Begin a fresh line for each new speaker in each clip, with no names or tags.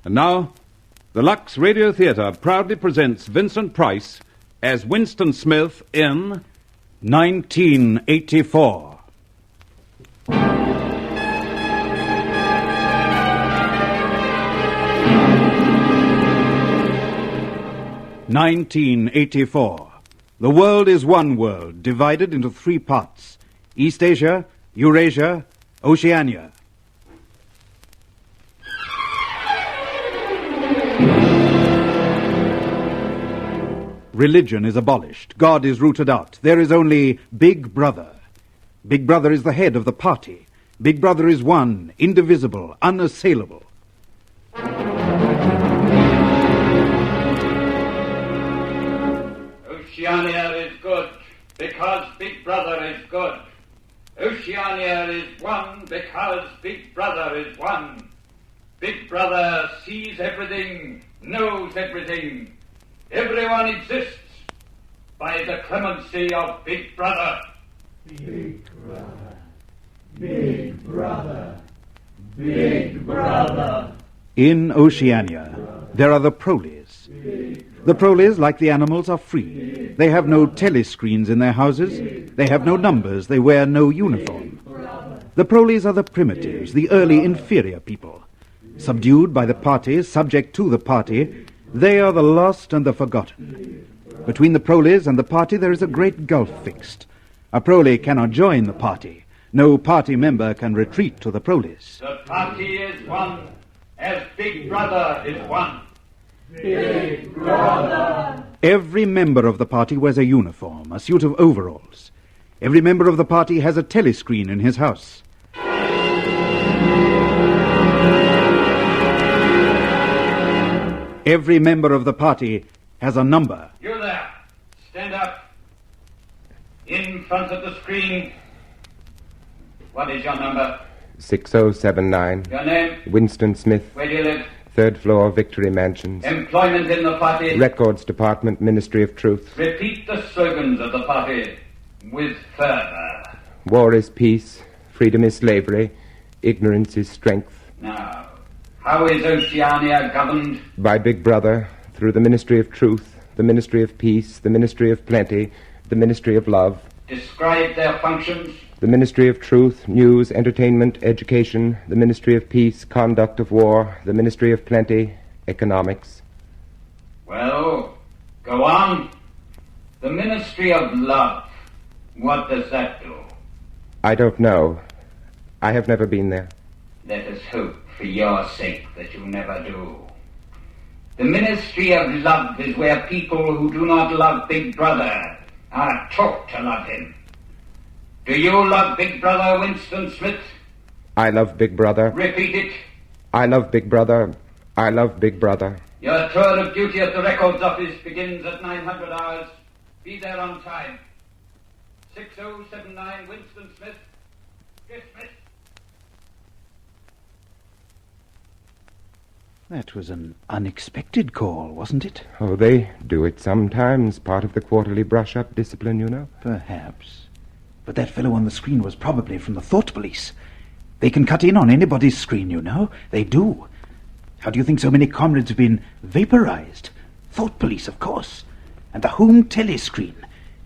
And now, the Lux Radio Theatre proudly presents Vincent Price as Winston Smith in 1984. 1984. The world is one world, divided into three parts: East Asia, Eurasia, Oceania. Religion is abolished. God is rooted out. There is only Big Brother. Big Brother is the head of the party. Big Brother is one, indivisible, unassailable.
Oceania is good because Big Brother is good. Oceania is one because Big Brother is one. Big Brother sees everything, knows everything. Everyone exists by the clemency of Big Brother.
Big Brother, Big Brother, Big Brother.
In Oceania, there are the proles. The proles, like the animals, are free. They have no telescreens in their houses. They have no numbers. They wear no uniform. The proles are the primitives, the early inferior people. Subdued by the party, subject to the party, they are the lost and the forgotten. Between the proles and the party there is a great gulf fixed. A prole cannot join the party. No party member can retreat to the proles.
The party is one as Big Brother is one.
Big Brother.
Every member of the party wears a uniform, a suit of overalls. Every member of the party has a telescreen in his house. Every member of the party has a number.
You there, stand up. In front of the screen. What is your number?
6079.
Your name?
Winston Smith.
Where do you live?
Third floor, Victory Mansions.
Employment in the party?
Records Department, Ministry of Truth.
Repeat the slogans of the party with fervor.
War is peace. Freedom is slavery. Ignorance is strength.
Now, how is Oceania governed?
By Big Brother, through the Ministry of Truth, the Ministry of Peace, the Ministry of Plenty, the Ministry of Love.
Describe their functions.
The Ministry of Truth, News, Entertainment, Education, the Ministry of Peace, Conduct of War, the Ministry of Plenty, Economics.
Well, go on. The Ministry of Love, what does that do?
I don't know. I have never been there.
Let us hope for your sake that you never do. The Ministry of Love is where people who do not love Big Brother are taught to love him. Do you love Big Brother, Winston Smith?
I love Big Brother.
Repeat it.
I love Big Brother. I love Big Brother.
Your tour of duty at the Records Office begins at 900 hours. Be there on time. 6079 Winston Smith. Dismissed.
That was an unexpected call, wasn't it?
Oh, they do it sometimes. Part of the quarterly brush-up discipline, you know.
Perhaps. But that fellow on the screen was probably from the thought police. They can cut in on anybody's screen, you know. They do. How do you think so many comrades have been vaporized? Thought police, of course. And the home telescreen.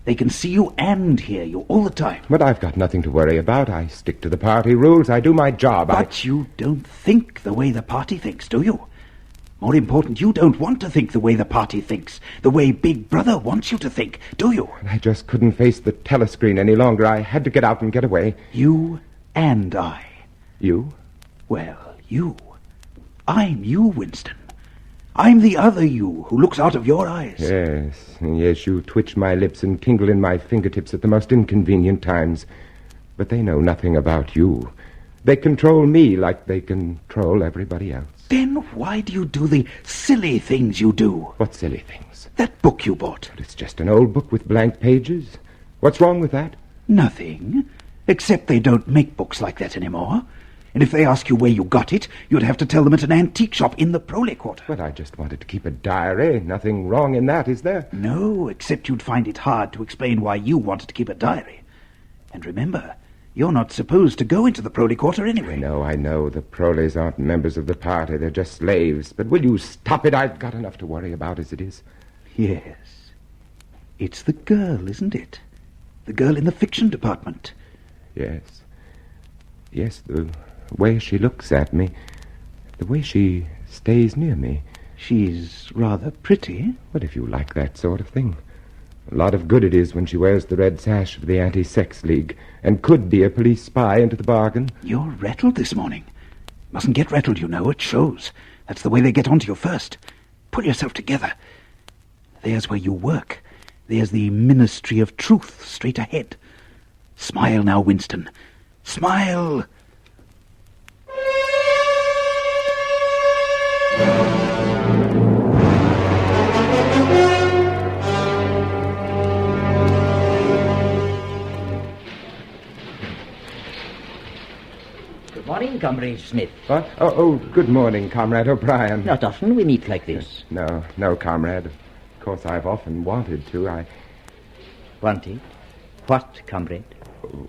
They can see you and hear you all the time.
But I've got nothing to worry about. I stick to the party rules. I do my job.
But you don't think the way the party thinks, do you? More important, you don't want to think the way the party thinks, the way Big Brother wants you to think, do you?
I just couldn't face the telescreen any longer. I had to get out and get away.
You and I.
You?
Well, you. I'm you, Winston. I'm the other you who looks out of your eyes.
Yes, you twitch my lips and tingle in my fingertips at the most inconvenient times. But they know nothing about you. They control me like they control everybody else.
Then why do you do the silly things you do?
What silly things?
That book you bought.
But it's just an old book with blank pages. What's wrong with that?
Nothing, except they don't make books like that anymore. And if they ask you where you got it, you'd have to tell them at an antique shop in the Prole Quarter.
But I just wanted to keep a diary. Nothing wrong in that, is there?
No, except you'd find it hard to explain why you wanted to keep a diary. And remember, You're not supposed to go into the Prolly Quarter anyway.
I know. The Proleys aren't members of the party. They're just slaves. But will you stop it? I've got enough to worry about as it is.
Yes. It's the girl, isn't it? The girl in the fiction department.
Yes. Yes, the way she looks at me. The way she stays near me.
She's rather pretty.
What if you like that sort of thing? A lot of good it is when she wears the red sash of the Anti-Sex League and could be a police spy into the bargain.
You're rattled this morning. Mustn't get rattled, you know. It shows. That's the way they get onto you first. Pull yourself together. There's where you work. There's the Ministry of Truth straight ahead. Smile now, Winston. Smile!
Good morning, Comrade Smith.
What? Oh, good morning, Comrade O'Brien.
Not often we meet like this.
No, Comrade. Of course, I've often wanted to.
Wanted? What, comrade?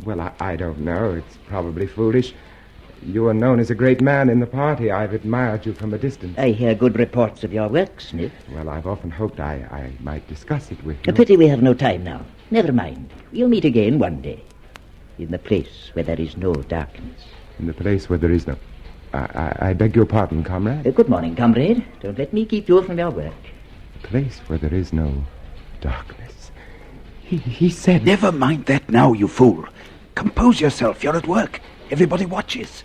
Well, I don't know. It's probably foolish. You are known as a great man in the party. I've admired you from a distance.
I hear good reports of your work, Smith.
Well, I've often hoped I might discuss it with you.
A pity we have no time now. Never mind. We'll meet again one day. In the place where there is no darkness.
In the place where there is no... I beg your pardon, comrade.
Good morning, comrade. Don't let me keep you from your work.
A place where there is no darkness. He said...
Never mind that now, you fool. Compose yourself. You're at work. Everybody watches.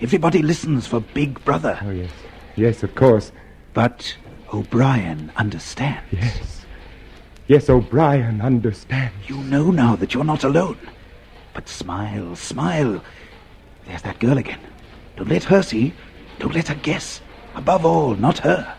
Everybody listens for Big Brother.
Oh, yes. Yes, of course.
But O'Brien understands.
Yes. Yes, O'Brien understands.
You know now that you're not alone. But smile, smile. There's that girl again. Don't let her see. Don't let her guess. Above all, not her.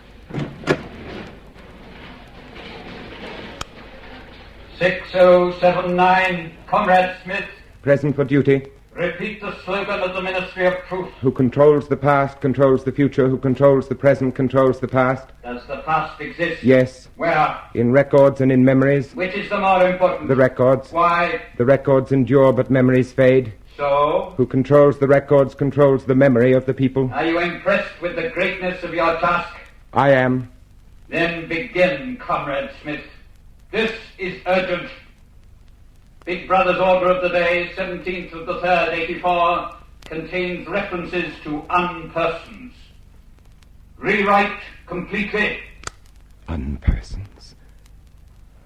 6079, Comrade Smith.
Present for duty.
Repeat the slogan of the Ministry of Truth.
Who controls the past, controls the future. Who controls the present, controls the past.
Does the past exist?
Yes.
Where?
In records and in memories.
Which is the more important?
The records.
Why?
The records endure, but memories fade.
So?
Who controls the records, controls the memory of the people.
Are you impressed with the greatness of your task?
I am.
Then begin, Comrade Smith. This is urgent. Big Brother's order of the day, 17th of the 3rd, 84, contains references to unpersons. Rewrite completely.
Unpersons.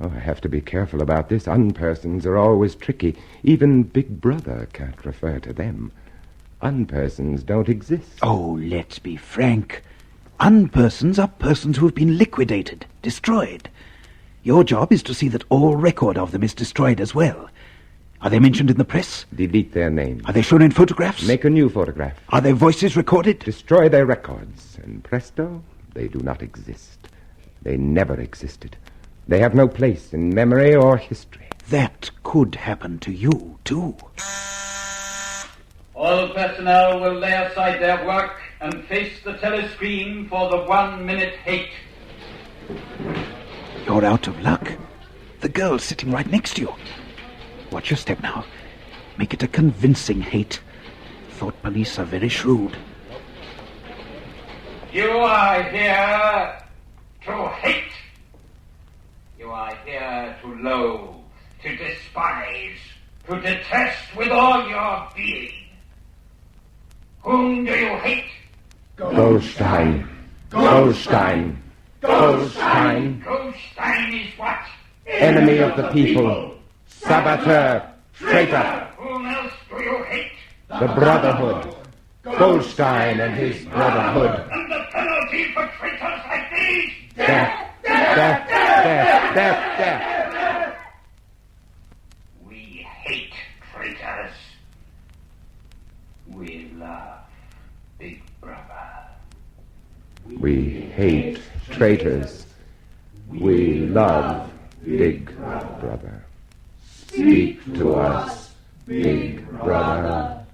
Oh, I have to be careful about this. Unpersons are always tricky. Even Big Brother can't refer to them. Unpersons don't exist.
Oh, let's be frank. Unpersons are persons who have been liquidated, destroyed. Your job is to see that all record of them is destroyed as well. Are they mentioned in the press?
Delete their names.
Are they shown in photographs?
Make a new photograph.
Are their voices recorded?
Destroy their records. And presto, they do not exist. They never existed. They have no place in memory or history.
That could happen to you, too.
All personnel will lay aside their work and face the telescreen for the 1-minute hate.
You're out of luck. The girl's sitting right next to you. Watch your step now. Make it a convincing hate. Thought police are very shrewd.
You are here to hate. You are here to loathe, to despise, to detest with all your being. Whom do you hate?
Goldstein. Goldstein. Goldstein.
Goldstein is what?
Enemy of the people. Saboteur. Traitor.
Whom else do you hate?
The Brotherhood. Goldstein and his Brotherhood.
And the penalty for traitors like these?
Death. Death. Death. Death. Death.
We hate traitors. We love Big Brother.
We hate traitors. We love Big Brother. Speak to us, Big Brother.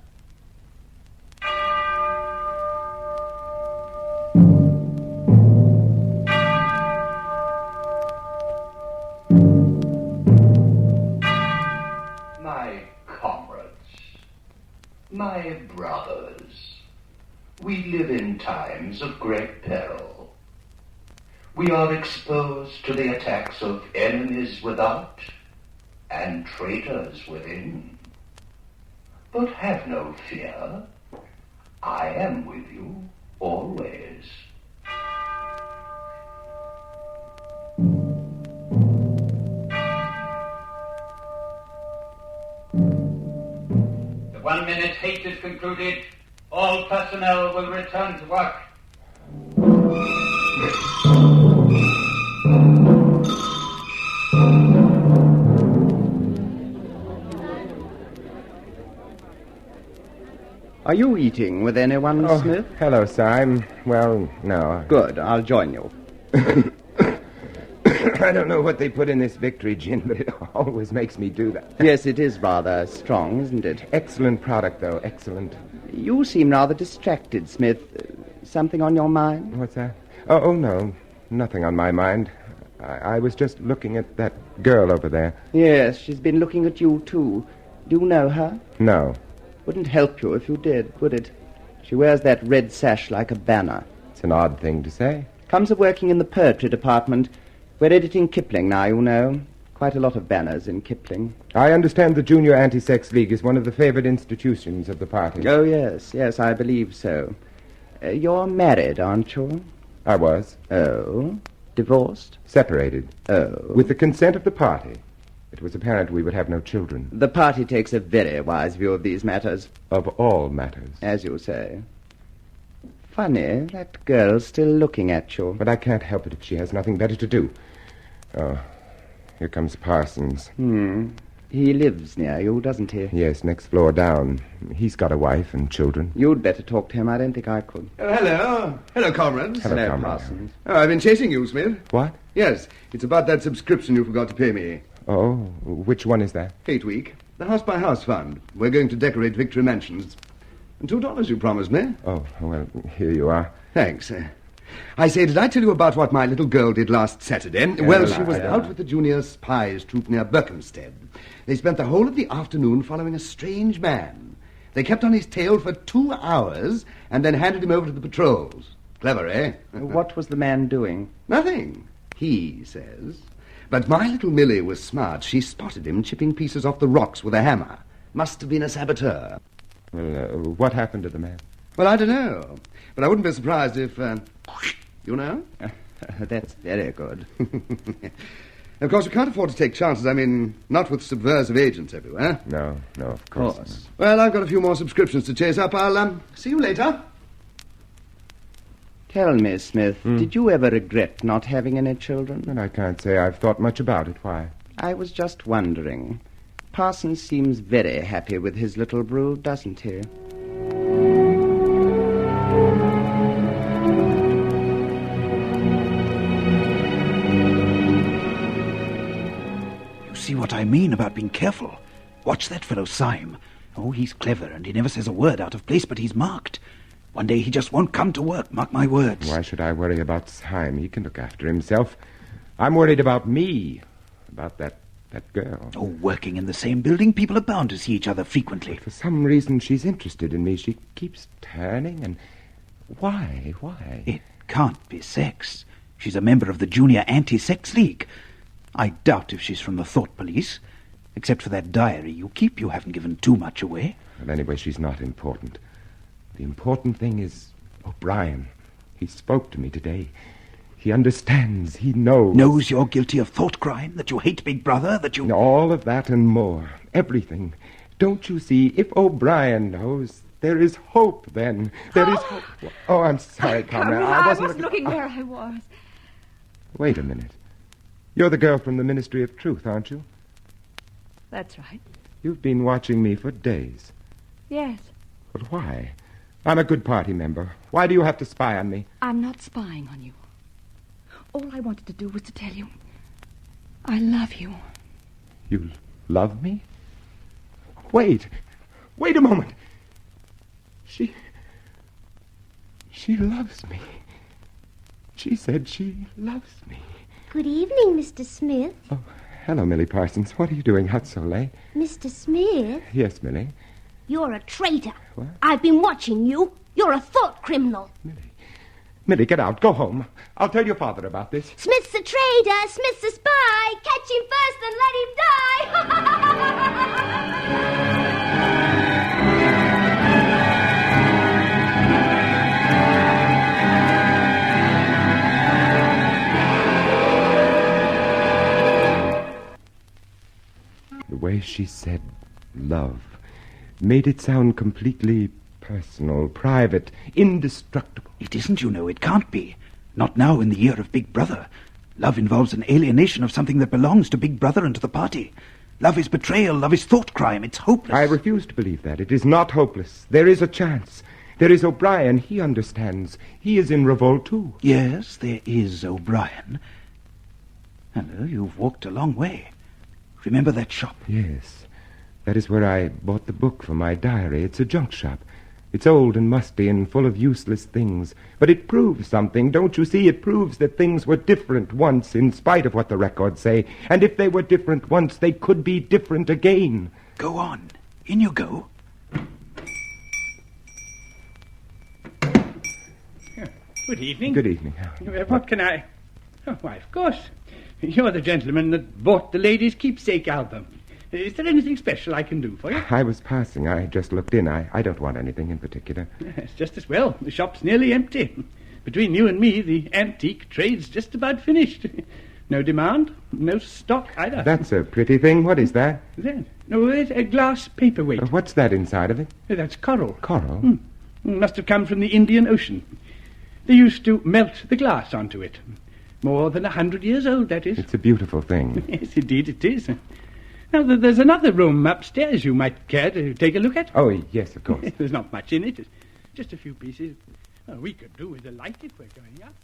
My comrades,
times of great peril. We are exposed to the attacks of enemies without and traitors within. But have no fear. I am with you always.
The 1 minute hate is concluded. All personnel will return to work.
Are you eating with anyone, Smith?
Hello, sir. No.
Good, I'll join you.
I don't know what they put in this victory gin, but it always makes me do that.
Yes, it is rather strong, isn't it?
Excellent product, though. Excellent.
You seem rather distracted, Smith. Something on your mind?
What's that? Oh, no. Nothing on my mind. I was just looking at that girl over there.
Yes, she's been looking at you, too. Do you know her?
No.
Wouldn't help you if you did, would it? She wears that red sash like a banner.
It's an odd thing to say.
Comes of working in the poetry department. We're editing Kipling now, you know. Quite a lot of banners in Kipling.
I understand the Junior Anti-Sex League is one of the favored institutions of the party.
Oh, yes, I believe so. You're married, aren't you?
I was.
Oh? Divorced?
Separated.
Oh.
With the consent of the party. It was apparent we would have no children.
The party takes a very wise view of these matters.
Of all matters.
As you say. Funny, that girl's still looking at you.
But I can't help it if she has nothing better to do. Oh, here comes Parsons.
He lives near you, doesn't he?
Yes, next floor down. He's got a wife and children.
You'd better talk to him. I don't think I could.
Oh, hello. Hello, comrades.
Hello, comrade.
Parsons.
Oh, I've been chasing you, Smith.
What?
Yes, it's about that subscription you forgot to pay me.
Oh, which one is that?
Hate Week. The house-by-house fund. We're going to decorate Victory Mansions. And $2 you promised me.
Oh, well, here you are.
Thanks. I say, did I tell you about what my little girl did last Saturday? Well, she was out with the junior spies troop near Berkhamsted. They spent the whole of the afternoon following a strange man. They kept on his tail for 2 hours and then handed him over to the patrols. Clever, eh?
What was the man doing?
Nothing, he says. But my little Millie was smart. She spotted him chipping pieces off the rocks with a hammer. Must have been a saboteur.
Well, what happened to the man?
Well, I don't know. But I wouldn't be surprised if, you know?
That's very good.
Of course, we can't afford to take chances. I mean, not with subversive agents everywhere.
No, of course.
Well, I've got a few more subscriptions to chase up. I'll, see you later.
Tell me, Smith, did you ever regret not having any children?
And I can't say I've thought much about it. Why?
I was just wondering. Parsons seems very happy with his little brood, doesn't he?
You see what I mean about being careful? Watch that fellow Syme. Oh, he's clever, and he never says a word out of place, but he's marked. One day he just won't come to work, mark my words.
Why should I worry about Syme? He can look after himself. I'm worried about me, about that girl.
Oh, working in the same building, people are bound to see each other frequently.
But for some reason, she's interested in me. She keeps turning, and why?
It can't be sex. She's a member of the Junior Anti-Sex League. I doubt if she's from the Thought Police. Except for that diary you keep, you haven't given too much away.
Well, anyway, she's not important. The important thing is O'Brien. He spoke to me today. He understands. He knows.
Knows you're guilty of thought crime, that you hate Big Brother, that you...
All of that and more. Everything. Don't you see? If O'Brien knows, there is hope then. There is hope. Oh, I'm sorry, comrade.
I wasn't looking where I was.
Wait a minute. You're the girl from the Ministry of Truth, aren't you?
That's right.
You've been watching me for days.
Yes.
But why? I'm a good party member. Why do you have to spy on me?
I'm not spying on you. All I wanted to do was to tell you I love you.
You love me? Wait a moment. She loves me. She said she loves me.
Good evening, Mr. Smith.
Oh, hello, Millie Parsons. What are you doing out so late?
Mr. Smith?
Yes, Millie.
You're a traitor.
What?
I've been watching you. You're a thought criminal.
Millie, Millie, get out. Go home. I'll tell your father about this.
Smith's a traitor, Smith's a spy. Catch him first and let him die.
The way she said love made it sound completely personal, private, indestructible.
It isn't, you know. It can't be. Not now in the year of Big Brother. Love involves an alienation of something that belongs to Big Brother and to the party. Love is betrayal. Love is thought crime. It's hopeless.
I refuse to believe that. It is not hopeless. There is a chance. There is O'Brien. He understands. He is in revolt, too.
Yes, there is O'Brien. Hello, you've walked a long way. Remember that shop?
Yes. That is where I bought the book for my diary. It's a junk shop. It's old and musty and full of useless things. But it proves something, don't you see? It proves that things were different once, in spite of what the records say. And if they were different once, they could be different again.
Go on. In you go.
Good evening.
Good evening.
What can I... Oh, why, of course. You're the gentleman that bought the Ladies' Keepsake album. Is there anything special I can do for you?
I was passing. I just looked in. I don't want anything in particular.
Yes, just as well. The shop's nearly empty. Between you and me, the antique trade's just about finished. No demand, no stock either.
That's a pretty thing. What is that?
No, it's a glass paperweight.
What's that inside of it?
That's coral.
Coral?
Must have come from the Indian Ocean. They used to melt the glass onto it. More than 100 years old, that is.
It's a beautiful thing.
Yes, indeed it is. Now, there's another room upstairs you might care to take a look at.
Oh, yes, of course.
There's not much in it. It's just a few pieces. We could do with a light if we're going up.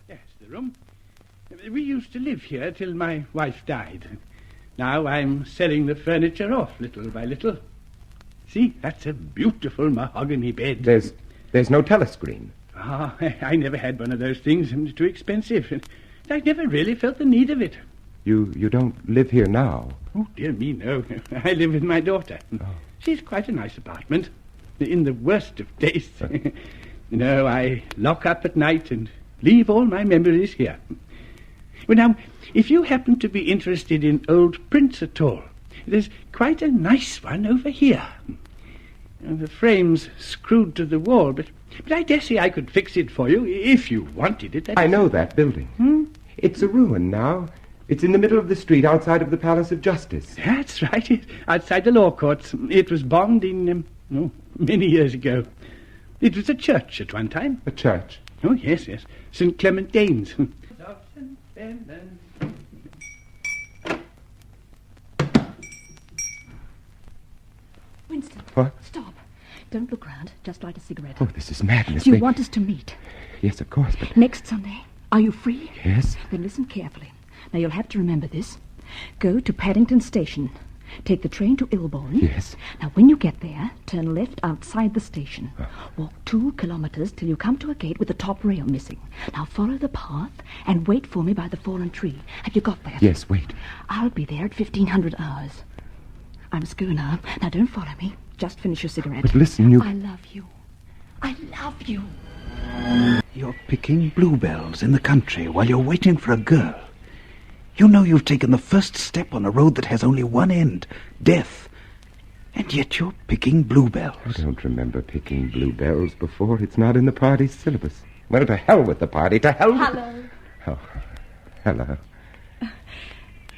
Yes, the room. We used to live here till my wife died. Now I'm selling the furniture off little by little. See, that's a beautiful mahogany bed.
There's no telescreen.
Ah, I never had one of those things. It was too expensive. I never really felt the need of it.
You don't live here now?
Oh, dear me, no. I live with my daughter. Oh. She's quite a nice apartment, in the worst of tastes. No, I lock up at night and leave all my memories here. Well, now, if you happen to be interested in old prints at all, there's quite a nice one over here. The frame's screwed to the wall, but I dare say I could fix it for you if you wanted it.
I know that building. It's a ruin now. It's in the middle of the street outside of the Palace of Justice.
That's right, outside the law courts. It was bombed in, many years ago. It was a church at one time.
A church?
Oh, yes. St. Clement Danes.
Winston.
What?
Stop. Don't look round. Just light a cigarette.
Oh, this is madness.
Do you want us to meet?
Yes, of course, but...
Next Sunday. Are you free?
Yes.
Then listen carefully. Now, you'll have to remember this. Go to Paddington Station. Take the train to Ilborne.
Yes.
Now, when you get there, turn left outside the station. Walk 2 kilometres till you come to a gate with the top rail missing. Now, follow the path and wait for me by the fallen tree. Have you got that?
Yes, wait.
I'll be there at 1500 hours. I must go now. Now, don't follow me. Just finish your cigarette.
But listen, you...
I love you. I love you.
You're picking bluebells in the country while you're waiting for a girl. You know you've taken the first step on a road that has only one end, death. And yet you're picking bluebells.
I don't remember picking bluebells before. It's not in the party's syllabus. Well, to hell with the party. To hell with...
Hello.
Oh, hello.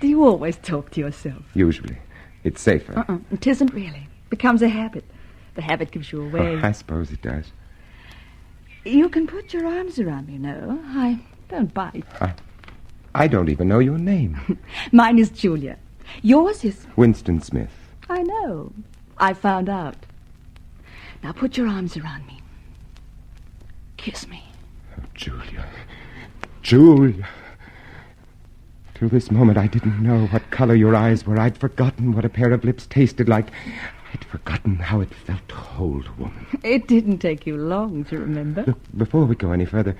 Do you always talk to yourself?
Usually. It's safer.
It isn't really. Becomes a habit. The habit gives you away.
Oh, I suppose it does.
You can put your arms around me, I don't bite.
I don't even know your name.
Mine is Julia. Yours is...
Winston Smith.
I know. I found out. Now put your arms around me. Kiss me.
Oh, Julia. Julia. Till this moment, I didn't know what color your eyes were. I'd forgotten what a pair of lips tasted like. I'd forgotten how it felt to hold a woman.
It didn't take you long to remember.
Look, before we go any further,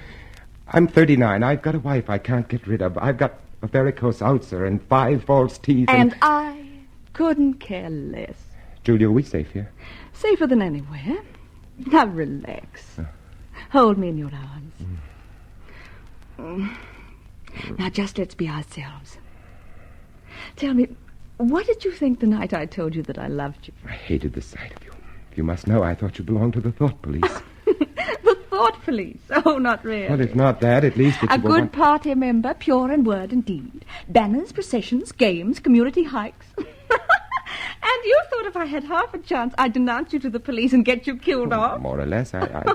I'm 39. I've got a wife I can't get rid of. I've got a varicose ulcer and 5 false teeth.
And I couldn't care less.
Julia, are we safe here?
Safer than anywhere. Now relax. Hold me in your arms. Now just let's be ourselves. Tell me, what did you think the night I told you that I loved you?
I hated the sight of you. You must know I thought you belonged to the thought police.
The thought police? Oh, not really.
Well, if not that, at least it's
a good party member, pure in word and deed. Banners, processions, games, community hikes. And you thought if I had half a chance, I'd denounce you to the police and get you killed off?
More or less, I...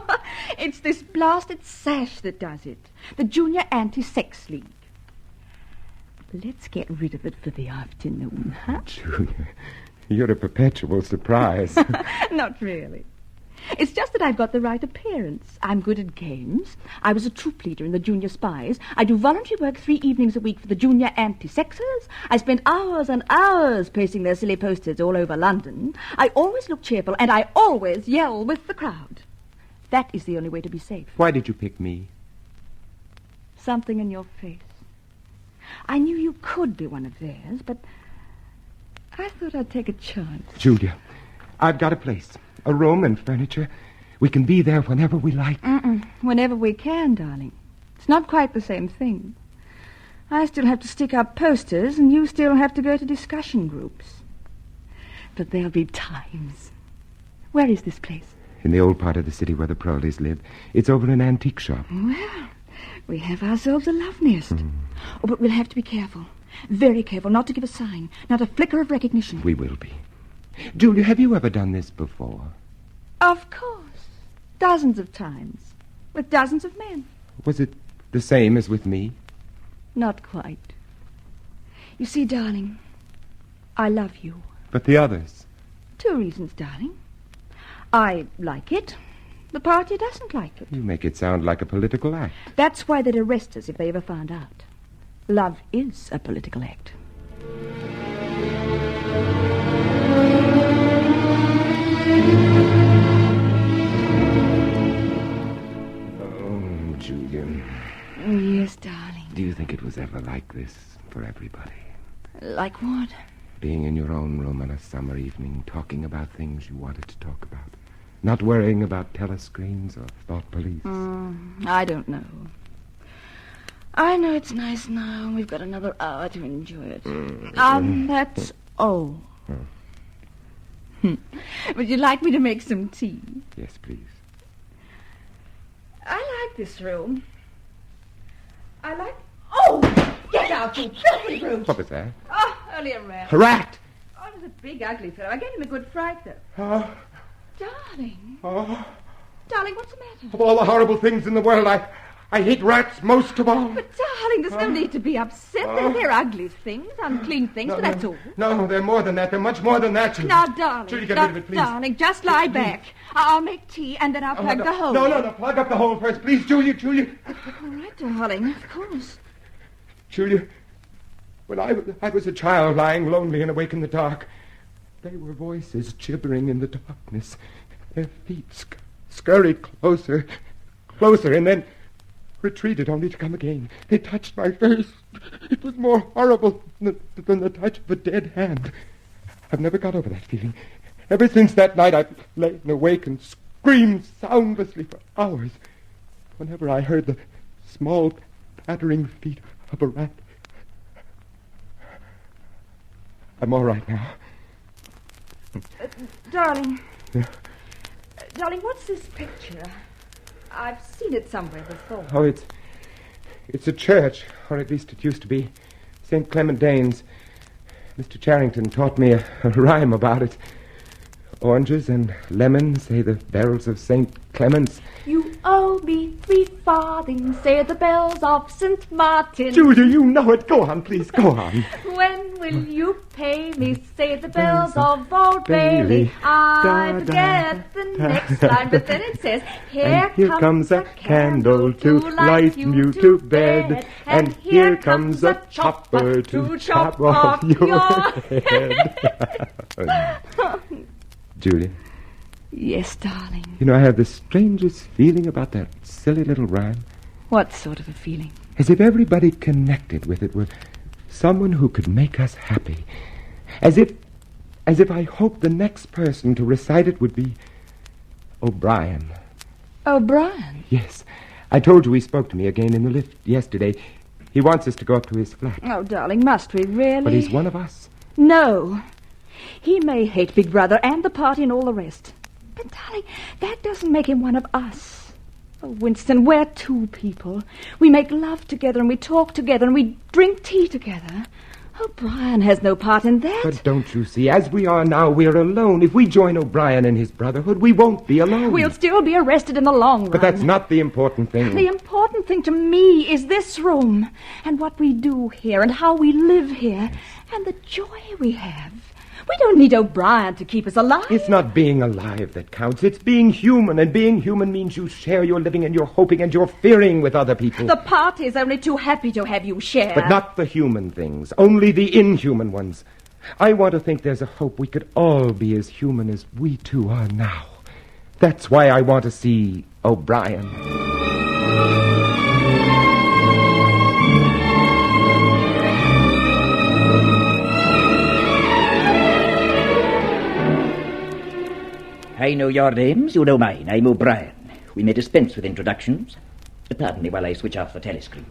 It's this blasted sash that does it. The Junior Anti-Sex League. Let's get rid of it for the afternoon, huh?
Julia, you're a perpetual surprise.
Not really. It's just that I've got the right appearance. I'm good at games. I was a troop leader in the Junior Spies. I do voluntary work 3 evenings a week for the Junior Anti-Sexers. I spend hours and hours pasting their silly posters all over London. I always look cheerful, and I always yell with the crowd. That is the only way to be safe.
Why did you pick me?
Something in your face. I knew you could be one of theirs, but I thought I'd take a chance.
Julia, I've got a place. A room and furniture. We can be there whenever we like.
Whenever we can, darling. It's not quite the same thing. I still have to stick up posters, and you still have to go to discussion groups. But there'll be times. Where is this place?
In the old part of the city where the Proleys live. It's over an antique shop.
Well, we have ourselves a love nest. Oh, but we'll have to be careful. Very careful not to give a sign. Not a flicker of recognition.
We will be. Julia, have you ever done this before?
Of course. Dozens of times. With dozens of men.
Was it the same as with me?
Not quite. You see, darling, I love you.
But the others?
2 reasons, darling. I like it. The party doesn't like it.
You make it sound like a political act.
That's why they'd arrest us if they ever found out. Love is a political act.
Oh, Julia.
Yes, darling.
Do you think it was ever like this for everybody?
Like what?
Being in your own room on a summer evening, talking about things you wanted to talk about. Not worrying about telescreens or thought police.
I don't know. I know it's nice now. We've got another hour to enjoy it. That's all. Would you like me to make some tea?
Yes, please.
I like this room. Oh! Get out, you filthy brute!
What was that?
Oh, only a rat.
A rat!
Oh, it was a big, ugly fellow. I gave him a good fright, though. Darling. Darling, what's the matter?
Of all the horrible things in the world, I hate rats most of all.
But, darling, there's no need to be upset. They're ugly things, unclean things, but that's all.
No, they're more than that. They're much more than that.
Now, darling.
Julie, get rid of it, please.
Darling, just lie back. I'll make tea, and then I'll plug the hole.
No. Plug up the hole first, please, Julia.
All right, darling, of course.
Julia, when I was a child lying lonely and awake in the dark, they were voices gibbering in the darkness. Their feet scurried closer, and then retreated only to come again. They touched my face. It was more horrible than the touch of a dead hand. I've never got over that feeling. Ever since that night, I've lain awake and screamed soundlessly for hours. Whenever I heard the small, pattering feet of a rat. I'm all right now.
Darling.
Yeah?
Darling, what's this picture? I've seen it somewhere before.
Oh, it's a church, or at least it used to be. St. Clement Danes. Mr. Charrington taught me a rhyme about it. Oranges and lemons, say the bells of St. Clement's.
You owe me 3 farthings, say the bells of St. Martin.
Julia, you know it. Go on, please, go on.
When will you pay me, say the bells of Old Bailey. I forget the next line, but then it says, here comes a candle to light you to bed, and here comes a chopper to chop off your head.
Julia?
Yes, darling.
You know, I have the strangest feeling about that silly little rhyme.
What sort of a feeling?
As if everybody connected with it were someone who could make us happy. As if I hoped the next person to recite it would be O'Brien.
O'Brien?
Yes. I told you he spoke to me again in the lift yesterday. He wants us to go up to his flat.
Oh, darling, must we really?
But he's one of us.
No. He may hate Big Brother and the party and all the rest. But, darling, that doesn't make him one of us. Oh, Winston, we're two people. We make love together and we talk together and we drink tea together. O'Brien has no part in that.
But don't you see, as we are now, we're alone. If we join O'Brien and his brotherhood, we won't be alone.
We'll still be arrested in the long run.
But that's not the important thing.
The important thing to me is this room and what we do here and how we live here and the joy we have. We don't need O'Brien to keep us alive.
It's not being alive that counts. It's being human, and being human means you share your living and your hoping and your fearing with other people.
The party's only too happy to have you share.
But not the human things, only the inhuman ones. I want to think there's a hope we could all be as human as we two are now. That's why I want to see O'Brien.
I know your names, you know mine. I'm O'Brien. We may dispense with introductions. Pardon me while I switch off the telescreen.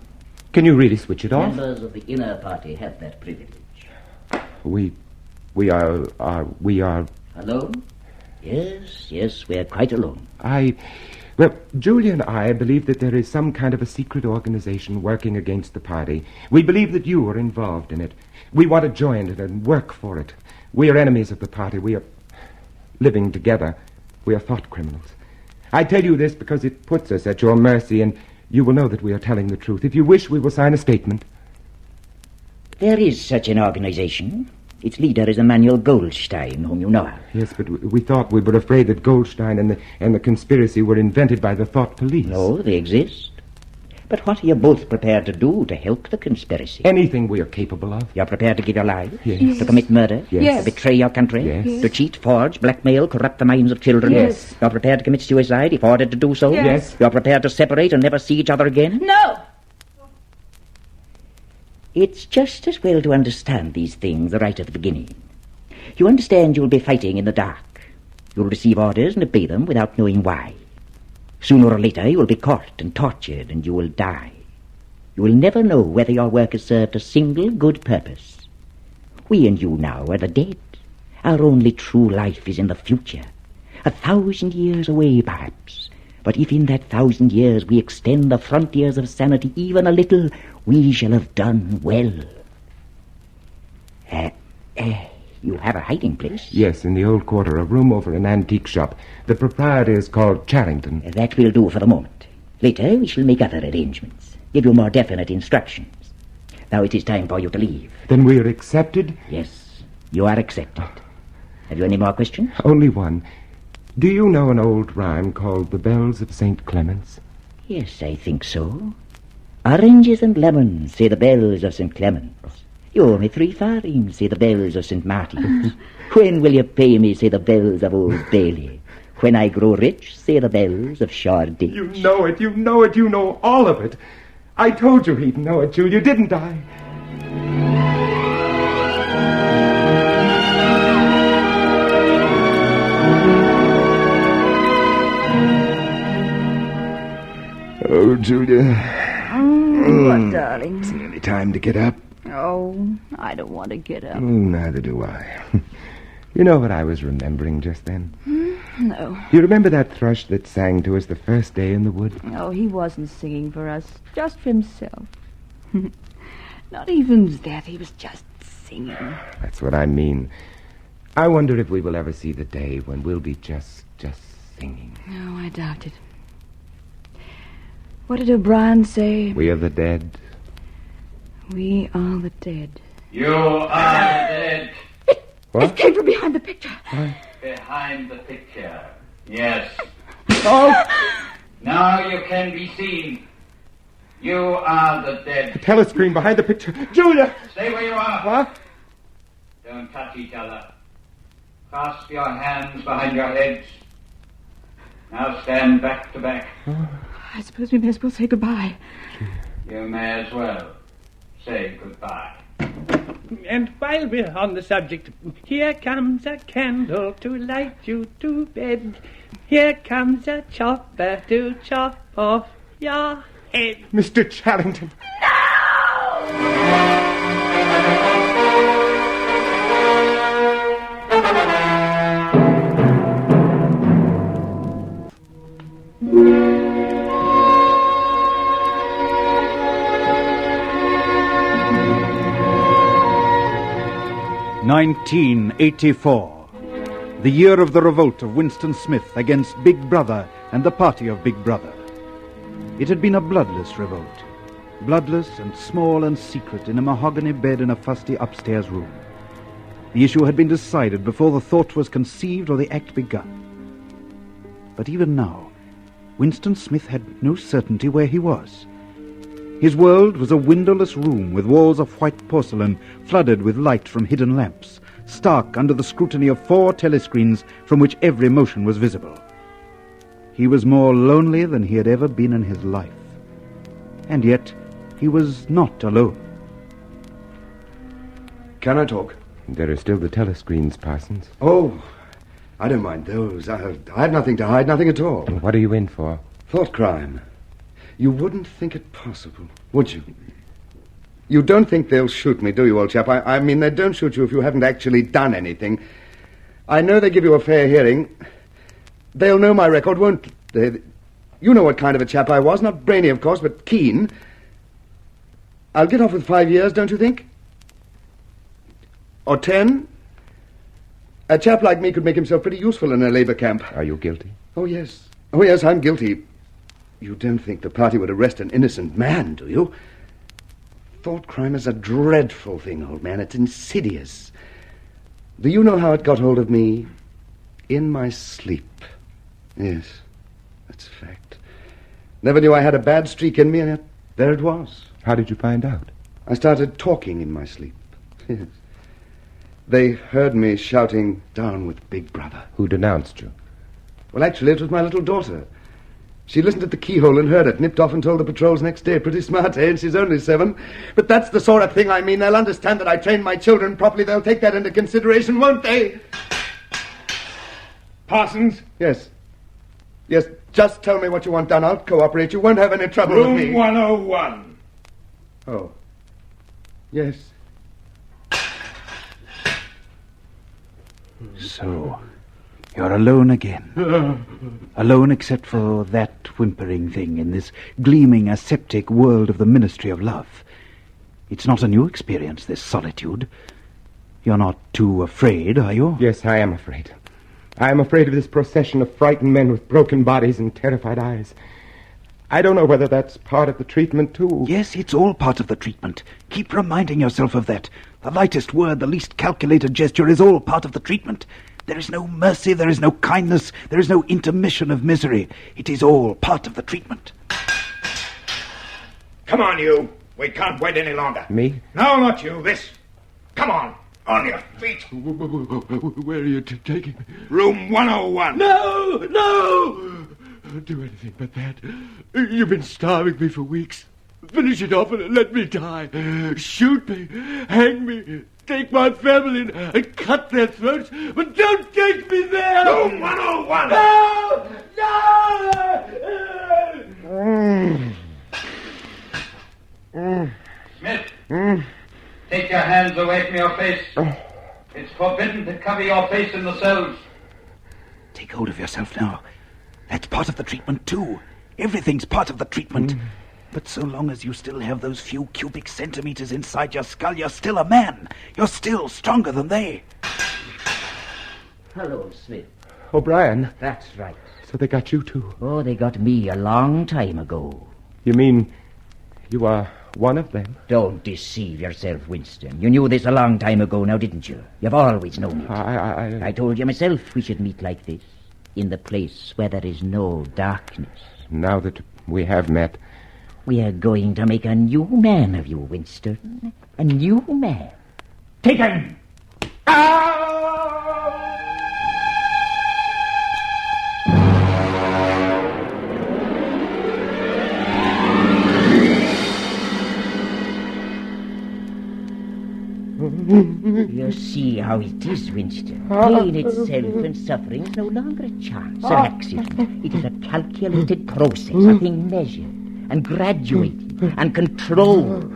Can you really switch it off?
Members of the inner party have that privilege.
We are...
Alone? Yes, we're quite alone.
Well, Julia and I believe that there is some kind of a secret organization working against the party. We believe that you are involved in it. We want to join it and work for it. We are enemies of the party. We are living together. We are thought criminals. I tell you this because it puts us at your mercy, and you will know that we are telling the truth. If you wish, we will sign a statement.
There is such an organization. Its leader is Emmanuel Goldstein, whom you know of.
Yes, but we thought we were afraid that Goldstein and the conspiracy were invented by the thought police.
No, they exist. But what are you both prepared to do to help the conspiracy?
Anything we are capable of.
You're prepared to give your lives?
Yes.
To commit murder?
Yes.
To betray your country?
Yes.
To cheat, forge, blackmail, corrupt the minds of children?
Yes.
You're prepared to commit suicide if ordered to do so?
Yes.
You're prepared to separate and never see each other again?
No!
It's just as well to understand these things right at the beginning. You understand you'll be fighting in the dark. You'll receive orders and obey them without knowing why. Sooner or later you will be caught and tortured and you will die. You will never know whether your work has served a single good purpose. We and you now are the dead. Our only true life is in the future. 1,000 years away, perhaps. But if in that 1,000 years we extend the frontiers of sanity even a little, we shall have done well. You have a hiding place?
Yes, in the old quarter, a room over an antique shop. The proprietor is called Charrington.
That will do for the moment. Later we shall make other arrangements, give you more definite instructions. Now it is time for you to leave.
Then we are accepted?
Yes, you are accepted. Have you any more questions?
Only one. Do you know an old rhyme called The Bells of St. Clement's?
Yes, I think so. Oranges and lemons, say the bells of St. Clement's. You owe me 3 farthings, say the bells of St. Martin's. When will you pay me, say the bells of Old Bailey. When I grow rich, say the bells of Shoreditch.
You know it, you know all of it. I told you he'd know it, Julia, didn't I? Oh, Julia.
What, darling?
It's nearly time to get up.
Oh, I don't want to get up.
Neither do I. You know what I was remembering just then?
No.
You remember that thrush that sang to us the first day in the wood?
No, he wasn't singing for us, just for himself. Not even that, he was just singing.
That's what I mean. I wonder if we will ever see the day when we'll be just singing.
No, I doubt it. What did O'Brien say?
We are the dead.
We are the dead.
You are the dead.
What?
It came from behind the picture.
What?
Behind the picture. Yes.
Oh!
Now you can be seen. You are the
The
dead.
telescreen behind the picture. Julia!
Stay where you are.
What?
Don't touch each other. Clasp your hands behind your heads. Now stand back to back.
I suppose we may as well say goodbye.
You may as well say goodbye.
And while we're on the subject, here comes a candle to light you to bed. Here comes a chopper to chop off your head.
Mr. Charrington.
No!
1984, the year of the revolt of Winston Smith against Big Brother and the party of Big Brother. It had been a bloodless revolt, bloodless and small and secret in a mahogany bed in a fusty upstairs room. The issue had been decided before the thought was conceived or the act begun. But even now, Winston Smith had no certainty where he was. His world was a windowless room with walls of white porcelain flooded with light from hidden lamps, stark under the scrutiny of 4 telescreens from which every motion was visible. He was more lonely than he had ever been in his life. And yet, he was not alone.
Can I talk?
There are still the telescreens, Parsons.
Oh, I don't mind those. I have nothing to hide, nothing at all.
What are you in for?
Thought crime. You wouldn't think it possible, would you? You don't think they'll shoot me, do you, old chap? I mean, they don't shoot you if you haven't actually done anything. I know they give you a fair hearing. They'll know my record, won't they? You know what kind of a chap I was. Not brainy, of course, but keen. I'll get off with 5 years, don't you think? Or 10? A chap like me could make himself pretty useful in a Labour camp.
Are you guilty?
Oh, yes. Oh, yes, I'm guilty. You don't think the party would arrest an innocent man, do you? Thought crime is a dreadful thing, old man. It's insidious. Do you know how it got hold of me? In my sleep. Yes, that's a fact. Never knew I had a bad streak in me, and yet there it was.
How did you find out?
I started talking in my sleep. Yes. They heard me shouting, "Down with Big Brother."
Who denounced you?
Well, actually, it was my little daughter. She listened at the keyhole and heard it, nipped off and told the patrols next day. Pretty smart, eh? And she's only 7. But that's the sort of thing I mean. They'll understand that I trained my children properly. They'll take that into consideration, won't they?
Parsons?
Yes. Yes, just tell me what you want done. I'll cooperate. You won't have any trouble with me.
Room 101.
Oh. Yes.
So, you're alone again. Alone except for that whimpering thing in this gleaming aseptic world of the Ministry of Love. It's not a new experience, this solitude. You're not too afraid, are you?
Yes, I am afraid. I am afraid of this procession of frightened men with broken bodies and terrified eyes. I don't know whether that's part of the treatment, too.
Yes, it's all part of the treatment. Keep reminding yourself of that. The lightest word, the least calculated gesture is all part of the treatment. There is no mercy, there is no kindness, there is no intermission of misery. It is all part of the treatment.
Come on, you. We can't wait any longer.
Me?
No, not you. This. Come on. On your feet.
Where are you taking me?
Room 101.
No! No! Don't do anything but that. You've been starving me for weeks. Finish it off and let me die. Shoot me. Hang me. Take my family and cut their throats. But don't take me there!
Room 101!
No!
Smith, take your hands away from your face. It's forbidden to cover your face in the cells.
Take hold of yourself now. That's part of the treatment, too. Everything's part of the treatment. But so long as you still have those few cubic centimeters inside your skull, you're still a man. You're still stronger than they.
Hello, Smith.
O'Brien.
That's right.
So they got you, too?
Oh, they got me a long time ago.
You mean you are one of them?
Don't deceive yourself, Winston. You knew this a long time ago now, didn't you? You've always known it.
I
told you myself we should meet like this, in the place where there is no darkness.
Now that we have met,
we are going to make a new man of you, Winston. A new man. Take him! You see how it is, Winston. Pain itself and suffering is no longer a chance, an accident. It is a calculated process, a thing measured and graduated and controlled.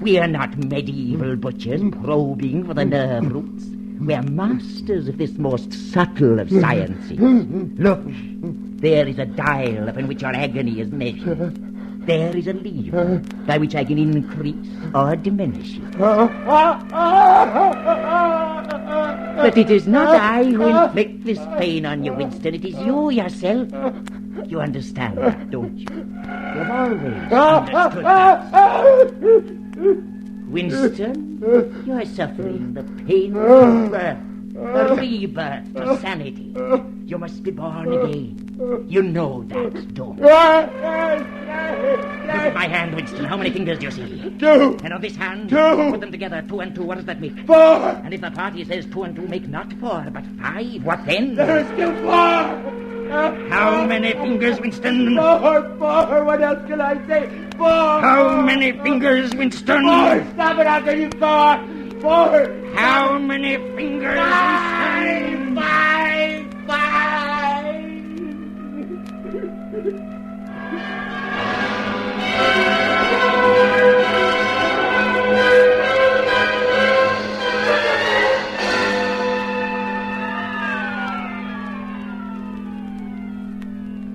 We are not medieval butchers probing for the nerve roots. We are masters of this most subtle of sciences. Look, there is a dial upon which our agony is measured. There is a lever by which I can increase or diminish it. But it is not I who inflict this pain on you, Winston. It is you yourself. You understand that, don't you? You've always understood that. Winston, you are suffering the pain of birth, the rebirth to sanity. You must be born again. You know that, don't you? Look at my hand, Winston. How many fingers do you see?
2.
And on this hand,
2.
Put them together. 2 and 2. What does that make?
4.
And if the party says 2 and 2 make not 4, but 5, what then?
There is still 4.
How many fingers, Winston?
4. What else can I say? 4.
How many fingers, Winston?
4. Stop it, I'll tell you 4. 4.
How many fingers, Winston?
5.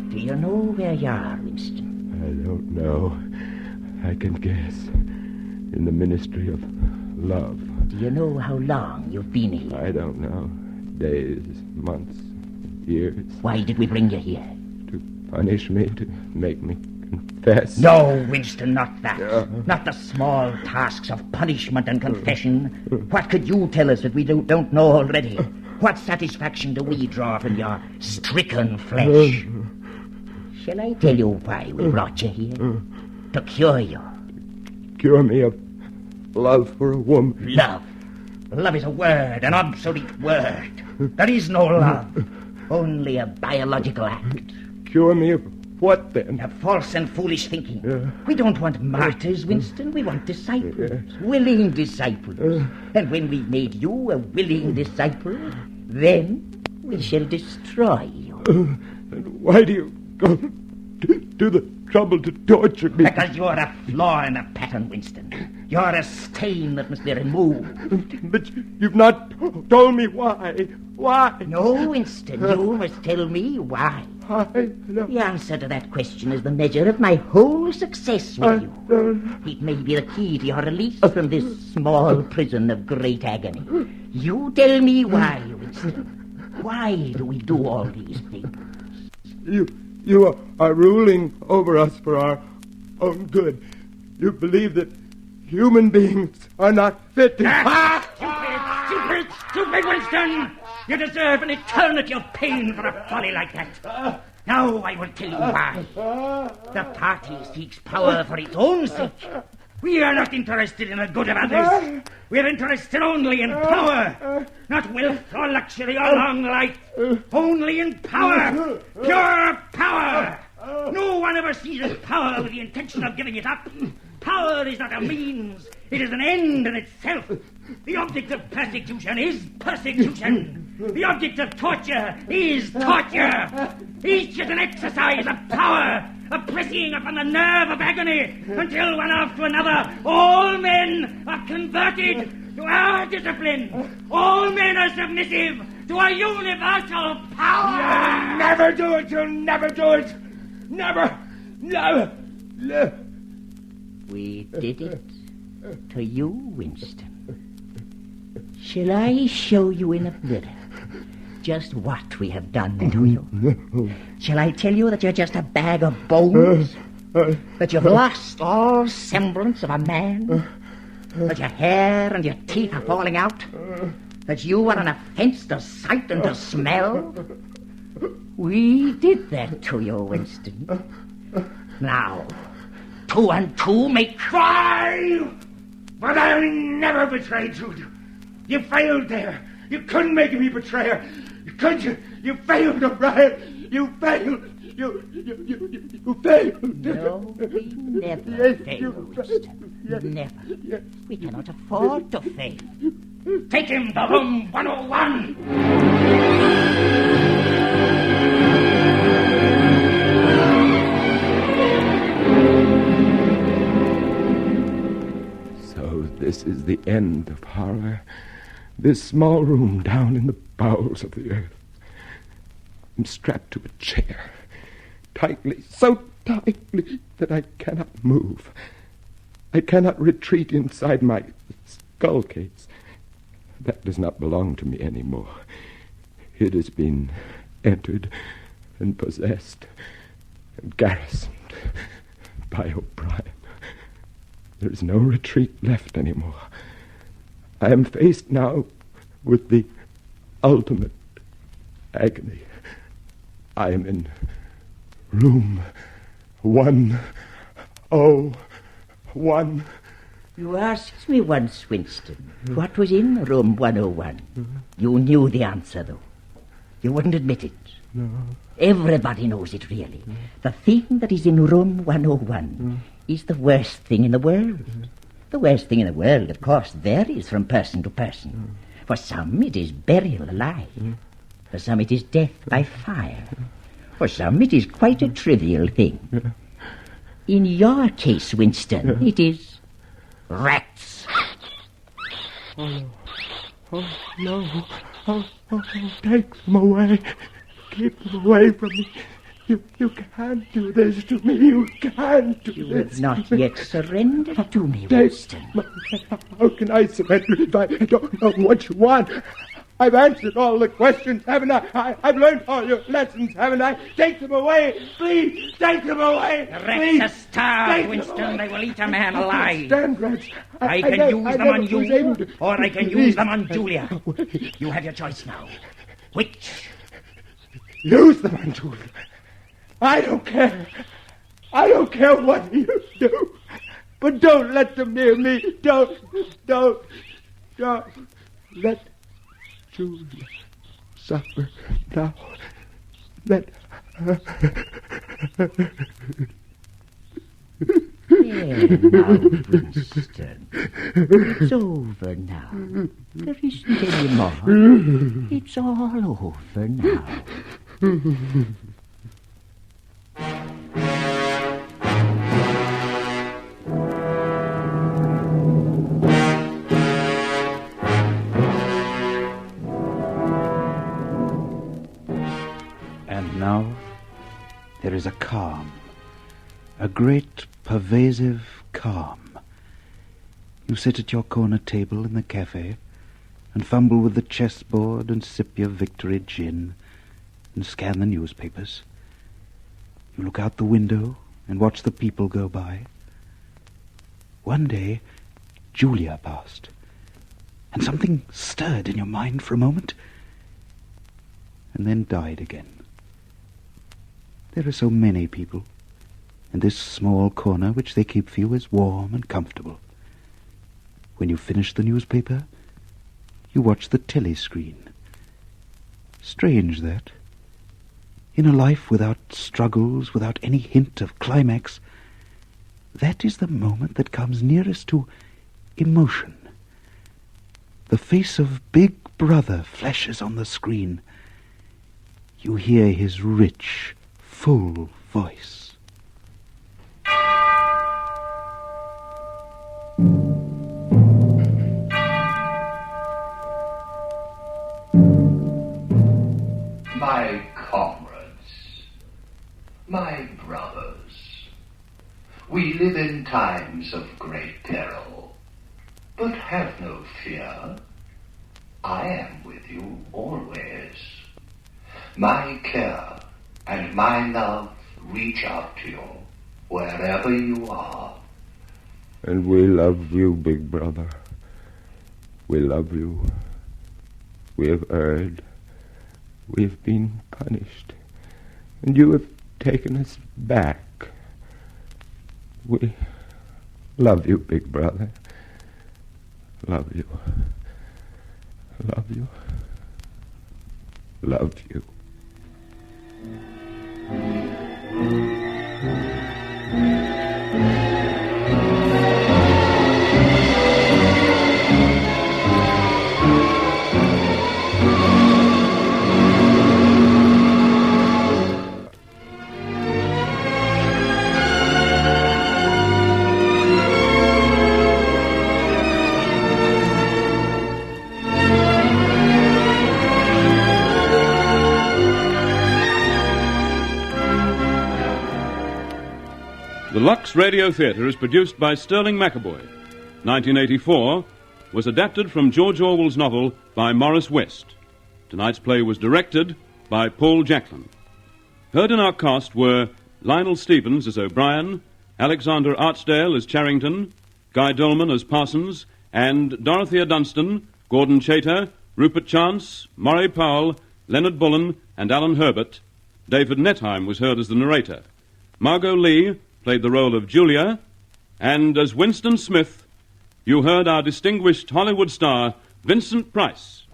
Do you know where you are, Winston?
I don't know. I can guess. In the ministry of love.
Do you know how long you've been here?
I don't know. Days, months, years.
Why did we bring you here?
To punish me, to make me confess.
No, Winston, not that. Not the small tasks of punishment and confession. What could you tell us that we don't know already? What satisfaction do we draw from your stricken flesh? Shall I tell you why we brought you here? To cure you.
Cure me of love for a woman.
Love. Love is a word, an obsolete word. There is no love. Only a biological act.
Cure me of what, then?
Of false and foolish thinking. We don't want martyrs, Winston. We want disciples. Willing disciples. And when we've made you a willing disciple, then we shall destroy you.
And why do you go to the trouble to torture me?
Because you're a flaw in the pattern, Winston. You're a stain that must be removed.
But you've not told me why. Why?
No, Winston, you must tell me why. The answer to that question is the measure of my whole success with you. It may be the key to your release from this small prison of great agony. You tell me why, Winston. Why do we do all these things?
You are ruling over us for our own good. You believe that human beings are not fit to...
Stupid, Winston! You deserve an eternity of pain for a folly like that. Now I will tell you why. The party seeks power for its own sake. We are not interested in the good of others. We are interested only in power. Not wealth or luxury or long life. Only in power. Pure power. No one ever seizes power with the intention of giving it up. Power is not a means. It is an end in itself. The object of persecution is persecution. The object of torture is torture. Each is an exercise of power, a pressing upon the nerve of agony, until one after another all men are converted to our discipline. All men are submissive to our universal power.
You'll never do it. You'll never do it. Never.
We did it to you, Winston. Shall I show you in a mirror just what we have done to you? Shall I tell you that you're just a bag of bones? That you've lost all semblance of a man? That your hair and your teeth are falling out? That you are an offense to sight and to smell? We did that to you, Winston. Now, 2 and 2 make 5!
But I'll never betray you. You failed there. You couldn't make me betrayer. You failed, O'Brien. You failed. You failed.
No, we never fail, Winston. Never.
Yes.
We cannot afford to fail.
Take him to room 101.
So this is the end of horror. This small room down in the bowels of the earth. I'm strapped to a chair, tightly, so tightly that I cannot move. I cannot retreat inside my skull case. That does not belong to me anymore. It has been entered and possessed and garrisoned by O'Brien. There is no retreat left anymore. I am faced now with the ultimate agony. I am in room 101.
You asked me once, Winston, what was in room 101. You knew the answer, though. You wouldn't admit it.
No.
Everybody knows it, really. The thing that is in room 101 is the worst thing in the world. The worst thing in the world, of course, varies from person to person. For some, it is burial alive. For some, it is death by fire. For some, it is quite a trivial thing. In your case, Winston, it is rats.
Oh, no. Oh, take them away. Keep them away from me. You can't do this to me. You can't do
You
this.
have not yet surrendered to me, Winston.
How can I surrender if I don't know what you want? I've answered all the questions, haven't I? I've learned all your lessons, haven't I? Take them away. Please, take them away.
The rats are starved, Winston. They will eat a man alive.
Stand, rats.
I can use them on you, or I can use them on Julia. You have your choice now. Which?
Use them on Julia. I don't care. I don't care what you do. But don't let them near me. Don't let Julia suffer now. Let her.
There now, Winston. It's over now. There isn't any more. It's all over now.
And now there is a calm, a great pervasive calm. You sit at your corner table in the cafe and fumble with the chessboard and sip your victory gin and scan the newspapers. You look out the window and watch the people go by. One day, Julia passed, and something stirred in your mind for a moment, and then died again. There are so many people, and this small corner which they keep for you is warm and comfortable. When you finish the newspaper, you watch the telescreen. Strange that. In a life without struggles, without any hint of climax, that is the moment that comes nearest to emotion. The face of Big Brother flashes on the screen. You hear his rich, full voice.
My comrades, my brothers, we live in times of great peril, but have no fear. I am with you always. My care and my love reach out to you wherever you are.
And we love you, Big Brother. We love you. We have erred. We have been punished. And you have taken us back. We love you, Big Brother. Love you. Love you. Love you.
The Lux Radio Theatre is produced by Sterling McAvoy. 1984 was adapted from George Orwell's novel by Morris West. Tonight's play was directed by Paul Jacklin. Heard in our cast were Lionel Stevens as O'Brien, Alexander Archdale as Charrington, Guy Dolman as Parsons, and Dorothea Dunstan, Gordon Chater, Rupert Chance, Murray Powell, Leonard Bullen, and Alan Herbert. David Netheim was heard as the narrator. Margot Lee played the role of Julia, and as Winston Smith, you heard our distinguished Hollywood star, Vincent Price.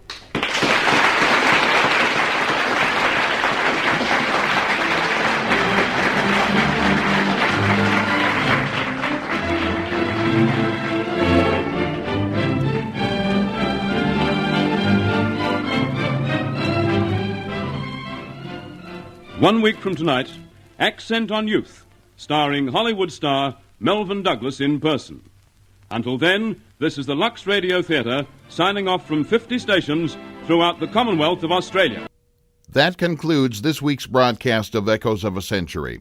One week from tonight, Accent on Youth, starring Hollywood star Melvyn Douglas in person. Until then, this is the Lux Radio Theatre, signing off from 50 stations throughout the Commonwealth of Australia.
That concludes this week's broadcast of Echoes of a Century.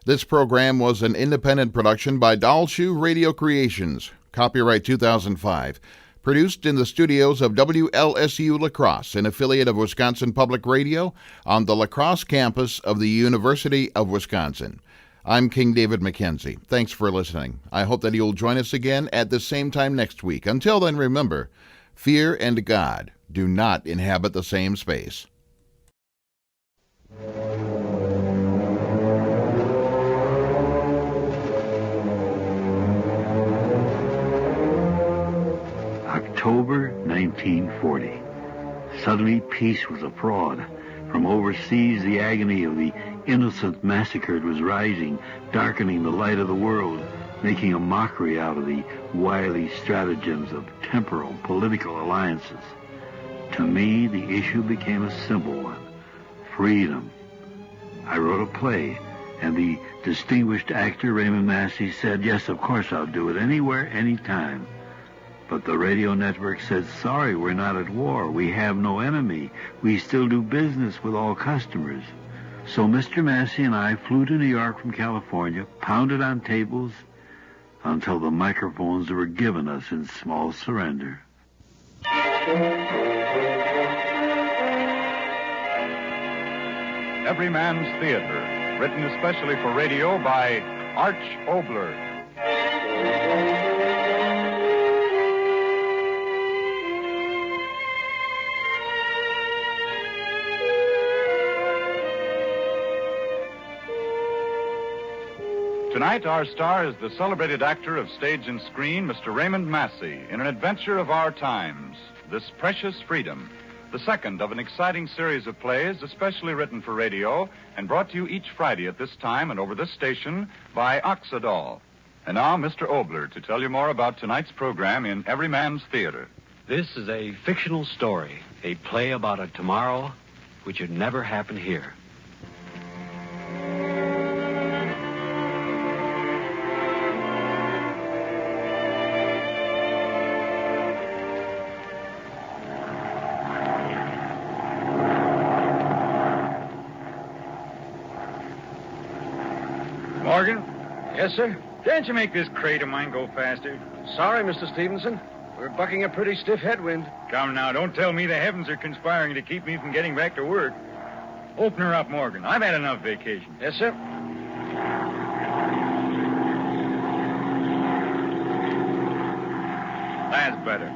This program was an independent production by Dalshoe Radio Creations, copyright 2005. Produced in the studios of WLSU La Crosse, an affiliate of Wisconsin Public Radio, on the La Crosse campus of the University of Wisconsin. I'm King David McKenzie. Thanks for listening. I hope that you'll join us again at the same time next week. Until then, remember, fear and God do not inhabit the same space.
October 1940. Suddenly peace was a fraud. From overseas, the agony of the innocent massacred was rising, darkening the light of the world, making a mockery out of the wily stratagems of temporal political alliances. To me, the issue became a simple one: freedom. I wrote a play, and the distinguished actor Raymond Massey said, "Yes, of course I'll do it, anywhere, anytime." But the radio network said, "Sorry, we're not at war. We have no enemy. We still do business with all customers." So Mr. Massey and I flew to New York from California, pounded on tables until the microphones were given us in small surrender.
Everyman's Theater, written especially for radio by Arch Oboler. Tonight, our star is the celebrated actor of stage and screen, Mr. Raymond Massey, in an adventure of our times, This Precious Freedom, the second of an exciting series of plays especially written for radio and brought to you each Friday at this time and over this station by Oxidol. And now, Mr. Oboler to tell you more about tonight's program in Everyman's Theater.
This is a fictional story, a play about a tomorrow which would never happen here.
Morgan?
Yes, sir?
Can't you make this crate of mine go faster?
Sorry, Mr. Stevenson. We're bucking a pretty stiff headwind.
Come now, don't tell me the heavens are conspiring to keep me from getting back to work. Open her up, Morgan. I've had enough vacation.
Yes, sir.
That's better.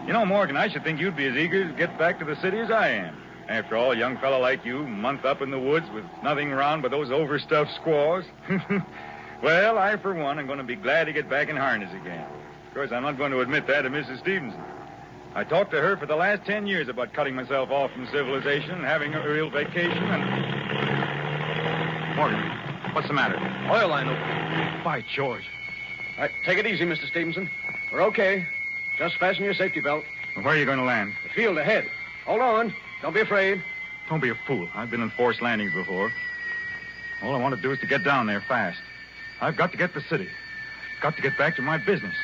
You know, Morgan, I should think you'd be as eager to get back to the city as I am. After all, a young fellow like you, a month up in the woods with nothing around but those overstuffed squaws. Well, I, for one, am going to be glad to get back in harness again. Of course, I'm not going to admit that to Mrs. Stevenson. I talked to her for the last 10 years about cutting myself off from civilization and having a real vacation, and...
Morgan, what's the matter?
Oil line open.
By George.
All right, take it easy, Mr. Stevenson. We're okay. Just fasten your safety belt.
Well, where are you going to land?
The field ahead. Hold on. Don't be afraid.
Don't be a fool. I've been in forced landings before. All I want to do is to get down there fast. I've got to get to the city. Got to get back to my business.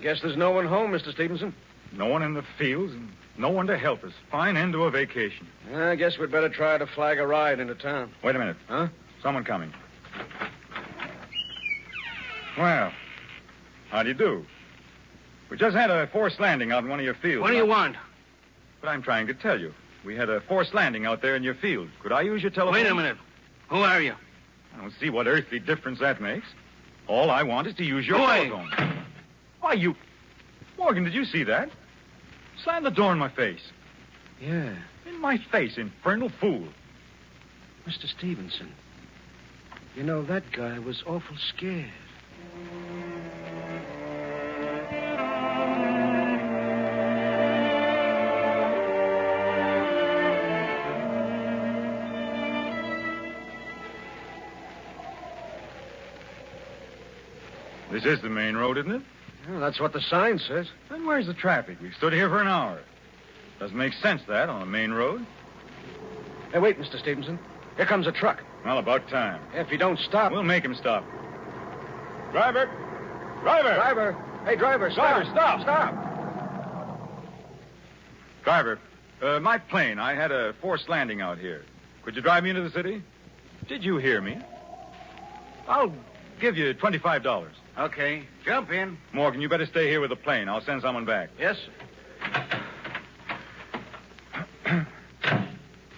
Guess there's no one home, Mr. Stevenson.
No one in the fields and no one to help us. Fine end to a vacation.
I guess we'd better try to flag a ride into town.
Wait a minute.
Huh?
Someone coming. Well, how do you do? We just had a forced landing out in one of your fields.
What do you want?
But I'm trying to tell you. We had a forced landing out there in your field. Could I use your telephone?
Wait a minute. Who are you?
I don't see what earthly difference that makes. All I want is to use your
Boy.
telephone. Why, you... Morgan, did you see that? Slam the door in my face.
Yeah.
In my face, infernal fool.
Mr. Stevenson. You know, that guy was awful scared.
This is the main road, isn't it?
Well, that's what the sign says.
Then where's the traffic? We've stood here for an hour. Doesn't make sense, that, on a main road.
Hey, wait, Mr. Stevenson. Here comes a truck.
Well, about time.
If you don't stop...
We'll make him stop. Driver! Driver!
Driver! Hey, driver, stop!
Driver, stop!
Stop!
Driver, my plane. I had a forced landing out here. Could you drive me into the city? Did you hear me? I'll give you $25.
Okay, jump in.
Morgan, you better stay here with the plane. I'll send someone back.
Yes, sir.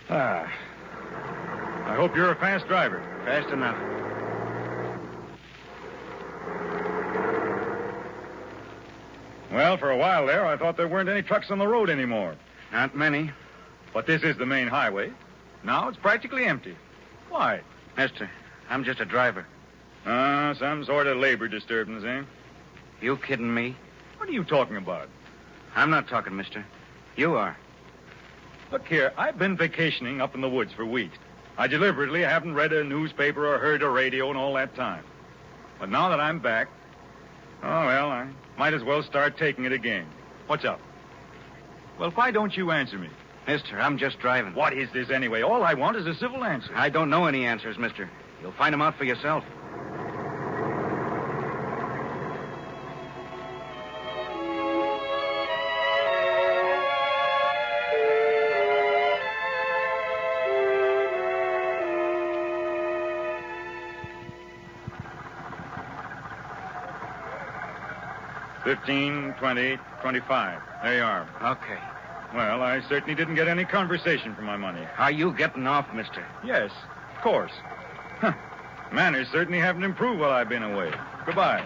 I hope you're a fast driver.
Fast enough.
Well, for a while there, I thought there weren't any trucks on the road anymore.
Not many.
But this is the main highway. Now it's practically empty. Why?
Mister, I'm just a driver.
Some sort of labor disturbance, eh?
You kidding me?
What are you talking about?
I'm not talking, mister. You are.
Look here, I've been vacationing up in the woods for weeks. I deliberately haven't read a newspaper or heard a radio in all that time. But now that I'm back, oh, well, I might as well start taking it again. What's up? Well, why don't you answer me?
Mister, I'm just driving.
What is this anyway? All I want is a civil answer.
I don't know any answers, mister. You'll find them out for yourself.
$15, $20, $25. There you are.
Okay.
Well, I certainly didn't get any conversation for my money.
Are you getting off, mister?
Yes, of course. Huh. Manners certainly haven't improved while I've been away. Goodbye.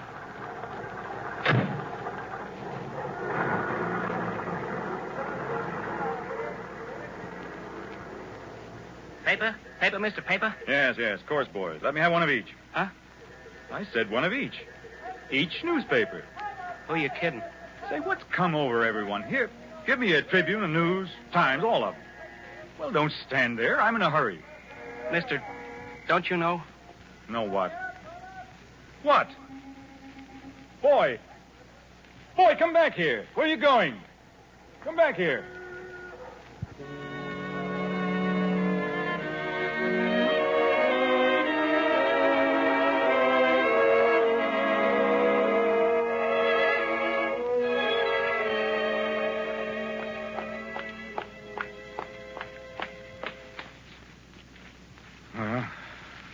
Paper? Paper, mister, paper?
Yes, of course, boys. Let me have one of each.
Huh?
I said one of each. Each newspaper.
Who are you kidding?
Say, what's come over everyone? Here, give me a Tribune, a News, Times, all of them. Well, don't stand there. I'm in a hurry.
Mister, don't you know?
Know what? What? Boy! Boy, come back here. Where are you going? Come back here.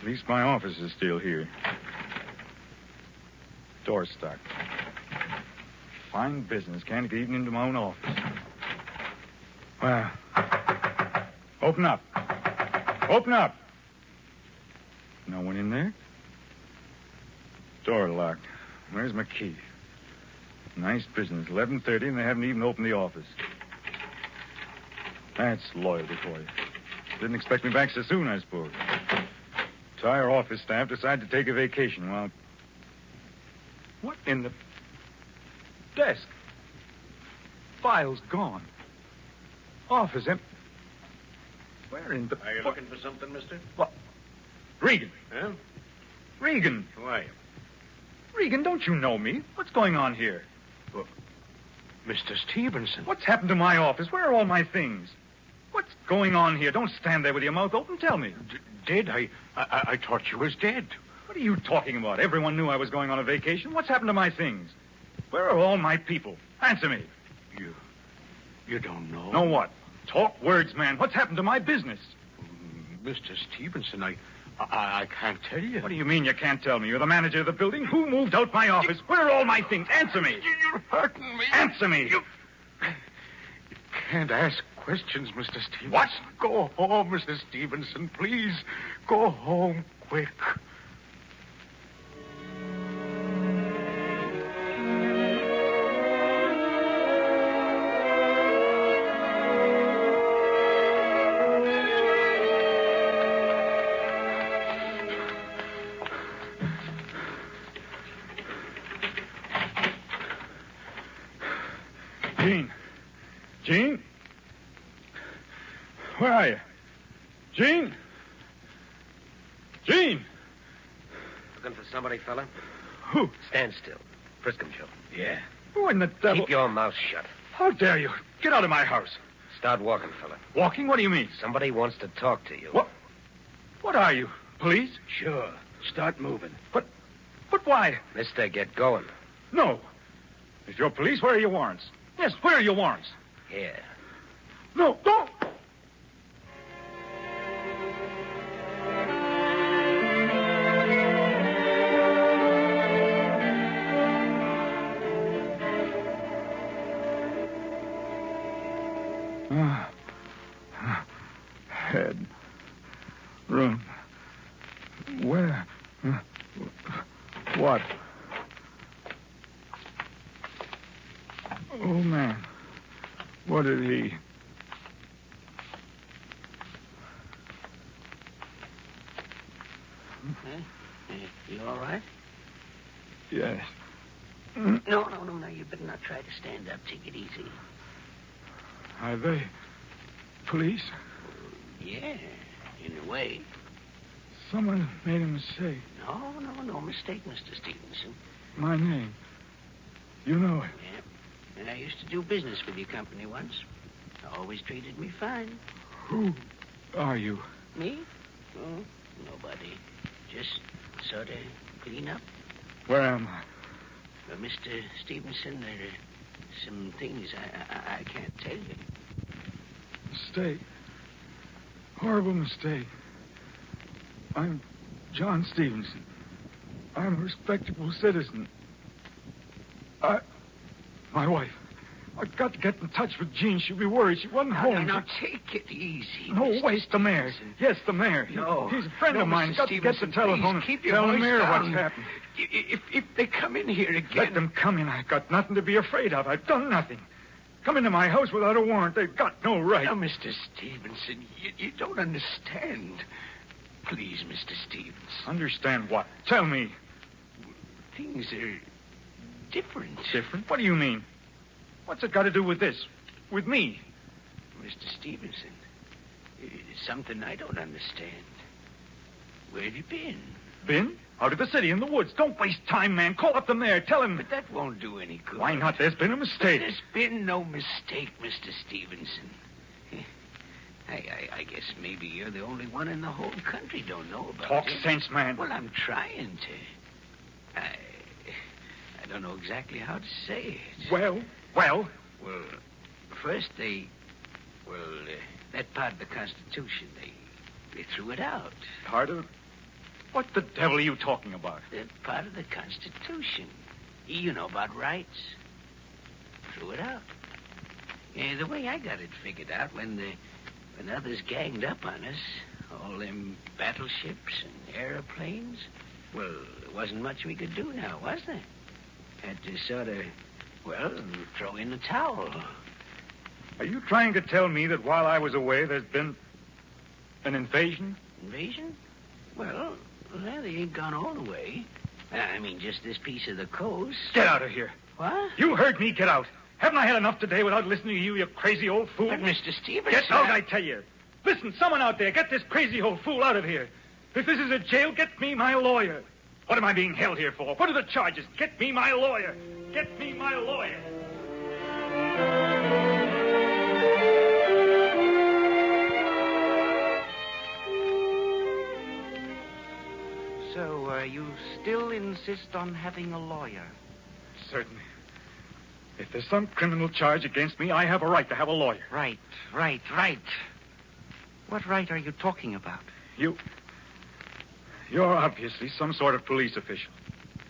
At least my office is still here. Door stuck. Fine business. Can't get even into my own office. Well, open up. Open up. No one in there? Door locked. Where's my key? Nice business. 11:30 and they haven't even opened the office. That's loyalty for you. Didn't expect me back so soon, I suppose. Entire office staff decided to take a vacation. Well, what in the... Desk. Files gone. Office empty. Where in the...
Are you looking for something, mister?
What? Regan.
Huh?
Regan.
Who are you?
Regan, don't you know me? What's going on here?
Well, Mr. Stevenson.
What's happened to my office? Where are all my things? What's going on here? Don't stand there with your mouth open. Tell me.
Dead? I thought you was dead.
What are you talking about? Everyone knew I was going on a vacation. What's happened to my things? Where are all my people? Answer me.
You don't know?
Know what? Talk words, man. What's happened to my business?
Mr. Stevenson, I can't tell you.
What do you mean you can't tell me? You're the manager of the building. Who moved out my office? Where are all my things? Answer me.
You're hurting me.
Answer me.
You can't ask questions, Mr. Stevenson.
What?
Go home, Mr. Stevenson. Please, go home quick.
Jean? Where are you? Jean? Jean?
Looking for somebody, fella?
Who?
Stand still. Frisk him, Joe.
Yeah. Who in the devil?
Keep your mouth shut.
How dare you? Get out of my house.
Start walking, fella.
Walking? What do you mean?
Somebody wants to talk to you.
What are you? Police?
Sure. Start moving.
But why?
Mister, get going.
No. If you're police, where are your warrants? Yes, where are your warrants?
Here.
No, don't! Head. Room. Where? What? Oh, man. What did he...
You all right?
Yes.
No. You better not try to stand up. Take it easy.
Are they police?
Yeah, in a way.
Someone made a mistake.
No mistake, Mr. Stevenson.
My name. You know it.
Yeah. And I used to do business with your company once. Always treated me fine.
Who are you?
Me? Oh, nobody. Just sort of clean up.
Where am I?
Well, Mr. Stevenson, there are some things I can't tell you.
Mistake. Horrible mistake. I'm John Stevenson. I'm a respectable citizen. My wife. I've got to get in touch with Jean. She'll be worried. She wasn't home.
Now, take it easy.
No,
Mr.
wait, the mayor. Yes, the mayor.
No.
He's a friend of mine.
Mr.
Got to get the
Stevenson,
telephone
please, keep
and
your
tell the
voice
mayor
down.
what's happened.
If they come in here again...
Let them come in. I've got nothing to be afraid of. I've done nothing. Come into my house without a warrant. They've got no right.
Now, Mr. Stevenson, you don't understand. Please, Mr. Stevens.
Understand what? Tell me.
Things are different.
Different? What do you mean? What's it got to do with this? With me?
Mr. Stevenson, it's something I don't understand. Where have you been?
Been? Out of the city, in the woods. Don't waste time, man. Call up the mayor. Tell him.
But that won't do any good.
Why not? There's been a mistake.
There's been no mistake, Mr. Stevenson. I guess maybe you're the only one in the whole country don't know about
Talk
it.
sense, man.
Well, I'm trying to. I don't know exactly how to say it.
Well?
Well, first that part of the Constitution, they threw it out.
Part of... What the devil are you talking about?
That part of the Constitution. You know about rights. Threw it out. The way I got it figured out, when others ganged up on us, all them battleships and airplanes, well, there wasn't much we could do now, was there? Had to sort of, throw in the towel.
Are you trying to tell me that while I was away, there's been an invasion?
Invasion? Well, they ain't gone all the way. I mean, just this piece of the coast.
Get out of here.
What?
You heard me. Get out. Haven't I had enough today without listening to you, you crazy old fool?
But, Mr. Stevenson...
Get out, I tell you. Listen, someone out there, get this crazy old fool out of here. If this is a jail, get me my lawyer. What am I being held here for? What are the charges? Get me my lawyer. Get me my lawyer.
So, you still insist on having a lawyer?
Certainly. If there's some criminal charge against me, I have a right to have a lawyer.
Right. What right are you talking about?
You're obviously some sort of police official.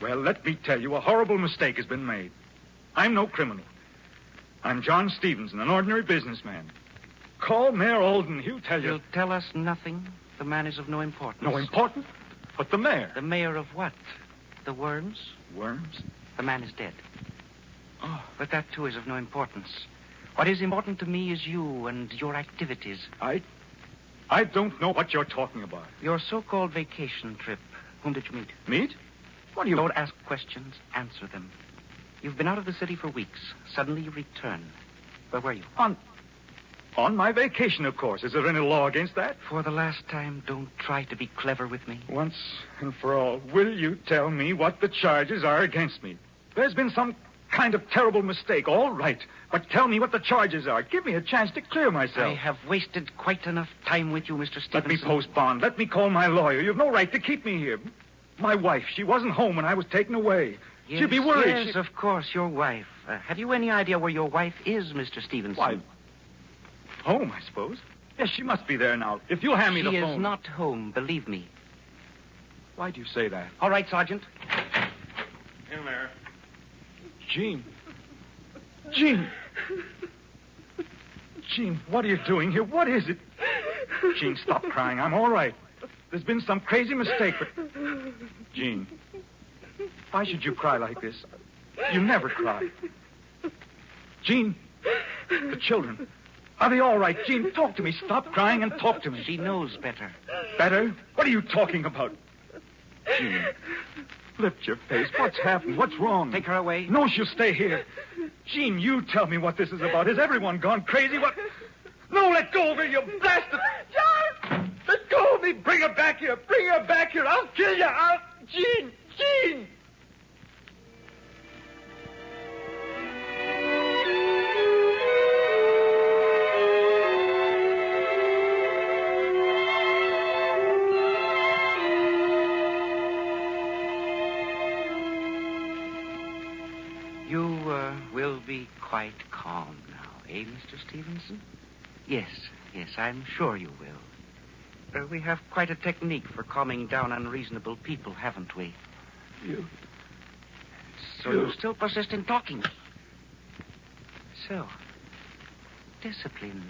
Well, let me tell you, a horrible mistake has been made. I'm no criminal. I'm John Stevenson, an ordinary businessman. Call Mayor Olden. He'll tell you.
He'll tell us nothing. The man is of no importance.
No importance? But the mayor.
The mayor of what? The Worms?
Worms?
The man is dead. Oh, but that, too, is of no importance. What is important to me is you and your activities.
I don't know what you're talking about.
Your so-called vacation trip. Whom did you meet?
Meet? What do you...
Don't ask questions. Answer them. You've been out of the city for weeks. Suddenly you return. Where were you?
On my vacation, of course. Is there any law against that?
For the last time, don't try to be clever with me.
Once and for all, will you tell me what the charges are against me? There's been some kind of terrible mistake, all right. But tell me what the charges are. Give me a chance to clear myself.
I have wasted quite enough time with you, Mr. Stevenson.
Let me post bond. Let me call my lawyer. You've no right to keep me here. My wife, she wasn't home when I was taken away.
Yes,
She'd be worried.
Yes, of course, your wife. Have you any idea where your wife is, Mr. Stevenson?
Why, home, I suppose. Yes, she must be there now. If you'll hand me the phone.
She is not home, believe me.
Why do you say that?
All right, Sergeant.
In there. Jean, what are you doing here? What is it? Jean, stop crying. I'm all right. There's been some crazy mistake, but... Jean, why should you cry like this? You never cry. Jean, the children, are they all right? Jean, talk to me. Stop crying and talk to me.
She knows better.
Better? What are you talking about? Jean, lift your face. What's happened? What's wrong?
Take her away.
No, she'll stay here. Jean, you tell me what this is about. Has everyone gone crazy? What? No, let go of her, you bastard! John! Let go of me! Bring her back here! Bring her back here! I'll kill you! Jean!
You will be quite calm now, eh, Mr. Stevenson? Yes, I'm sure you will. We have quite a technique for calming down unreasonable people, haven't we? You still persist in talking. So, discipline.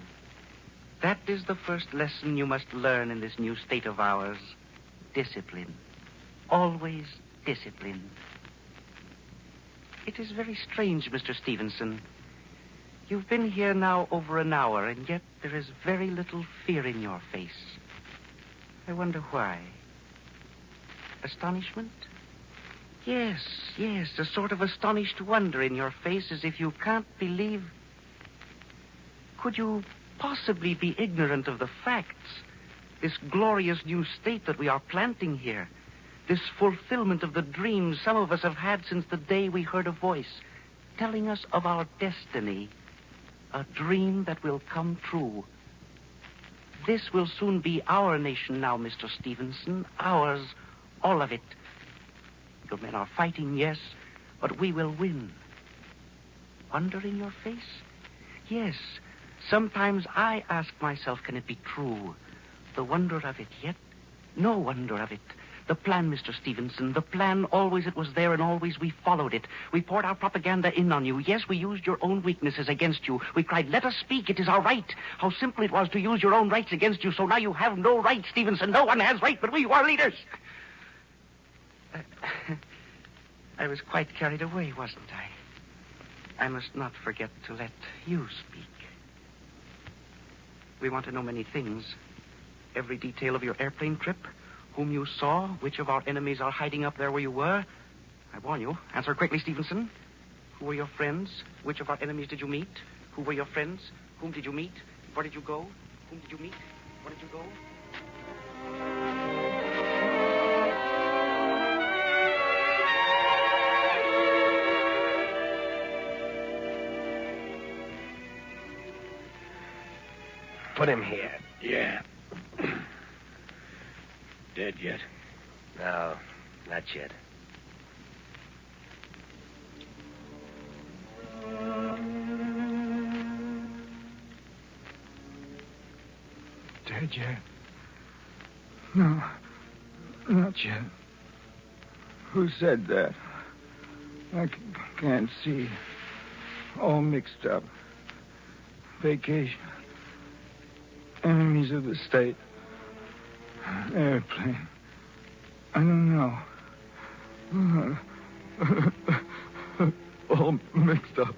That is the first lesson you must learn in this new state of ours. Discipline. Always discipline. It is very strange, Mr. Stevenson. You've been here now over an hour, and yet there is very little fear in your face. I wonder why. Astonishment? Yes, a sort of astonished wonder in your face, as if you can't believe... Could you possibly be ignorant of the facts? This glorious new state that we are planting here. This fulfillment of the dreams some of us have had since the day we heard a voice telling us of our destiny. A dream that will come true. This will soon be our nation now, Mr. Stevenson. Ours, all of it. Your men are fighting, yes, but we will win. Wonder in your face? Yes. Sometimes I ask myself, can it be true? The wonder of it, yet no wonder of it. The plan, Mr. Stevenson, the plan, always it was there and always we followed it. We poured our propaganda in on you. Yes, we used your own weaknesses against you. We cried, let us speak, it is our right. How simple it was to use your own rights against you, so now you have no right, Stevenson. No one has right but we who are leaders. I was quite carried away, wasn't I? I must not forget to let you speak. We want to know many things. Every detail of your airplane trip, whom you saw, which of our enemies are hiding up there where you were. I warn you. Answer quickly, Stevenson. Who were your friends? Which of our enemies did you meet? Who were your friends? Whom did you meet? Where did you go? Whom did you meet? Where did you go? Put him here.
Yeah. Dead yet?
No, not yet.
yet. No, not yet. Who said that? I can't see. All mixed up. Vacation. Enemies of the state. Airplane. I don't know. All mixed up.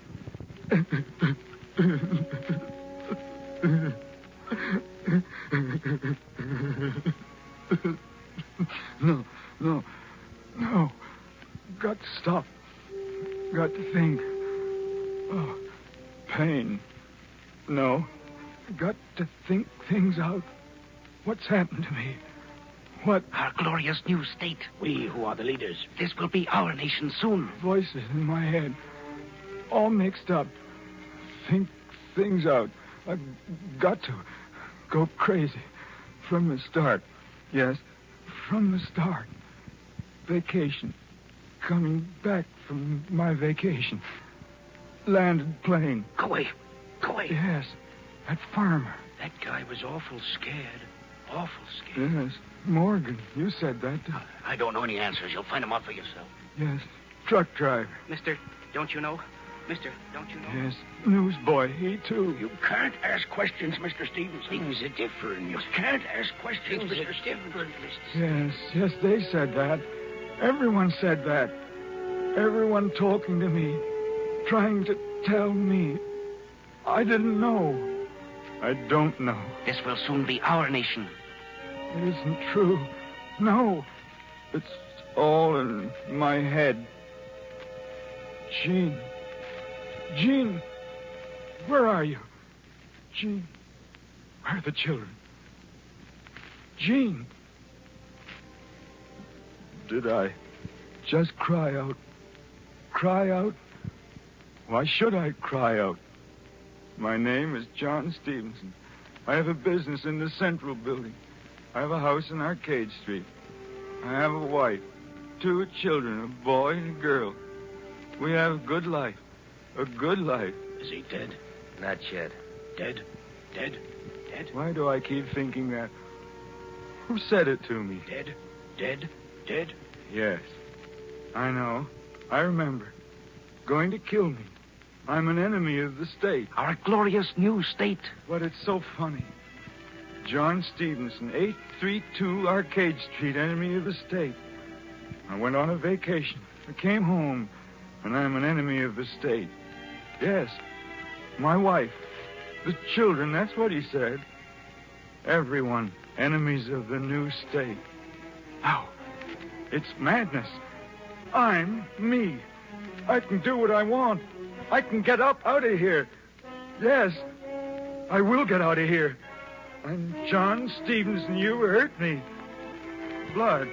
No. Got to stop. Got to think. Oh, pain. No. Got to think things out. What's happened to me? What?
Our glorious new state. We who are the leaders. This will be our nation soon.
Voices in my head. All mixed up. Think things out. I've got to go crazy. From the start. Yes, from the start. Vacation. Coming back from my vacation. Landed plane.
Go away.
Yes, that farmer.
That guy was awful scared. Awful scared.
Yes, Morgan, you said that.
I don't know any answers. You'll find them out for yourself.
Yes, truck driver.
Mister, don't you know?
Yes, newsboy, he too.
You can't ask questions, Mr. Stevenson. Things are different. You can't ask questions, Mr. Stevenson.
Yes, they said that. Everyone said that. Everyone talking to me, trying to tell me. I didn't know. I don't know.
This will soon be our nation.
It isn't true. No. It's all in my head. Jean, where are you? Jean, where are the children? Jean. Did I just cry out? Cry out? Why should I cry out? My name is John Stevenson. I have a business in the Central Building. I have a house in Arcade Street. I have a wife, 2 children, a boy and a girl. We have a good life. A good life.
Is he dead? Not yet. Dead?
Why do I keep thinking that? Who said it to me?
Dead?
Yes. I know. I remember. Going to kill me. I'm an enemy of the state.
Our glorious new state.
But it's so funny. John Stevenson, 832 Arcade Street, enemy of the state. I went on a vacation. I came home, and I'm an enemy of the state. Yes. My wife. The children, that's what he said. Everyone, enemies of the new state. How? It's madness. I'm me. I can do what I want. I can get up out of here. Yes, I will get out of here. I'm John Stevenson. You hurt me. Blood.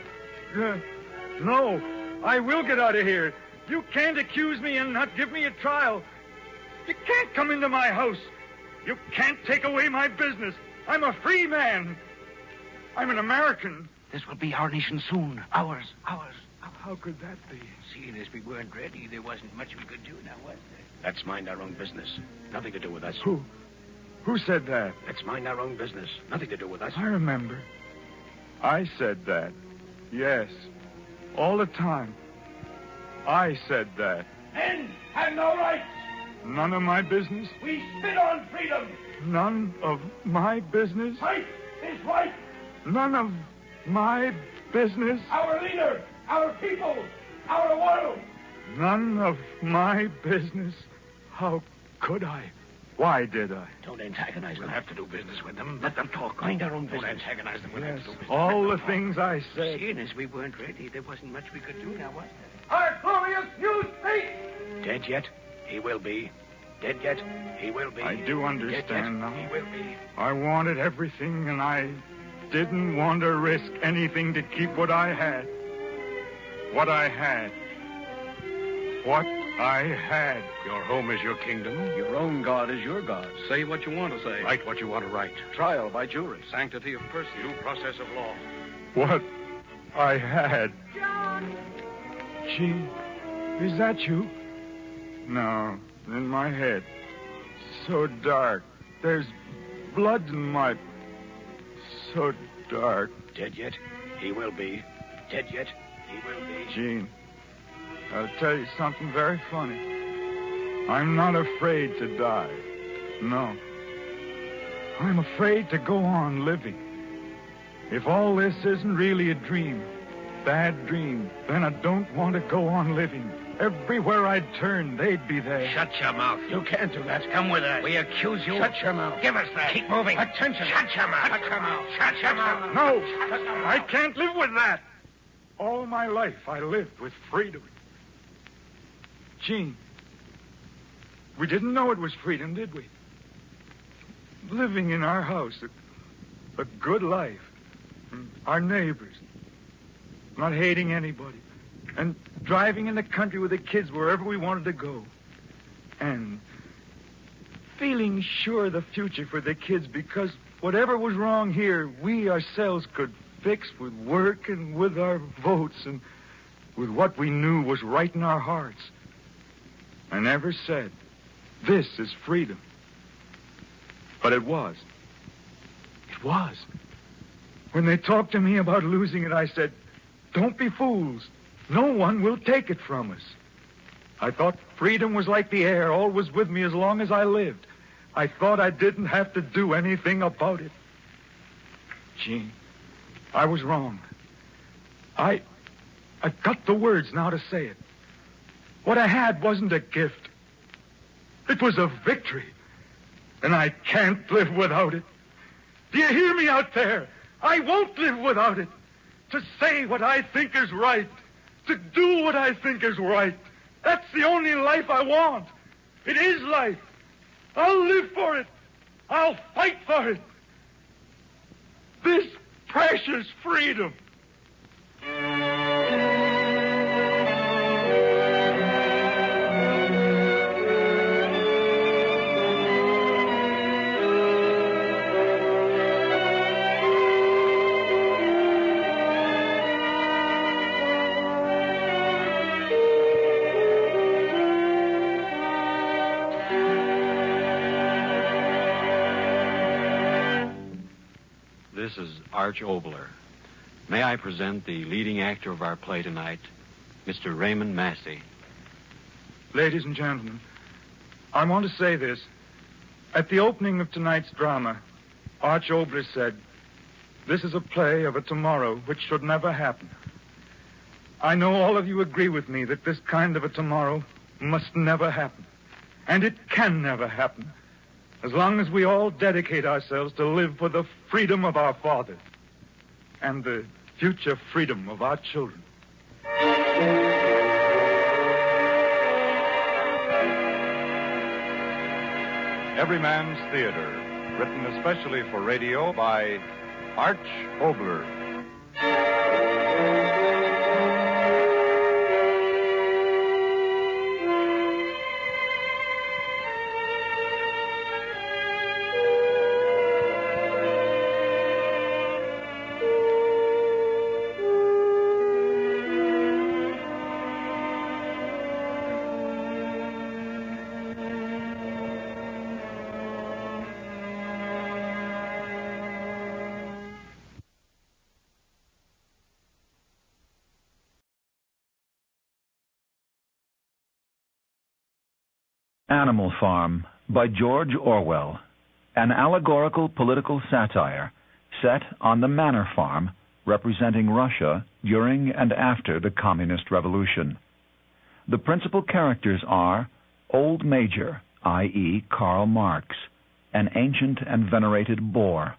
No, I will get out of here. You can't accuse me and not give me a trial. You can't come into my house. You can't take away my business. I'm a free man. I'm an American.
This will be our nation soon. Ours.
How could that be?
Seeing as we weren't ready, there wasn't much we could do now, was there? Let's mind our own business. Nothing to do with us.
Who said that?
Let's mind our own business. Nothing to do with us.
I remember. I said that. Yes. All the time. I said that.
Men have no rights.
None of my business?
We spit on freedom.
None of my business?
Right is right.
None of my business?
Our leader, our people, our world.
None of my business? How could I? Why did I?
Don't antagonize them. We'll have to do business with them. Let them talk. Mind our own business. Don't antagonize them. We'll have to do business.
All the things I said.
Seeing as we weren't ready, there wasn't much we could do now, was there?
Our glorious new state!
Dead yet? He will be. Dead yet? He will be.
I do understand now.
He will be.
I wanted everything, and I didn't want to risk anything to keep what I had. What I had. What I had.
Your home is your kingdom. Your own God is your God. Say what you want to say. Write what you want to write. Trial by jury. Sanctity of person. Due process of law.
What I had.
John!
Gee, is that you? No, in my head. So dark. There's blood in my... so dark.
Dead yet? He will be. Dead yet? He will be.
Gene, I'll tell you something very funny. I'm not afraid to die. No. I'm afraid to go on living. If all this isn't really a dream, bad dream, then I don't want to go on living. Everywhere I'd turn, they'd be there.
Shut your mouth. You can't do that. Come with us. We accuse you. Shut your mouth. Give us that. Keep moving. Attention. Shut your mouth. Shut your mouth. Shut your mouth.
No, I can't live with that. All my life I lived with freedom. Gene, we didn't know it was freedom, did we? Living in our house, a good life. Our neighbors. Not hating anybody. And driving in the country with the kids wherever we wanted to go. And feeling sure of the future for the kids because whatever was wrong here, we ourselves could fix with work and with our votes and with what we knew was right in our hearts. I never said, this is freedom. But it was. It was. When they talked to me about losing it, I said, don't be fools. No one will take it from us. I thought freedom was like the air, always with me as long as I lived. I thought I didn't have to do anything about it. Gene, I was wrong. I've got the words now to say it. What I had wasn't a gift. It was a victory. And I can't live without it. Do you hear me out there? I won't live without it. To say what I think is right. To do what I think is right. That's the only life I want. It is life. I'll live for it. I'll fight for it. This precious freedom.
This is Arch Oboler. May I present the leading actor of our play tonight, Mr. Raymond Massey.
Ladies and gentlemen, I want to say this. At the opening of tonight's drama, Arch Oboler said, this is a play of a tomorrow which should never happen. I know all of you agree with me that this kind of a tomorrow must never happen. And it can never happen. As long as we all dedicate ourselves to live for the freedom of our fathers and the future freedom of our children.
Everyman's Theater, written especially for radio by Arch Oboler.
Animal Farm by George Orwell, an allegorical political satire set on the manor farm representing Russia during and after the Communist Revolution. The principal characters are Old Major, i.e. Karl Marx, an ancient and venerated Boer;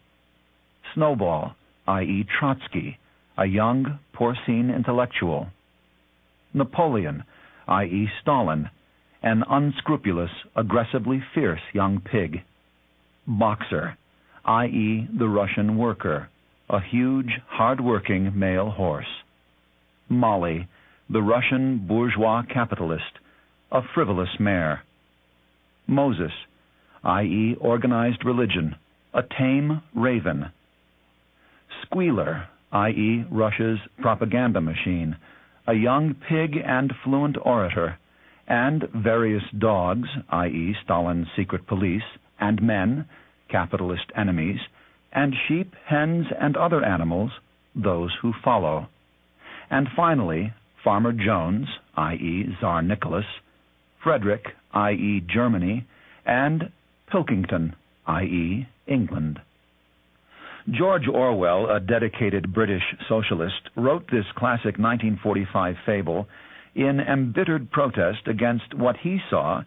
Snowball, i.e. Trotsky, a young, porcine intellectual; Napoleon, i.e. Stalin, an unscrupulous, aggressively fierce young pig; Boxer, i.e. the Russian worker, a huge, hard-working male horse; Molly, the Russian bourgeois capitalist, a frivolous mare; Moses, i.e. organized religion, a tame raven; Squealer, i.e. Russia's propaganda machine, a young pig and fluent orator; and various dogs, i.e. Stalin's secret police, and men, capitalist enemies, and sheep, hens, and other animals, those who follow. And finally, Farmer Jones, i.e. Tsar Nicholas, Frederick, i.e. Germany, and Pilkington, i.e. England. George Orwell, a dedicated British socialist, wrote this classic 1945 fable in embittered protest against what he saw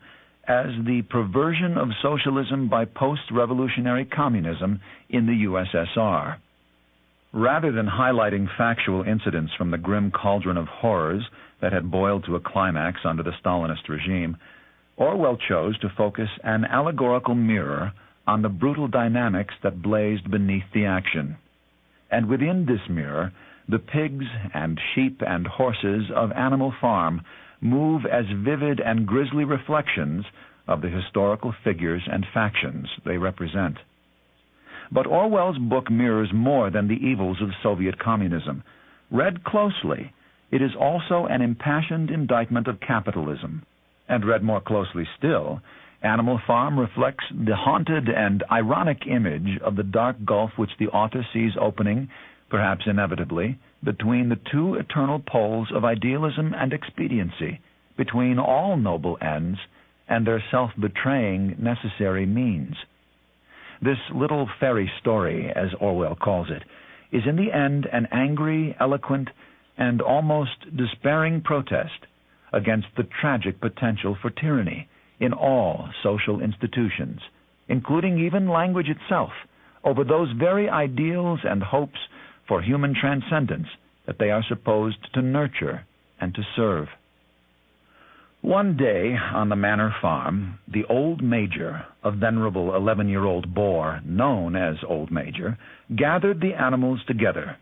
as the perversion of socialism by post-revolutionary communism in the USSR. Rather than highlighting factual incidents from the grim cauldron of horrors that had boiled to a climax under the Stalinist regime, Orwell chose to focus an allegorical mirror on the brutal dynamics that blazed beneath the action. And within this mirror, the pigs and sheep and horses of Animal Farm move as vivid and grisly reflections of the historical figures and factions they represent. But Orwell's book mirrors more than the evils of Soviet communism. Read closely, it is also an impassioned indictment of capitalism. And read more closely still, Animal Farm reflects the haunted and ironic image of the dark gulf which the author sees opening, perhaps inevitably, between the two eternal poles of idealism and expediency, between all noble ends and their self-betraying necessary means. This little fairy story, as Orwell calls it, is in the end an angry, eloquent, and almost despairing protest against the tragic potential for tyranny in all social institutions, including even language itself, over those very ideals and hopes for human transcendence that they are supposed to nurture and to serve. One day, on the manor farm, the old major, a venerable 11-year-old boar known as Old Major, gathered the animals together.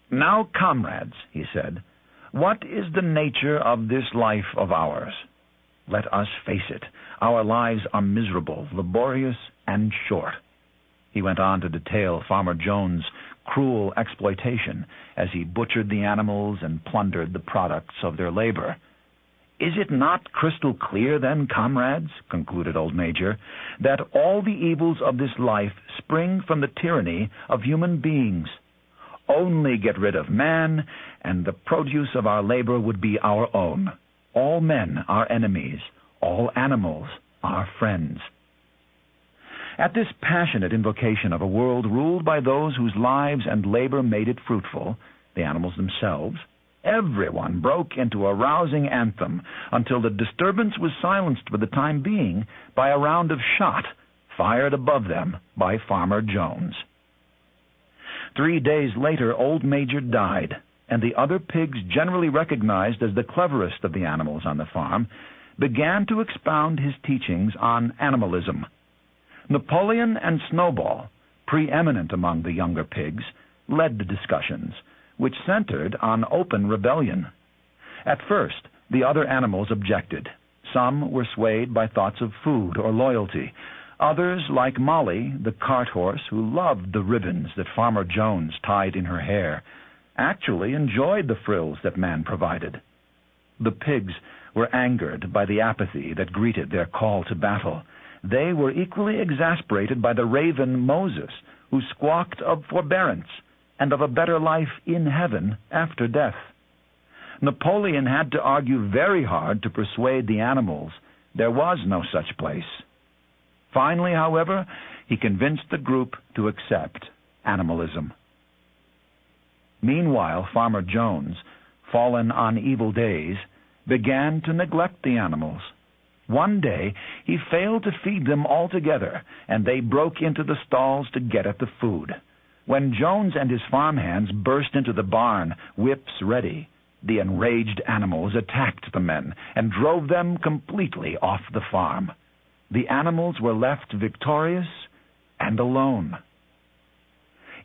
"Now, comrades," he said, "what is the nature of this life of ours? Let us face it. Our lives are miserable, laborious, and short." He went on to detail Farmer Jones' cruel exploitation as he butchered the animals and plundered the products of their labor. "Is it not crystal clear, then, comrades," concluded Old Major, "that all the evils of this life spring from the tyranny of human beings? Only get rid of man, and the produce of our labor would be our own. All men are enemies, all animals are friends." At this passionate invocation of a world ruled by those whose lives and labor made it fruitful, the animals themselves, everyone broke into a rousing anthem until the disturbance was silenced for the time being by a round of shot fired above them by Farmer Jones. 3 days later, Old Major died, and the other pigs, generally recognized as the cleverest of the animals on the farm, began to expound his teachings on animalism. Napoleon and Snowball, preeminent among the younger pigs, led the discussions, which centered on open rebellion. At first, the other animals objected. Some were swayed by thoughts of food or loyalty. Others, like Molly, the cart horse, who loved the ribbons that Farmer Jones tied in her hair, actually enjoyed the frills that man provided. The pigs were angered by the apathy that greeted their call to battle. They were equally exasperated by the raven Moses, who squawked of forbearance and of a better life in heaven after death. Napoleon had to argue very hard to persuade the animals there was no such place. Finally, however, he convinced the group to accept animalism. Meanwhile, Farmer Jones, fallen on evil days, began to neglect the animals. One day, he failed to feed them altogether, and they broke into the stalls to get at the food. When Jones and his farmhands burst into the barn, whips ready, the enraged animals attacked the men and drove them completely off the farm. The animals were left victorious and alone.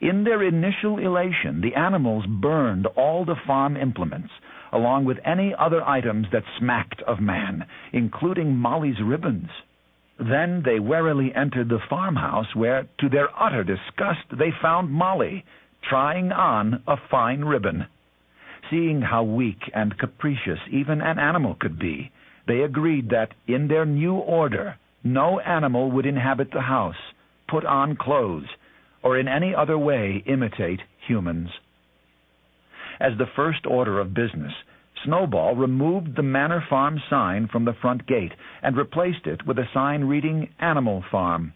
In their initial elation, the animals burned all the farm implements, along with any other items that smacked of man, including Molly's ribbons. Then they warily entered the farmhouse where, to their utter disgust, they found Molly trying on a fine ribbon. Seeing how weak and capricious even an animal could be, they agreed that, in their new order, no animal would inhabit the house, put on clothes, or in any other way imitate humans. As the first order of business, Snowball removed the Manor Farm sign from the front gate and replaced it with a sign reading Animal Farm.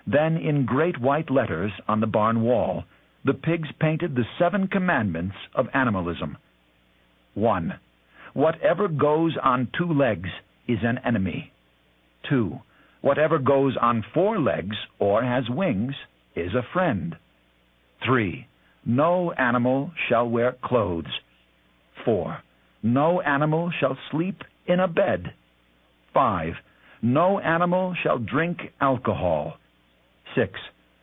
Then, in great white letters on the barn wall, the pigs painted the 7 commandments of animalism. 1. Whatever goes on 2 legs is an enemy. 2. Whatever goes on 4 legs or has wings is a friend. 3. No animal shall wear clothes. 4. No animal shall sleep in a bed. 5. No animal shall drink alcohol. 6.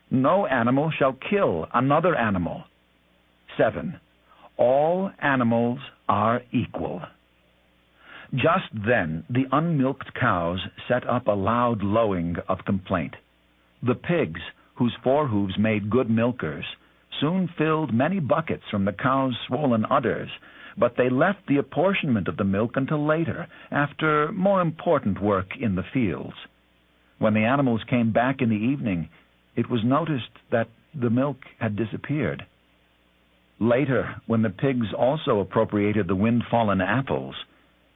No animal shall kill another animal. 7. All animals are equal. Just then the unmilked cows set up a loud lowing of complaint. The pigs, whose forehooves made good milkers, soon filled many buckets from the cows' swollen udders, but they left the apportionment of the milk until later, after more important work in the fields. When the animals came back in the evening, it was noticed that the milk had disappeared. Later, when the pigs also appropriated the wind-fallen apples,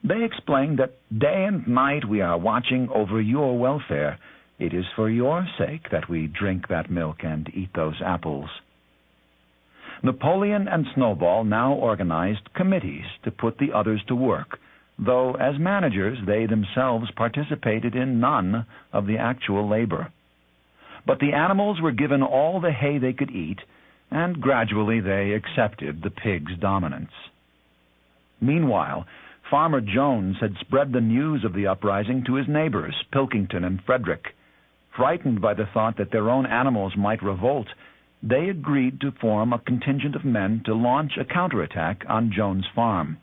they explained that day and night we are watching over your welfare. It is for your sake that we drink that milk and eat those apples. Napoleon and Snowball now organized committees to put the others to work, though as managers they themselves participated in none of the actual labor. But the animals were given all the hay they could eat, and gradually they accepted the pigs' dominance. Meanwhile, Farmer Jones had spread the news of the uprising to his neighbors, Pilkington and Frederick. Frightened by the thought that their own animals might revolt, they agreed to form a contingent of men to launch a counterattack on Jones' farm.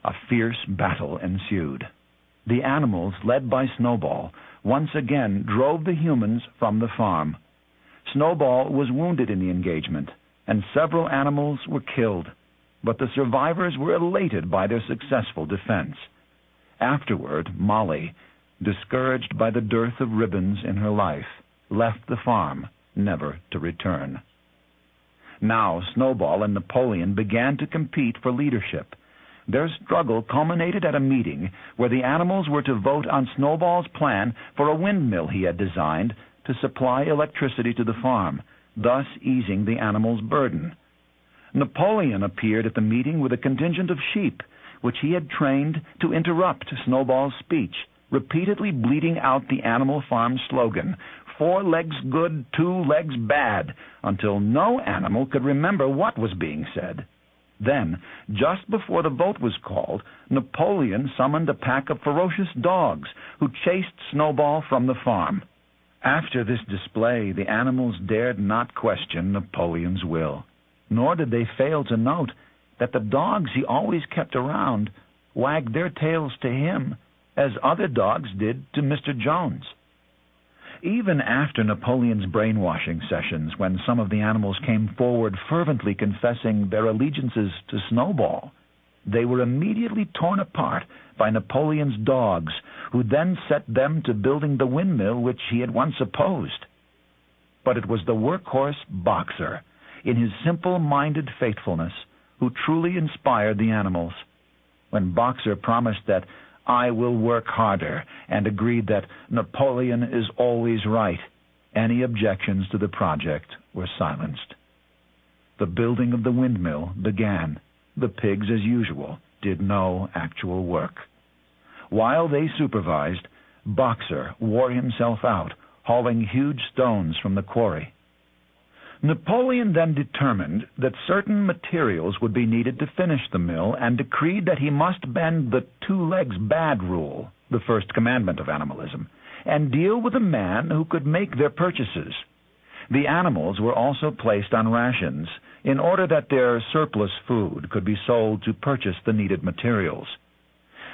A fierce battle ensued. The animals, led by Snowball, once again drove the humans from the farm. Snowball was wounded in the engagement, and several animals were killed, but the survivors were elated by their successful defense. Afterward, Molly, discouraged by the dearth of ribbons in her life, left the farm, never to return. Now Snowball and Napoleon began to compete for leadership. Their struggle culminated at a meeting where the animals were to vote on Snowball's plan for a windmill he had designed to supply electricity to the farm, thus easing the animals' burden. Napoleon appeared at the meeting with a contingent of sheep, which he had trained to interrupt Snowball's speech, repeatedly bleating out the Animal Farm slogan, 4 legs good, 2 legs bad, until no animal could remember what was being said. Then, just before the vote was called, Napoleon summoned a pack of ferocious dogs who chased Snowball from the farm. After this display, the animals dared not question Napoleon's will, nor did they fail to note that the dogs he always kept around wagged their tails to him as other dogs did to Mr. Jones. Even after Napoleon's brainwashing sessions, when some of the animals came forward fervently confessing their allegiances to Snowball, they were immediately torn apart by Napoleon's dogs, who then set them to building the windmill which he had once opposed. But it was the workhorse Boxer, in his simple-minded faithfulness, who truly inspired the animals. When Boxer promised that I will work harder, and agreed that Napoleon is always right, any objections to the project were silenced. The building of the windmill began. The pigs, as usual, did no actual work. While they supervised, Boxer wore himself out, hauling huge stones from the quarry. Napoleon then determined that certain materials would be needed to finish the mill, and decreed that he must bend the 2 legs bad rule, the first commandment of animalism, and deal with a man who could make their purchases. The animals were also placed on rations, in order that their surplus food could be sold to purchase the needed materials.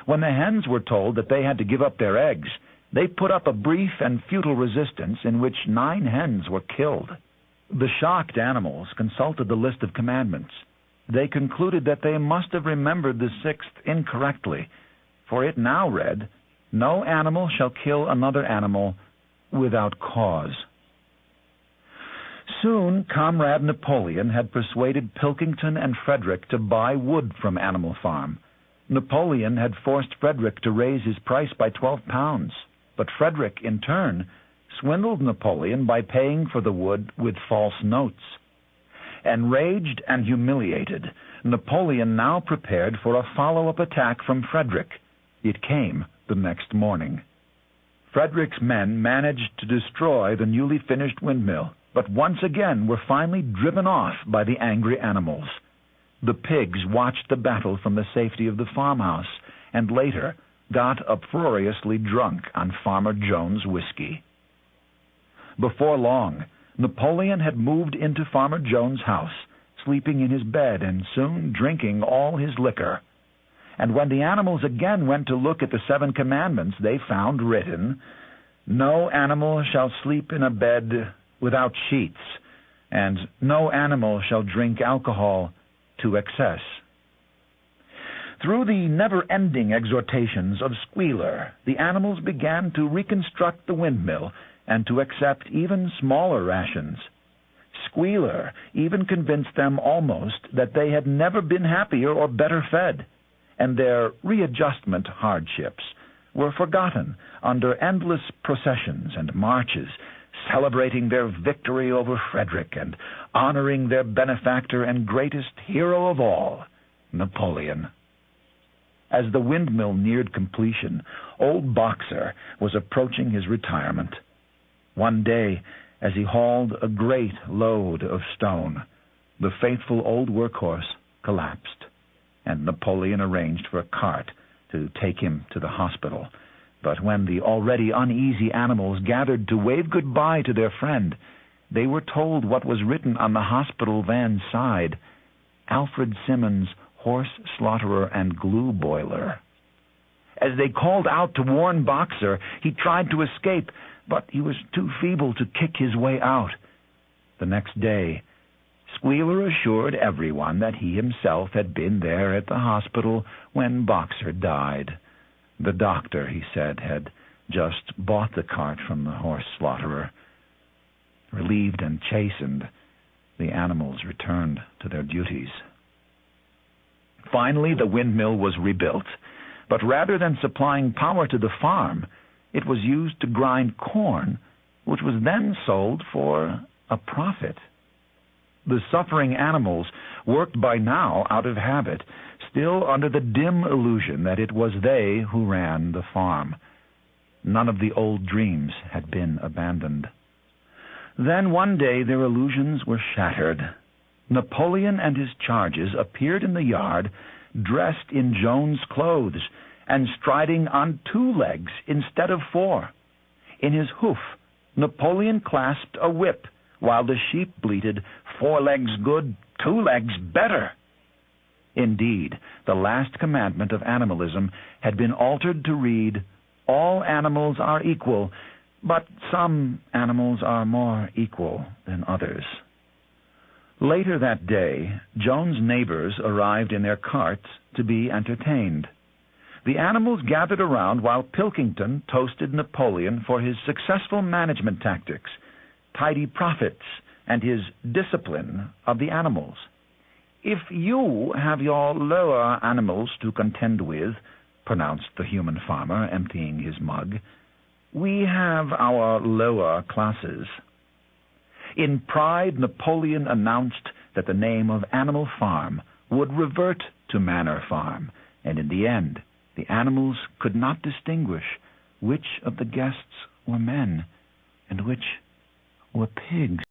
When the hens were told that they had to give up their eggs, they put up a brief and futile resistance in which 9 hens were killed. The shocked animals consulted the list of commandments. They concluded that they must have remembered the 6th incorrectly, for it now read, "No animal shall kill another animal without cause." Soon, Comrade Napoleon had persuaded Pilkington and Frederick to buy wood from Animal Farm. Napoleon had forced Frederick to raise his price by 12 pounds, but Frederick, in turn, swindled Napoleon by paying for the wood with false notes. Enraged and humiliated, Napoleon now prepared for a follow-up attack from Frederick. It came the next morning. Frederick's men managed to destroy the newly finished windmill, but once again were finally driven off by the angry animals. The pigs watched the battle from the safety of the farmhouse, and later got uproariously drunk on Farmer Jones' whiskey. Before long, Napoleon had moved into Farmer Jones' house, sleeping in his bed and soon drinking all his liquor. And when the animals again went to look at the 7 commandments, they found written, "No animal shall sleep in a bed without sheets, and no animal shall drink alcohol to excess." Through the never-ending exhortations of Squealer, the animals began to reconstruct the windmill and to accept even smaller rations. Squealer even convinced them almost that they had never been happier or better fed, and their readjustment hardships were forgotten under endless processions and marches, celebrating their victory over Frederick and honoring their benefactor and greatest hero of all, Napoleon. As the windmill neared completion, old Boxer was approaching his retirement. One day, as he hauled a great load of stone, the faithful old workhorse collapsed, and Napoleon arranged for a cart to take him to the hospital. But when the already uneasy animals gathered to wave goodbye to their friend, they were told what was written on the hospital van's side: Alfred Simmons, horse slaughterer and glue boiler. As they called out to warn Boxer, he tried to escape, but he was too feeble to kick his way out. The next day, Squealer assured everyone that he himself had been there at the hospital when Boxer died. The doctor, he said, had just bought the cart from the horse slaughterer. Relieved and chastened, the animals returned to their duties. Finally, the windmill was rebuilt, but rather than supplying power to the farm, it was used to grind corn, which was then sold for a profit. The suffering animals worked by now out of habit, still under the dim illusion that it was they who ran the farm. None of the old dreams had been abandoned. Then one day their illusions were shattered. Napoleon and his charges appeared in the yard, dressed in Jones' clothes, and striding on 2 legs instead of 4. In his hoof, Napoleon clasped a whip, while the sheep bleated, "4 legs good, 2 legs better." Indeed, the last commandment of animalism had been altered to read, "All animals are equal, but some animals are more equal than others." Later that day, Jones' neighbors arrived in their carts to be entertained. The animals gathered around while Pilkington toasted Napoleon for his successful management tactics, tidy profits, and his discipline of the animals. "If you have your lower animals to contend with," pronounced the human farmer, emptying his mug, "we have our lower classes." In pride, Napoleon announced that the name of Animal Farm would revert to Manor Farm, and in the end, the animals could not distinguish which of the guests were men and which were pigs.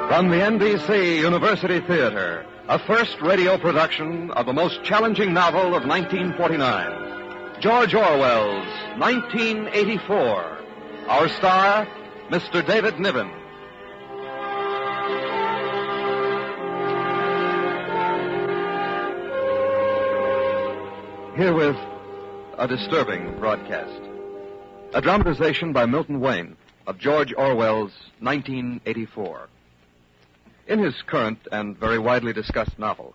From the NBC University Theater, a first radio production of the most challenging novel of 1949, George Orwell's 1984. Our star, Mr. David Niven. Herewith, a disturbing broadcast. A dramatization by Milton Wayne of George Orwell's 1984. In his current and very widely discussed novel,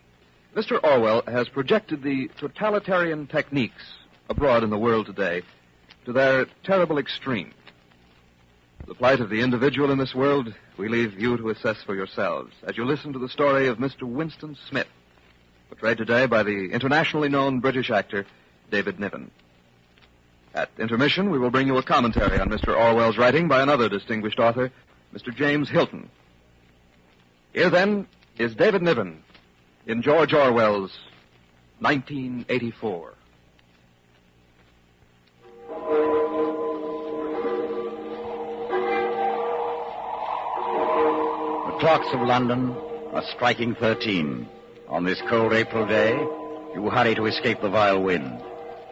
Mr. Orwell has projected the totalitarian techniques abroad in the world today to their terrible extreme. The plight of the individual in this world we leave you to assess for yourselves as you listen to the story of Mr. Winston Smith, portrayed today by the internationally known British actor David Niven. At intermission, we will bring you a commentary on Mr. Orwell's writing by another distinguished author, Mr. James Hilton. Here, then, is David Niven in George Orwell's 1984.
The clocks of London are striking 13. On this cold April day, you hurry to escape the vile wind.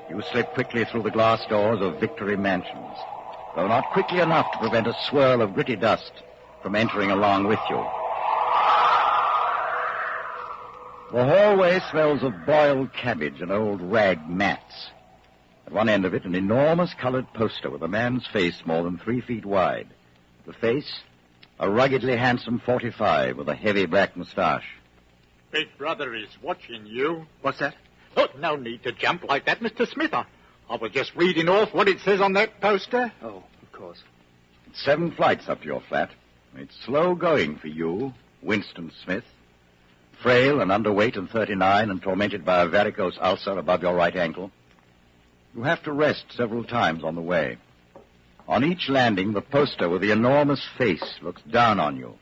You slip quickly through the glass doors of Victory mansions, though not quickly enough to prevent a swirl of gritty dust from entering along with you. The hallway smells of boiled cabbage and old rag mats. At one end of it, an enormous colored poster with a man's face more than 3 feet wide. The face, a ruggedly handsome 45 with a heavy black mustache.
Big Brother is watching you.
What's that?
Oh, no need to jump like that, Mr. Smith. I was just reading off what it says on that poster.
Oh, of course. It's 7 flights up to your flat. It's slow going for you, Winston Smith. Frail and underweight and 39 and tormented by a varicose ulcer above your right ankle. You have to rest several times on the way. On each landing, the poster with the enormous face looks down on you,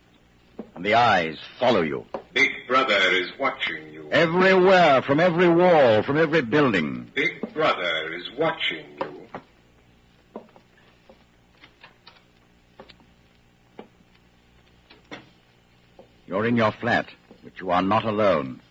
and the eyes follow you.
Big Brother is watching you.
Everywhere, from every wall, from every building.
Big Brother is watching you.
You're in your flat, but you are not alone.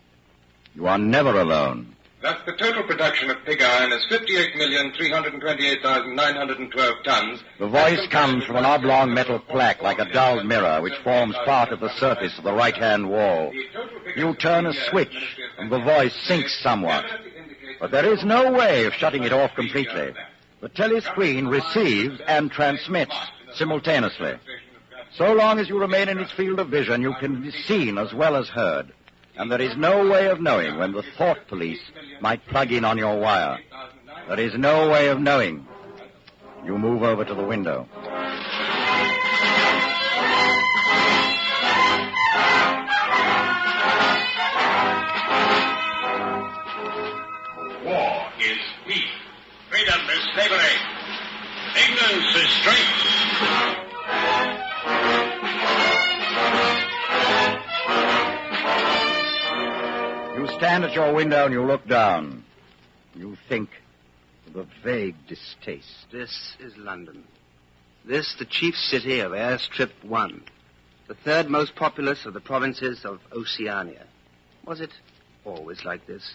You are never alone.
Thus, the total production of pig iron is 58,328,912 tons.
The voice comes from an oblong metal plaque like a dull mirror which forms part of the surface of the right-hand wall. You turn a switch, and the voice sinks somewhat. But there is no way of shutting it off completely. The telescreen receives and transmits simultaneously. So long as you remain in its field of vision, you can be seen as well as heard. And there is no way of knowing when the thought police might plug in on your wire. There is no way of knowing. You move over to the window.
War is peace. Freedom is slavery. Ignorance is strength.
You stand at your window and you look down. You think with a vague distaste.
This is London. This, the chief city of Airstrip 1. The third most populous of the provinces of Oceania. Was it always like this?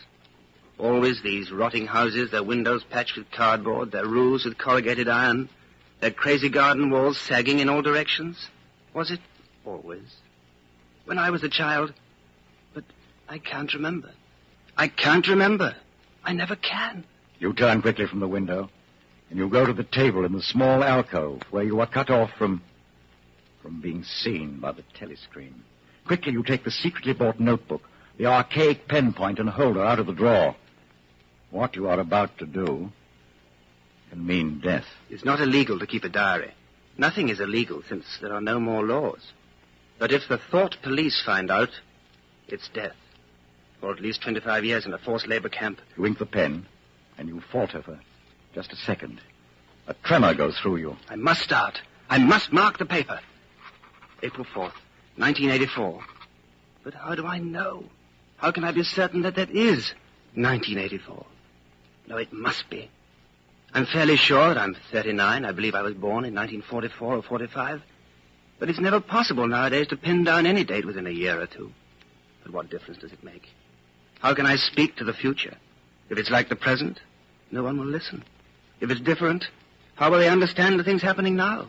Always these rotting houses, their windows patched with cardboard, their roofs with corrugated iron, their crazy garden walls sagging in all directions? Was it always? When I was a child... But I can't remember. I can't remember. I never can.
You turn quickly from the window, and you go to the table in the small alcove where you are cut off from being seen by the telescreen. Quickly you take the secretly bought notebook, the archaic pen point and holder out of the drawer. What you are about to do can mean death.
It's not illegal to keep a diary. Nothing is illegal since there are no more laws. But if the thought police find out, it's death. For at least 25 years in a forced labor camp.
You ink the pen, and you falter for just a second. A tremor goes through you.
I must start. I must mark the paper. April 4th, 1984. But how do I know? How can I be certain that is 1984? No, it must be. I'm fairly sure that I'm 39. I believe I was born in 1944 or 45. But it's never possible nowadays to pin down any date within a year or two. But what difference does it make? How can I speak to the future? If it's like the present, no one will listen. If it's different, how will they understand the things happening now?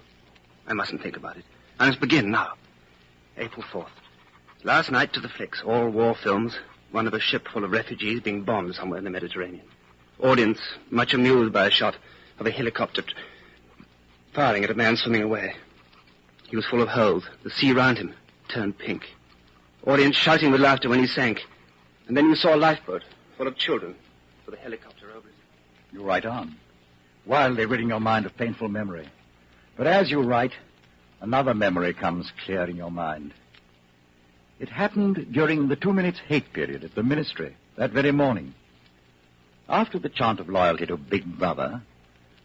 I mustn't think about it. I must begin now. April 4th. Last night to the flicks, all war films. One of a ship full of refugees being bombed somewhere in the Mediterranean. Audience much amused by a shot of a helicopter firing at a man swimming away. He was full of holes. The sea round him turned pink. Audience shouting with laughter when he sank. And then you saw a lifeboat full of children with a helicopter over it.
You write on, wildly ridding your mind of painful memory. But as you write, another memory comes clear in your mind. It happened during the 2 minutes hate period at the ministry that very morning. After the chant of loyalty to Big Brother,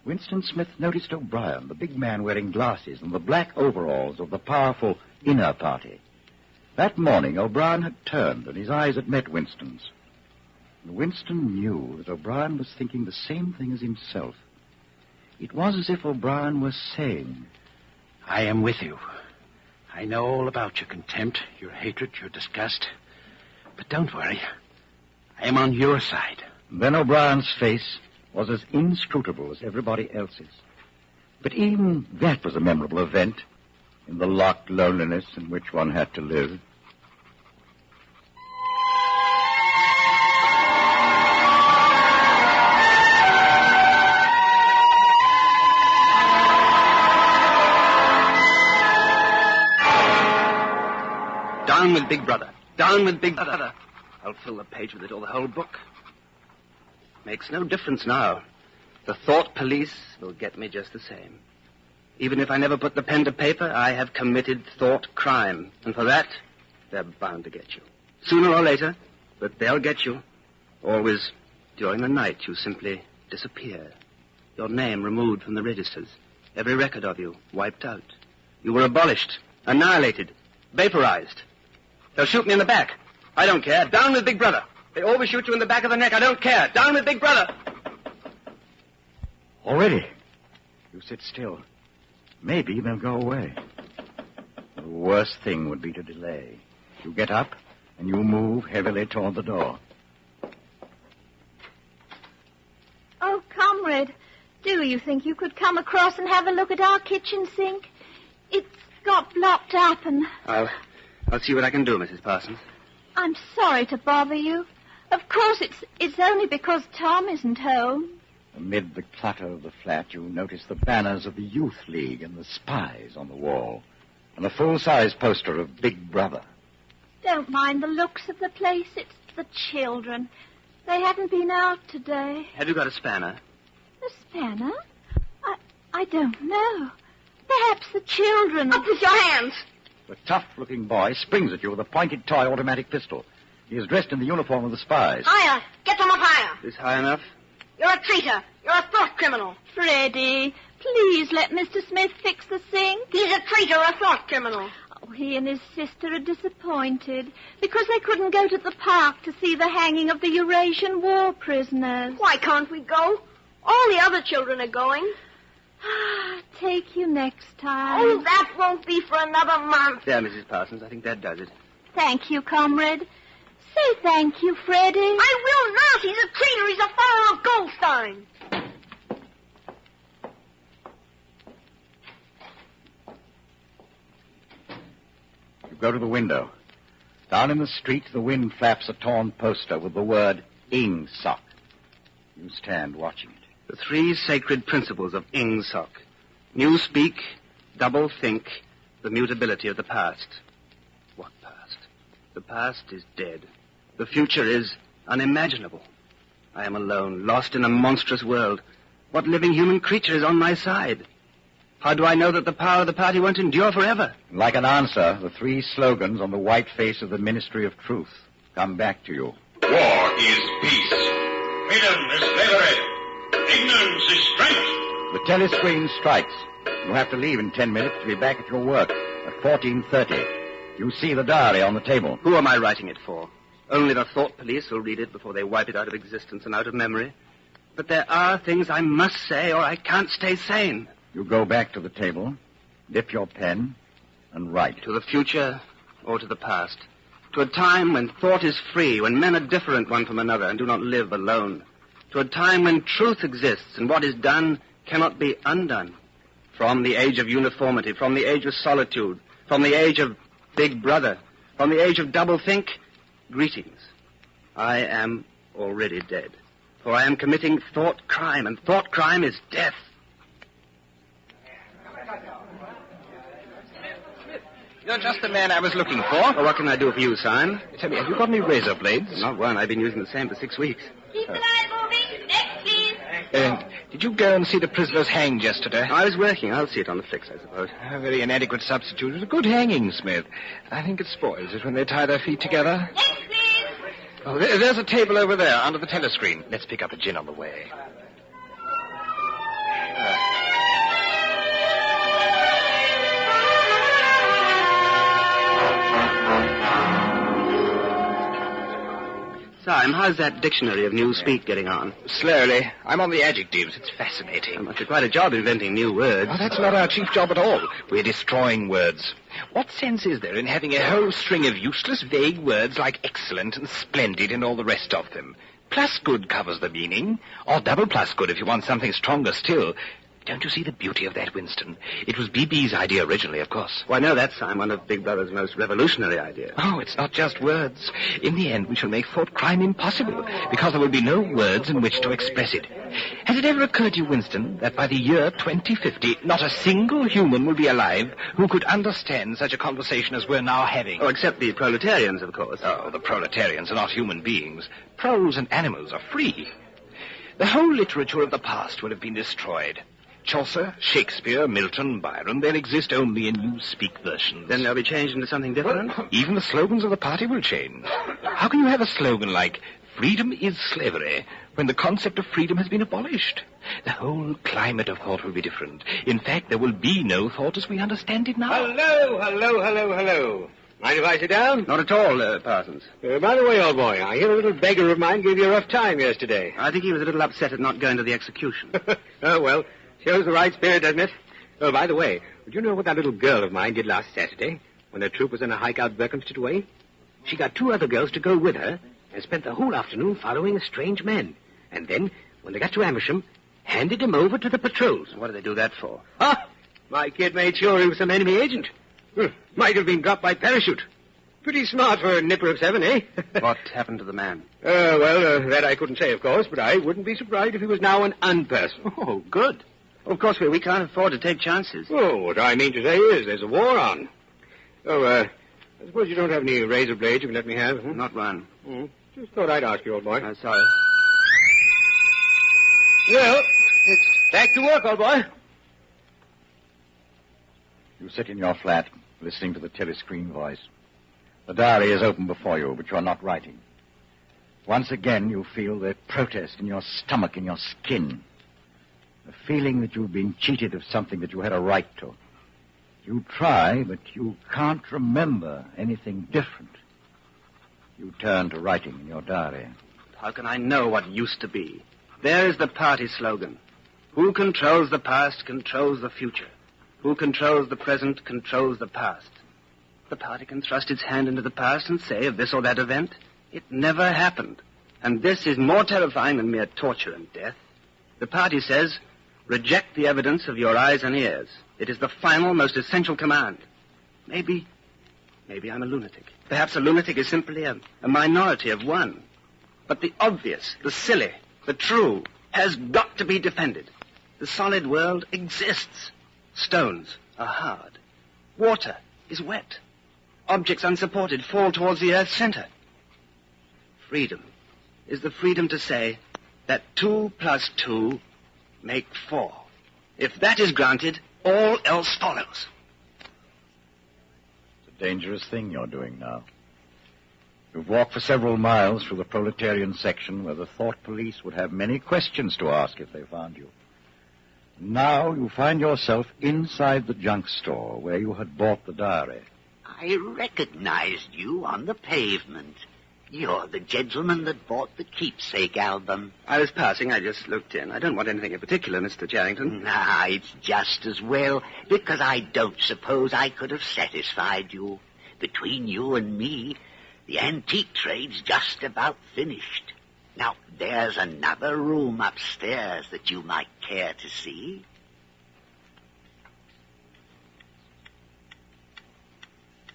Winston Smith noticed O'Brien, the big man wearing glasses and the black overalls of the powerful inner party. That morning, O'Brien had turned and his eyes had met Winston's. And Winston knew that O'Brien was thinking the same thing as himself. It was as if O'Brien was saying,
I am with you. I know all about your contempt, your hatred, your disgust. But don't worry. I am on your side.
Then O'Brien's face was as inscrutable as everybody else's. But even that was a memorable event in the locked loneliness in which one had to live.
Down with Big Brother. Down with Big Brother. I'll fill the page with it or the whole book. Makes no difference now. The thought police will get me just the same. Even if I never put the pen to paper, I have committed thought crime. And for that, they're bound to get you. Sooner or later, but they'll get you. Always during the night, you simply disappear. Your name removed from the registers. Every record of you wiped out. You were abolished, annihilated, vaporized. They'll shoot me in the back. I don't care. Down with Big Brother. They always shoot you in the back of the neck. I don't care. Down with Big Brother.
Already? You sit still. Maybe they'll go away. The worst thing would be to delay. You get up, and you move heavily toward the door.
Oh, comrade, do you think you could come across and have a look at our kitchen sink? It's got blocked up and...
I'll see what I can do, Mrs. Parsons.
I'm sorry to bother you. Of course, it's only because Tom isn't home.
Amid the clutter of the flat, you notice the banners of the Youth League and the Spies on the wall, and a full-size poster of Big Brother.
Don't mind the looks of the place. It's the children. They haven't been out today.
Have you got a spanner?
A spanner? I don't know. Perhaps the children...
Up with your hands!
The tough-looking boy springs at you with a pointed toy automatic pistol. He is dressed in the uniform of the Spies.
Higher! Get them up higher!
Is high enough?
You're a traitor! You're a thought criminal!
Freddie, please let Mr. Smith fix the sink.
He's a traitor, a thought criminal.
Oh, he and his sister are disappointed because they couldn't go to the park to see the hanging of the Eurasian war prisoners.
Why can't we go? All the other children are going.
Take you next time.
Oh, that won't be for another month.
There, Mrs. Parsons, I think that does it.
Thank you, comrade. Say thank you, Freddie.
I will not. He's a traitor. He's a follower of Goldstein.
You go to the window. Down in the street, the wind flaps a torn poster with the word Ingsoc. You stand watching it.
The three sacred principles of Ingsoc. New speak, double think, the mutability of the past. What past? The past is dead. The future is unimaginable. I am alone, lost in a monstrous world. What living human creature is on my side? How do I know that the power of the party won't endure forever?
Like an answer, the three slogans on the white face of the Ministry of Truth come back to you.
War is peace. Freedom is slavery. Ignorance is strength.
The telescreen strikes. You have to leave in 10 minutes to be back at your work at 14:30. You see the diary on the table.
Who am I writing it for? Only the thought police will read it before they wipe it out of existence and out of memory. But there are things I must say or I can't stay sane.
You go back to the table, dip your pen, and write.
To the future or to the past. To a time when thought is free, when men are different one from another and do not live alone. To a time when truth exists and what is done cannot be undone. From the age of uniformity, from the age of solitude, from the age of Big Brother, from the age of doublethink, greetings. I am already dead. For I am committing thought crime, and thought crime is death.
You're just the man I was looking for.
Well, what can I do for you, Simon?
Tell me, have you got any razor blades?
Not one. I've been using the same for 6 weeks.
Keep the line moving. Next, please.
Did you go and see the prisoners hanged yesterday?
I was working. I'll see it on the flicks, I suppose.
A very inadequate substitute. It was a good hanging, Smith. I think it spoils it when they tie their feet together.
Next, please.
Oh, there's a table over there, under the telescreen. Let's pick up a gin on the way.
Simon, how's that dictionary of new speak getting on?
Slowly. I'm on the adjectives. It's fascinating.
You must do quite a job inventing new words.
Oh, that's not our chief job at all. We're destroying words. What sense is there in having a whole string of useless, vague words like excellent and splendid and all the rest of them? Plus good covers the meaning, or double plus good if you want something stronger still. Don't you see the beauty of that, Winston? It was BB's idea originally, of course.
Well, I know that's one of Big Brother's most revolutionary ideas.
Oh, it's not just words. In the end, we shall make thought crime impossible, because there will be no words in which to express it. Has it ever occurred to you, Winston, that by the year 2050, not a single human will be alive who could understand such a conversation as we're now having?
Oh, except the proletarians, of course.
Oh, the proletarians are not human beings. Proles and animals are free. The whole literature of the past will have been destroyed. Chaucer, Shakespeare, Milton, Byron, they'll exist only in newspeak versions.
Then they'll be changed into something different?
Well, even the slogans of the party will change. How can you have a slogan like, freedom is slavery, when the concept of freedom has been abolished? The whole climate of thought will be different. In fact, there will be no thought as we understand it now.
Hello. Mind if I sit down?
Not at all, Parsons.
By the way, old boy, I hear a little beggar of mine gave you a rough time yesterday.
I think he was a little upset at not going to the execution.
Oh, well, shows the right spirit, doesn't it? Oh, by the way, would you know what that little girl of mine did last Saturday when her troop was on a hike out Berkhamsted way? She got 2 other girls to go with her and spent the whole afternoon following a strange man. And then, when they got to Amersham, handed him over to the patrols.
What did they do that for?
Ah, my kid made sure he was some enemy agent. Might have been dropped by parachute. Pretty smart for a nipper of 7, eh?
What happened to the man?
That I couldn't say, of course, but I wouldn't be surprised if he was now an unperson.
Oh, good. Well, of course, we can't afford to take chances.
Oh, what I mean to say is there's a war on. Oh, I suppose you don't have any razor blades you can let me have? Huh?
Not one.
Just thought I'd ask you, old boy.
I'm sorry.
Well, it's back to work, old boy.
You sit in your flat, listening to the telescreen voice. The diary is open before you, but you're not writing. Once again, you feel the protest in your stomach, in your skin. The feeling that you've been cheated of something that you had a right to. You try, but you can't remember anything different. You turn to writing in your diary.
How can I know what used to be? There is the party slogan. Who controls the past controls the future. Who controls the present controls the past. The party can thrust its hand into the past and say of this or that event, it never happened. And this is more terrifying than mere torture and death. The party says, reject the evidence of your eyes and ears. It is the final, most essential command. Maybe I'm a lunatic. Perhaps a lunatic is simply a minority of one. But the obvious, the silly, the true, has got to be defended. The solid world exists. Stones are hard. Water is wet. Objects unsupported fall towards the earth's center. Freedom is the freedom to say that 2 + 2 make 4. If that is granted, all else follows.
It's a dangerous thing you're doing now. You've walked for several miles through the proletarian section where the thought police would have many questions to ask if they found you. Now you find yourself inside the junk store where you had bought the diary.
I recognized you on the pavement. You're the gentleman that bought the keepsake album.
I was passing. I just looked in. I don't want anything in particular, Mr. Charrington.
Nah, it's just as well, because I don't suppose I could have satisfied you. Between you and me, the antique trade's just about finished. Now, there's another room upstairs that you might care to see.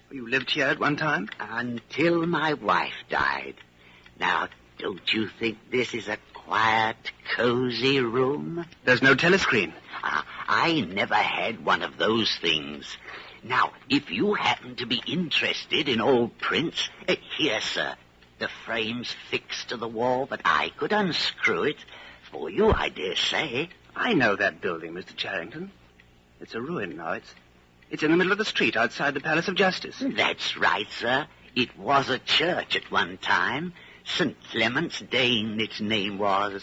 You lived here at one time?
Until my wife died. Now, don't you think this is a quiet, cozy room.
There's no telescreen.
I never had one of those things. Now, if you happen to be interested in old prints, here, sir. The frame's fixed to the wall, but I could unscrew it for you, I dare say.
I know that building, Mr. Charrington. It's a ruin now. It's in the middle of the street outside the Palace of Justice.
That's right, sir. It was a church at one time. St. Clement's Dane, its name was.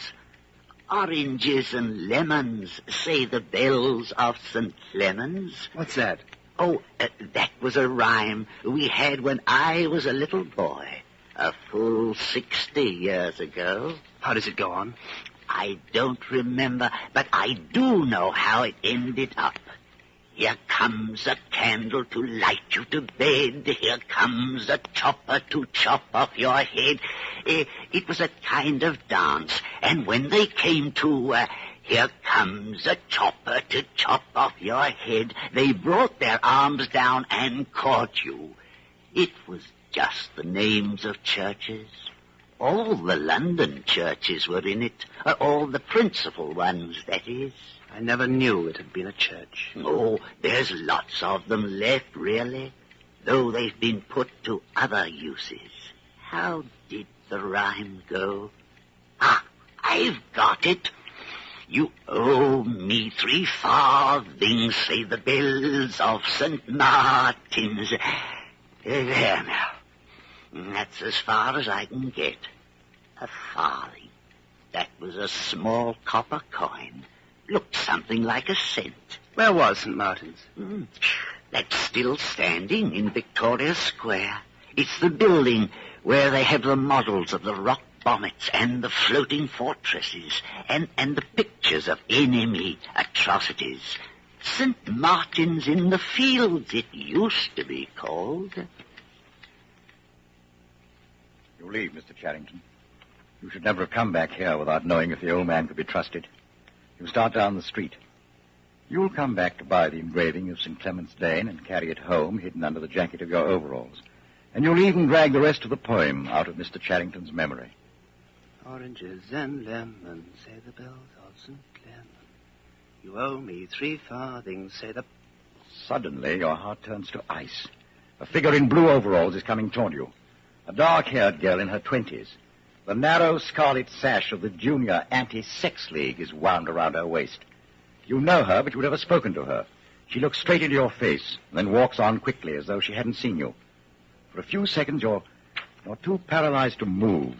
Oranges and lemons, say the bells of St. Clement's.
What's that?
Oh, that was a rhyme we had when I was a little boy, a full 60 years ago.
How does it go on?
I don't remember, but I do know how it ended up. Here comes a candle to light you to bed. Here comes a chopper to chop off your head. It was a kind of dance, and when they came to... here comes a chopper to chop off your head, they brought their arms down and caught you. It was just the names of churches. All the London churches were in it. All the principal ones, that is.
I never knew it had been a church.
Oh, there's lots of them left, really, though they've been put to other uses. How did the rhyme go? I've got it. You owe me 3 farthings, say the bells of St. Martin's. There now. That's as far as I can get. A farthing. That was a small copper coin. Looked something like a cent.
Where was St. Martin's?
That's still standing in Victoria Square. It's the building where they have the models of the rock bonnets and the floating fortresses and the pictures of enemy atrocities. St. Martin's in the Fields, it used to be called.
You leave, Mr. Charrington. You should never have come back here without knowing if the old man could be trusted. You start down the street. You'll come back to buy the engraving of St. Clement's Dane and carry it home hidden under the jacket of your overalls. And you'll even drag the rest of the poem out of Mr. Charrington's memory.
Oranges and lemons, say the bells of St. Clement. You owe me 3 farthings, say the...
Suddenly, your heart turns to ice. A figure in blue overalls is coming toward you. A dark-haired girl in her 20s. The narrow scarlet sash of the Junior Anti-Sex League is wound around her waist. You know her, but you've never spoken to her. She looks straight into your face, and then walks on quickly as though she hadn't seen you. For a few seconds, you're too paralyzed to move.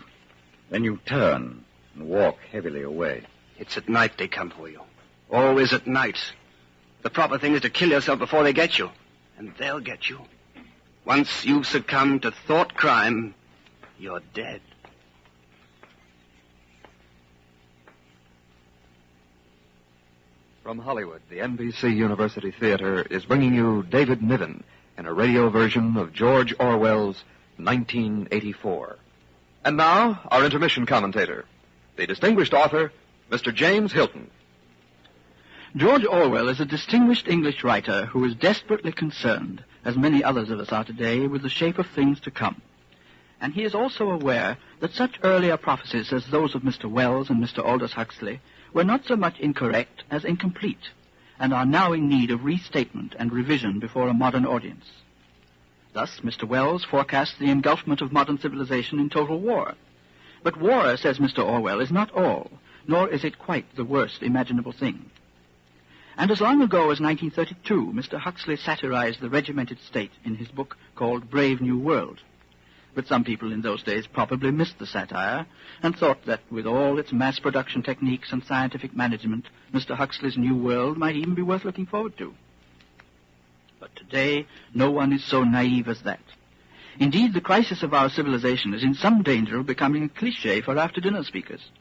Then you turn and walk heavily away.
It's at night they come for you. Always at night. The proper thing is to kill yourself before they get you. And they'll get you. Once you've succumbed to thought crime, you're dead.
From Hollywood, the NBC University Theater is bringing you David Niven in a radio version of George Orwell's 1984. And now, our intermission commentator, the distinguished author, Mr. James Hilton.
George Orwell is a distinguished English writer who is desperately concerned, as many others of us are today, with the shape of things to come. And he is also aware that such earlier prophecies as those of Mr. Wells and Mr. Aldous Huxley were not so much incorrect as incomplete, and are now in need of restatement and revision before a modern audience. Thus, Mr. Wells forecasts the engulfment of modern civilization in total war. But war, says Mr. Orwell, is not all, nor is it quite the worst imaginable thing. And as long ago as 1932, Mr. Huxley satirized the regimented state in his book called Brave New World. But some people in those days probably missed the satire and thought that with all its mass production techniques and scientific management, Mr. Huxley's New World might even be worth looking forward to. But today, no one is so naive as that. Indeed, the crisis of our civilization is in some danger of becoming a cliché for after-dinner speakers.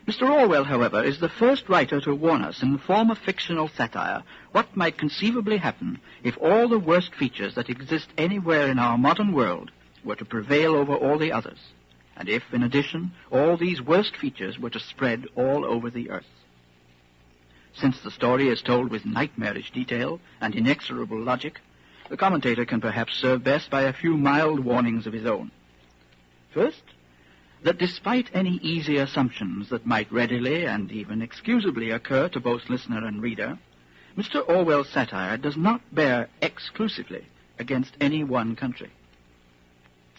Mr. Orwell, however, is the first writer to warn us in the form of fictional satire what might conceivably happen if all the worst features that exist anywhere in our modern world were to prevail over all the others, and if, in addition, all these worst features were to spread all over the earth. Since the story is told with nightmarish detail and inexorable logic, the commentator can perhaps serve best by a few mild warnings of his own. First, that despite any easy assumptions that might readily and even excusably occur to both listener and reader, Mr. Orwell's satire does not bear exclusively against any one country.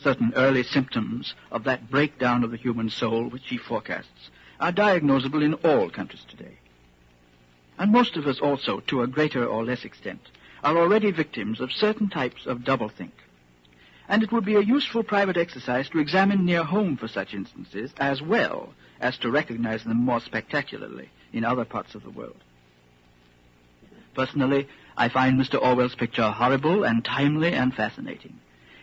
Certain early symptoms of that breakdown of the human soul which he forecasts are diagnosable in all countries today. And most of us also, to a greater or less extent, are already victims of certain types of doublethink. And it would be a useful private exercise to examine near home for such instances as well as to recognize them more spectacularly in other parts of the world. Personally, I find Mr. Orwell's picture horrible and timely and fascinating.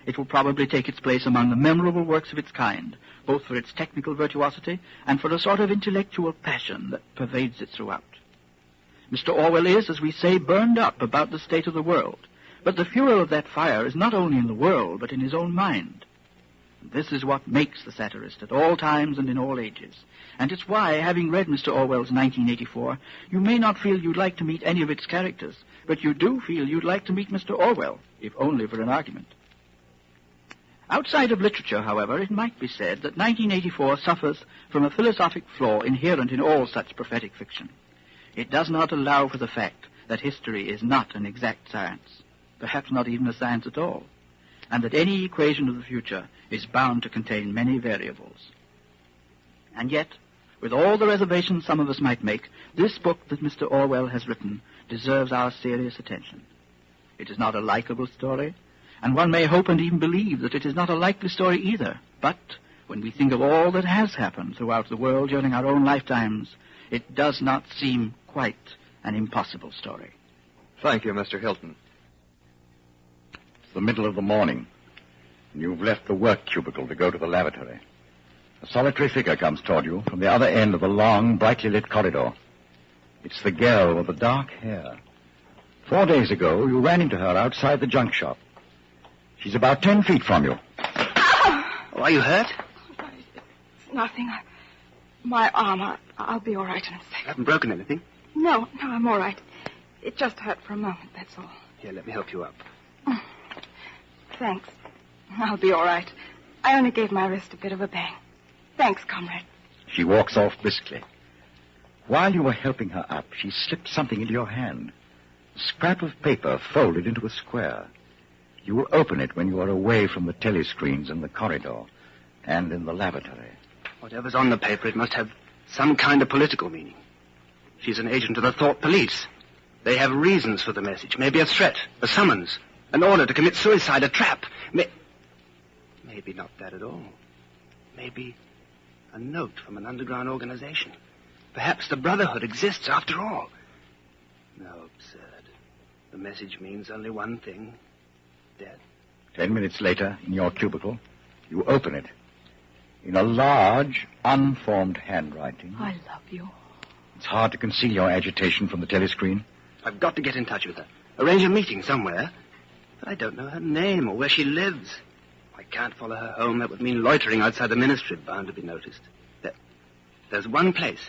It will probably take its place among the memorable works of its kind, both for its technical virtuosity and for a sort of intellectual passion that pervades it throughout. Mr. Orwell is, as we say, burned up about the state of the world, but the fuel of that fire is not only in the world, but in his own mind. This is what makes the satirist at all times and in all ages. And it's why, having read Mr. Orwell's 1984, you may not feel you'd like to meet any of its characters, but you do feel you'd like to meet Mr. Orwell, if only for an argument. Outside of literature, however, it might be said that 1984 suffers from a philosophic flaw inherent in all such prophetic fiction. It does not allow for the fact that history is not an exact science, perhaps not even a science at all, and that any equation of the future is bound to contain many variables. And yet, with all the reservations some of us might make, this book that Mr. Orwell has written deserves our serious attention. It is not a likable story, and one may hope and even believe that it is not a likely story either. But when we think of all that has happened throughout the world during our own lifetimes, it does not seem quite an impossible story.
Thank you, Mr. Hilton.
It's the middle of the morning, and you've left the work cubicle to go to the lavatory. A solitary figure comes toward you from the other end of the long, brightly lit corridor. It's the girl with the dark hair. 4 days ago, you ran into her outside the junk shop. She's about 10 feet from you.
Oh, are you hurt?
It's nothing. My arm. I'll be all right in a second.
You haven't broken anything?
No, I'm all right. It just hurt for a moment, that's all.
Here, let me help you up.
Thanks. I'll be all right. I only gave my wrist a bit of a bang. Thanks, comrade.
She walks off briskly. While you were helping her up, she slipped something into your hand. A scrap of paper folded into a square. You will open it when you are away from the telescreens in the corridor and in the lavatory.
Whatever's on the paper, it must have some kind of political meaning. She's an agent of the thought police. They have reasons for the message. Maybe a threat, a summons, an order to commit suicide, a trap. Maybe not that at all. Maybe a note from an underground organization. Perhaps the Brotherhood exists after all. No, absurd. The message means only one thing. Death.
10 minutes later, in your cubicle, you open it. In a large, unformed handwriting.
I love you.
It's hard to conceal your agitation from the telescreen.
I've got to get in touch with her. Arrange a meeting somewhere. But I don't know her name or where she lives. I can't follow her home. That would mean loitering outside the ministry, bound to be noticed. There's one place,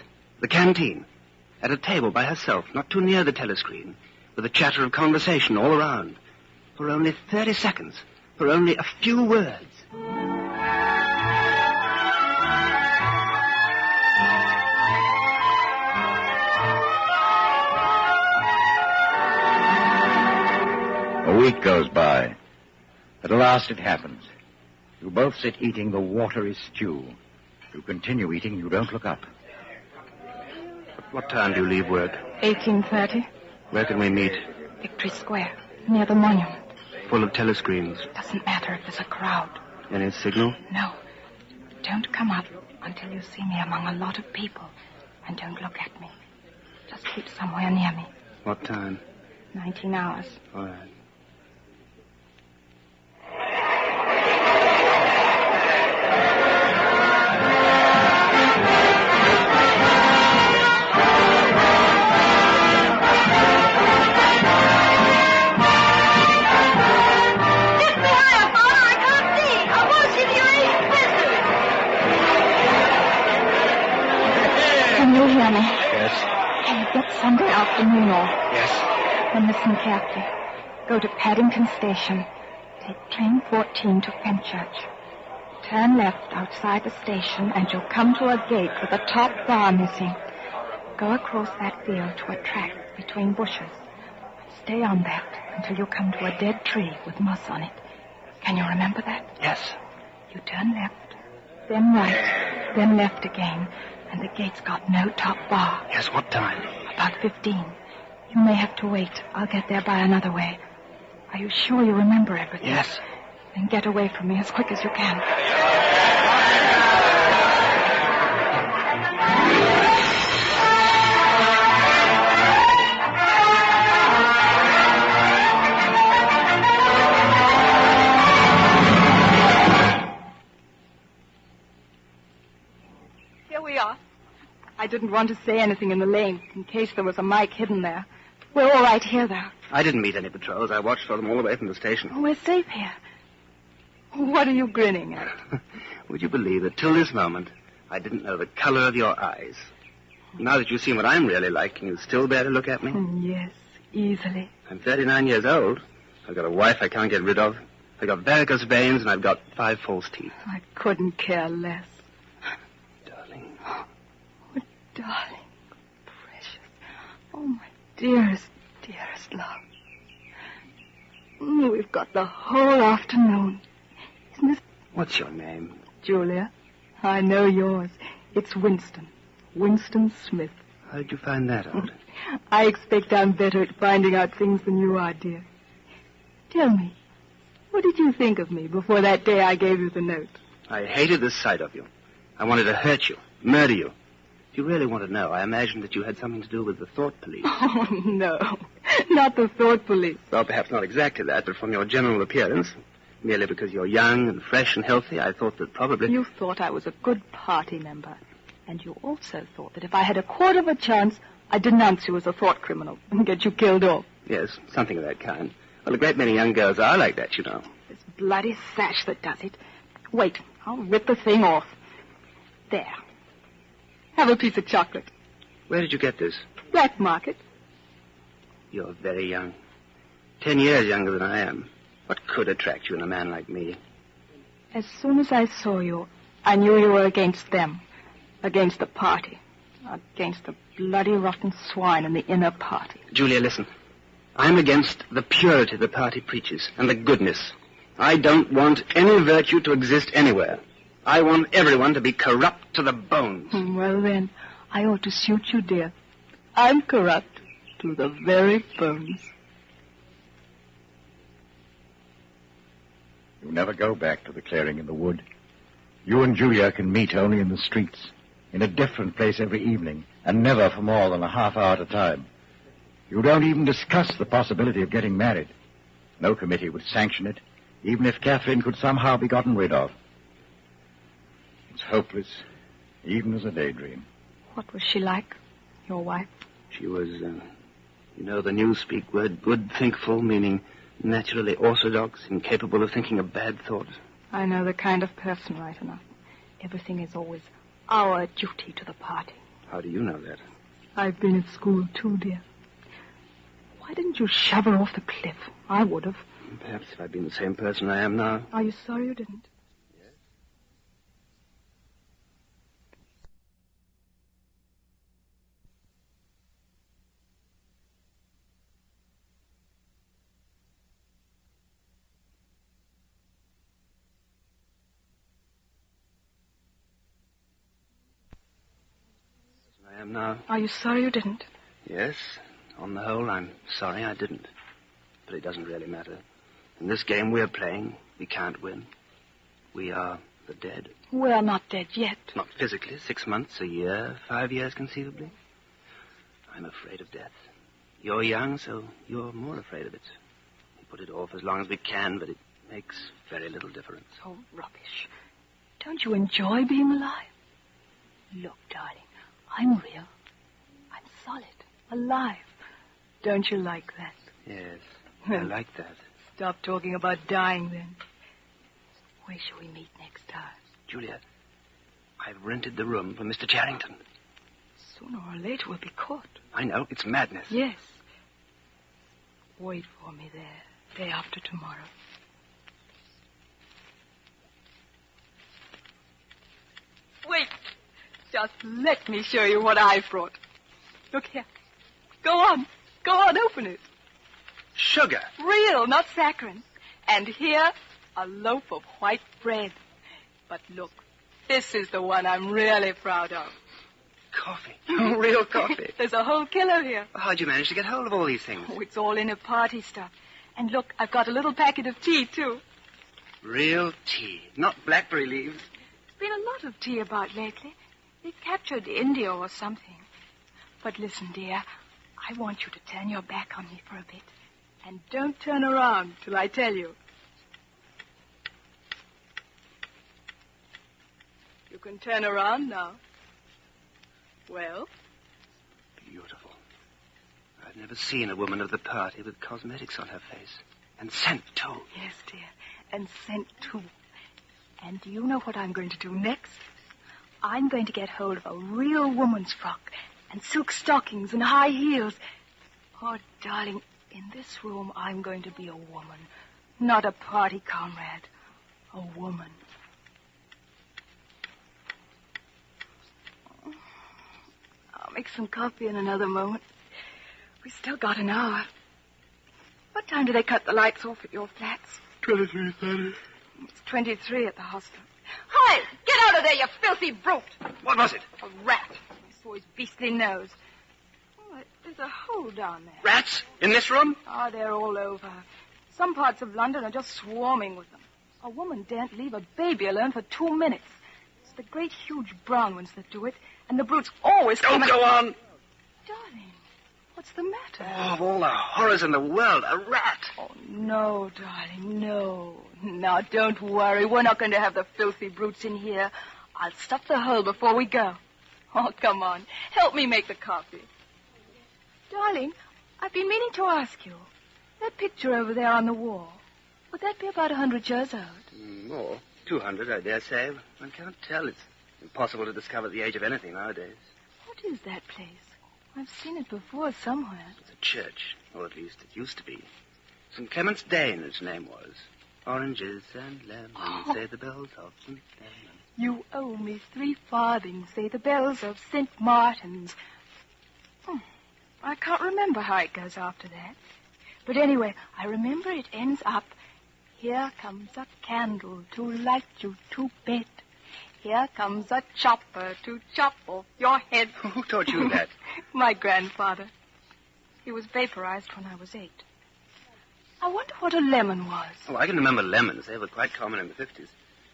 the canteen, at a table by herself, not too near the telescreen, with a chatter of conversation all around. For only 30 seconds. For only a few words.
A week goes by. At last it happens. You both sit eating the watery stew. You continue eating, you don't look up.
What time do you leave work?
18:30.
Where can we meet?
Victory Square, near the monument.
Full of telescreens.
Doesn't matter if there's a crowd.
Any signal?
No. Don't come up until you see me among a lot of people. And don't look at me. Just keep somewhere near me.
What time?
19 hours.
All right.
Sunday afternoon or...
Yes?
Then listen carefully. Go to Paddington Station. Take train 14 to Fenchurch. Turn left outside the station and you'll come to a gate with a top bar missing. Go across that field to a track between bushes. Stay on that until you come to a dead tree with moss on it. Can you remember that?
Yes.
You turn left, then right, then left again, and the gate's got no top bar.
Yes, what time?
About 15. You may have to wait. I'll get there by another way. Are you sure you remember everything?
Yes.
Then get away from me as quick as you can. Here we are. I didn't want to say anything in the lane in case there was a mic hidden there. We're all right here, though.
I didn't meet any patrols. I watched for them all the way from the station.
Oh, we're safe here. What are you grinning at?
Would you believe that till this moment, I didn't know the color of your eyes? Now that you've seen what I'm really like, can you still bear to look at me?
Yes, easily.
I'm 39 years old. I've got a wife I can't get rid of. I've got varicose veins, and I've got 5 false teeth.
I couldn't care less.
Darling.
Oh, darling. Precious. Oh, my dearest, dearest love. We've got the whole afternoon. Isn't this...
What's your name?
Julia. I know yours. It's Winston. Winston Smith.
How did you find that out?
I expect I'm better at finding out things than you are, dear. Tell me, what did you think of me before that day I gave you the note?
I hated the sight of you. I wanted to hurt you, murder you. If you really want to know, I imagined that you had something to do with the thought police.
Oh, no. Not the thought police.
Well, perhaps not exactly that, but from your general appearance, merely because you're young and fresh and healthy, I thought that probably...
You thought I was a good party member. And you also thought that if I had a quarter of a chance, I'd denounce you as a thought criminal and get you killed off.
Yes, something of that kind. Well, a great many young girls are like that, you know.
This bloody sash that does it. Wait, I'll rip the thing off. There. Have a piece of chocolate.
Where did you get this?
Black market.
You're very young. 10 years younger than I am. What could attract you in a man like me?
As soon as I saw you, I knew you were against them. Against the party. Against the bloody rotten swine in the inner party.
Julia, listen. I'm against the purity the party preaches and the goodness. I don't want any virtue to exist anywhere. I want everyone to be corrupt to the bones.
Well, then, I ought to suit you, dear. I'm corrupt to the very bones.
You never go back to the clearing in the wood. You and Julia can meet only in the streets, in a different place every evening, and never for more than a half hour at a time. You don't even discuss the possibility of getting married. No committee would sanction it, even if Catherine could somehow be gotten rid of. It's hopeless, even as a daydream.
What was she like, your wife?
She was, you know the newspeak word good thinkful, meaning naturally orthodox, incapable of thinking a bad thought.
I know the kind of person right enough. Everything is always our duty to the party.
How do you know that?
I've been at school too, dear. Why didn't you shove her off the cliff? I would have.
Perhaps if I'd been the same person I am now.
Are you sorry you didn't?
I am now.
Are you sorry you didn't?
Yes. On the whole, I'm sorry I didn't. But it doesn't really matter. In this game we're playing, we can't win. We are the dead.
We're not dead yet.
Not physically. 6 months, a year, 5 years conceivably. I'm afraid of death. You're young, so you're more afraid of it. We put it off as long as we can, but it makes very little difference.
Oh, rubbish. Don't you enjoy being alive? Look, darling, I'm real. I'm solid, alive. Don't you like that?
Yes, I like that.
Stop talking about dying, then. Where shall we meet next time?
Julia, I've rented the room for Mr. Charrington.
Sooner or later we'll be caught.
I know, it's madness.
Yes. Wait for me there, day after tomorrow. Wait. Just let me show you what I've brought. Look here. Go on. Go on, open it.
Sugar.
Real, not saccharine. And here, a loaf of white bread. But look, this is the one I'm really proud of.
Coffee. Oh, real coffee.
There's a whole kilo here.
Well, how'd you manage to get hold of all these things?
Oh, it's all in a party stuff. And look, I've got a little packet of tea, too.
Real tea, not blackberry leaves.
There's been a lot of tea about lately. They captured India or something. But listen, dear, I want you to turn your back on me for a bit. And don't turn around till I tell you. You can turn around now. Well?
Beautiful. I've never seen a woman of the party with cosmetics on her face. And scent, too.
Yes, dear. And scent, too. And do you know what I'm going to do next? I'm going to get hold of a real woman's frock and silk stockings and high heels. Oh, darling, in this room, I'm going to be a woman, not a party comrade. A woman. I'll make some coffee in another moment. We still got an hour. What time do they cut the lights off at your flats?
23:30.
It's 23 at the hospital. Hi! Get out of there, you filthy brute!
What was it?
A rat. I saw his beastly nose. Oh, there's a hole down there.
Rats? In this room?
Oh, they're all over. Some parts of London are just swarming with them. A woman daren't leave a baby alone for 2 minutes. It's the great, huge brown ones that do it, and the brutes always come...
Don't go on!
Darling, what's the matter?
Oh, of all the horrors in the world, a rat!
Oh, no, darling, no. Now, don't worry. We're not going to have the filthy brutes in here. I'll stuff the hole before we go. Oh, come on. Help me make the coffee. Darling, I've been meaning to ask you. That picture over there on the wall, would that be about 100 years old?
More. 200, I dare say. One can't tell. It's impossible to discover the age of anything nowadays.
What is that place? I've seen it before somewhere.
It's a church, or at least it used to be. St. Clement's Dane, its name was. Oranges and lemons, say the bells of St. Clement's.
You owe me 3 farthings, say the bells of St. Martin's. I can't remember how it goes after that. But anyway, I remember it ends up, here comes a candle to light you to bed. Here comes a chopper to chop off your head.
Who taught you that?
My grandfather. He was vaporized when I was 8. I wonder what a lemon was.
Oh, I can remember lemons. They were quite common in the 50s.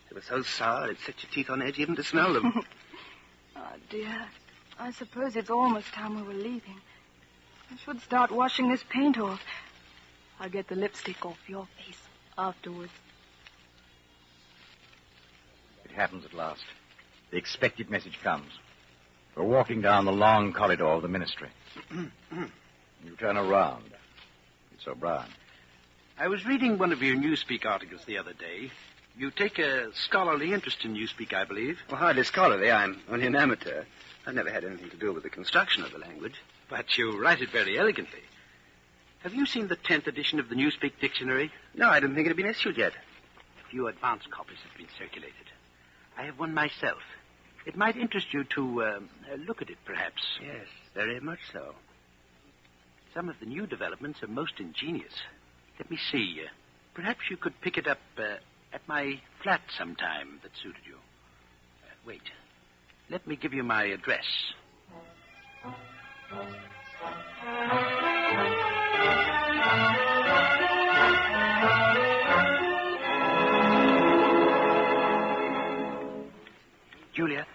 They were so sour it set your teeth on edge even to smell them.
Oh, dear. I suppose it's almost time we were leaving. I should start washing this paint off. I'll get the lipstick off your face afterwards.
It happens at last. The expected message comes. We're walking down the long corridor of the ministry. You turn around. It's O'Brien.
I was reading one of your Newspeak articles the other day. You take a scholarly interest in Newspeak, I believe.
Well, hardly scholarly. I'm only an amateur. I've never had anything to do with the construction of the language.
But you write it very elegantly. Have you seen the 10th edition of the Newspeak Dictionary?
No, I didn't think it had been issued yet.
A few advance copies have been circulated. I have one myself. It might interest you to look at it, perhaps.
Yes, very much so.
Some of the new developments are most ingenious. Let me see. Perhaps you could pick it up at my flat sometime that suited you. Wait. Let me give you my address.
Julia,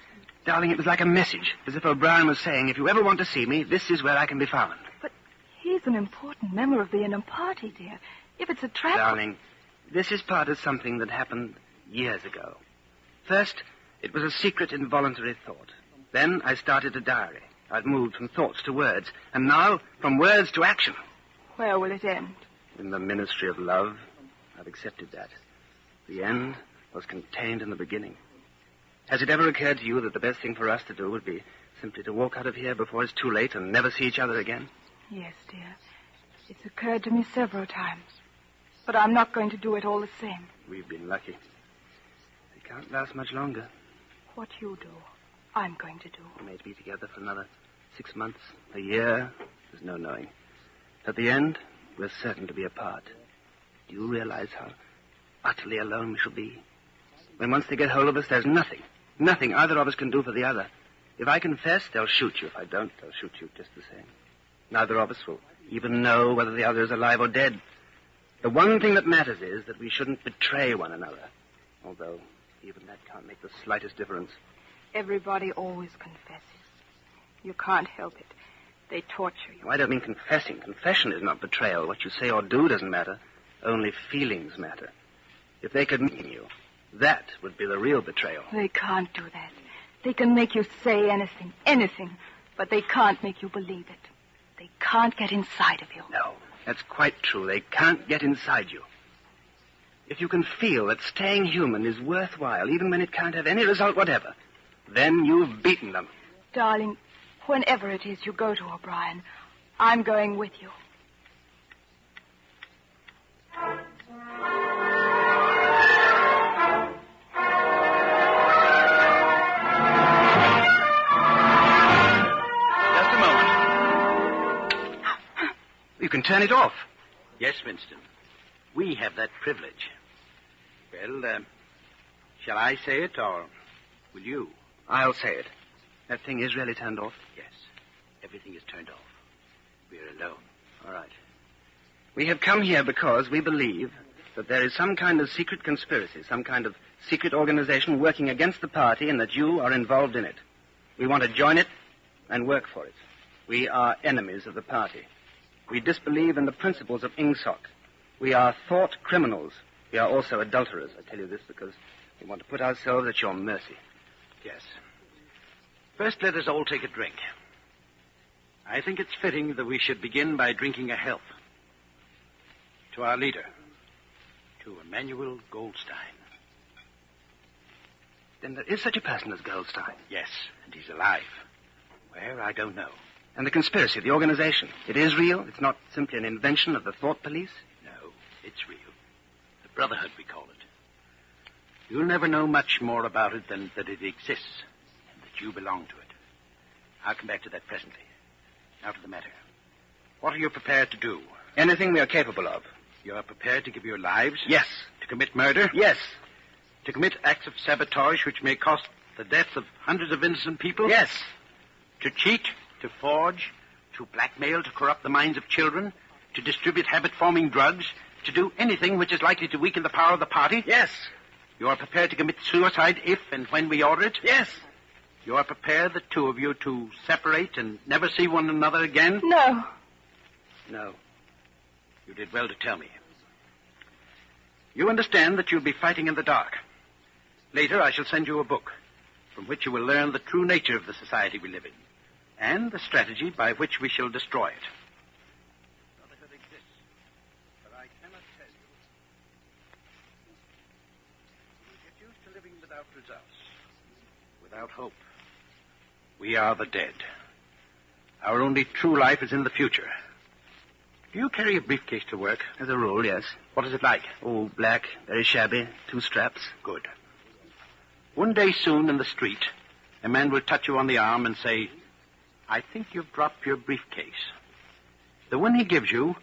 darling, it was like a message, as if O'Brien was saying, if you ever want to see me, this is where I can be found.
But he's an important member of the inner party, dear. If it's a trap...
Darling, this is part of something that happened years ago. First, it was a secret, involuntary thought. Then I started a diary. I've moved from thoughts to words, and now from words to action.
Where will it end?
In the ministry of love. I've accepted that. The end was contained in the beginning. Has it ever occurred to you that the best thing for us to do would be simply to walk out of here before it's too late and never see each other again?
Yes, dear. It's occurred to me several times. But I'm not going to do it all the same.
We've been lucky. We can't last much longer.
What you do. I'm going to do.
We may be together for another 6 months, a year. There's no knowing. At the end, we're certain to be apart. Do you realize how utterly alone we shall be? When once they get hold of us, there's nothing either of us can do for the other. If I confess, they'll shoot you. If I don't, they'll shoot you just the same. Neither of us will even know whether the other is alive or dead. The one thing that matters is that we shouldn't betray one another. Although even that can't make the slightest difference.
Everybody always confesses. You can't help it. They torture you.
I don't mean confessing. Confession is not betrayal. What you say or do doesn't matter. Only feelings matter. If they could mean you, that would be the real betrayal.
They can't do that. They can make you say anything, but they can't make you believe it. They can't get inside of you.
No, that's quite true. They can't get inside you. If you can feel that staying human is worthwhile, even when it can't have any result whatever, then you've beaten them.
Darling, whenever it is you go to O'Brien, I'm going with you.
Just a moment. You can turn it off.
Yes, Winston. We have that privilege. Well, shall I say it, or will you?
I'll say it. That thing is really turned off?
Yes. Everything is turned off. We're alone.
All right. We have come here because we believe that there is some kind of secret conspiracy, some kind of secret organization working against the party, and that you are involved in it. We want to join it and work for it. We are enemies of the party. We disbelieve in the principles of Ingsoc. We are thought criminals. We are also adulterers. I tell you this because we want to put ourselves at your mercy.
Yes. First, let us all take a drink. I think it's fitting that we should begin by drinking a health. To our leader. To Emmanuel Goldstein.
Then there is such a person as Goldstein?
Yes, and he's alive. Where, I don't know.
And the conspiracy, the organization, it is real? It's not simply an invention of the thought police?
No, it's real. The Brotherhood, we call it. You'll never know much more about it than that it exists, and that you belong to it. I'll come back to that presently. Now to the matter. What are you prepared to do?
Anything we are capable of.
You are prepared to give your lives?
Yes.
To commit murder?
Yes.
To commit acts of sabotage which may cost the death of hundreds of innocent people?
Yes.
To cheat, to forge, to blackmail, to corrupt the minds of children, to distribute habit-forming drugs, to do anything which is likely to weaken the power of the party?
Yes.
You are prepared to commit suicide if and when we order it?
Yes.
You are prepared, the two of you, to separate and never see one another again?
No.
No. You did well to tell me. You understand that you'll be fighting in the dark. Later, I shall send you a book from which you will learn the true nature of the society we live in and the strategy by which we shall destroy it. Brotherhood exists, but I cannot tell you. You will get used to living without results, without hope. We are the dead. Our only true life is in the future. Do you carry a briefcase to work?
As a rule, yes.
What is it like?
Oh, black, very shabby, 2 straps.
Good. One day soon in the street, a man will touch you on the arm and say, I think you've dropped your briefcase. The one he gives you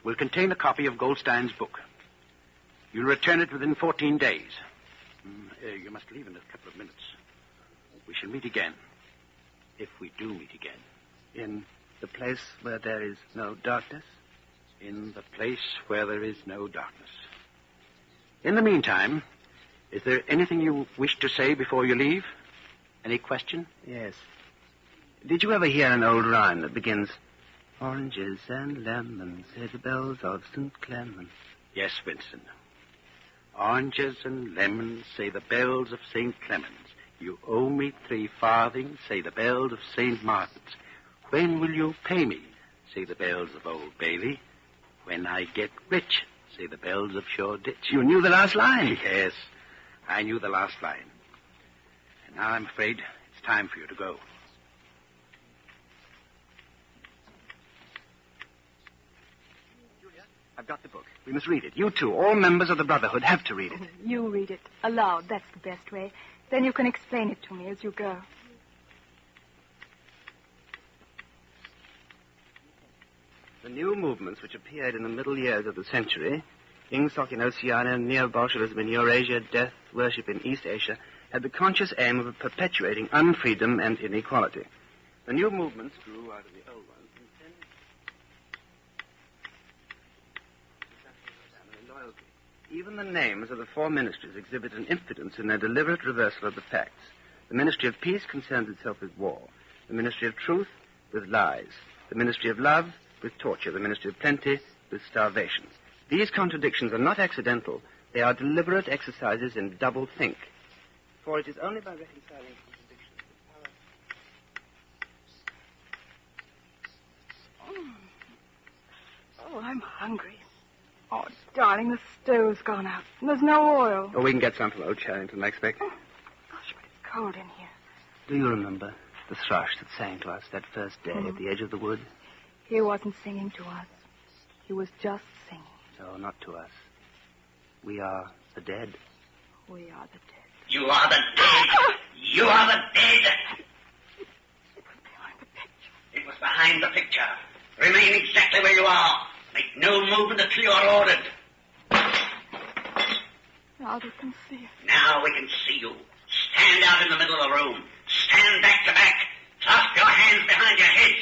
will contain a copy of Goldstein's book. You'll return it within 14 days. You must leave in a couple of minutes. We shall meet again. If we do meet again.
In the place where there is no darkness?
In the place where there is no darkness. In the meantime, is there anything you wish to say before you leave? Any question?
Yes. Did you ever hear an old rhyme that begins, Oranges and lemons, say the bells of St. Clement?
Yes, Vincent. Oranges and lemons, say the bells of St. Clement's. You owe me 3 farthings, say the bells of St. Martin's. When will you pay me, say the bells of Old Bailey. When I get rich, say the bells of Shoreditch.
You knew the last line?
Yes, I knew the last line. And now I'm afraid it's time for you to go.
Julia, I've got the book. We must read it. You too, all members of the Brotherhood, have to read it.
You read it aloud. That's the best way. Then you can explain it to me as you go.
The new movements which appeared in the middle years of the century, Ingsoc in Oceania, neo-Bolshevism in Eurasia, death worship in East Asia, had the conscious aim of perpetuating unfreedom and inequality. The new movements grew out of the old ones and tended loyalty. Even the names of the four ministries exhibit an impudence in their deliberate reversal of the facts. The Ministry of Peace concerns itself with war. The Ministry of Truth with lies. The Ministry of Love with torture. The Ministry of Plenty with starvations. These contradictions are not accidental. They are deliberate exercises in double think. For it is only by reconciling contradictions that power...
Oh, I'm hungry. Oh, darling, the stove's gone out, and there's no oil.
Oh, we can get some from Old Charrington, I expect.
Oh, gosh, but it's cold in here.
Do you remember the thrush that sang to us that first day at the edge of the wood?
He wasn't singing to us. He was just singing.
No, not to us. We are the dead.
We are the dead.
You are the dead. You are the dead. It was behind the picture. Remain exactly where you are. Make no movement until you are ordered.
Now we can see it.
Now we can see you. Stand out in the middle of the room. Stand back to back. Clasp your hands behind your head.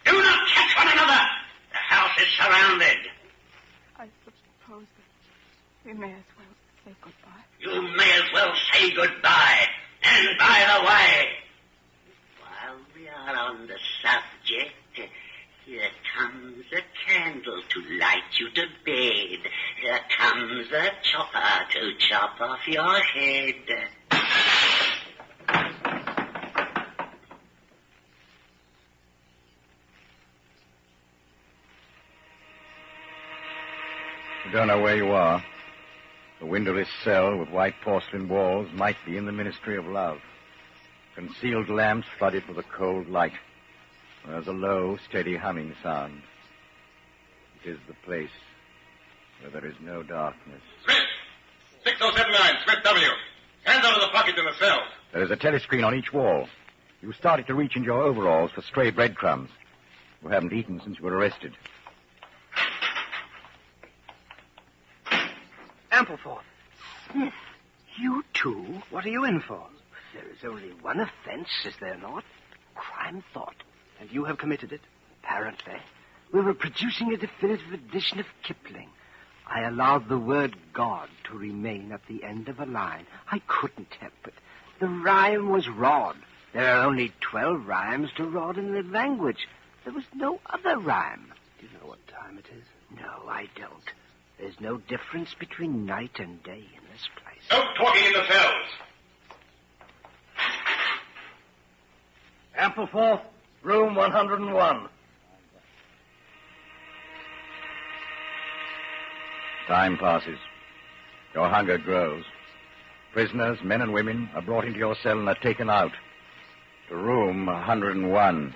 Do not touch one another. The house is surrounded.
I suppose that we may as well say goodbye.
You may as well say goodbye. And by the way, while we are on the subject, here comes a candle to light you to bed. Here comes a chopper to chop off your head.
You don't know where you are. The windowless cell with white porcelain walls might be in the Ministry of Love. Concealed lamps flooded with a cold light. There's a low, steady humming sound. It is the place where there is no darkness.
Smith! 6079, Smith W. Hands out of the pockets in the cells.
There is a telescreen on each wall. You started to reach into your overalls for stray breadcrumbs. You haven't eaten since you were arrested.
Ampleforth. Smith, you too? What are you in for? There is only one offense, is there not? Crime thought. And you have committed it, apparently. We were producing a definitive edition of Kipling. I allowed the word God to remain at the end of a line. I couldn't help it. The rhyme was rod. There are only 12 rhymes to rod in the language. There was no other rhyme. Do you know what time it is? No, I don't. There's no difference between night and day in this place.
No talking in the cells.
Ampleforth, room 101.
Time passes. Your hunger grows. Prisoners, men and women, are brought into your cell and are taken out. To room 101.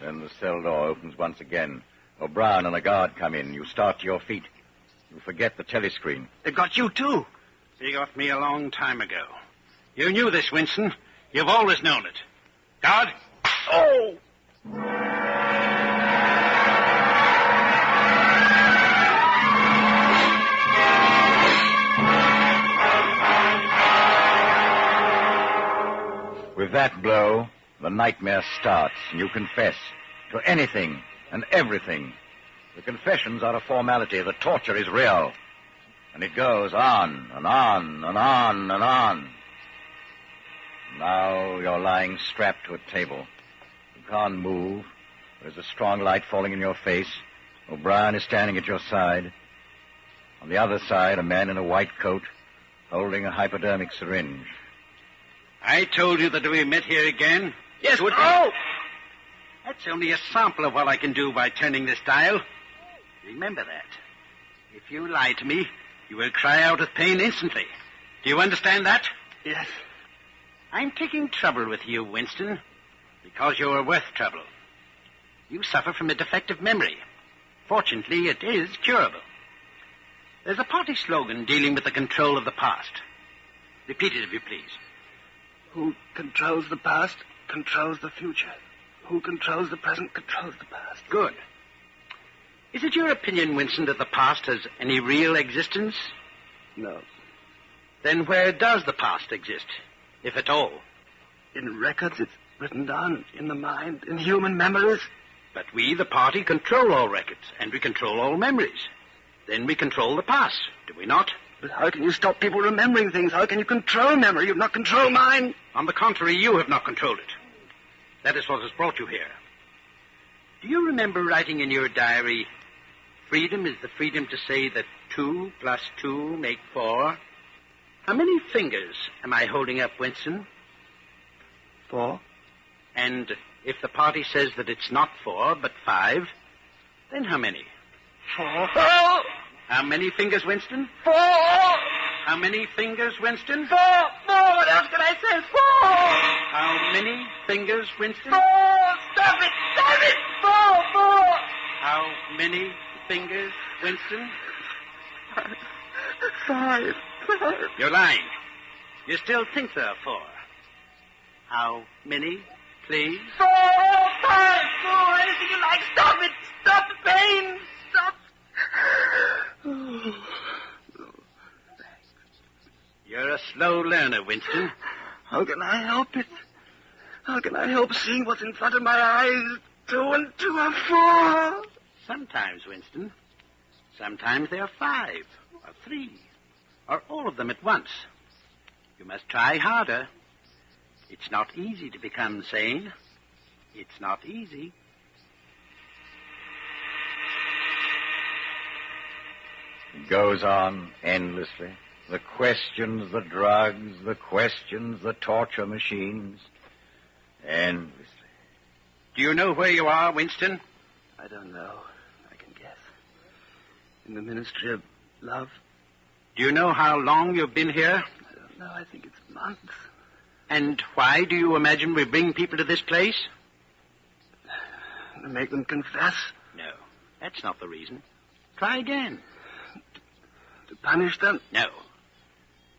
Then the cell door opens once again. O'Brien and a guard come in. You start to your feet. You forget the telescreen.
They got you, too. They got me a long time ago. You knew this, Winston. You've always known it. Guard? Oh!
With that blow, the nightmare starts, and you confess to anything and everything. The confessions are a formality. The torture is real. And it goes on and on and on and on. Now you're lying strapped to a table. You can't move. There's a strong light falling in your face. O'Brien is standing at your side. On the other side, a man in a white coat holding a hypodermic syringe.
I told you that we met here again.
Yes,
would
oh!
That's only a sample of what I can do by turning this dial. Remember that. If you lie to me, you will cry out with pain instantly. Do you understand that?
Yes.
I'm taking trouble with you, Winston, because you are worth trouble. You suffer from a defective memory. Fortunately, it is curable. There's a party slogan dealing with the control of the past. Repeat it, if you please.
Who controls the past controls the future. Who controls the present controls the past.
Good. Is it your opinion, Winston, that the past has any real existence?
No.
Then where does the past exist, if at all?
In records, it's written down in the mind, in human memories.
But we, the party, control all records, and we control all memories. Then we control the past, do we not?
But how can you stop people remembering things? How can you control memory? You've not controlled mine.
On the contrary, you have not controlled it. That is what has brought you here. Do you remember writing in your diary, freedom is the freedom to say that 2 plus 2 make 4? How many fingers am I holding up, Winston?
4.
And if the party says that it's not 4, but 5, then how many?
4.
How many fingers, Winston?
4.
How many fingers, Winston?
4. What else can I say? 4.
How many fingers, Winston?
4. Stop it. 4.
How many fingers, Winston?
5.
You're lying. You still think there are 4. How many, please?
4, 5, 4, anything you like. Stop it. Stop the pain. Stop.
You're a slow learner, Winston.
How can I help it? How can I help seeing what's in front of my eyes? 2 and 2 are 4.
Sometimes, Winston. Sometimes they are 5 or 3 or all of them at once. You must try harder. It's not easy to become sane. It's not easy.
It goes on endlessly. The questions, the drugs, the questions, the torture machines. Endlessly.
Do you know where you are, Winston?
I don't know. I can guess. In the Ministry of Love.
Do you know how long you've been here?
I don't know. I think it's months.
And why do you imagine we bring people to this place?
To make them confess.
No, that's not the reason. Try again.
To punish them?
No.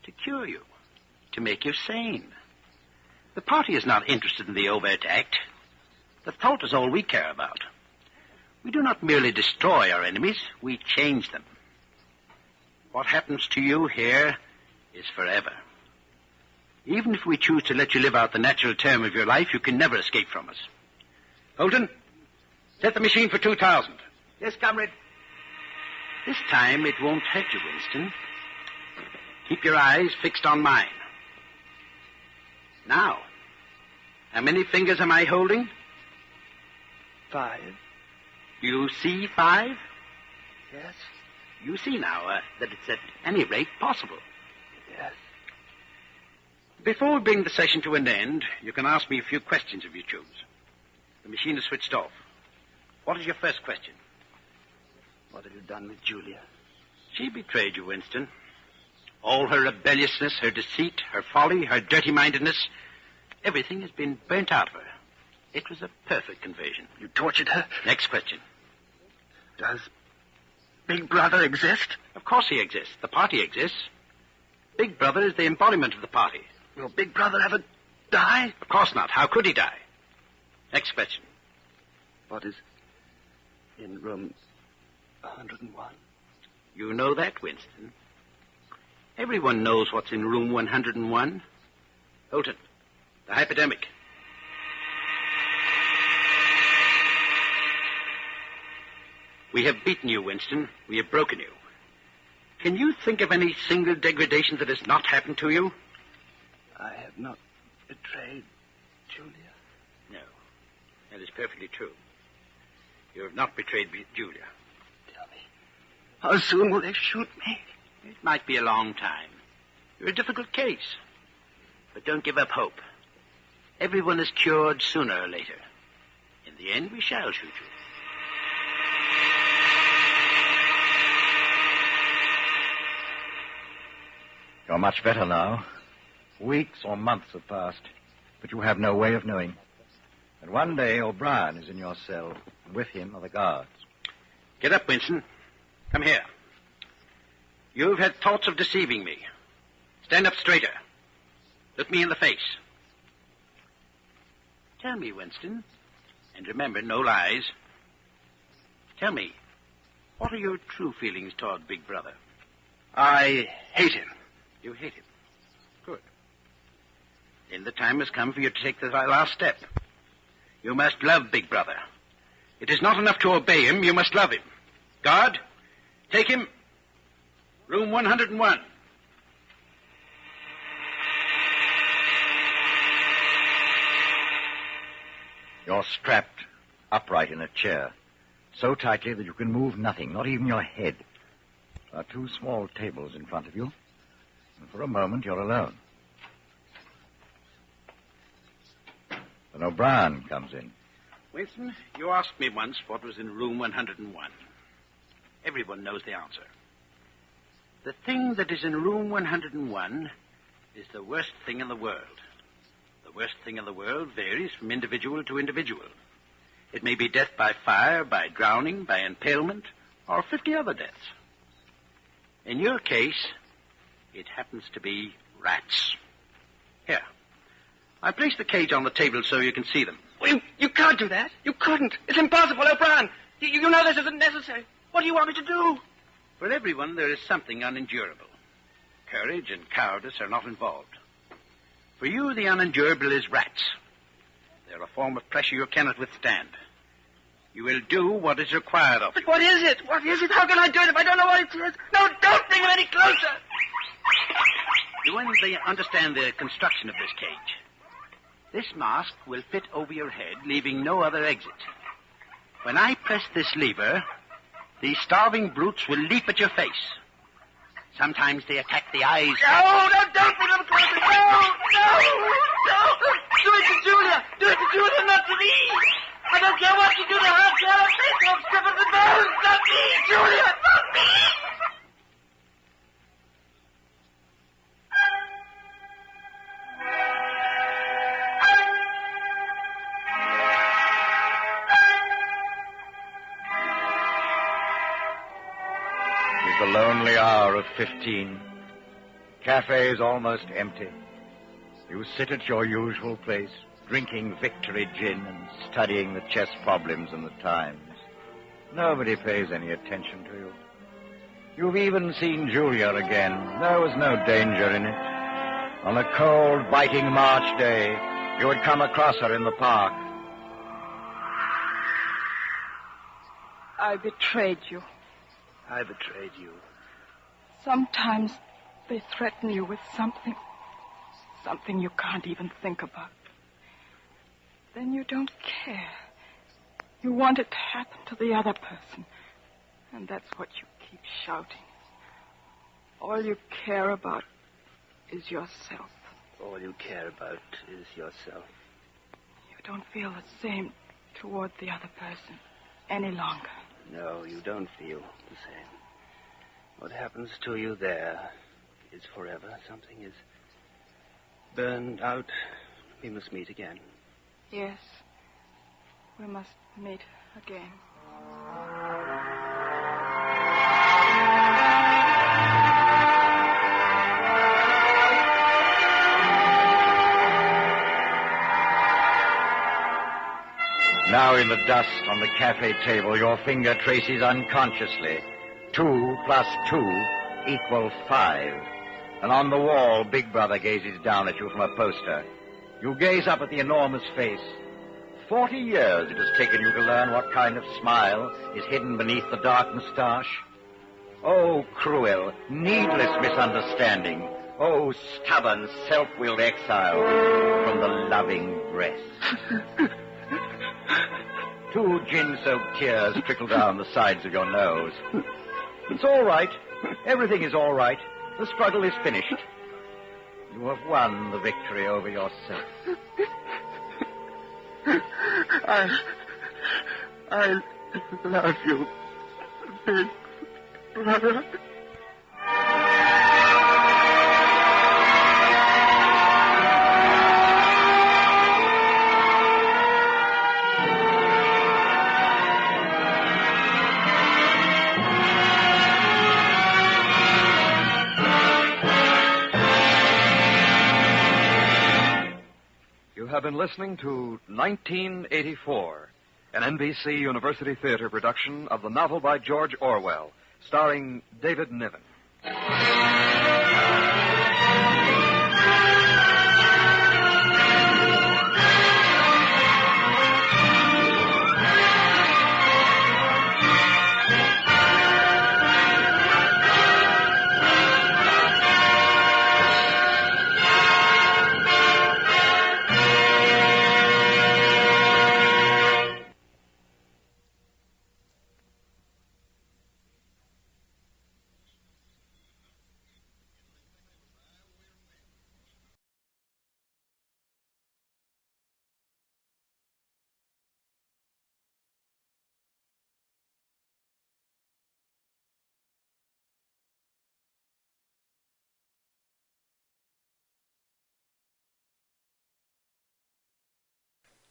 To cure you. To make you sane. The party is not interested in the overt act. The thought is all we care about. We do not merely destroy our enemies, we change them. What happens to you here is forever. Even if we choose to let you live out the natural term of your life, you can never escape from us. Holton, set the machine for 2,000.
Yes, comrade.
This time it won't hurt you, Winston. Keep your eyes fixed on mine. Now, how many fingers am I holding?
5.
Do you see 5?
Yes.
You see now that it's at any rate possible.
Yes.
Before we bring the session to an end, you can ask me a few questions if you choose. The machine is switched off. What is your first question?
What have you done with Julia?
She betrayed you, Winston. All her rebelliousness, her deceit, her folly, her dirty-mindedness, everything has been burnt out of her. It was a perfect conversion.
You tortured her?
Next question.
Does Big Brother exist?
Of course he exists. The party exists. Big Brother is the embodiment of the party.
Will Big Brother ever die?
Of course not. How could he die? Next question.
What is in room 101?
You know that, Winston. Everyone knows what's in room 101. Holton, the hypodermic. We have beaten you, Winston. We have broken you. Can you think of any single degradation that has not happened to you?
I have not betrayed Julia.
No, that is perfectly true. You have not betrayed Julia.
Tell me, how soon will they shoot me?
It might be a long time. You're a difficult case. But don't give up hope. Everyone is cured sooner or later. In the end, we shall shoot you.
You're much better now. Weeks or months have passed, but you have no way of knowing. And one day O'Brien is in your cell, and with him are the guards.
Get up, Winston. Come here. You've had thoughts of deceiving me. Stand up straighter. Look me in the face. Tell me, Winston, and remember, no lies. Tell me, What are your true feelings toward Big Brother?
I hate him.
You hate him. Good. Then the time has come for you to take the last step. You must love Big Brother. It is not enough to obey him, you must love him. Guard, take him. Room 101.
You're strapped upright in a chair, so tightly that you can move nothing, not even your head. There are two small tables in front of you, and for a moment you're alone. Then O'Brien comes in.
Winston, you asked me once what was in room 101. Everyone knows the answer. The thing that is in room 101 is the worst thing in the world. The worst thing in the world varies from individual to individual. It may be death by fire, by drowning, by impalement, or 50 other deaths. In your case, it happens to be rats. Here. I placed the cage on the table so you can see them.
Well, you can't do that. You couldn't. It's impossible, O'Brien. You know this isn't necessary. What do you want me to do?
For everyone, there is something unendurable. Courage and cowardice are not involved. For you, the unendurable is rats. They're a form of pressure you cannot withstand. You will do what is required of you.
But what is it? What is it? How can I do it if I don't know what it is? No, don't bring him any closer.
You understand the construction of this cage. This mask will fit over your head, leaving no other exit. When I press this lever, these starving brutes will leap at your face. Sometimes they attack the eyes.
No, don't bring him closer. No. Do it to Julia. Do it to Julia, not to me. I don't care what you do to her. Tear her face off, strip her the bones. Not me, Julia, not me.
The lonely hour of 15. Cafe is almost empty. You sit at your usual place, drinking victory gin and studying the chess problems in the Times. Nobody pays any attention to you. You've even seen Julia again. There was no danger in it. On a cold, biting March day, you had come across her in the park.
I betrayed you.
I betrayed you.
Sometimes they threaten you with something you can't even think about. Then you don't care. You want it to happen to the other person. And that's what you keep shouting. All you care about is yourself.
All you care about is yourself.
You don't feel the same toward the other person any longer.
No, you don't feel the same. What happens to you there is forever. Something is burned out. We must meet again.
Yes, we must meet again.
Now in the dust on the cafe table, your finger traces unconsciously 2 + 2 = 5. And on the wall, Big Brother gazes down at you from a poster. You gaze up at the enormous face. 40 years it has taken you to learn what kind of smile is hidden beneath the dark moustache. Oh, cruel, needless misunderstanding. Oh, stubborn, self-willed exile from the loving breast. 2 gin-soaked tears trickle down the sides of your nose. It's all right. Everything is all right. The struggle is finished. You have won the victory over yourself.
I love you, Big Brother.
You have been listening to 1984, an NBC University Theater production of the novel by George Orwell, starring David Niven.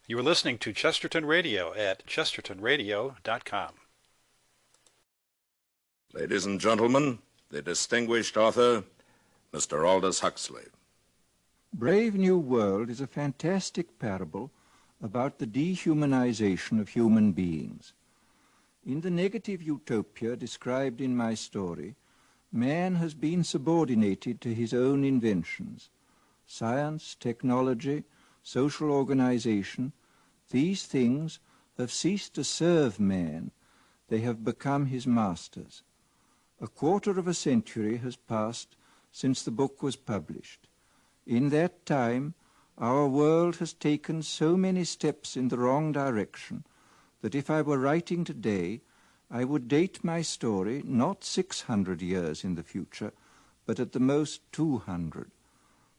You are listening to Chesterton Radio at chestertonradio.com.
Ladies and gentlemen, the distinguished author, Mr. Aldous Huxley.
Brave New World is a fantastic parable about the dehumanization of human beings. In the negative utopia described in my story, man has been subordinated to his own inventions. Science, technology, social organization, these things have ceased to serve man. They have become his masters. A quarter of a century has passed since the book was published. In that time, our world has taken so many steps in the wrong direction that if I were writing today, I would date my story not 600 years in the future, but at the most 200.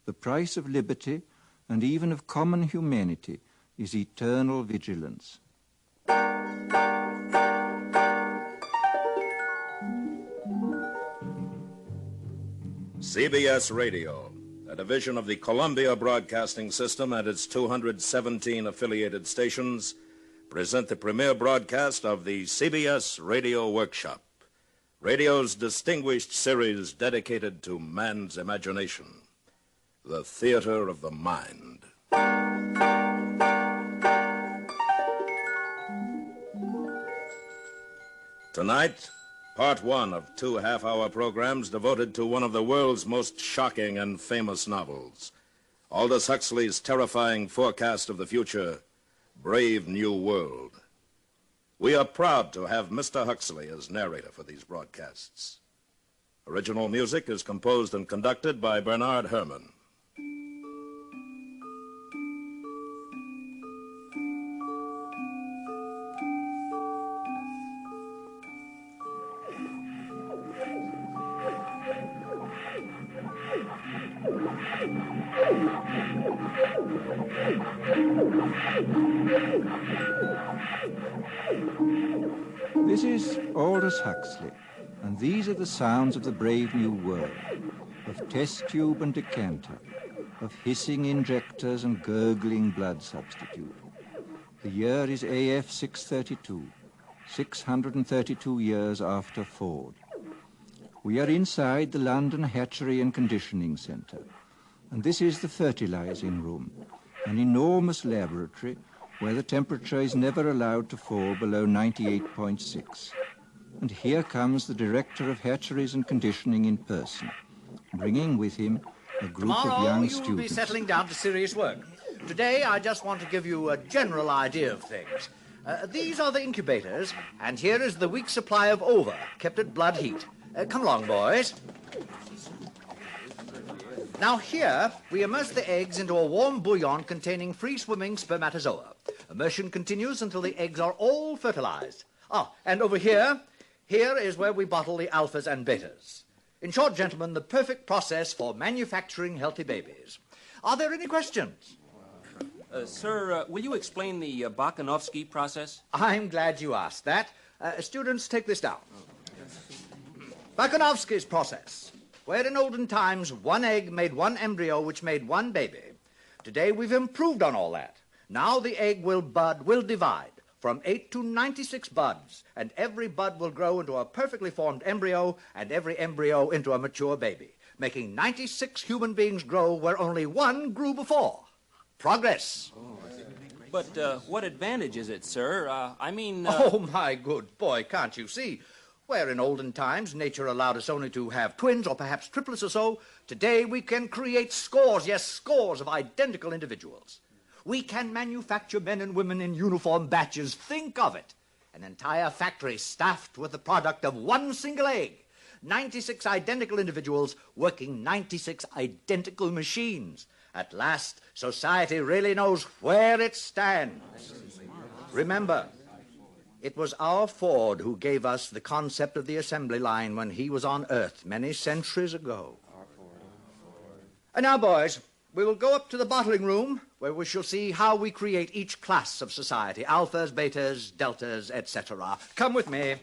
The price of liberty and even of common humanity is eternal vigilance.
CBS Radio, a division of the Columbia Broadcasting System and its 217 affiliated stations, present the premiere broadcast of the CBS Radio Workshop, radio's distinguished series dedicated to man's imagination, the theater of the mind. Tonight, part one of 2 half-hour programs devoted to one of the world's most shocking and famous novels, Aldous Huxley's terrifying forecast of the future, Brave New World. We are proud to have Mr. Huxley as narrator for these broadcasts. Original music is composed and conducted by Bernard Herrmann.
This is Aldous Huxley, and these are the sounds of the brave new world, of test tube and decanter, of hissing injectors and gurgling blood substitute. The year is AF 632, 632 years after Ford. We are inside the London Hatchery and Conditioning Centre, and this is the fertilizing room, an enormous laboratory where the temperature is never allowed to fall below 98.6. And here comes the director of hatcheries and conditioning in person, bringing with him a group of young students.
Tomorrow you'll be settling down to serious work. Today I just want to give you a general idea of things. These are the incubators, and here is the week's supply of ova, kept at blood heat. Come along, boys. Now here, we immerse the eggs into a warm bouillon containing free-swimming spermatozoa. Immersion continues until the eggs are all fertilized. And over here is where we bottle the alphas and betas. In short, gentlemen, the perfect process for manufacturing healthy babies. Are there any questions?
Sir, will you explain the Bakhanovsky process?
I'm glad you asked that. Students, take this down. Bakhanovsky's process, where in olden times one egg made one embryo which made one baby. Today we've improved on all that. Now the egg will divide from 8 to 96 buds, and every bud will grow into a perfectly formed embryo, and every embryo into a mature baby, making 96 human beings grow where only one grew before. Progress.
But what advantage is it, sir?
Oh, my good boy, can't you see? Where in olden times nature allowed us only to have twins or perhaps triplets or so, today we can create scores, yes, scores of identical individuals. We can manufacture men and women in uniform batches. Think of it. An entire factory staffed with the product of one single egg. 96 identical individuals working 96 identical machines. At last, society really knows where it stands. Remember, it was our Ford who gave us the concept of the assembly line when he was on Earth many centuries ago. And now, boys, we will go up to the bottling room where we shall see how we create each class of society, alphas, betas, deltas, etc. Come with me.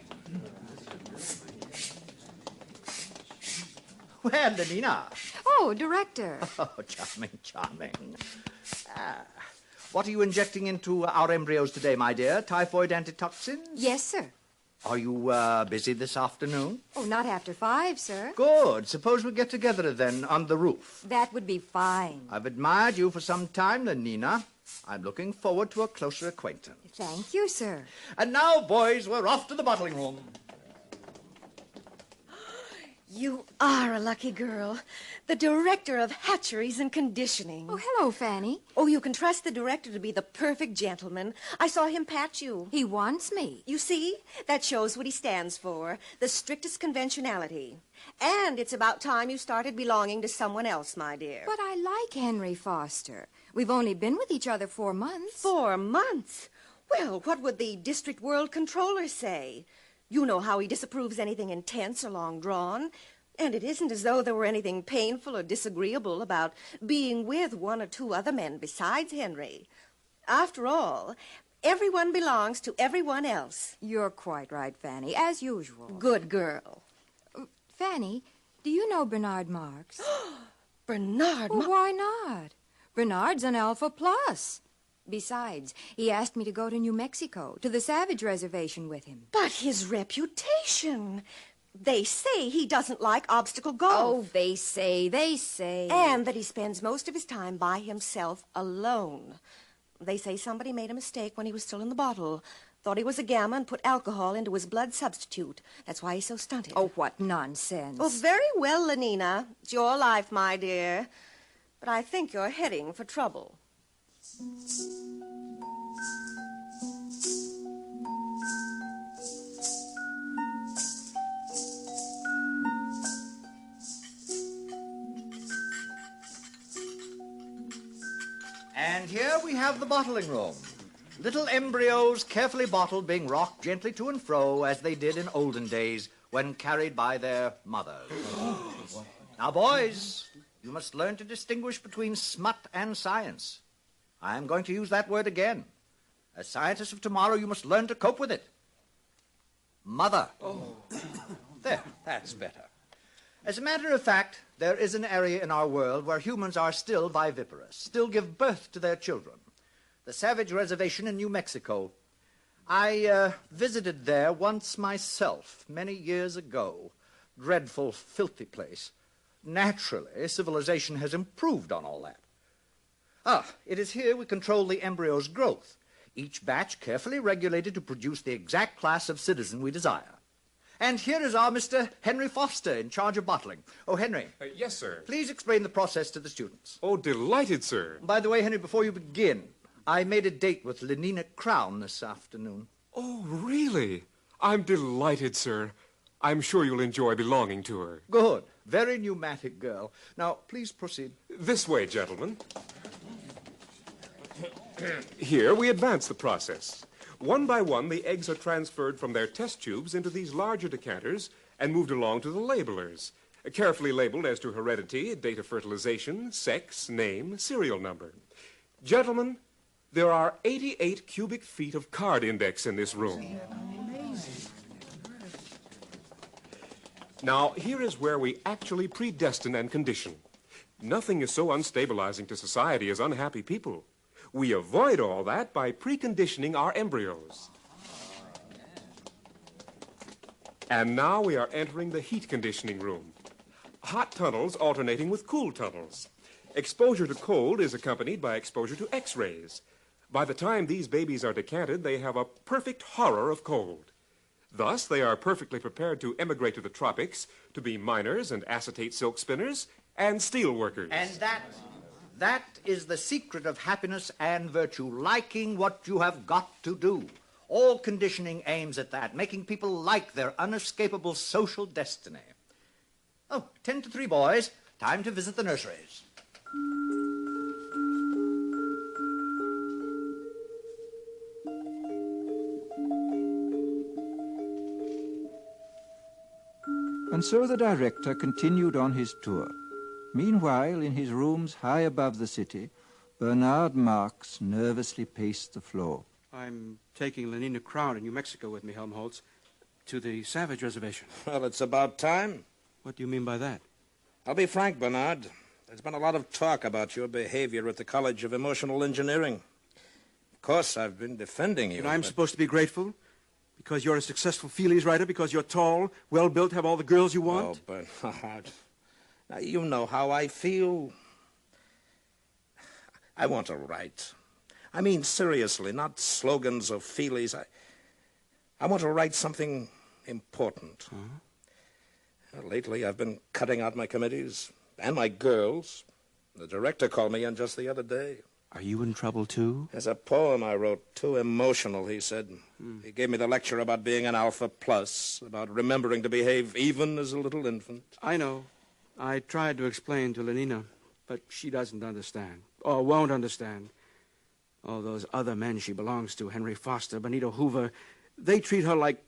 Well, Lenina.
Oh, Director.
Oh, charming, charming. What are you injecting into our embryos today, my dear? Typhoid antitoxins?
Yes, sir.
Are you busy this afternoon?
Oh, not after 5, sir.
Good. Suppose we get together then on the roof.
That would be fine.
I've admired you for some time, Lenina. I'm looking forward to a closer acquaintance.
Thank you, sir.
And now, boys, we're off to the bottling room.
You are a lucky girl. The director of hatcheries and conditioning.
Oh, hello, Fanny.
Oh, you can trust the director to be the perfect gentleman. I saw him pat you.
He wants me.
You see? That shows what he stands for. The strictest conventionality. And it's about time you started belonging to someone else, my dear.
But I like Henry Foster. We've only been with each other 4 months.
4 months? Well, what would the district world controller say? You know how he disapproves anything intense or long-drawn. And it isn't as though there were anything painful or disagreeable about being with 1 or 2 other men besides Henry. After all, everyone belongs to everyone else.
You're quite right, Fanny, as usual.
Good girl.
Fanny, do you know Bernard Marx?
Bernard Marx?
Why not? Bernard's an Alpha Plus. Besides, he asked me to go to New Mexico, to the Savage Reservation with him.
But his reputation. They say he doesn't like obstacle golf.
Oh, they say.
And that he spends most of his time by himself alone. They say somebody made a mistake when he was still in the bottle. Thought he was a gamma and put alcohol into his blood substitute. That's why he's so stunted.
Oh, what nonsense.
Oh, very well, Lenina. It's your life, my dear. But I think you're heading for trouble.
And here we have the bottling room. Little embryos carefully bottled being rocked gently to and fro as they did in olden days when carried by their mothers. Now, boys, you must learn to distinguish between smut and science. I am going to use that word again. As scientists of tomorrow, you must learn to cope with it. Mother. Oh. There, that's better. As a matter of fact, there is an area in our world where humans are still viviparous, still give birth to their children. The Savage Reservation in New Mexico. I visited there once myself, many years ago. Dreadful, filthy place. Naturally, civilization has improved on all that. It is here we control the embryo's growth, each batch carefully regulated to produce the exact class of citizen we desire. And here is our Mr. Henry Foster in charge of bottling. Oh, Henry.
Yes, sir.
Please explain the process to the students.
Oh, delighted, sir.
By the way, Henry, before you begin, I made a date with Lenina Crown this afternoon.
Oh, really? I'm delighted, sir. I'm sure you'll enjoy belonging to her.
Good. Very pneumatic girl. Now, please proceed.
This way, gentlemen. Here we advance the process. One by one, the eggs are transferred from their test tubes into these larger decanters and moved along to the labelers, carefully labeled as to heredity, date of fertilization, sex, name, serial number. Gentlemen, there are 88 cubic feet of card index in this room. Now, here is where we actually predestine and condition. Nothing is so unstabilizing to society as unhappy people. We avoid all that by preconditioning our embryos. And now we are entering the heat conditioning room. Hot tunnels alternating with cool tunnels. Exposure to cold is accompanied by exposure to X-rays. By the time these babies are decanted, they have a perfect horror of cold. Thus, they are perfectly prepared to emigrate to the tropics, to be miners and acetate silk spinners and steel workers.
And that is the secret of happiness and virtue, liking what you have got to do. All conditioning aims at that, making people like their unescapable social destiny. Oh, 10 to 3, boys. Time to visit the nurseries.
And so the director continued on his tour. Meanwhile, in his rooms high above the city, Bernard Marx nervously paced the floor.
I'm taking Lenina Crown in New Mexico with me, Helmholtz, to the Savage Reservation.
Well, it's about time.
What do you mean by that?
I'll be frank, Bernard. There's been a lot of talk about your behavior at the College of Emotional Engineering. Of course, I've been defending you.
And I'm supposed to be grateful? Because you're a successful feelies writer? Because you're tall, well-built, have all the girls you want?
Oh, Bernard. Now, you know how I feel. I want to write. I mean, seriously, not slogans or feelies. I want to write something important. Lately, I've been cutting out my committees and my girls. The director called me in just the other day.
Are you in trouble, too?
There's a poem I wrote, too emotional, he said. He gave me the lecture about being an alpha plus, about remembering to behave even as a little infant.
I know. I tried to explain to Lenina, but she doesn't understand, or won't understand. All those other men she belongs to, Henry Foster, Benito Hoover, they treat her like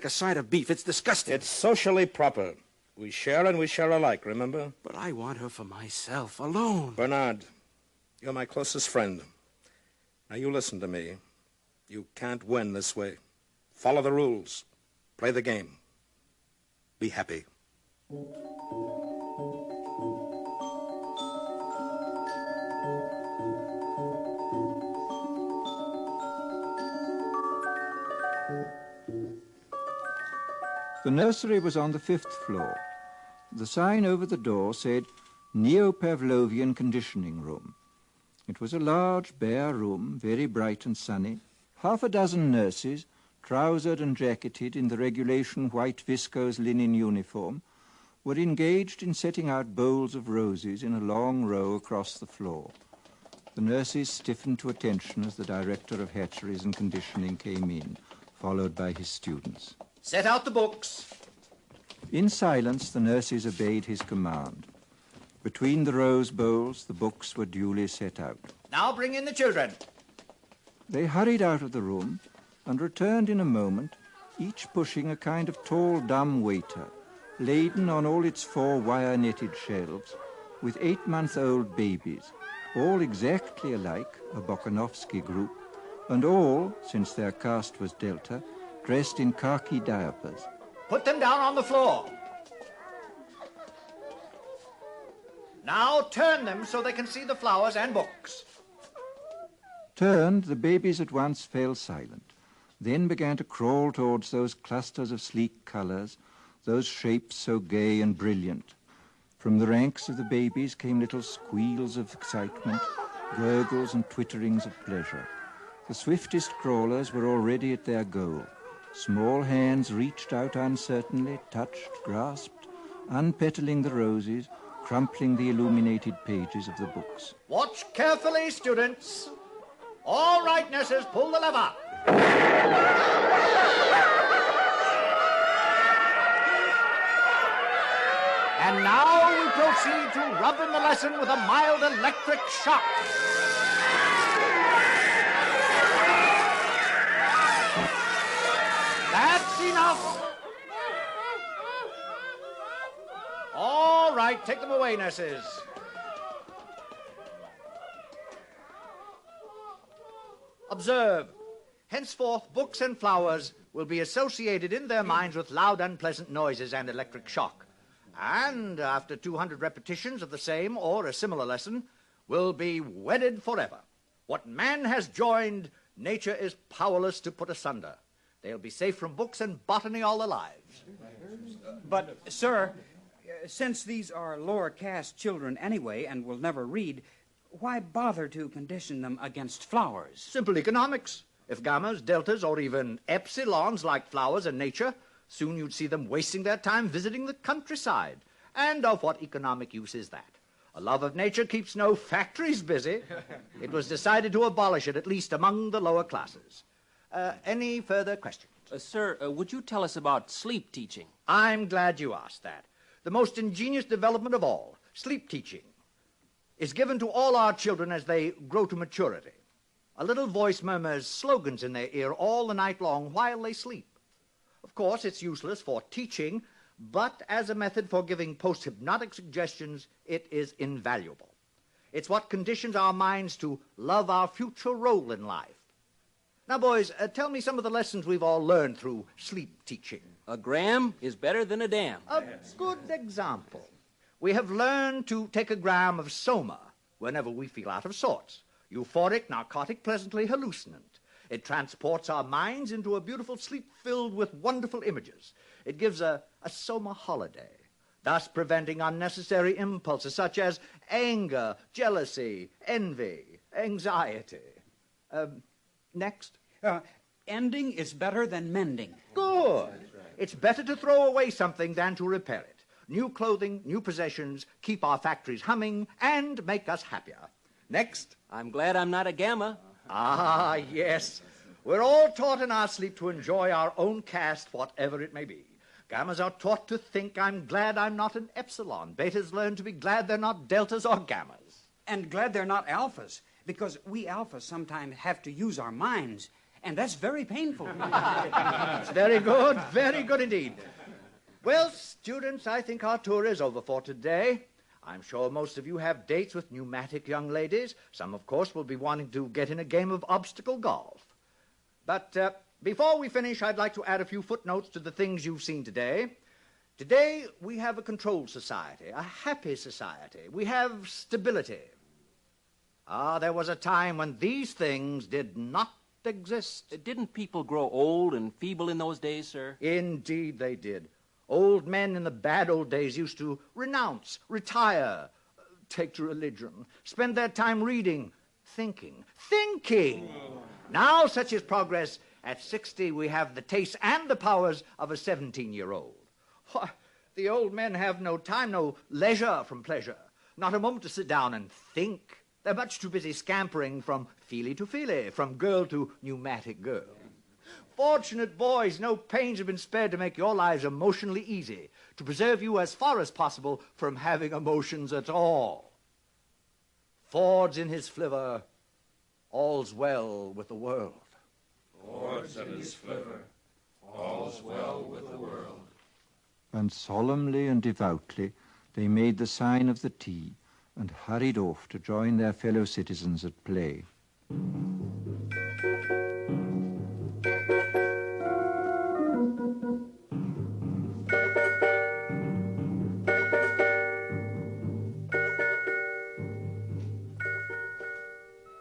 a side of beef. It's disgusting.
It's socially proper. We share and we share alike, remember?
But I want her for myself, alone.
Bernard, you're my closest friend. Now, you listen to me. You can't win this way. Follow the rules. Play the game. Be happy.
The nursery was on the 5th floor. The sign over the door said, Neo-Pavlovian Conditioning Room. It was a large, bare room, very bright and sunny. Half a dozen nurses, trousered and jacketed in the regulation white viscose linen uniform, were engaged in setting out bowls of roses in a long row across the floor. The nurses stiffened to attention as the director of hatcheries and conditioning came in, followed by his students.
Set out the books.
In silence, the nurses obeyed his command. Between the rose bowls, the books were duly set out.
Now bring in the children.
They hurried out of the room and returned in a moment, each pushing a kind of tall, dumb waiter, laden on all its 4 wire-netted shelves with 8-month-old babies, all exactly alike, a Bokanovsky group, and all, since their caste was Delta, dressed in khaki diapers.
Put them down on the floor. Now turn them so they can see the flowers and books.
Turned, the babies at once fell silent, then began to crawl towards those clusters of sleek colors, those shapes so gay and brilliant. From the ranks of the babies came little squeals of excitement, gurgles and twitterings of pleasure. The swiftest crawlers were already at their goal. Small hands reached out uncertainly, touched, grasped, unpetaling the roses, crumpling the illuminated pages of the books.
Watch carefully, students. All right, nurses, pull the lever. And now we proceed to rub in the lesson with a mild electric shock. That's enough. All right, take them away, nurses. Observe. Henceforth, books and flowers will be associated in their minds with loud, unpleasant noises and electric shock. And after 200 repetitions of the same or a similar lesson, will be wedded forever. What man has joined, nature is powerless to put asunder. They'll be safe from books and botany all their lives.
But, sir, since these are lower caste children anyway and will never read,
why bother to condition them against flowers?
Simple economics. If gammas, deltas, or even epsilons like flowers in nature, soon you'd see them wasting their time visiting the countryside. And of what economic use is that? A love of nature keeps no factories busy. It was decided to abolish it, at least among the lower classes. Any further questions?
Sir, would you tell us about sleep teaching?
I'm glad you asked that. The most ingenious development of all, sleep teaching, is given to all our children as they grow to maturity. A little voice murmurs slogans in their ear all the night long while they sleep. Of course, it's useless for teaching, but as a method for giving post-hypnotic suggestions, it is invaluable. It's what conditions our minds to love our future role in life. Now, boys, tell me some of the lessons we've all learned through sleep teaching.
A gram is better than a dam.
A good example. We have learned to take a gram of soma whenever we feel out of sorts. Euphoric, narcotic, pleasantly hallucinant. It transports our minds into a beautiful sleep filled with wonderful images. It gives a soma holiday, thus preventing unnecessary impulses such as anger, jealousy, envy, anxiety. Next.
Ending is better than mending.
Good. It's better to throw away something than to repair it. New clothing, new possessions keep our factories humming and make us happier. Next.
I'm glad I'm not a gamma.
Ah, yes. We're all taught in our sleep to enjoy our own caste, whatever it may be. Gammas are taught to think, I'm glad I'm not an epsilon. Betas learn to be glad they're not deltas or gammas.
And glad they're not alphas, because we alphas sometimes have to use our minds, and that's very painful.
Very good indeed. Well, students, I think our tour is over for today. I'm sure most of you have dates with pneumatic young ladies. Some, of course, will be wanting to get in a game of obstacle golf. But before we finish, I'd like to add a few footnotes to the things you've seen today. Today, we have a controlled society, a happy society. We have stability. There was a time when these things did not exist.
Didn't people grow old and feeble in those days, sir?
Indeed they did. Old men in the bad old days used to renounce, retire, take to religion, spend their time reading, thinking. Now, such is progress. At 60, we have the tastes and the powers of a 17-year-old. The old men have no time, no leisure from pleasure, not a moment to sit down and think. They're much too busy scampering from feely to feely, from girl to pneumatic girl. Fortunate boys, no pains have been spared to make your lives emotionally easy, to preserve you as far as possible from having emotions at all. Ford's in his flivver, all's well with the world.
Ford's in his flivver, all's well with the world.
And solemnly and devoutly they made the sign of the T and hurried off to join their fellow citizens at play.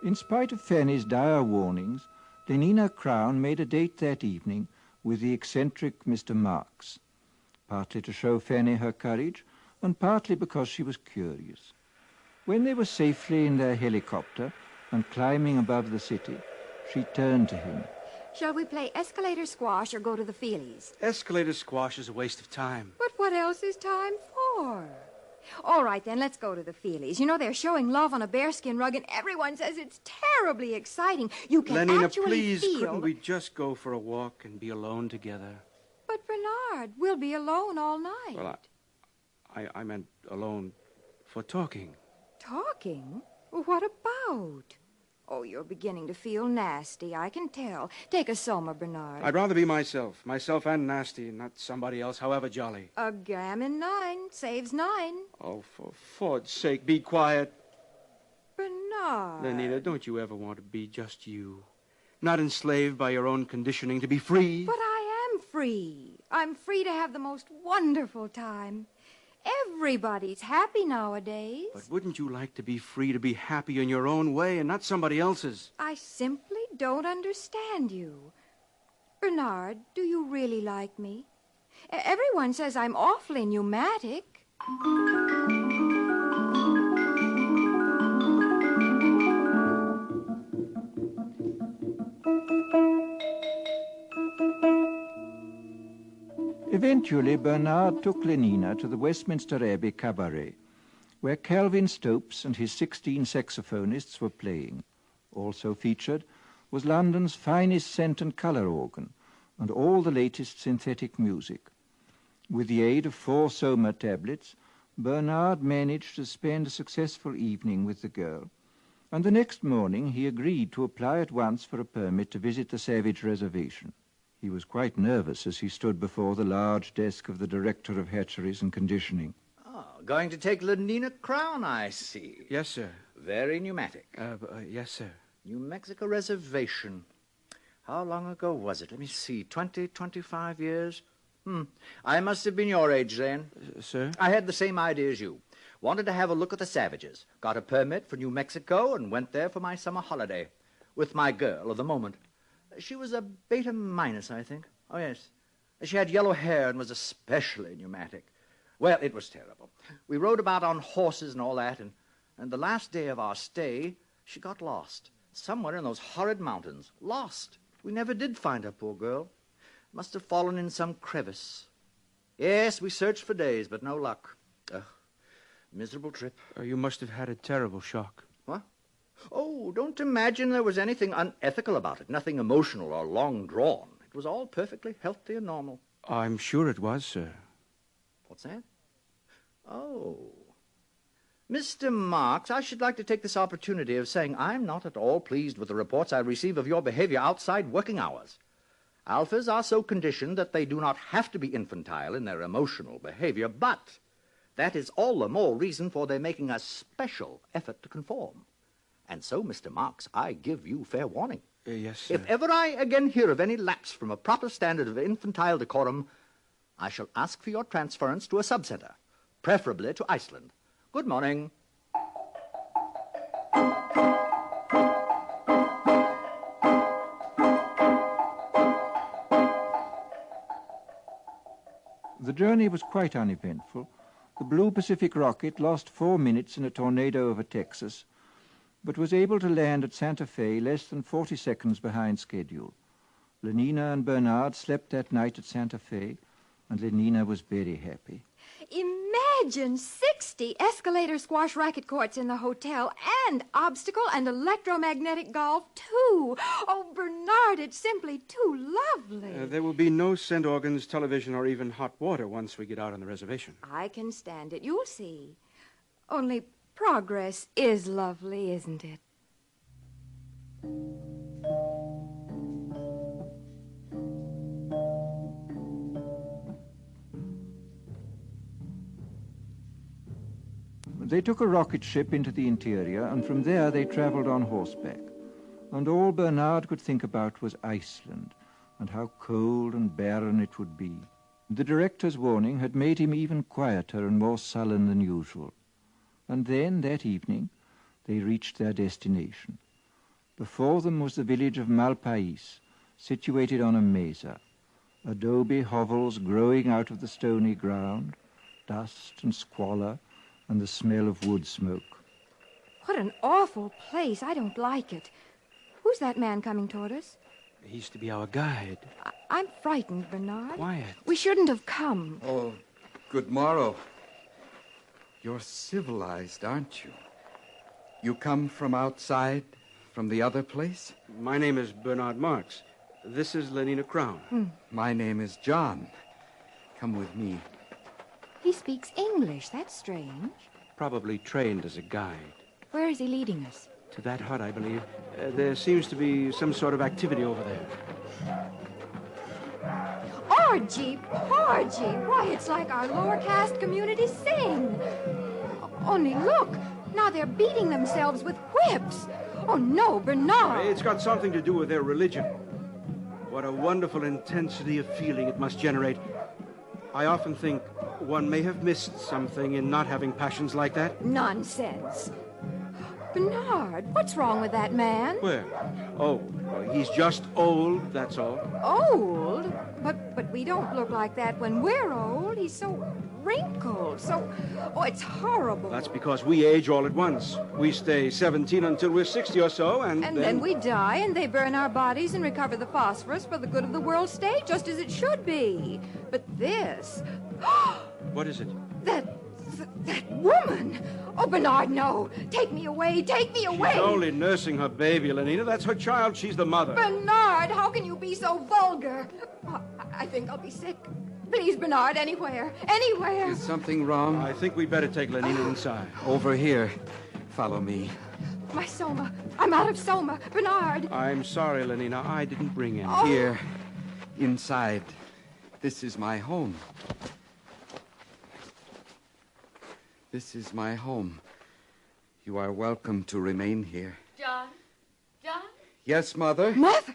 In spite of Fanny's dire warnings, Lenina Crown made a date that evening with the eccentric Mr. Marks, partly to show Fanny her courage, and partly because she was curious. When they were safely in their helicopter and climbing above the city, she turned to him.
Shall we play escalator squash or go to the Feelies?
Escalator squash is a waste of time.
But what else is time for? All right, then, let's go to the Feelies. You know, they're showing love on a bearskin rug, and everyone says it's terribly exciting. You can
Lenina,
actually
please,
feel...
couldn't we just go for a walk and be alone together?
But, Bernard, we'll be alone all night.
Well, I meant alone for talking.
Talking? What about? Oh, you're beginning to feel nasty, I can tell. Take a soma, Bernard.
I'd rather be myself and nasty, not somebody else, however jolly.
A gram in 9 saves 9.
Oh, for Ford's sake, be quiet.
Bernard.
Lenina, don't you ever want to be just you? Not enslaved by your own conditioning, to be free?
But I am free. I'm free to have the most wonderful time. Everybody's happy nowadays.
But wouldn't you like to be free to be happy in your own way and not somebody else's?
I simply don't understand you. Bernard, do you really like me? Everyone says I'm awfully pneumatic.
Eventually, Bernard took Lenina to the Westminster Abbey Cabaret, where Calvin Stopes and his 16 saxophonists were playing. Also featured was London's finest scent and colour organ, and all the latest synthetic music. With the aid of 4 Soma tablets, Bernard managed to spend a successful evening with the girl, and the next morning he agreed to apply at once for a permit to visit the Savage Reservation. He was quite nervous as he stood before the large desk of the Director of Hatcheries and Conditioning.
Oh, going to take Lenina Crown, I see.
Yes, sir.
Very pneumatic.
Yes, sir.
New Mexico Reservation. How long ago was it? Let me see. 20, 25 years? I must have been your age then.
Sir?
I had the same idea as you. Wanted to have a look at the savages. Got a permit for New Mexico and went there for my summer holiday. With my girl of the moment. She was a beta minus, I think. Oh, yes. She had yellow hair and was especially pneumatic. Well, it was terrible. We rode about on horses and all that, and the last day of our stay, she got lost. Somewhere in those horrid mountains. Lost. We never did find her, poor girl. Must have fallen in some crevice. Yes, we searched for days, but no luck. Miserable trip.
You must have had a terrible shock.
What? Oh, don't imagine there was anything unethical about it. Nothing emotional or long drawn. It was all perfectly healthy and normal.
I'm sure it was, sir.
What's that? Oh. Mr. Marks, I should like to take this opportunity of saying I'm not at all pleased with the reports I receive of your behavior outside working hours. Alphas are so conditioned that they do not have to be infantile in their emotional behavior, but that is all the more reason for their making a special effort to conform. And so, Mr. Marks, I give you fair warning.
Yes, sir.
If ever I again hear of any lapse from a proper standard of infantile decorum, I shall ask for your transference to a subcenter, preferably to Iceland. Good morning.
The journey was quite uneventful. The Blue Pacific rocket lost 4 minutes in a tornado over Texas, but was able to land at Santa Fe less than 40 seconds behind schedule. Lenina and Bernard slept that night at Santa Fe, and Lenina was very happy.
Imagine 60 escalator squash racket courts in the hotel, and obstacle and electromagnetic golf, too. Oh, Bernard, it's simply too lovely.
There will be no scent organs, television, or even hot water once we get out on the reservation.
I can stand it. You'll see. Only progress is lovely, isn't it?
They took a rocket ship into the interior, and from there they travelled on horseback. And all Bernard could think about was Iceland, and how cold and barren it would be. The director's warning had made him even quieter and more sullen than usual. And then, that evening, they reached their destination. Before them was the village of Malpais, situated on a mesa. Adobe hovels growing out of the stony ground, dust and squalor, and the smell of wood smoke.
What an awful place. I don't like it. Who's that man coming toward us?
He's to be our guide.
I'm frightened, Bernard.
Quiet.
We shouldn't have come.
Oh, good morrow. You're civilized, aren't you? You come from outside, from the other place?
My name is Bernard Marks. This is Lenina Crown.
My name is John. Come with me.
He speaks English. That's strange.
Probably trained as a guide.
Where is he leading us?
To that hut, I believe. There seems to be some sort of activity over there.
Orgy! Orgy! Why, it's like our lower caste community sing. Only look. Now they're beating themselves with whips. Oh, no, Bernard.
It's got something to do with their religion. What a wonderful intensity of feeling it must generate. I often think one may have missed something in not having passions like that.
Nonsense. Bernard, what's wrong with that man?
Where? Oh, he's just old, that's all.
Old? But we don't look like that when we're old. He's so wrinkled, so... Oh, it's horrible.
That's because we age all at once. We stay 17 until we're 60 or so, and
then we die, and they burn our bodies and recover the phosphorus for the good of the world state, just as it should be. But this...
What is it?
That woman! Oh, Bernard, no. Take me away. Take me away.
She's only nursing her baby, Lenina. That's her child. She's the mother.
Bernard, how can you be so vulgar? Oh, I think I'll be sick. Please, Bernard, anywhere. Anywhere.
Is something wrong?
I think we'd better take Lenina inside.
Over here. Follow me.
My Soma. I'm out of Soma. Bernard.
I'm sorry, Lenina. I didn't bring him.
Oh.
Here. Inside. This is my home. This is my home. You are welcome to remain here.
John? John?
Yes, Mother?
Mother?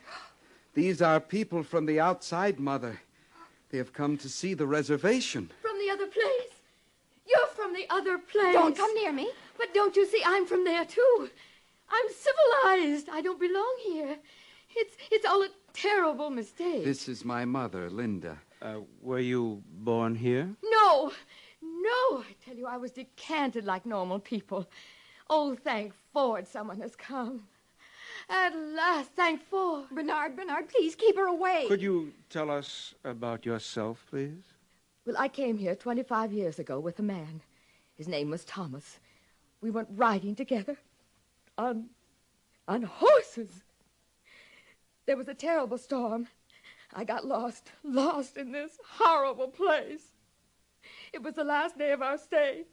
These are people from the outside, Mother. They have come to see the reservation.
From the other place? You're from the other place.
Don't come near me.
But don't you see, I'm from there, too. I'm civilized. I don't belong here. It's all a terrible mistake.
This is my mother, Linda.
Were you born here?
No. No, I tell you, I was decanted like normal people. Oh, thank Ford someone has come. At last, thank Ford.
Bernard, please keep her away.
Could you tell us about yourself, please?
Well, I came here 25 years ago with a man. His name was Thomas. We went riding together on horses. There was a terrible storm. I got lost in this horrible place. It was the last day of our stay.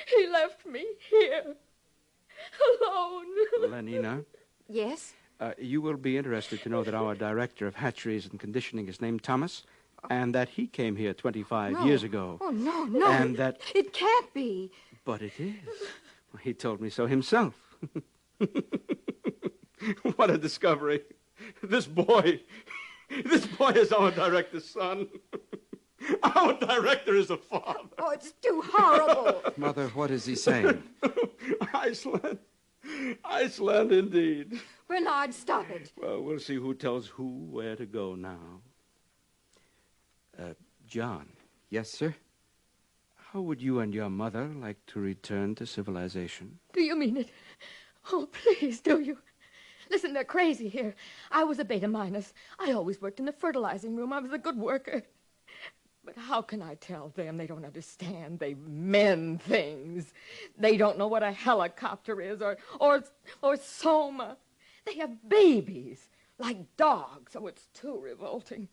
He left me here, alone.
Lenina?
Yes?
You will be interested to know that our director of hatcheries and conditioning is named Thomas, and that he came here 25 years ago.
Oh, no.
And that...
It can't be.
But it is. He told me so himself. What a discovery. This boy is our director's son. Our director is a father.
Oh, it's too horrible.
Mother, what is he saying?
Iceland indeed.
Bernard, stop it.
Well, we'll see who tells who where to go now. John.
Yes, sir?
How would you and your mother like to return to civilization?
Do you mean it? Oh, please, do you? Listen, they're crazy here. I was a beta minus. I always worked in the fertilizing room. I was a good worker. But how can I tell them? They don't understand. They mend things. They don't know what a helicopter is or Soma. They have babies like dogs. Oh, it's too revolting.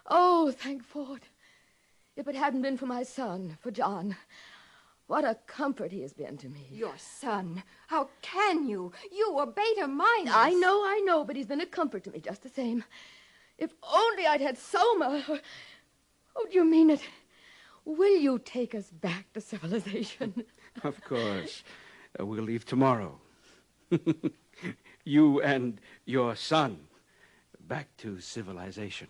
Oh, thank Ford. If it hadn't been for my son, for John, what a comfort he has been to me.
Your son? How can you? You were beta minus.
I know, but he's been a comfort to me just the same. If only I'd had Soma. Oh, do you mean it? Will you take us back to civilization?
Of course. We'll leave tomorrow. You and your son back to civilization.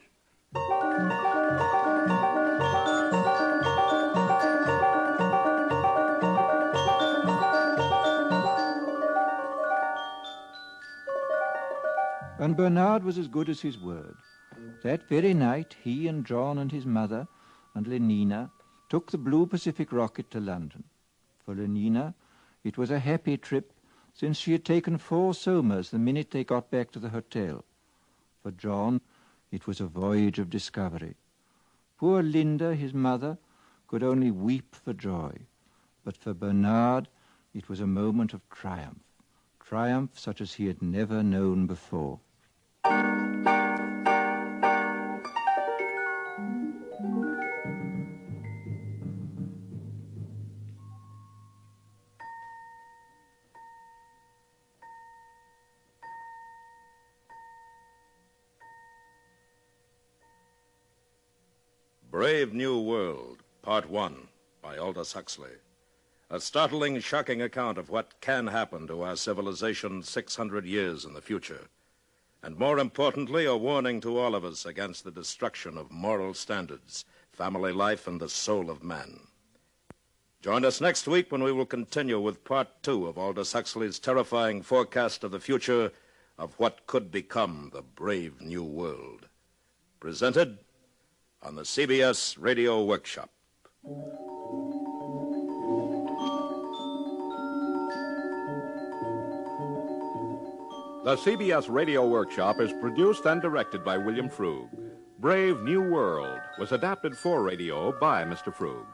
And Bernard was as good as his word. That very night, he and John and his mother and Lenina took the Blue Pacific rocket to London. For Lenina, it was a happy trip, since she had taken 4 Somas the minute they got back to the hotel. For John, it was a voyage of discovery. Poor Linda, his mother, could only weep for joy. But for Bernard, it was a moment of triumph. Triumph such as he had never known before.
Brave New World, Part 1, by Aldous Huxley. A startling, shocking account of what can happen to our civilization 600 years in the future. And more importantly, a warning to all of us against the destruction of moral standards, family life, and the soul of man. Join us next week when we will continue with Part 2 of Aldous Huxley's terrifying forecast of the future of what could become the brave new world. presented on the CBS Radio Workshop.
The CBS Radio Workshop is produced and directed by William Frug. Brave New World was adapted for radio by Mr. Frug.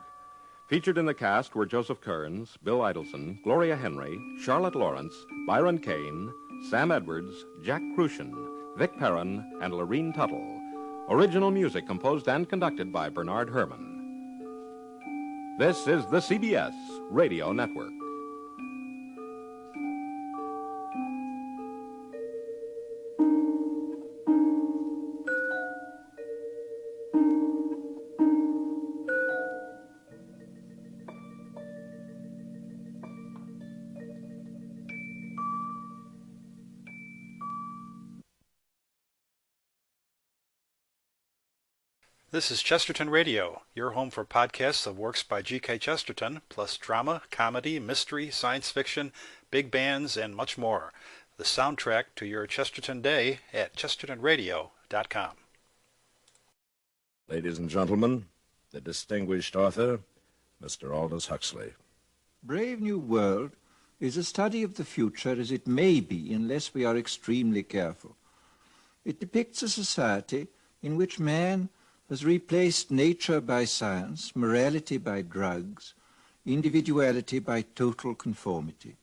Featured in the cast were Joseph Kearns, Bill Idelson, Gloria Henry, Charlotte Lawrence, Byron Kane, Sam Edwards, Jack Crucian, Vic Perrin, and Lorene Tuttle. Original music composed and conducted by Bernard Herrmann. This is the CBS Radio Network.
This is Chesterton Radio, your home for podcasts of works by G.K. Chesterton, plus drama, comedy, mystery, science fiction, big bands, and much more. The soundtrack to your Chesterton day at chestertonradio.com.
Ladies and gentlemen, the distinguished author, Mr. Aldous Huxley.
Brave New World is a study of the future as it may be unless we are extremely careful. It depicts a society in which man has replaced nature by science, morality by drugs, individuality by total conformity.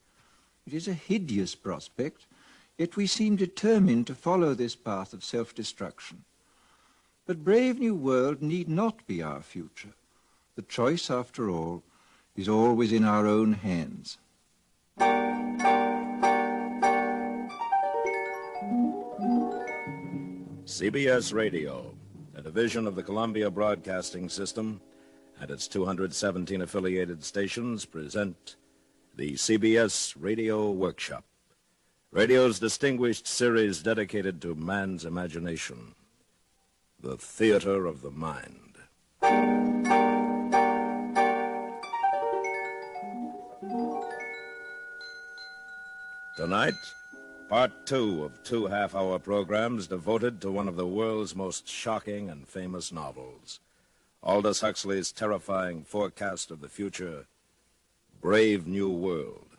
It is a hideous prospect, yet we seem determined to follow this path of self-destruction. But Brave New World need not be our future. The choice, after all, is always in our own hands.
CBS Radio, a division of the Columbia Broadcasting System, and its 217 affiliated stations present the CBS Radio Workshop, radio's distinguished series dedicated to man's imagination, the theater of the mind. Tonight, Part 2 of 2 half-hour programs devoted to one of the world's most shocking and famous novels, Aldous Huxley's terrifying forecast of the future, Brave New World.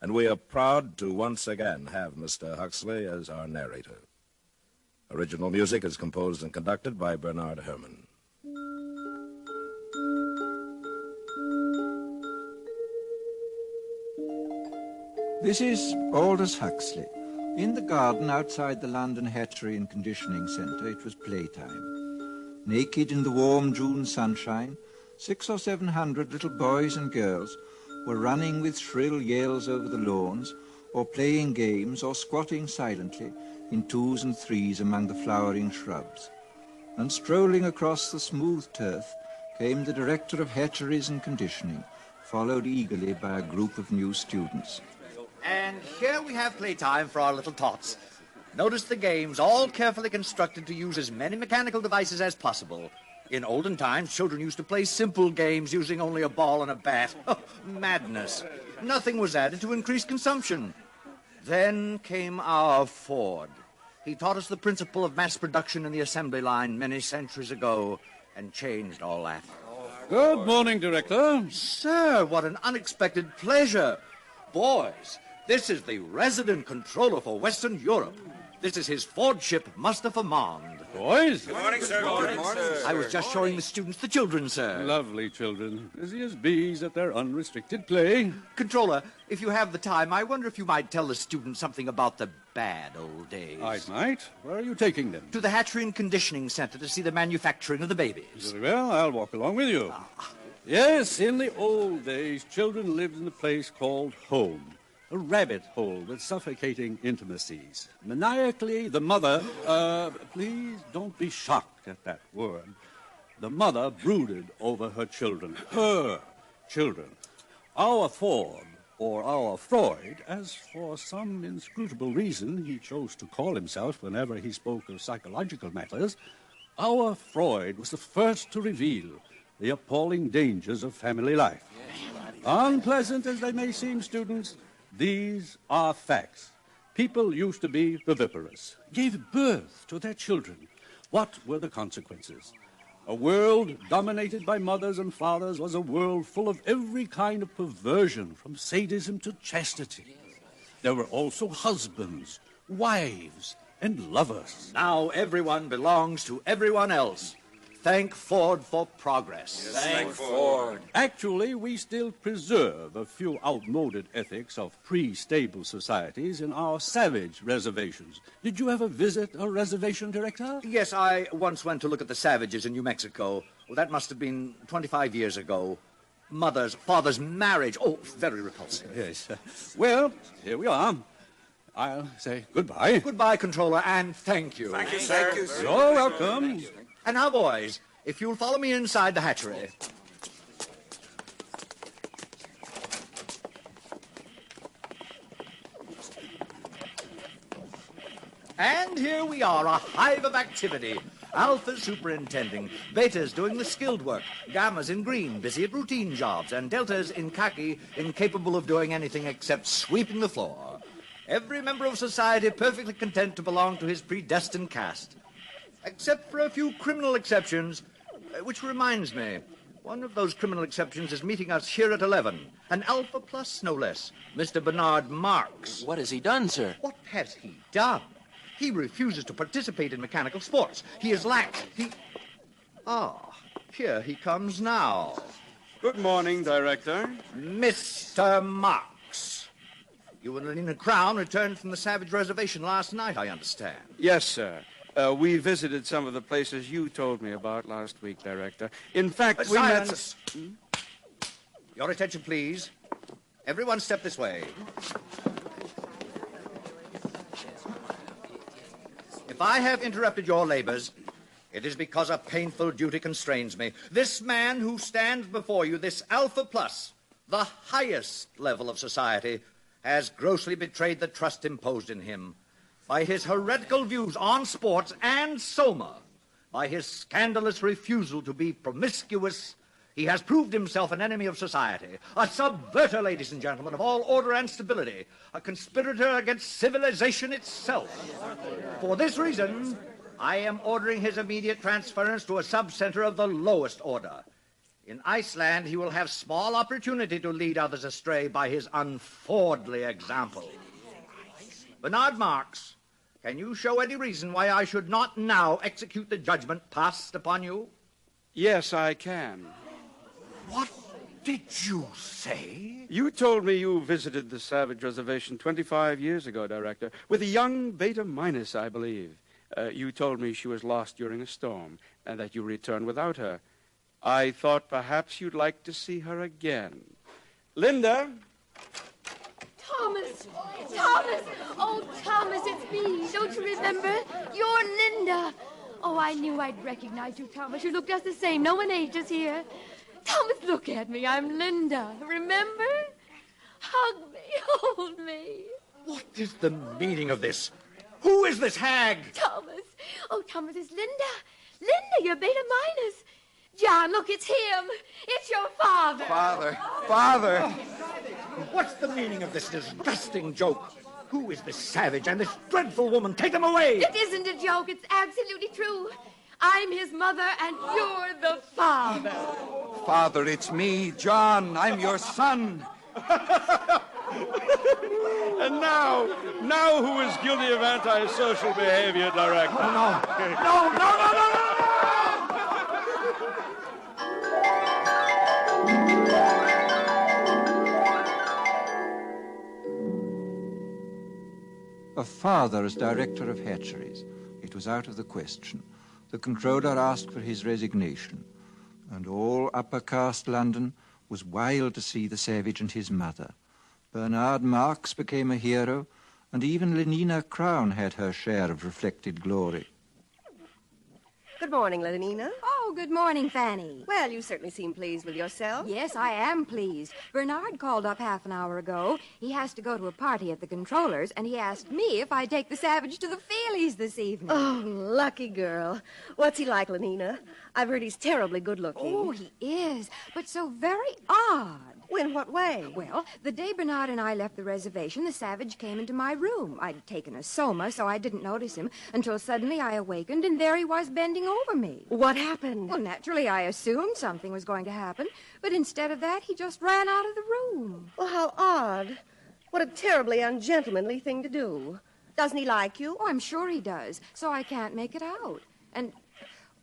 And we are proud to once again have Mr. Huxley as our narrator. Original music is composed and conducted by Bernard Herrmann.
This is Aldous Huxley. In the garden outside the London Hatchery and Conditioning Centre, it was playtime. Naked in the warm June sunshine, 600 or 700 little boys and girls were running with shrill yells over the lawns, or playing games, or squatting silently in twos and threes among the flowering shrubs. And strolling across the smooth turf came the director of hatcheries and conditioning, followed eagerly by a group of new students.
And here we have playtime for our little tots. Notice the games, all carefully constructed to use as many mechanical devices as possible. In olden times, children used to play simple games using only a ball and a bat. Oh, madness. Nothing was added to increase consumption. Then came our Ford. He taught us the principle of mass production in the assembly line many centuries ago and changed all that.
Good morning, Director.
Sir, what an unexpected pleasure. Boys, this is the resident controller for Western Europe. This is his Ford ship, Mustafa Mond.
Boys?
Good morning, sir. Good morning, sir. I was just showing the students the children, sir.
Lovely children. Busy as bees at their unrestricted play.
Controller, if you have the time, I wonder if you might tell the students something about the bad old days.
I might. Where are you taking them?
To the Hatchery and Conditioning Center to see the manufacturing of the babies.
Very well. I'll walk along with you. Yes, in the old days, children lived in a place called home. A rabbit hole with suffocating intimacies. Maniacally, the mother, please don't be shocked at that word. The mother brooded over her children. Her children. Our Ford, or our Freud, as for some inscrutable reason he chose to call himself whenever he spoke of psychological matters, our Freud was the first to reveal the appalling dangers of family life. Unpleasant as they may seem, students, these are facts. People used to be viviparous, gave birth to their children, What were the consequences? A world dominated by mothers and fathers was a world full of every kind of perversion, from sadism to chastity. There were also husbands, wives, and lovers.
Now everyone belongs to everyone else. Thank Ford for progress.
Yes, thank Ford. Actually, we still preserve a few outmoded ethics of pre-stable societies in our savage reservations. Did you ever visit a reservation, Director?
Yes, I once went to look at the savages in New Mexico. Well, that must have been 25 years ago. Father's marriage. Oh, very repulsive.
Yes. Well, here we are. I'll say goodbye.
Goodbye, Controller, and thank you.
Thank you, sir. Thank you, sir.
You're welcome.
And now, boys, if you'll follow me inside the hatchery. And here we are, a hive of activity. Alpha's superintending, Beta's doing the skilled work, Gamma's in green, busy at routine jobs, and Delta's in khaki, incapable of doing anything except sweeping the floor. Every member of society perfectly content to belong to his predestined caste. Except for a few criminal exceptions, which reminds me, one of those criminal exceptions is meeting us here at 11. An Alpha Plus, no less, Mr. Bernard Marks.
What has he done, sir?
What has he done? He refuses to participate in mechanical sports. He is lax. Here he comes now.
Good morning, Director.
Mr. Marks. You and Lenina Crown returned from the Savage Reservation last night, I understand.
Yes, sir. We visited some of the places you told me about last week, Director. In fact, we
silence. Your attention, please. Everyone step this way. If I have interrupted your labors, it is because a painful duty constrains me. This man who stands before you, this Alpha Plus, the highest level of society, has grossly betrayed the trust imposed in him by his heretical views on sports and Soma, by his scandalous refusal to be promiscuous. He has proved himself an enemy of society, a subverter, ladies and gentlemen, of all order and stability, a conspirator against civilization itself. For this reason, I am ordering his immediate transference to a sub-center of the lowest order. In Iceland, he will have small opportunity to lead others astray by his unfordly example. Bernard Marks, can you show any reason why I should not now execute the judgment passed upon you?
Yes, I can.
What did you say?
You told me you visited the Savage Reservation 25 years ago, Director, with a young Beta Minus, I believe. You told me she was lost during a storm and that you returned without her. I thought perhaps you'd like to see her again. Linda?
Thomas! Oh, Thomas, it's me. Don't you remember? You're Linda. Oh, I knew I'd recognize you, Thomas. You look just the same. No one ages here. Thomas, look at me. I'm Linda. Remember? Hug me. Hold me.
What is the meaning of this? Who is this hag?
Thomas. Oh, Thomas, it's Linda. Linda, you're Beta Minus. John, look, it's him. It's your father.
Father. What's the meaning of this disgusting joke? Who is this savage and this dreadful woman? Take them away!
It isn't a joke. It's absolutely true. I'm his mother, and you're the father.
Father, it's me, John. I'm your son.
And now who is guilty of antisocial behavior, Director?
No.
A father as director of hatcheries. It was out of the question. The controller asked for his resignation, and all upper caste London was wild to see the savage and his mother. Bernard Marks became a hero, and even Lenina Crown had her share of reflected glory.
Good morning, Lenina.
Oh, good morning, Fanny.
Well, you certainly seem pleased with yourself.
Yes, I am pleased. Bernard called up half an hour ago. He has to go to a party at the controller's, and he asked me if I'd take the savage to the Feelies this evening.
Oh, lucky girl. What's he like, Lenina? I've heard he's terribly good-looking.
Oh, he is, but so very odd.
In what way?
Well, the day Bernard and I left the reservation, the savage came into my room. I'd taken a soma, so I didn't notice him until suddenly I awakened, and there he was bending over me.
What happened?
Well, naturally, I assumed something was going to happen, but instead of that, he just ran out of the room.
Well, how odd. What a terribly ungentlemanly thing to do. Doesn't he like you?
Oh, I'm sure he does, so I can't make it out. And,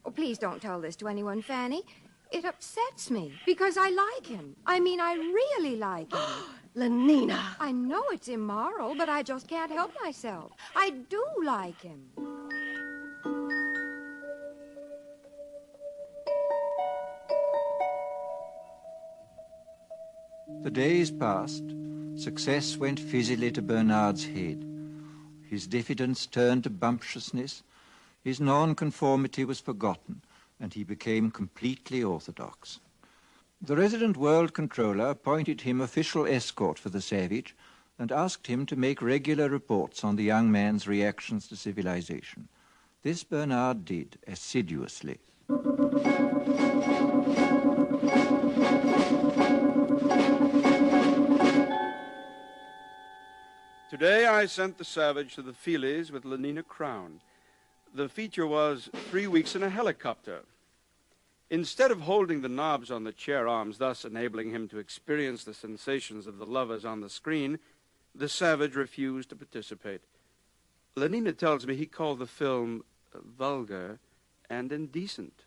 oh, please don't tell this to anyone, Fanny. It upsets me because I like him. I mean, I really like him.
Lenina.
I know it's immoral, but I just can't help myself. I do like him.
The days passed. Success went fizzily to Bernard's head. His diffidence turned to bumptiousness. His nonconformity was forgotten, and he became completely orthodox. The resident world controller appointed him official escort for the savage and asked him to make regular reports on the young man's reactions to civilization. This Bernard did assiduously.
Today I sent the savage to the Feelies with Lenina Crown. The feature was 3 weeks in a helicopter. Instead of holding the knobs on the chair arms, thus enabling him to experience the sensations of the lovers on the screen, the savage refused to participate. Lenina tells me he called the film vulgar and indecent.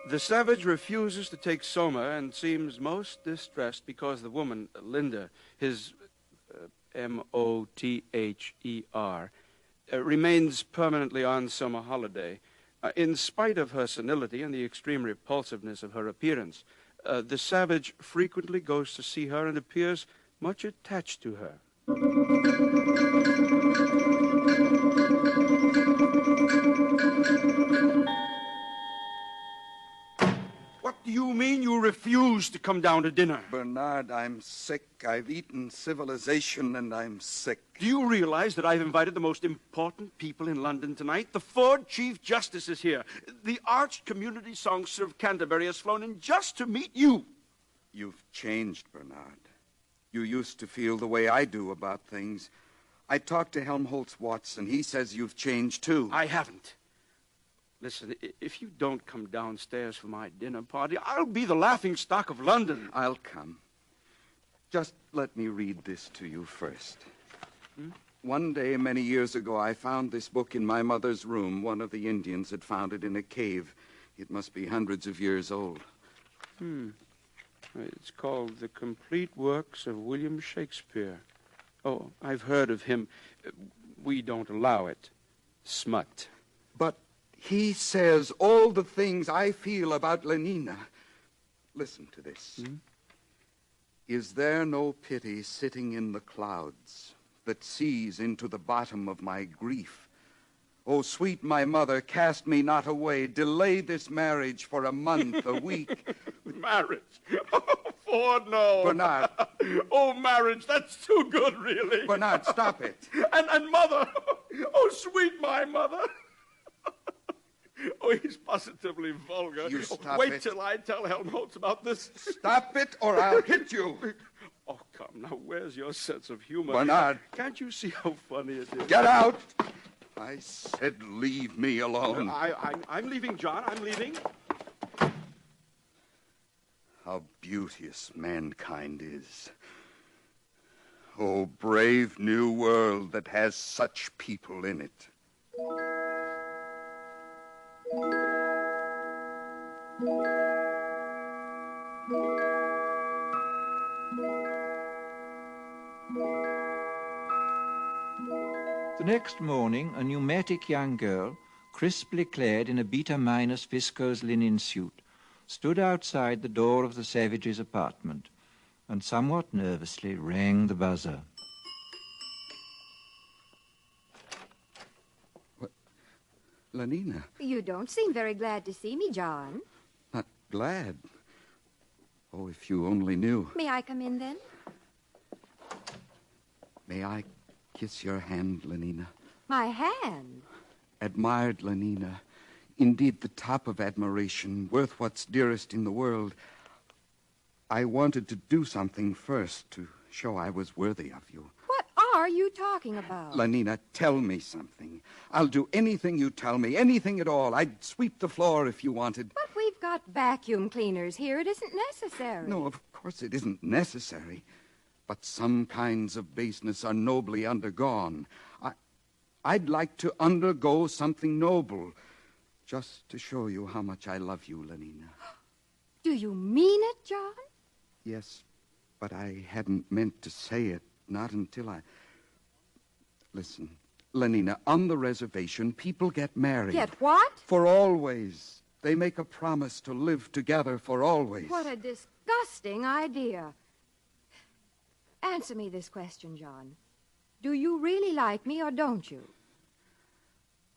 The savage refuses to take soma and seems most distressed because the woman, Linda, his M-O-T-H-E-R, remains permanently on summer holiday. In spite of her senility and the extreme repulsiveness of her appearance, the savage frequently goes to see her and appears much attached to her. What do you mean you refuse to come down to dinner?
Bernard, I'm sick. I've eaten civilization and I'm sick.
Do you realize that I've invited the most important people in London tonight? The Ford Chief Justice is here. The arch community songster of Canterbury has flown in just to meet you.
You've changed, Bernard. You used to feel the way I do about things. I talked to Helmholtz Watson. He says you've changed, too.
I haven't. Listen, if you don't come downstairs for my dinner party, I'll be the laughingstock of London.
I'll come. Just let me read this to you first. One day, many years ago, I found this book in my mother's room. One of the Indians had found it in a cave. It must be hundreds of years old.
It's called The Complete Works of William Shakespeare. Oh, I've heard of him. We don't allow it. Smut.
But he says all the things I feel about Lenina. Listen to this. Is there no pity sitting in the clouds that sees into the bottom of my grief? Oh, sweet my mother, cast me not away. Delay this marriage for a month, a week.
Marriage? Oh, Ford, no.
Bernard.
Oh, marriage, that's too good, really.
Bernard, stop it.
And mother. Oh, sweet my mother. Oh, he's positively vulgar.
You stop
Wait
it.
till I tell Helmholtz about this.
Stop it, or I'll hit you.
Oh, come, now, where's your sense of humor?
Bernard.
Can't you see how funny it is?
Get out. I said leave me alone.
I'm leaving, John. I'm leaving.
How beauteous mankind is. Oh, brave new world that has such people in it.
The next morning, a pneumatic young girl, crisply clad in a beta-minus viscose linen suit, stood outside the door of the savage's apartment and somewhat nervously rang the buzzer.
What? Lenina.
You don't seem very glad to see me, John.
Not glad. Oh, if you only knew.
May I come in, then?
May I kiss your hand, Lenina.
My hand?
Admired, Lenina. Indeed, the top of admiration, worth what's dearest in the world. I wanted to do something first to show I was worthy of you.
What are you talking about?
Lenina, tell me something. I'll do anything you tell me, anything at all. I'd sweep the floor if you wanted.
But we've got vacuum cleaners here. It isn't necessary.
No, of course it isn't necessary. But some kinds of baseness are nobly undergone. I'd like to undergo something noble, just to show you how much I love you, Lenina.
Do you mean it, John?
Yes, but I hadn't meant to say it, not until I... Listen, Lenina, on the reservation, people get married.
Get what?
For always. They make a promise to live together for always.
What a disgusting idea. Answer me this question, John. Do you really like me or don't you?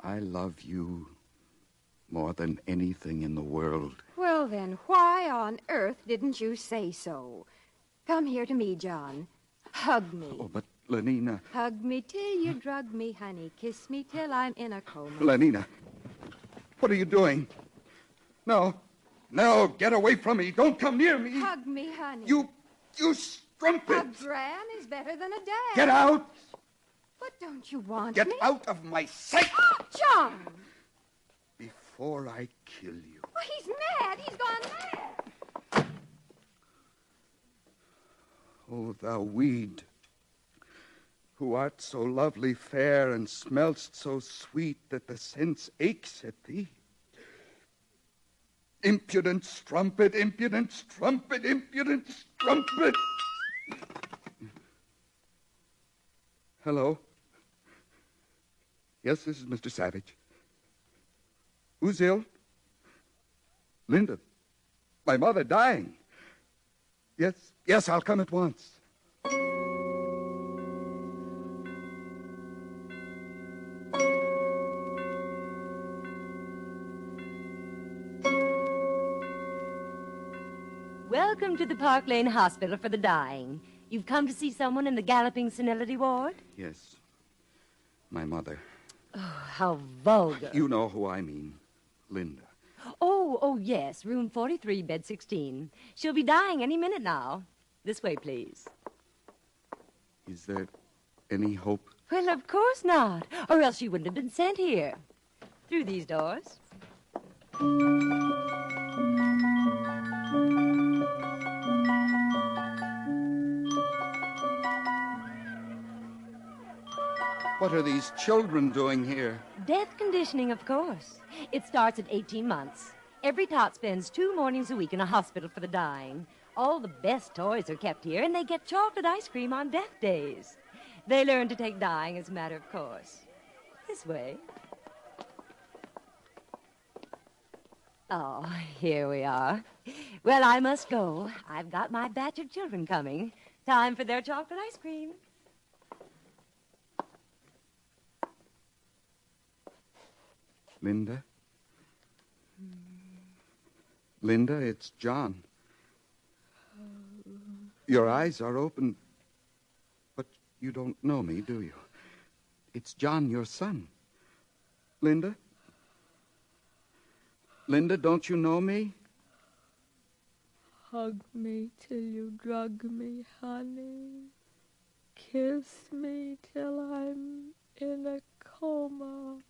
I love you more than anything in the world.
Well, then, why on earth didn't you say so? Come here to me, John. Hug me.
Oh, but Lenina...
Hug me till you drug me, honey. Kiss me till I'm in a coma.
Lenina, what are you doing? No, get away from me. Don't come near me.
Hug me, honey.
You strumpet.
A gran is better than a dad.
Get out.
But don't you want
Get
me?
out of my sight.
Oh, John!
Before I kill you.
Well, he's mad. He's gone mad.
Oh, thou weed, who art so lovely fair and smell'st so sweet that the sense aches at thee. Impudent strumpet, impudent strumpet, impudent strumpet. Hello? Yes, this is Mr. Savage. Who's ill? Linda. My mother dying. Yes, I'll come at once.
Welcome to the Park Lane Hospital for the Dying. You've come to see someone in the galloping senility ward?
Yes. My mother.
Oh, how vulgar.
You know who I mean. Linda.
Oh, yes. Room 43, bed 16. She'll be dying any minute now. This way, please.
Is there any hope?
Well, of course not. Or else she wouldn't have been sent here. Through these doors.
What are these children doing here?
Death conditioning, of course. It starts at 18 months. Every tot spends 2 mornings a week in a hospital for the dying. All the best toys are kept here, and they get chocolate ice cream on death days. They learn to take dying as a matter of course. This way. Oh, here we are. Well, I must go. I've got my batch of children coming. Time for their chocolate ice cream.
Linda? Linda, it's John. Your eyes are open, but you don't know me, do you? It's John, your son. Linda? Linda, don't you know me?
Hug me till you drug me, honey. Kiss me till I'm in a coma.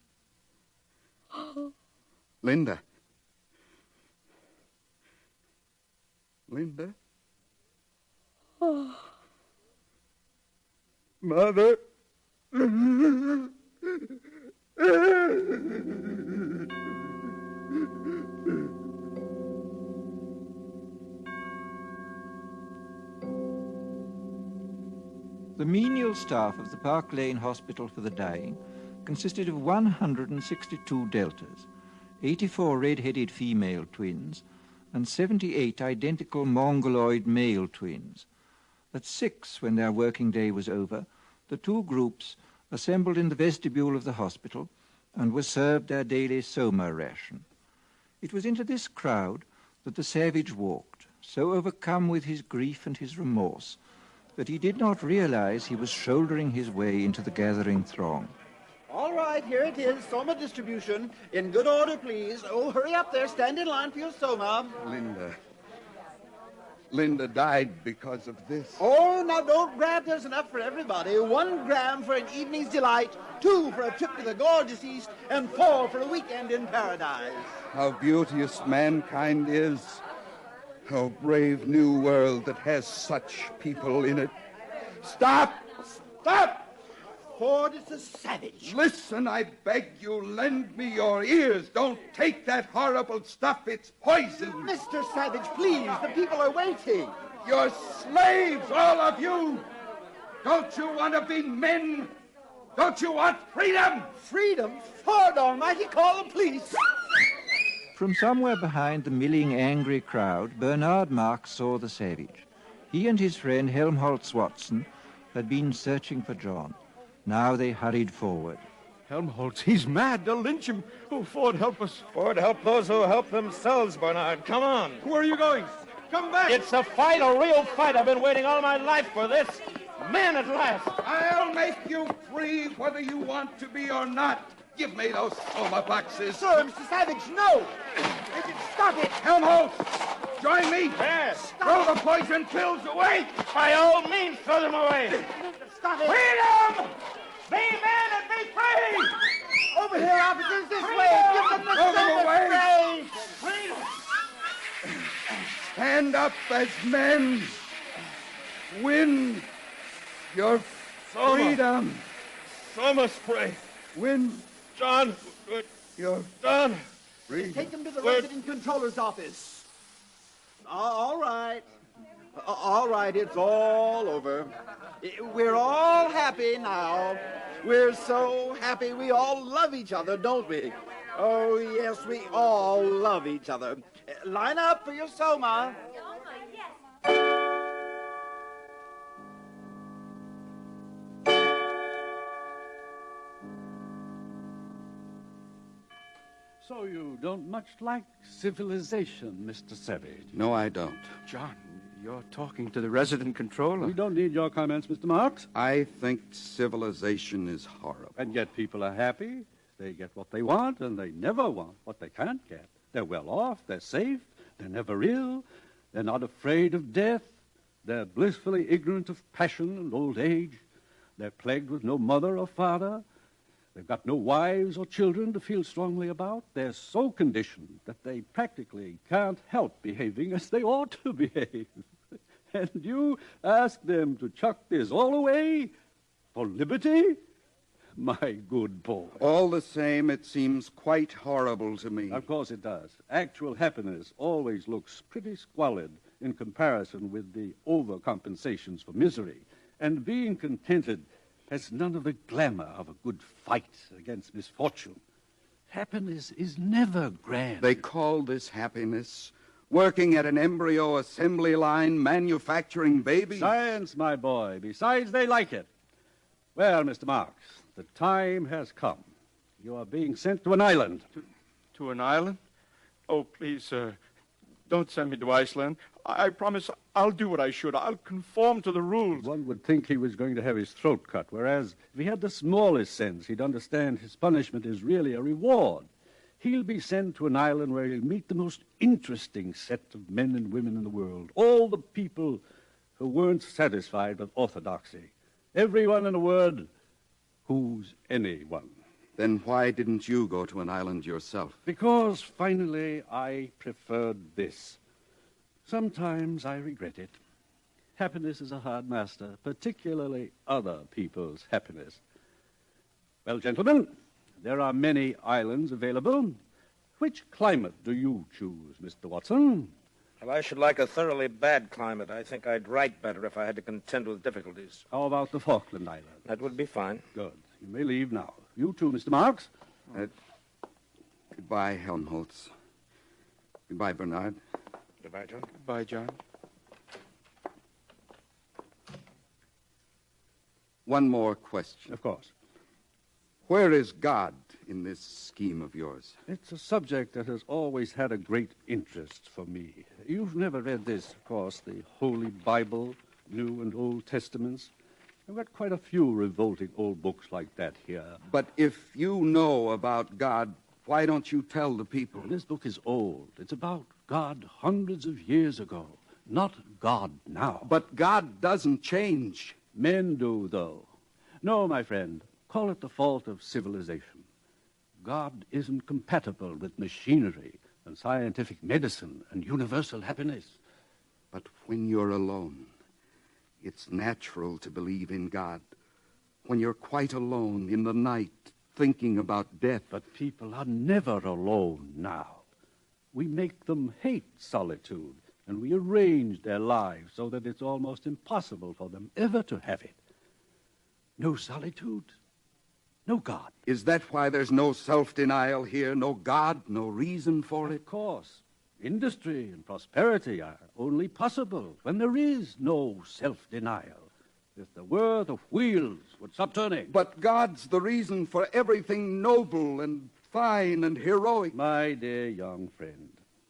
Linda. Linda?
Oh.
Mother?
The menial staff of the Park Lane Hospital for the Dying consisted of 162 deltas, 84 red-headed female twins, and 78 identical mongoloid male twins. At 6, when their working day was over, the 2 groups assembled in the vestibule of the hospital and were served their daily soma ration. It was into this crowd that the savage walked, so overcome with his grief and his remorse, but he did not realize he was shouldering his way into the gathering throng.
All right, here it is, Soma distribution. In good order, please. Oh, hurry up there. Stand in line for your Soma.
Linda died because of this.
Oh, now don't grab. There's enough for everybody. 1 gram for an evening's delight, 2 for a trip to the gorgeous East, and 4 for a weekend in paradise.
How beauteous mankind is. How brave new world that has such people in it. Stop! Stop!
Ford is a savage.
Listen, I beg you, lend me your ears. Don't take that horrible stuff. It's poison.
Mr. Savage, please, the people are waiting.
You're slaves, all of you. Don't you want to be men? Don't you want freedom?
Freedom? Ford Almighty, call the police.
From somewhere behind the milling, angry crowd, Bernard Marx saw the savage. He and his friend Helmholtz Watson had been searching for John. Now they hurried forward.
Helmholtz, he's mad. They'll lynch him. Oh, Ford, help us.
Ford, help those who help themselves, Bernard. Come on.
Where are you going? Come back.
It's a fight, a real fight. I've been waiting all my life for this. Men at last.
I'll make you free whether you want to be or not. Give me those Soma boxes.
Sir, Mr. Savage, no. Stop it.
Helmholtz, join me.
Yes.
Throw the poison pills away.
By all means, throw them away.
Stop it.
Freedom! Be men and be free!
Over here, officers, this way. Give them the
Throw them away.
Freedom!
Stand up as men. Win your freedom.
Soma spray.
Win.
John.
Your
John.
freedom.
Take them to the resident controller's office. All right. All right, it's all over. We're all happy now. We're so happy we all love each other, don't we? Oh, yes, we all love each other. Line up for your Soma.
So you don't much like civilization, Mr. Savage?
No, I don't.
John, you're talking to the resident controller.
We don't need your comments, Mr. Marx.
I think civilization is horrible.
And yet people are happy. They get what they want, and they never want what they can't get. They're well off, they're safe, they're never ill, they're not afraid of death, they're blissfully ignorant of passion and old age, they're plagued with no mother or father, they've got no wives or children to feel strongly about. They're so conditioned that they practically can't help behaving as they ought to behave. And you ask them to chuck this all away for liberty? My good boy.
All the same, it seems quite horrible to me.
Of course it does. Actual happiness always looks pretty squalid in comparison with the overcompensations for misery. And being contented has none of the glamour of a good fight against misfortune. Happiness is never grand.
They call this happiness. Working at an embryo assembly line, manufacturing babies.
Science, my boy. Besides, they like it. Well, Mr. Marx, the time has come. You are being sent to an island.
To an island? Oh, please, sir, don't send me to Iceland. I promise I'll do what I should. I'll conform to the rules.
One would think he was going to have his throat cut, whereas if he had the smallest sense, he'd understand his punishment is really a reward. He'll be sent to an island where he'll meet the most interesting set of men and women in the world. All the people who weren't satisfied with orthodoxy. Everyone, in a word, who's anyone.
Then why didn't you go to an island yourself?
Because, finally, I preferred this. Sometimes I regret it. Happiness is a hard master, particularly other people's happiness. Well, gentlemen, there are many islands available. Which climate do you choose, Mr. Watson?
Well, I should like a thoroughly bad climate. I think I'd write better if I had to contend with difficulties.
How about the Falkland Islands?
That would be fine.
Good. You may leave now. You too, Mr. Marx.
Goodbye, Helmholtz. Goodbye, Bernard.
Goodbye, John.
Goodbye, John.
One more question.
Of course.
Where is God in this scheme of yours?
It's a subject that has always had a great interest for me. You've never read this, of course, the Holy Bible, New and Old Testaments. I've got quite a few revolting old books like that here.
But if you know about God, why don't you tell the people?
This book is old. It's about God hundreds of years ago, not God now.
But God doesn't change.
Men do, though. No, my friend, call it the fault of civilization. God isn't compatible with machinery and scientific medicine and universal happiness.
But when you're alone, it's natural to believe in God. When you're quite alone in the night, thinking about death.
But people are never alone now. We make them hate solitude, and we arrange their lives so that it's almost impossible for them ever to have it. No solitude, no God.
Is that why there's no self-denial here? No God, no reason for it?
Of course. Industry and prosperity are only possible when there is no self-denial. If there were, the wheels would stop turning.
But God's the reason for everything noble and fine and heroic.
My dear young friend,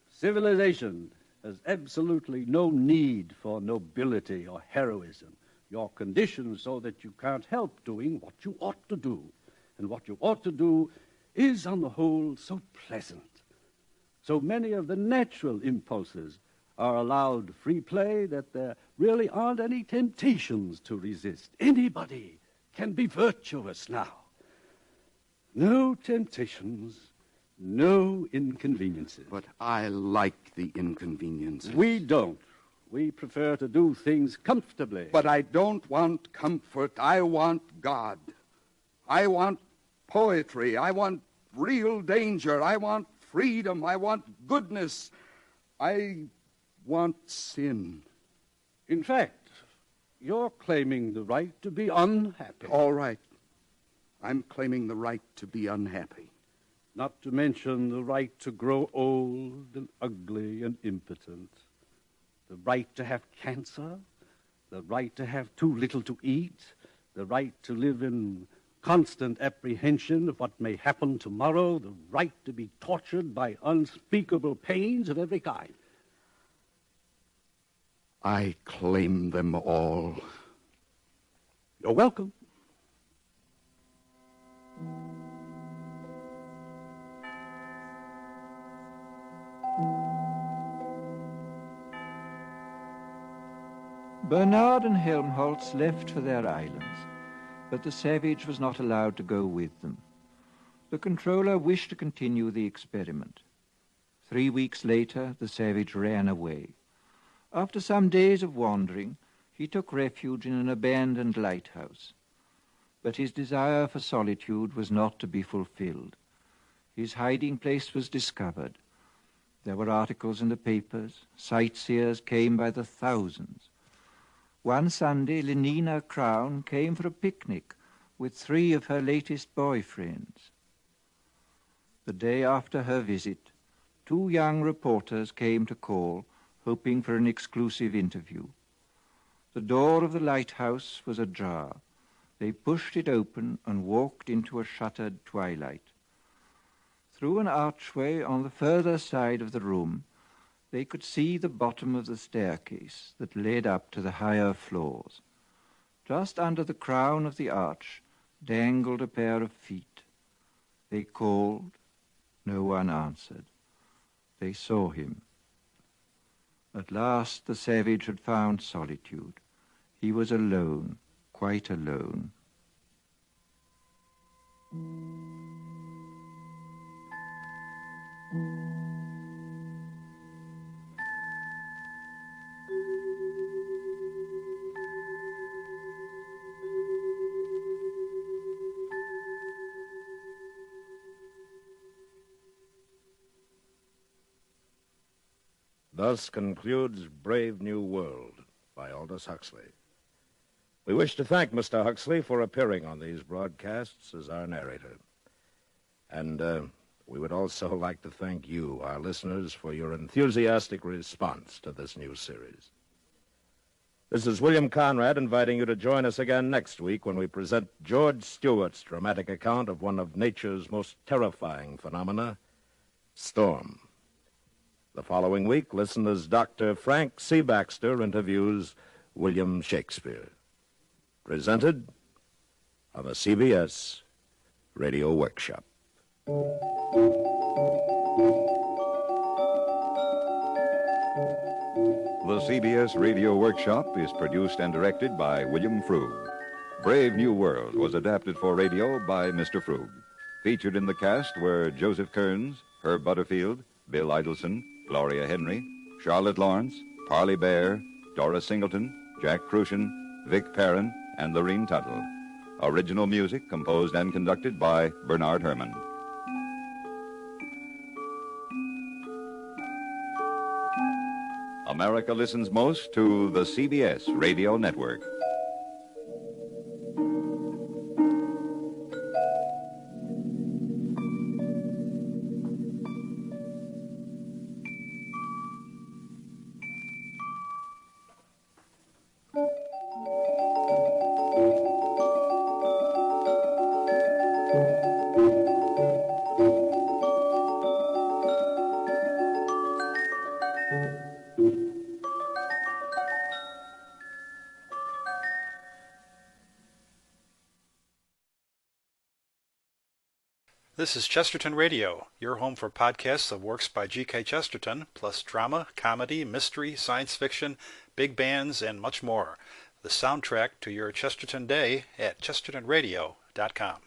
civilization has absolutely no need for nobility or heroism. You're conditioned so that you can't help doing what you ought to do. And what you ought to do is, on the whole, so pleasant. So many of the natural impulses are allowed free play that there really aren't any temptations to resist. Anybody can be virtuous now. No temptations, no inconveniences.
But I like the inconveniences.
We don't. We prefer to do things comfortably.
But I don't want comfort. I want God. I want poetry. I want real danger. I want freedom. I want goodness. I want sin.
In fact, you're claiming the right to be unhappy.
All right. I'm claiming the right to be unhappy.
Not to mention the right to grow old and ugly and impotent. The right to have cancer. The right to have too little to eat. The right to live in constant apprehension of what may happen tomorrow. The right to be tortured by unspeakable pains of every kind.
I claim them all.
You're welcome.
Bernard and Helmholtz left for their islands, but the savage was not allowed to go with them. The controller wished to continue the experiment. 3 weeks later, the savage ran away. After some days of wandering, he took refuge in an abandoned lighthouse. But his desire for solitude was not to be fulfilled. His hiding place was discovered. There were articles in the papers. Sightseers came by the thousands. One Sunday, Lenina Crown came for a picnic with 3 of her latest boyfriends. The day after her visit, 2 young reporters came to call, hoping for an exclusive interview. The door of the lighthouse was ajar. They pushed it open and walked into a shuttered twilight. Through an archway on the further side of the room, they could see the bottom of the staircase that led up to the higher floors. Just under the crown of the arch dangled a pair of feet. They called. No one answered. They saw him. At last the savage had found solitude. He was alone, quite alone.
Thus concludes Brave New World by Aldous Huxley. We wish to thank Mr. Huxley for appearing on these broadcasts as our narrator. And we would also like to thank you, our listeners, for your enthusiastic response to this new series. This is William Conrad inviting you to join us again next week when we present George Stewart's dramatic account of one of nature's most terrifying phenomena, storm. The following week, listen as Dr. Frank C. Baxter interviews William Shakespeare. Presented on a CBS Radio Workshop.
The CBS Radio Workshop is produced and directed by William Frug. Brave New World was adapted for radio by Mr. Frug. Featured in the cast were Joseph Kearns, Herb Butterfield, Bill Idelson, Gloria Henry, Charlotte Lawrence, Parley Bear, Dora Singleton, Jack Crucian, Vic Perrin, and Lorene Tuttle. Original music composed and conducted by Bernard Herrmann. America listens most to the CBS Radio Network.
This is Chesterton Radio, your home for podcasts of works by G.K. Chesterton, plus drama, comedy, mystery, science fiction, big bands, and much more. The soundtrack to your Chesterton day at chestertonradio.com.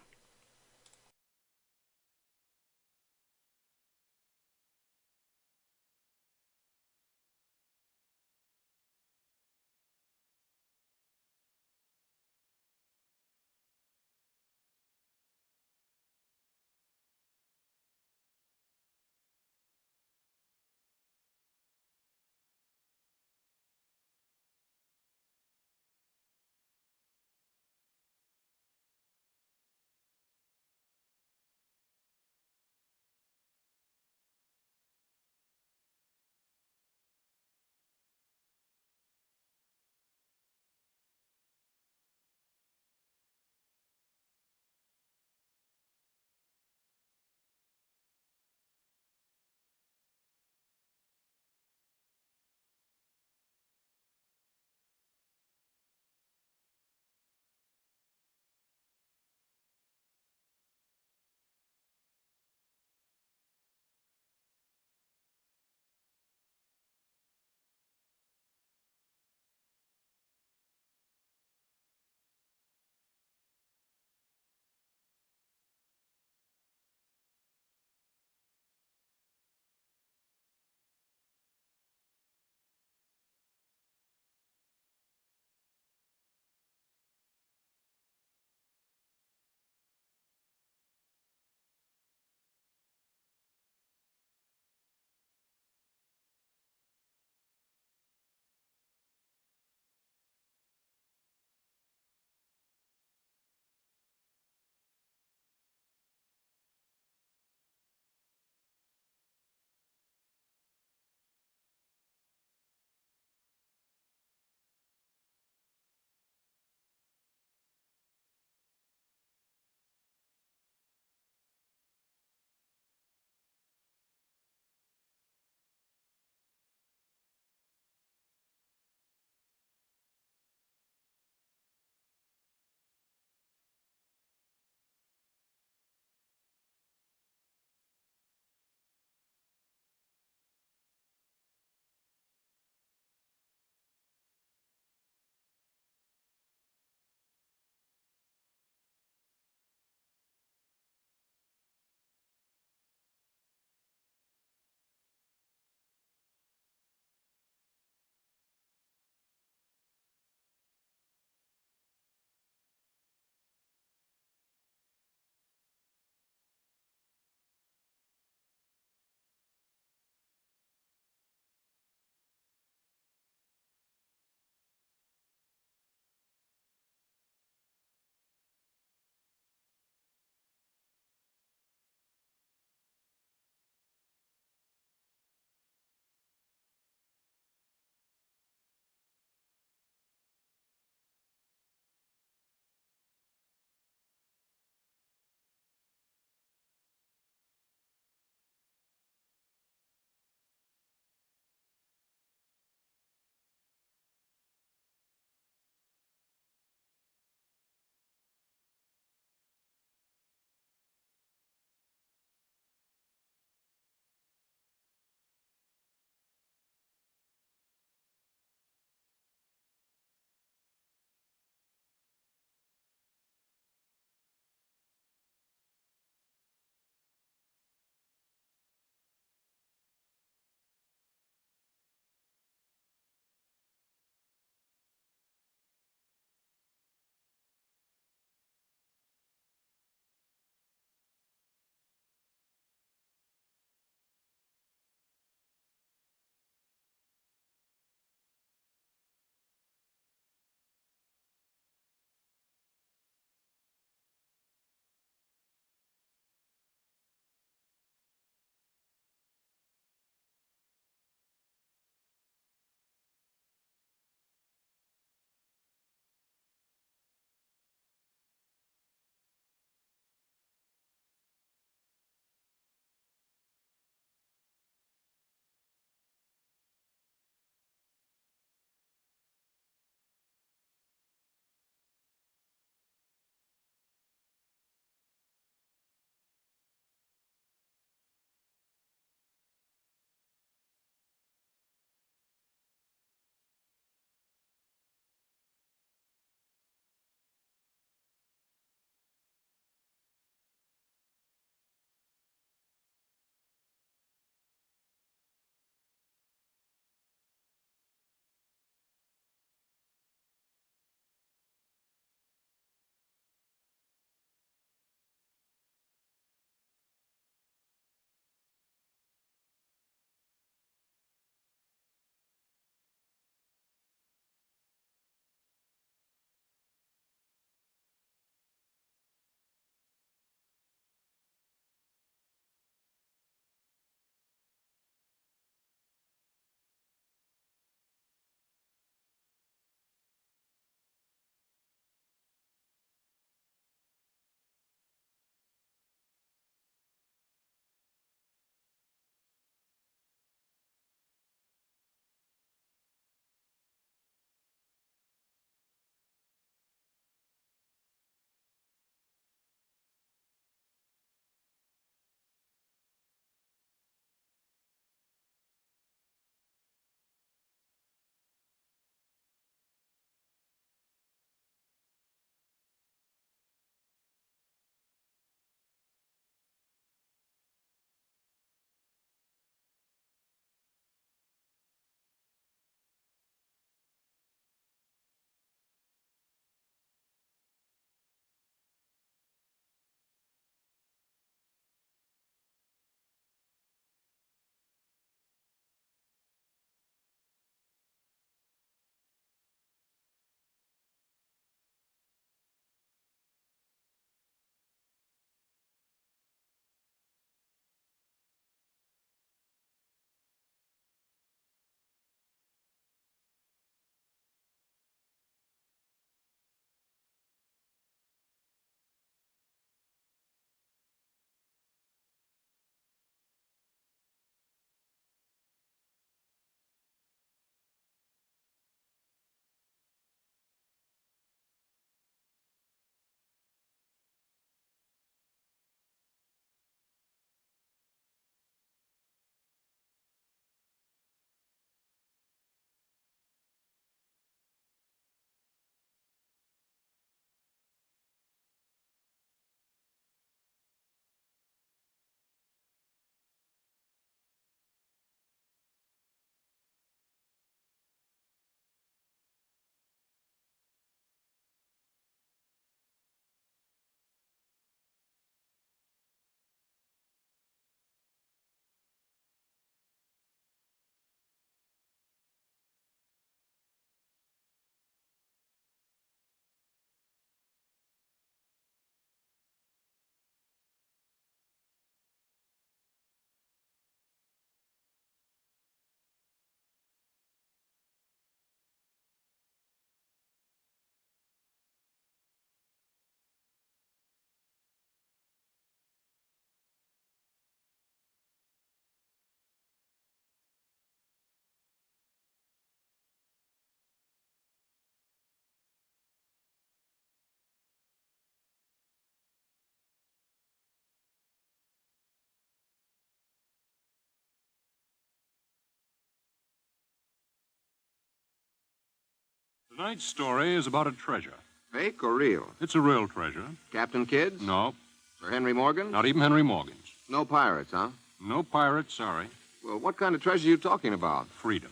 Tonight's story is about a treasure.
Fake or real?
It's a real treasure.
Captain Kidd's?
No.
Sir Henry Morgan?
Not even Henry Morgan's.
No pirates, huh?
No pirates, sorry.
Well, what kind of treasure are you talking about?
Freedom.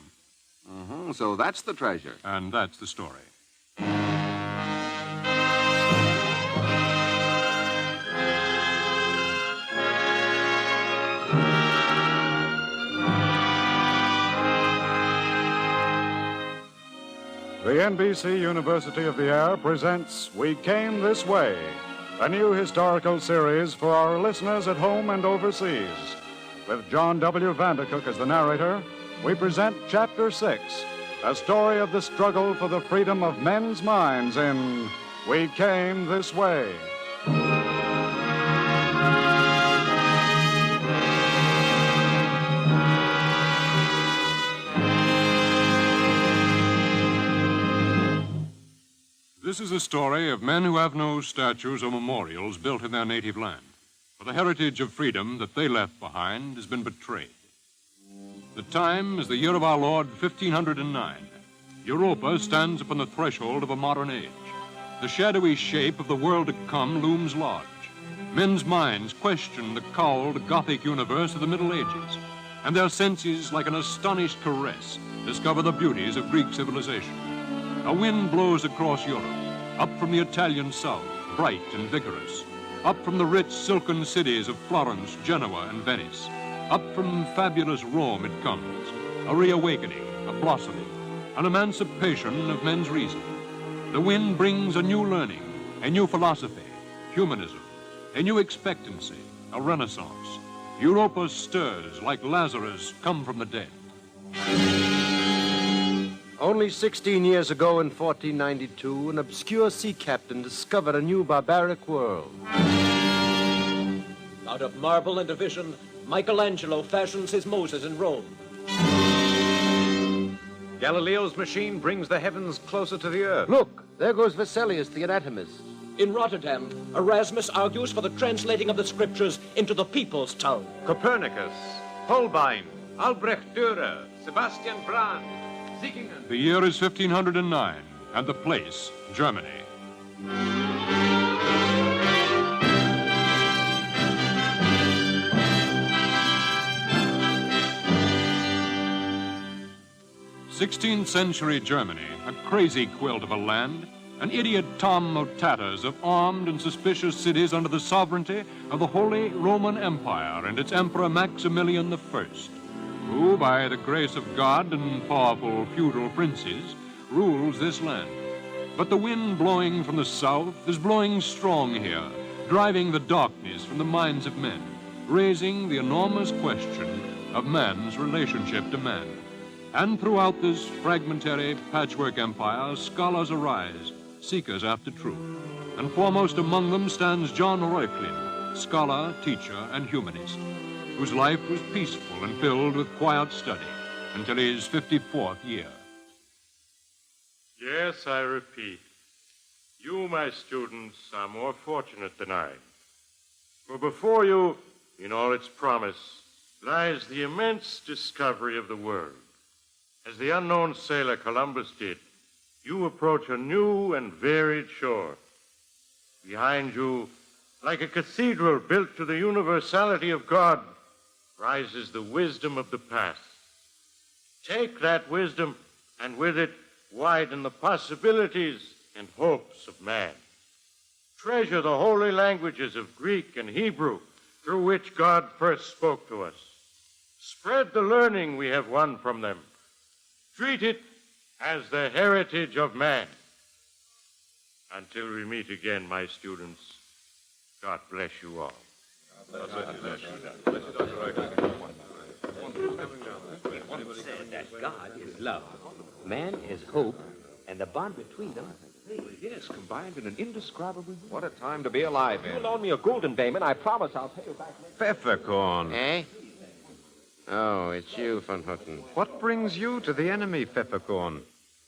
Mm-hmm. So that's the treasure.
And that's the story.
The NBC University of the Air presents We Came This Way, a new historical series for our listeners at home and overseas. With John W. Vandercook as the narrator, we present Chapter 6, a story of the struggle for the freedom of men's minds in We Came This Way. This is a story of men who have no statues or memorials built in their native land. For the heritage of freedom that they left behind has been betrayed. The time is the year of our Lord, 1509. Europa stands upon the threshold of a modern age. The shadowy shape of the world to come looms large. Men's minds question the cowled Gothic universe of the Middle Ages, and their senses, like an astonished caress, discover the beauties of Greek civilization. A wind blows across Europe, up from the Italian south, bright and vigorous, up from the rich silken cities of Florence, Genoa, and Venice. Up from fabulous Rome it comes, a reawakening, a blossoming, an emancipation of men's reason. The wind brings a new learning, a new philosophy, humanism, a new expectancy, a renaissance. Europa stirs like Lazarus come from the dead.
Only 16 years ago in 1492, an obscure sea captain discovered a new barbaric world.
Out of marble and division, Michelangelo fashions his Moses in Rome.
Galileo's machine brings the heavens closer to the earth. Look, there goes Vesalius, the anatomist.
In Rotterdam, Erasmus argues for the translating of the scriptures into the people's tongue.
Copernicus, Holbein, Albrecht Dürer, Sebastian Brand, Siegingen.
The year is 1509, and the place, Germany. '16th-century Germany, a crazy quilt of a land, an idiot Tom of tatters of armed and suspicious cities under the sovereignty of the Holy Roman Empire and its Emperor Maximilian I, who, by the grace of God and powerful feudal princes, rules this land. But the wind blowing from the south is blowing strong here, driving the darkness from the minds of men, raising the enormous question of man's relationship to man. And throughout this fragmentary patchwork empire, scholars arise, seekers after truth. And foremost among them stands John Reuchlin, scholar, teacher, and humanist, whose life was peaceful and filled with quiet study until his 54th year.
Yes, I repeat, you, my students, are more fortunate than I. For before you, in all its promise, lies the immense discovery of the world. As the unknown sailor Columbus did, you approach a new and varied shore. Behind you, like a cathedral built to the universality of God, rises the wisdom of the past. Take that wisdom, and with it, widen the possibilities and hopes of man. Treasure the holy languages of Greek and Hebrew, through which God first spoke to us. Spread the learning we have won from them. Treat it as the heritage of man. Until we meet again, my students, God bless you all.
Said that God is love, man is hope, and the bond between them, yes, combined in an indescribable.
What a time to be alive
You
in.
loan me a gulden, Damon. I promise I'll pay you back.
Pfefferkorn.
Eh? Oh, it's you, Von Hutten.
What brings you to the enemy, Pfefferkorn?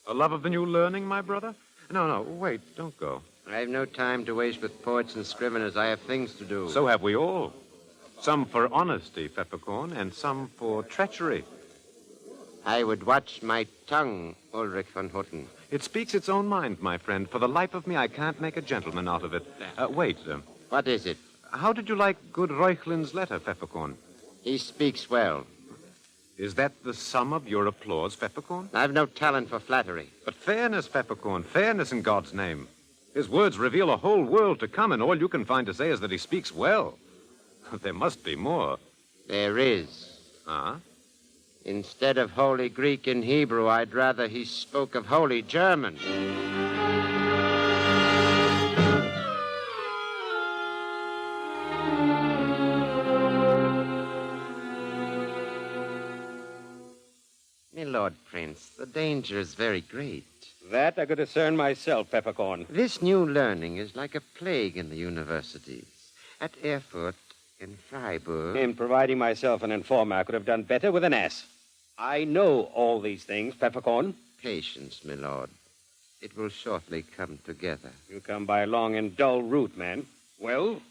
A love of the new learning, my brother? No, wait, don't go.
I've no time to waste with poets and scriveners. I have things to do.
So have we all. Some for honesty, Pfefferkorn, and some for treachery.
I would watch my tongue, Ulrich von Hutten.
It speaks its own mind, my friend. For the life of me, I can't make a gentleman out of it. Wait.
What is it?
How did you like good Reuchlin's letter, Pfefferkorn?
He speaks well.
Is that the sum of your applause, Pfefferkorn?
I've no talent for flattery.
But fairness, Pfefferkorn, fairness in God's name. His words reveal a whole world to come, and all you can find to say is that he speaks well. There must be more.
There is.
Huh?
Instead of Holy Greek and Hebrew, I'd rather he spoke of Holy German. My Lord Prince, the danger is very great. That I could discern myself, Peppercorn. This new learning is like a plague in the universities. At Erfurt, in Freiburg...
In providing myself an informer, I could have done better with an ass. I know all these things, Peppercorn.
Patience, my lord. It will shortly come together.
You come by a long and dull route, man. Well?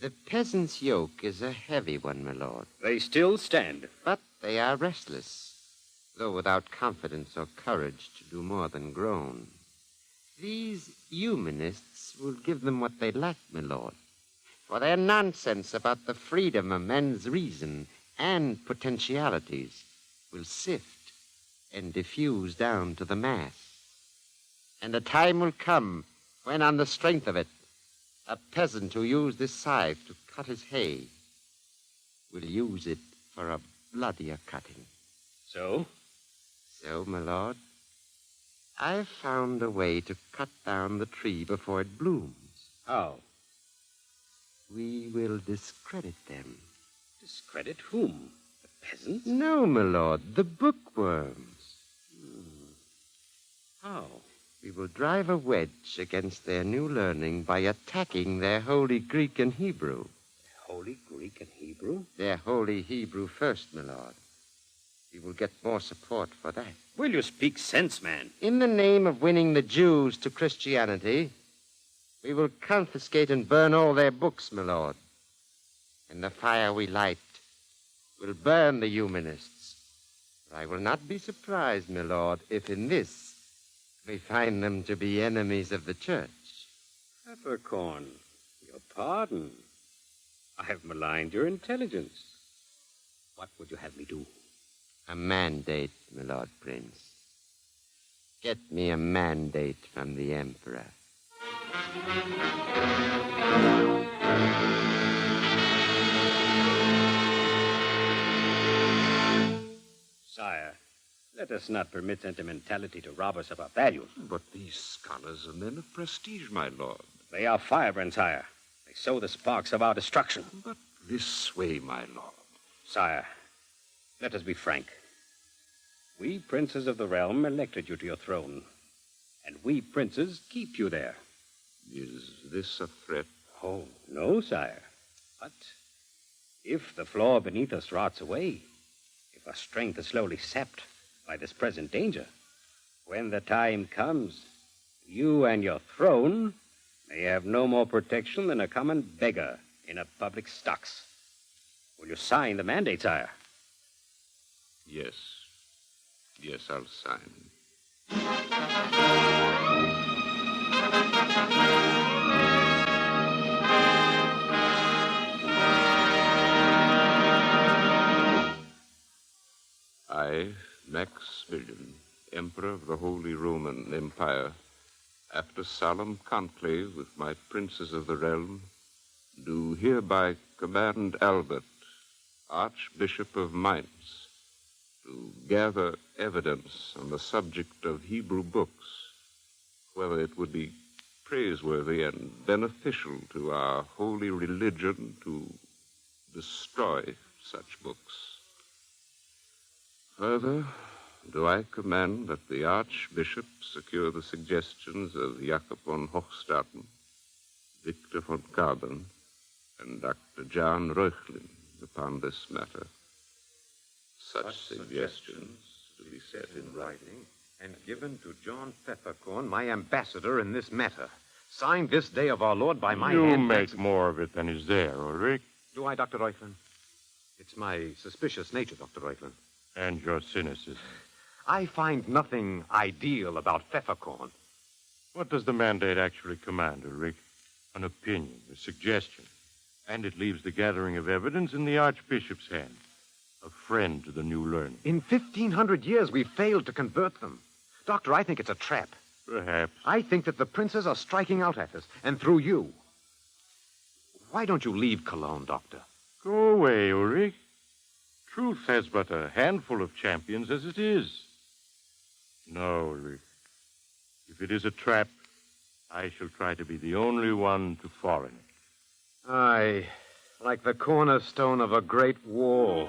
The peasant's yoke is a heavy one, my lord.
They still stand.
But they are restless, though without confidence or courage to do more than groan. These humanists will give them what they lack, my lord. For their nonsense about the freedom of men's reason and potentialities will sift and diffuse down to the mass. And a time will come when, on the strength of it, a peasant who used this scythe to cut his hay will use it for a bloodier cutting.
So?
So, my lord, I've found a way to cut down the tree before it blooms.
How?
We will discredit them.
Discredit whom? The peasants?
No, my lord, the bookworms.
How?
We will drive a wedge against their new learning by attacking their Holy Greek and Hebrew.
Holy Greek and Hebrew?
Their Holy Hebrew first, my lord. We will get more support for that.
Will you speak sense, man?
In the name of winning the Jews to Christianity, we will confiscate and burn all their books, my lord. And the fire we light will burn the humanists. But I will not be surprised, my lord, if in this we find them to be enemies of the church.
Peppercorn, your pardon. I have maligned your intelligence. What would you have me do?
A mandate, my lord prince. Get me a mandate from the emperor.
Sire, let us not permit sentimentality to rob us of our values.
But these scholars are men of prestige, my lord.
They are firebrands, sire. They sow the sparks of our destruction.
But this way, my lord.
Sire, let us be frank. We princes of the realm elected you to your throne, and we princes keep you there.
Is this a threat?
Oh, no, sire. But if the floor beneath us rots away, if our strength is slowly sapped by this present danger, when the time comes, you and your throne may have no more protection than a common beggar in a public stocks. Will you sign the mandate, sire?
Yes. Yes, I'll sign. I, Maximilian, Emperor of the Holy Roman Empire, after solemn conclave with my princes of the realm, do hereby command Albert, Archbishop of Mainz, to gather evidence on the subject of Hebrew books, whether it would be praiseworthy and beneficial to our holy religion to destroy such books. Further, do I command that the Archbishop secure the suggestions of Jakob von Hochstaden, Victor von Carbon, and Dr. John Reuchlin upon this matter. Such suggestions to be set in writing
and given to John Pfefferkorn, my ambassador in this matter. Signed this day of our Lord by my hand.
You make more of it than is there, Ulrich.
Do I, Dr. Reuchlin? It's my suspicious nature, Dr. Reuchlin.
And your cynicism.
I find nothing ideal about peppercorn.
What does the mandate actually command, Ulrich? An opinion, a suggestion. And it leaves the gathering of evidence in the Archbishop's hand. A friend to the new learning.
In 1,500 years, we've failed to convert them. Doctor, I think it's a trap.
Perhaps.
I think that the princes are striking out at us, and through you. Why don't you leave Cologne, Doctor?
Go away, Ulrich. Truth has but a handful of champions as it is. No, Ulrich. If it is a trap, I shall try to be the only one to fall in it.
Aye, like the cornerstone of a great wall.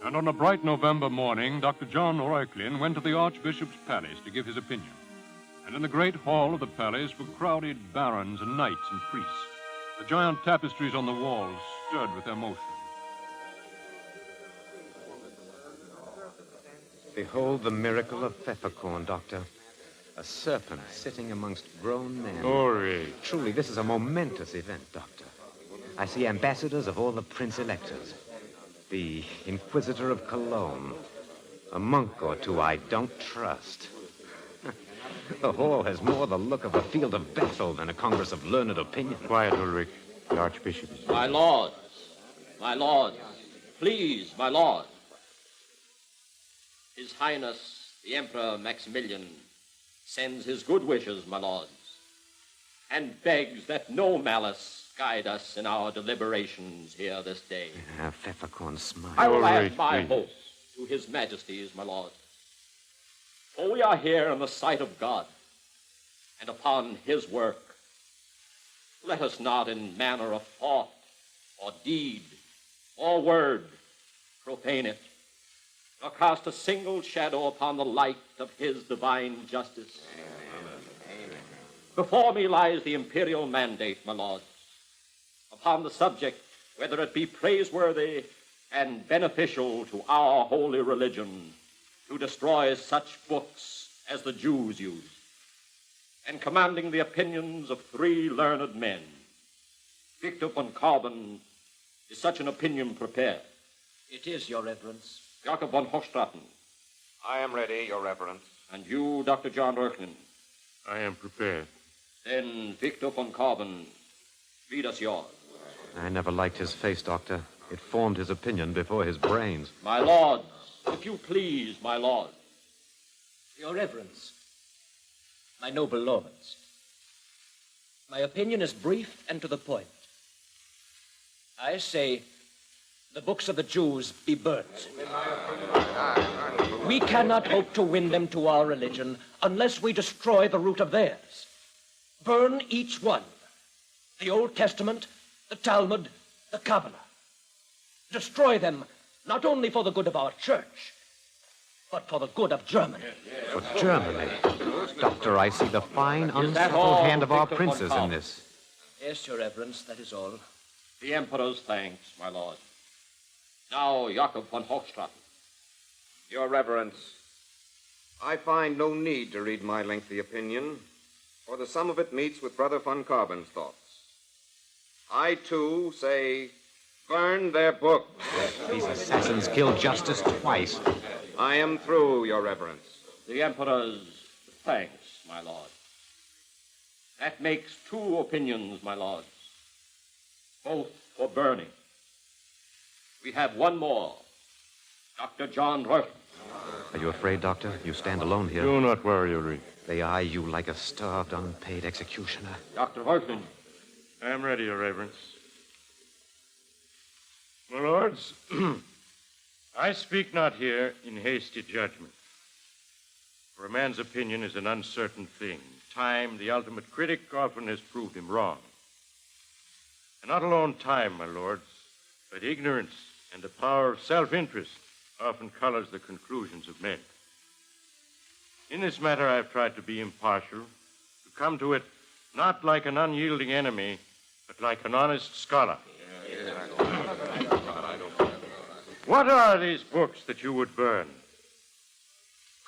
And on a bright November morning, Dr. John Reuchlin went to the Archbishop's palace to give his opinion. And in the great hall of the palace were crowded barons and knights and priests. The giant tapestries on the walls stirred with their motion.
Behold the miracle of peppercorn, Doctor. A serpent sitting amongst grown men.
Ulrich.
Truly, this is a momentous event, Doctor. I see ambassadors of all the prince-electors. The Inquisitor of Cologne. A monk or two I don't trust. The hall has more the look of a field of battle than a congress of learned opinion.
Quiet, Ulrich. The Archbishop is...
My lords, please, my lord. His Highness, the Emperor Maximilian, sends his good wishes, my lords, and begs that no malice guide us in our deliberations here this day.
Peppercorn smile.
I will add my hopes to his majesties, my lord. For we are here in the sight of God, and upon his work. Let us not in manner of thought, or deed, or word, profane it, nor cast a single shadow upon the light of his divine justice. Amen. Before me lies the imperial mandate, my lords, upon the subject, whether it be praiseworthy and beneficial to our holy religion to destroy such books as the Jews use, and commanding the opinions of 3 learned men. Victor von Carbon, is such an opinion prepared? It is, your reverence. Jakob von Hochstraten.
I am ready, your reverence.
And you, Dr. John Reuchlin.
I am prepared.
Then, Victor von Carbon, read us yours.
I never liked his face, Doctor. It formed his opinion before his brains.
My lords, if you please, my lord. Your reverence, my noble lords, my opinion is brief and to the point. I say the books of the Jews be burnt. We cannot hope to win them to our religion unless we destroy the root of theirs. Burn each one. The Old Testament, the Talmud, the Kabbalah. Destroy them not only for the good of our church, but for the good of Germany.
For Germany? Doctor, I see the fine, unsubtle hand of our princes in this.
Yes, your reverence, that is all. The Emperor's thanks, my lord. Now, Jakob von Hochstraten.
Your reverence, I find no need to read my lengthy opinion, for the sum of it meets with Brother von Carbon's thoughts. I, too, say, burn their books.
These assassins killed justice twice.
I am through, your reverence.
The Emperor's thanks, my lord. That makes 2 opinions, my lords, both for burning. We have one more. Dr. John Reuchlin.
Are you afraid, Doctor? You stand alone here.
Do not worry, Ulrich.
They eye you like a starved, unpaid executioner.
Dr. Reuchlin.
I am ready, Your Reverence. My lords, I speak not here in hasty judgment. For a man's opinion is an uncertain thing. Time, the ultimate critic, often has proved him wrong. And not alone time, my lords, but ignorance and the power of self-interest often colors the conclusions of men. In this matter, I have tried to be impartial, to come to it not like an unyielding enemy, but like an honest scholar. What are these books that you would burn?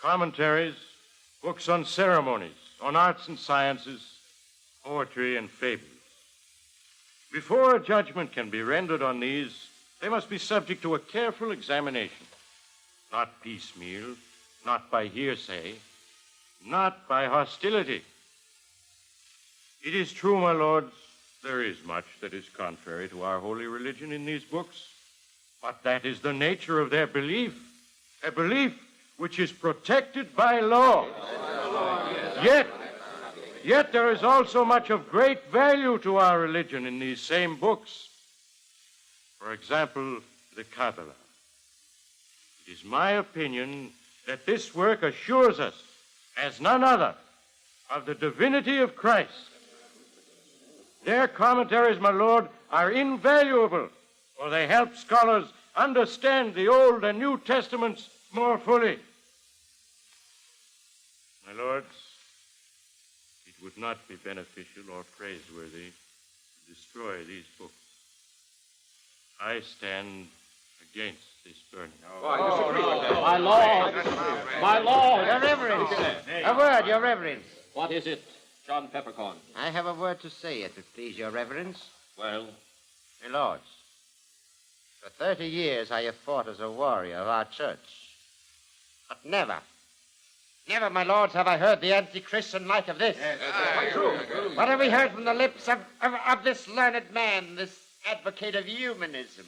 commentaries, books on ceremonies, on arts and sciences, poetry and fables. Before a judgment can be rendered on these, they must be subject to a careful examination, not piecemeal, not by hearsay, not by hostility. It is true, my lords, there is much that is contrary to our holy religion in these books, but that is the nature of their belief, a belief which is protected by law. Yet there is also much of great value to our religion in these same books. For example, the Kabbalah. It is my opinion that this work assures us, as none other, of the divinity of Christ. Their commentaries, my lord, are invaluable, for they help scholars understand the Old and New Testaments more fully. My lords, it would not be beneficial or praiseworthy to destroy these books. I stand against this burning.
My lord!
Your Reverence! A word, Your Reverence.
What is it, John Peppercorn?
I have a word to say, if it please Your Reverence.
Well?
My lords, for 30 years I have fought as a warrior of our church. But never, my lords, have I heard the anti-Christian like of this.
Quite true.
What have we heard from the lips of this learned man, this advocate of humanism?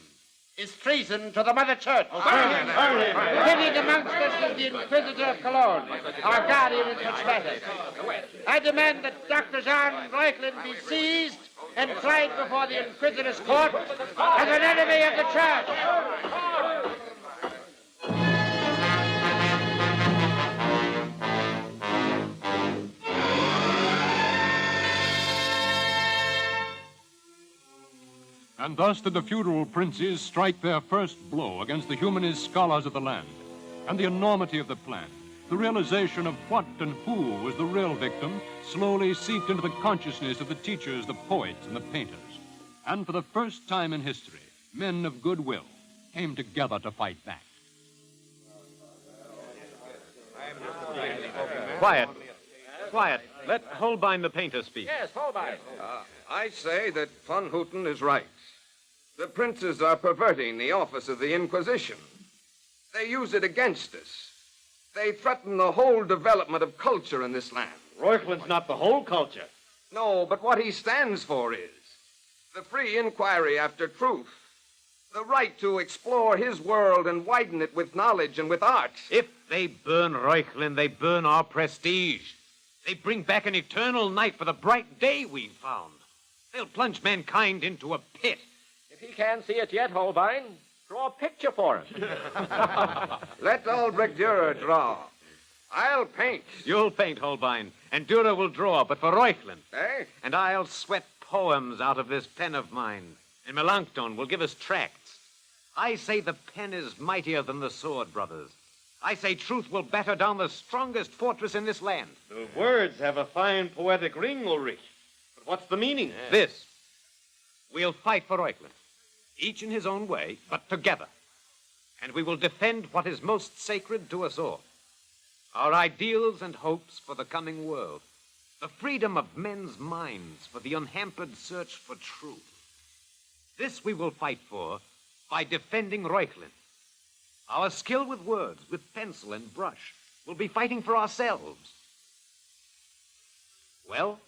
Is treason to the Mother Church. Sitting amongst us is the Inquisitor of Cologne, our guardian in such matters. I demand that Dr. Jean Reuchlin be seized and tried before the Inquisitor's court as an enemy of the Church.
And thus did the feudal princes strike their first blow against the humanist scholars of the land. And the enormity of the plan, the realization of what and who was the real victim, slowly seeped into the consciousness of the teachers, the poets, and the painters. And for the first time in history, men of goodwill came together to fight back.
Quiet. Let Holbein the painter speak.
Yes, Holbein.
I say that von Houten is right. The princes are perverting the office of the Inquisition. They use it against us. They threaten the whole development of culture in this land.
Reuchlin's not the whole culture.
No, but what he stands for is the free inquiry after truth, the right to explore his world and widen it with knowledge and with art.
If they burn Reuchlin, they burn our prestige. They bring back an eternal night for the bright day we've found. They'll plunge mankind into a pit.
If he can't see it yet, Holbein, draw a picture for him.
Let Albrecht Dürer draw. I'll paint.
You'll paint, Holbein, and Dürer will draw, but for Reuchlin.
Eh?
And I'll sweat poems out of this pen of mine, and Melanchthon will give us tracts. I say the pen is mightier than the sword, brothers. I say truth will batter down the strongest fortress in this land.
The words have a fine poetic ring, Ulrich. But what's the meaning?
This. We'll fight for Reuchlin, each in his own way, but together. And we will defend what is most sacred to us all. Our ideals and hopes for the coming world. The freedom of men's minds for the unhampered search for truth. This we will fight for by defending Reuchlin. Our skill with words, with pencil and brush, will be fighting for ourselves. Well?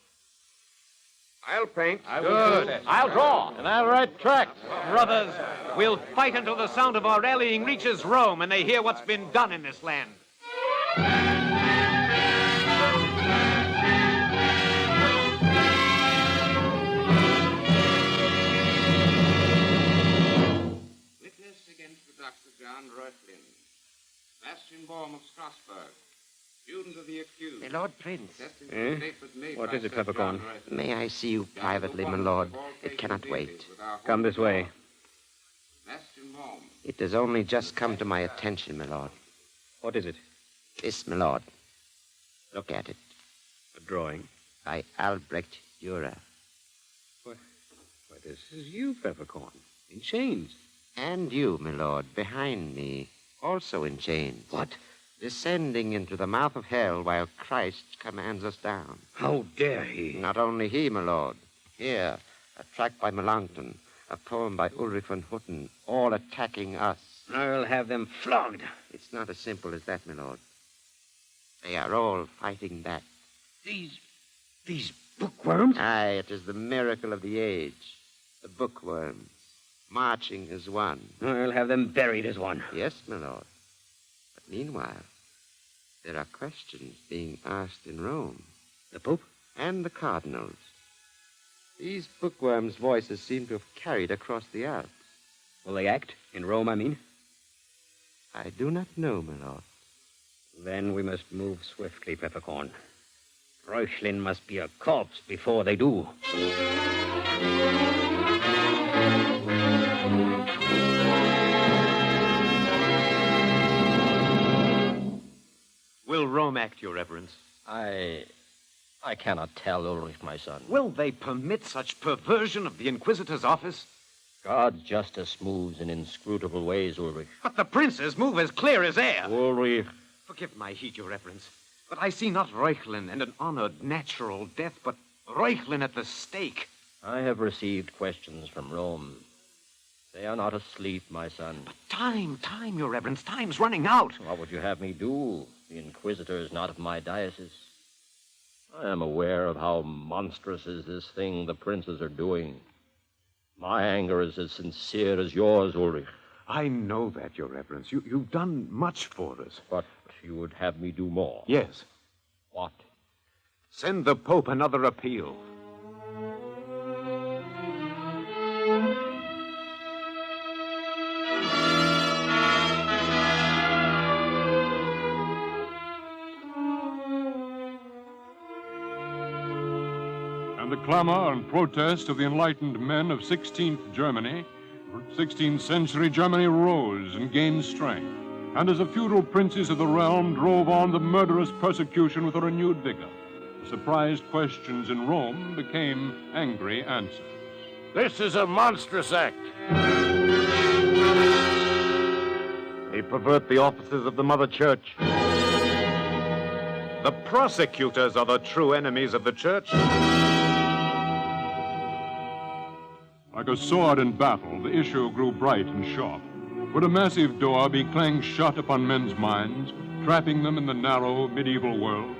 I'll paint.
Good. I'll draw.
And I'll write tracts. Brothers, we'll fight until the sound of our rallying reaches Rome and they hear what's been done in this land.
John Reuchlin, Sebastian Baum of Strasbourg, student of the accused. My Lord Prince.
What is it, Peppercorn?
May I see you privately, my lord? It cannot wait.
Come this way.
It has only just come to my attention, my lord.
What is it?
This, my lord. Look at it.
A drawing?
By Albrecht Dürer.
Why, this is you, Peppercorn, in chains.
And you, my lord, behind me, also in chains.
What?
descending into the mouth of hell while Christ commands us down.
How dare he?
Not only he, my lord. Here, a tract by Melanchthon, a poem by Ulrich von Hutten, all attacking us.
I'll have them flogged.
It's not as simple as that, my lord. They are all fighting back.
These bookworms?
Aye, it is the miracle of the age. The bookworms. Marching as one.
I'll have them buried as one.
Yes, my lord. But meanwhile, there are questions being asked in Rome.
The Pope?
And the cardinals. These bookworms' voices seem to have carried across the Alps.
Will they act? In Rome, I mean?
I do not know, my lord.
Then we must move swiftly, Peppercorn. Reuchlin must be a corpse before they do.
Will Rome act, Your Reverence?
I cannot tell, Ulrich, my son.
Will they permit such perversion of the Inquisitor's office?
God's justice moves in inscrutable ways, Ulrich.
But the princes move as clear as air.
Ulrich.
Forgive my heat, Your Reverence, but I see not Reuchlin and an honored natural death, but Reuchlin at the stake.
I have received questions from Rome. They are not asleep, my son.
But time, Your Reverence. Time's running out.
What would you have me do? The Inquisitor is not of my diocese. I am aware of how monstrous is this thing the princes are doing. My anger is as sincere as yours, Ulrich.
I know that, Your Reverence. You've done much for us.
But you would have me do more.
Yes.
What?
Send the Pope another appeal.
The clamor and protest of the enlightened men of 16th Germany, 16th century Germany rose and gained strength, and as the feudal princes of the realm drove on the murderous persecution with a renewed vigor, the surprised questions in Rome became angry answers.
This is a monstrous act.
They pervert the offices of the Mother Church. The prosecutors are the true enemies of the Church.
Like a sword in battle, the issue grew bright and sharp. Would a massive door be clanged shut upon men's minds, trapping them in the narrow medieval world?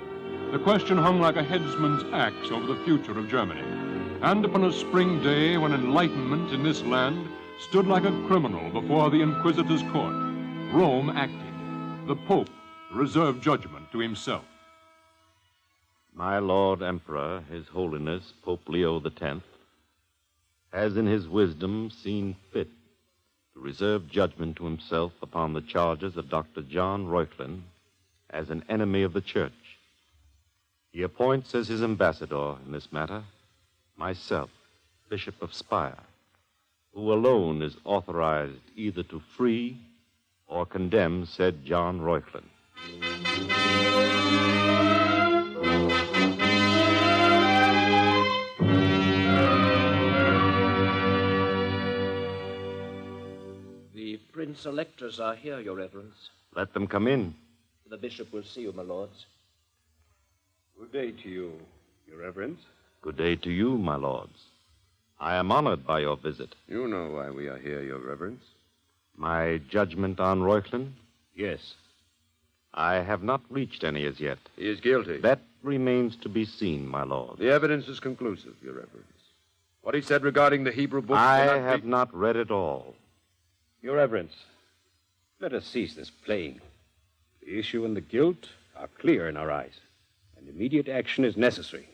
The question hung like a headsman's axe over the future of Germany. And upon a spring day when enlightenment in this land stood like a criminal before the Inquisitor's court, Rome acted. The Pope reserved judgment to himself.
My Lord Emperor, His Holiness Pope Leo X, has in his wisdom seen fit to reserve judgment to himself upon the charges of Dr. John Reuchlin as an enemy of the Church. He appoints as his ambassador in this matter myself, Bishop of Speyer, who alone is authorized either to free or condemn said John Reuchlin.
The prince-electors are here, Your Reverence.
Let them come in.
The bishop will see you, my lords.
Good day to you, Your Reverence.
Good day to you, my lords. I am honored by your visit.
You know why we are here, Your Reverence.
My judgment on Reuchlin?
Yes.
I have not reached any as yet.
He is guilty.
That remains to be seen, my lord.
The evidence is conclusive, Your Reverence. What he said regarding the Hebrew books...
I have not read it all.
Your Reverence, let us cease this playing. The issue and the guilt are clear in our eyes, and immediate action is necessary.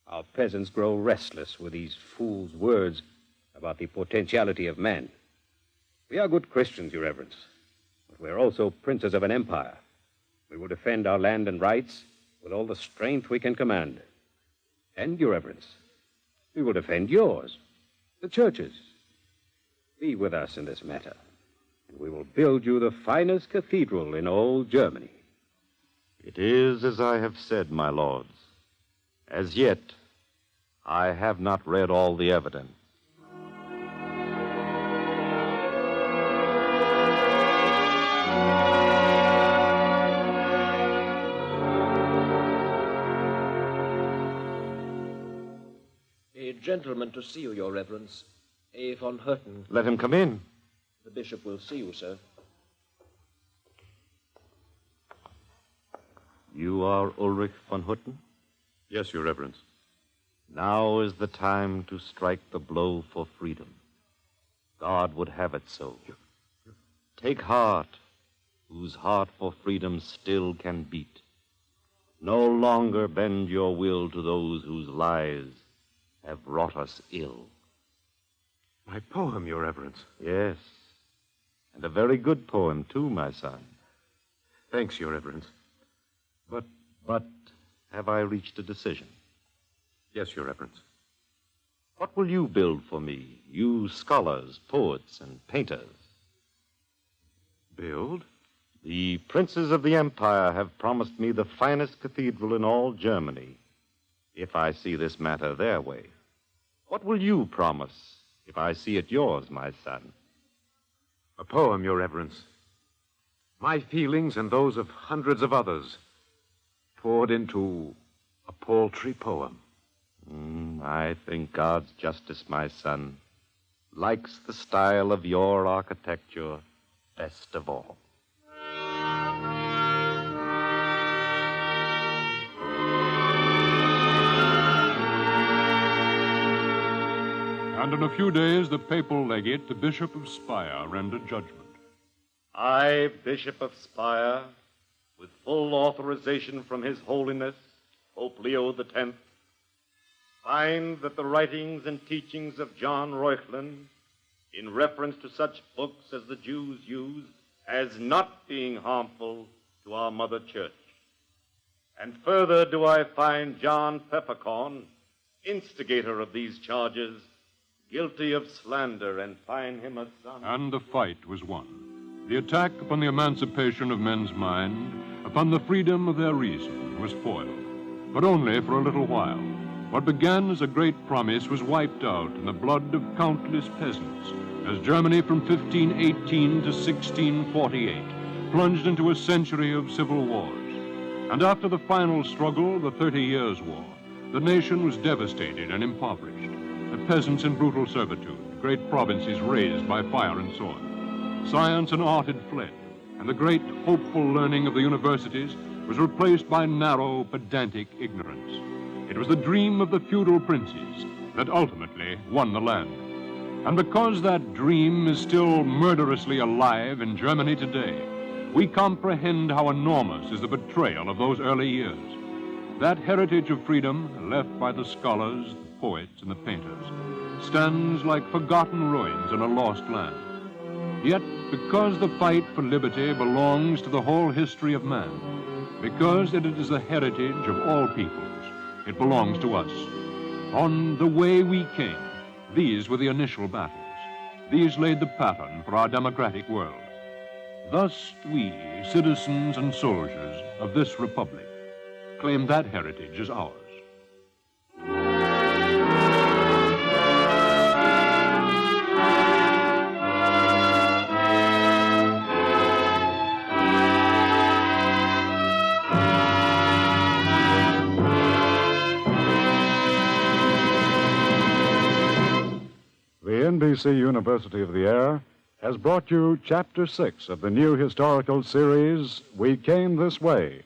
Our peasants grow restless with these fools' words about the potentiality of man. We are good Christians, Your Reverence, but we are also princes of an empire. We will defend our land and rights with all the strength we can command. And, Your Reverence, we will defend yours, the churches. Be with us in this matter, and we will build you the finest cathedral in all Germany.
It is as I have said, my lords. As yet, I have not read all the evidence.
gentleman to see you, Your Reverence. A. von Herten.
Let him come in.
The bishop will see you, sir.
You are Ulrich von Hutten?
Yes, Your Reverence.
Now is the time to strike the blow for freedom. God would have it so. Take heart, whose heart for freedom still can beat. No longer bend your will to those whose lies have wrought us ill.
My poem, Your Reverence.
Yes, and a very good poem, too, my son.
Thanks, Your Reverence.
But have I reached a decision?
Yes, Your Reverence.
What will you build for me, you scholars, poets, and painters?
Build?
The princes of the empire have promised me the finest cathedral in all Germany, if I see this matter their way. What will you promise if I see it yours, my son?
A poem, Your Reverence. My feelings and those of hundreds of others poured into a paltry poem.
I think God's justice, my son, likes the style of your architecture best of all.
And in a few days, the papal legate, the Bishop of Speyer, rendered judgment.
I, Bishop of Speyer, with full authorization from His Holiness, Pope Leo X, find that the writings and teachings of John Reuchlin, in reference to such books as the Jews use, as not being harmful to our Mother Church. And further do I find John Peppercorn, instigator of these charges, guilty of slander, and find him a son.
And the fight was won. The attack upon the emancipation of men's mind, upon the freedom of their reason, was foiled, but only for a little while. What began as a great promise was wiped out in the blood of countless peasants, as Germany from 1518 to 1648 plunged into a century of civil wars. And after the final struggle, the 30 Years' War, the nation was devastated and impoverished. The peasants in brutal servitude, great provinces razed by fire and sword. Science and art had fled, and the great hopeful learning of the universities was replaced by narrow, pedantic ignorance. It was the dream of the feudal princes that ultimately won the land. And because that dream is still murderously alive in Germany today, we comprehend how enormous is the betrayal of those early years. That heritage of freedom left by the scholars, the poets, and the painters stands like forgotten ruins in a lost land. Yet, because the fight for liberty belongs to the whole history of man, because it is the heritage of all peoples, it belongs to us. On the way we came, these were the initial battles. These laid the pattern for our democratic world. Thus, we, citizens and soldiers of this republic, claim that heritage as ours.
The NBC University of the Air has brought you Chapter 6 of the new historical series, We Came This Way.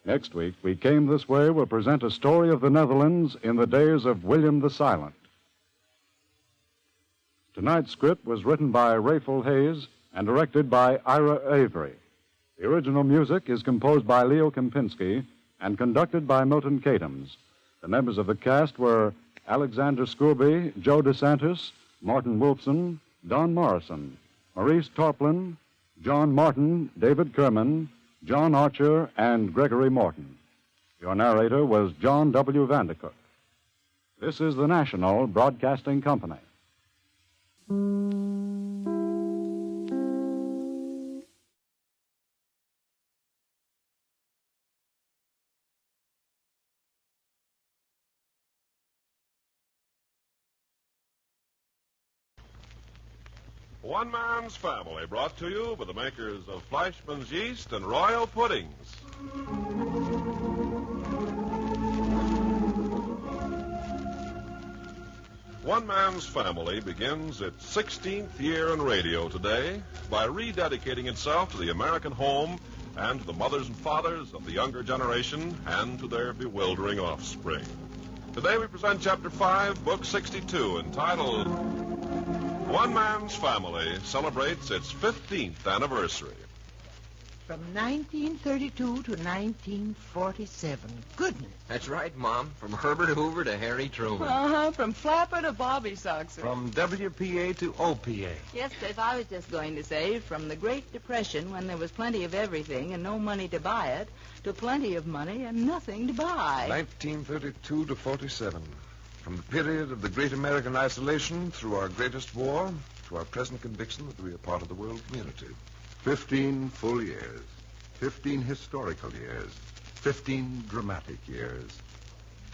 Next week, We Came This Way will present a story of the Netherlands in the days of William the Silent. Tonight's script was written by Rayful Hayes and directed by Ira Avery. The original music is composed by Leo Kempinski and conducted by Milton Cadams. The members of the cast were Alexander Scooby, Joe DeSantis, Martin Wolfson, Don Morrison, Maurice Tarplin, John Martin, David Kerman, John Archer, and Gregory Morton. Your narrator was John W. Vandercook. This is the National Broadcasting Company.
One Man's Family, brought to you by the makers of Fleischmann's Yeast and Royal Puddings. One Man's Family begins its 16th year in radio today by rededicating itself to the American home and to the mothers and fathers of the younger generation and to their bewildering offspring. Today we present Chapter 5, Book 62, entitled One Man's Family Celebrates its 15th Anniversary.
From 1932 to 1947. Goodness.
That's right, Mom. From Herbert Hoover to Harry Truman.
Uh-huh. From Flapper to Bobby Soxer.
From WPA to OPA.
Yes, Cliff, I was just going to say, from the Great Depression, when there was plenty of everything and no money to buy it, to plenty of money and nothing to buy.
1932 to 47. From the period of the great American isolation through our greatest war to our present conviction that we are part of the world community.
15 full years, 15 historical years, 15 dramatic years.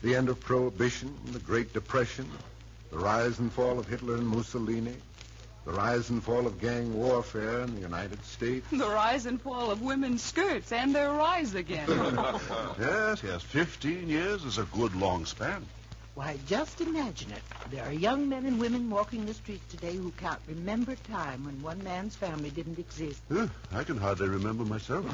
The end of Prohibition, the Great Depression, the rise and fall of Hitler and Mussolini, the rise and fall of gang warfare in the United States.
The rise and fall of women's skirts and their rise again.
Yes, 15 years is a good long span.
Why, just imagine it. There are young men and women walking the streets today who can't remember time when one man's family didn't exist.
I can hardly remember myself.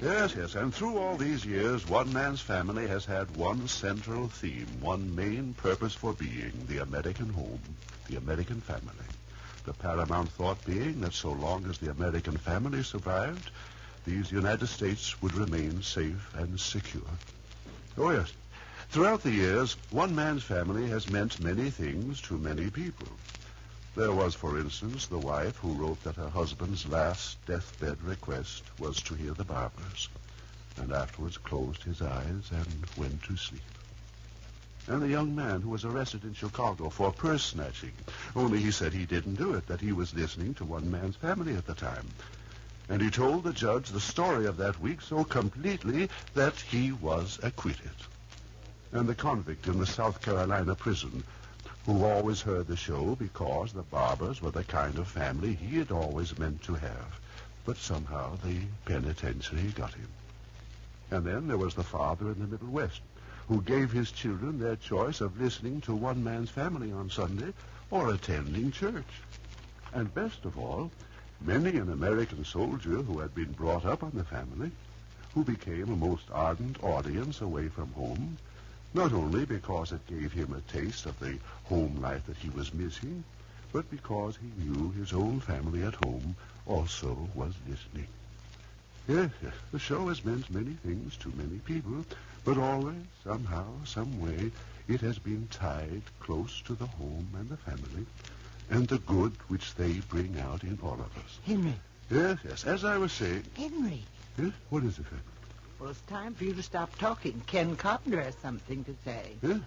Yes, and through all these years, one man's family has had one central theme, one main purpose for being, the American home, the American family. The paramount thought being that so long as the American family survived, these United States would remain safe and secure. Oh, yes. Throughout the years, one man's family has meant many things to many people. There was, for instance, the wife who wrote that her husband's last deathbed request was to hear the Barbers, and afterwards closed his eyes and went to sleep. And the young man who was arrested in Chicago for purse snatching, only he said he didn't do it, that he was listening to one man's family at the time. And he told the judge the story of that week so completely that he was acquitted. And the convict in the South Carolina prison, who always heard the show because the Barbers were the kind of family he had always meant to have. But somehow the penitentiary got him. And then there was the father in the Middle West, who gave his children their choice of listening to one man's family on Sunday or attending church. And best of all, many an American soldier who had been brought up on the family, who became a most ardent audience away from home, not only because it gave him a taste of the home life that he was missing, but because he knew his own family at home also was listening. Yes, the show has meant many things to many people, but always, somehow, some way, it has been tied close to the home and the family, and the good which they bring out in all of us.
Henry.
Yes, as I was saying...
Henry.
Yes, what is it, Henry?
Well, it's time for you to stop talking. Ken Carpenter has something to say.
Huh?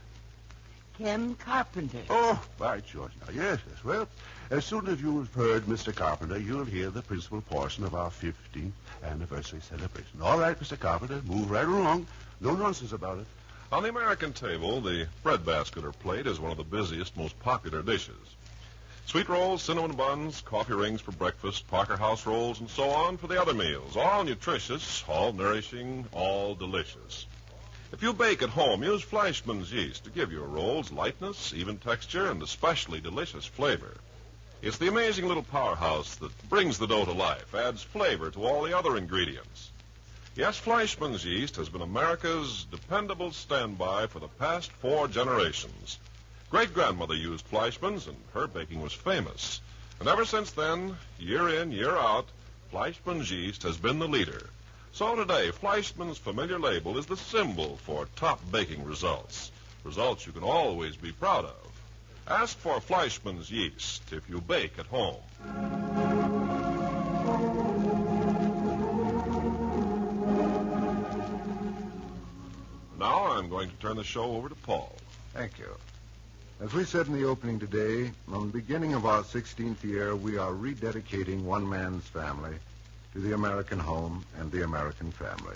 Ken Carpenter.
Oh, by George. Now, yes. Well, as soon as you've heard Mr. Carpenter, you'll hear the principal portion of our 15th anniversary celebration. All right, Mr. Carpenter, move right along. No nonsense about it.
On the American table, the breadbasket or plate is one of the busiest, most popular dishes. Sweet rolls, cinnamon buns, coffee rings for breakfast, Parker House rolls, and so on for the other meals. All nutritious, all nourishing, all delicious. If you bake at home, use Fleischmann's yeast to give your rolls lightness, even texture, and especially delicious flavor. It's the amazing little powerhouse that brings the dough to life, adds flavor to all the other ingredients. Yes, Fleischmann's yeast has been America's dependable standby for the past 4 generations. Great-grandmother used Fleischmann's, and her baking was famous. And ever since then, year in, year out, Fleischmann's yeast has been the leader. So today, Fleischmann's familiar label is the symbol for top baking results. Results you can always be proud of. Ask for Fleischmann's yeast if you bake at home. Now I'm going to turn the show over to Paul.
Thank you. As we said in the opening today, on the beginning of our 16th year, we are rededicating one man's family to the American home and the American family.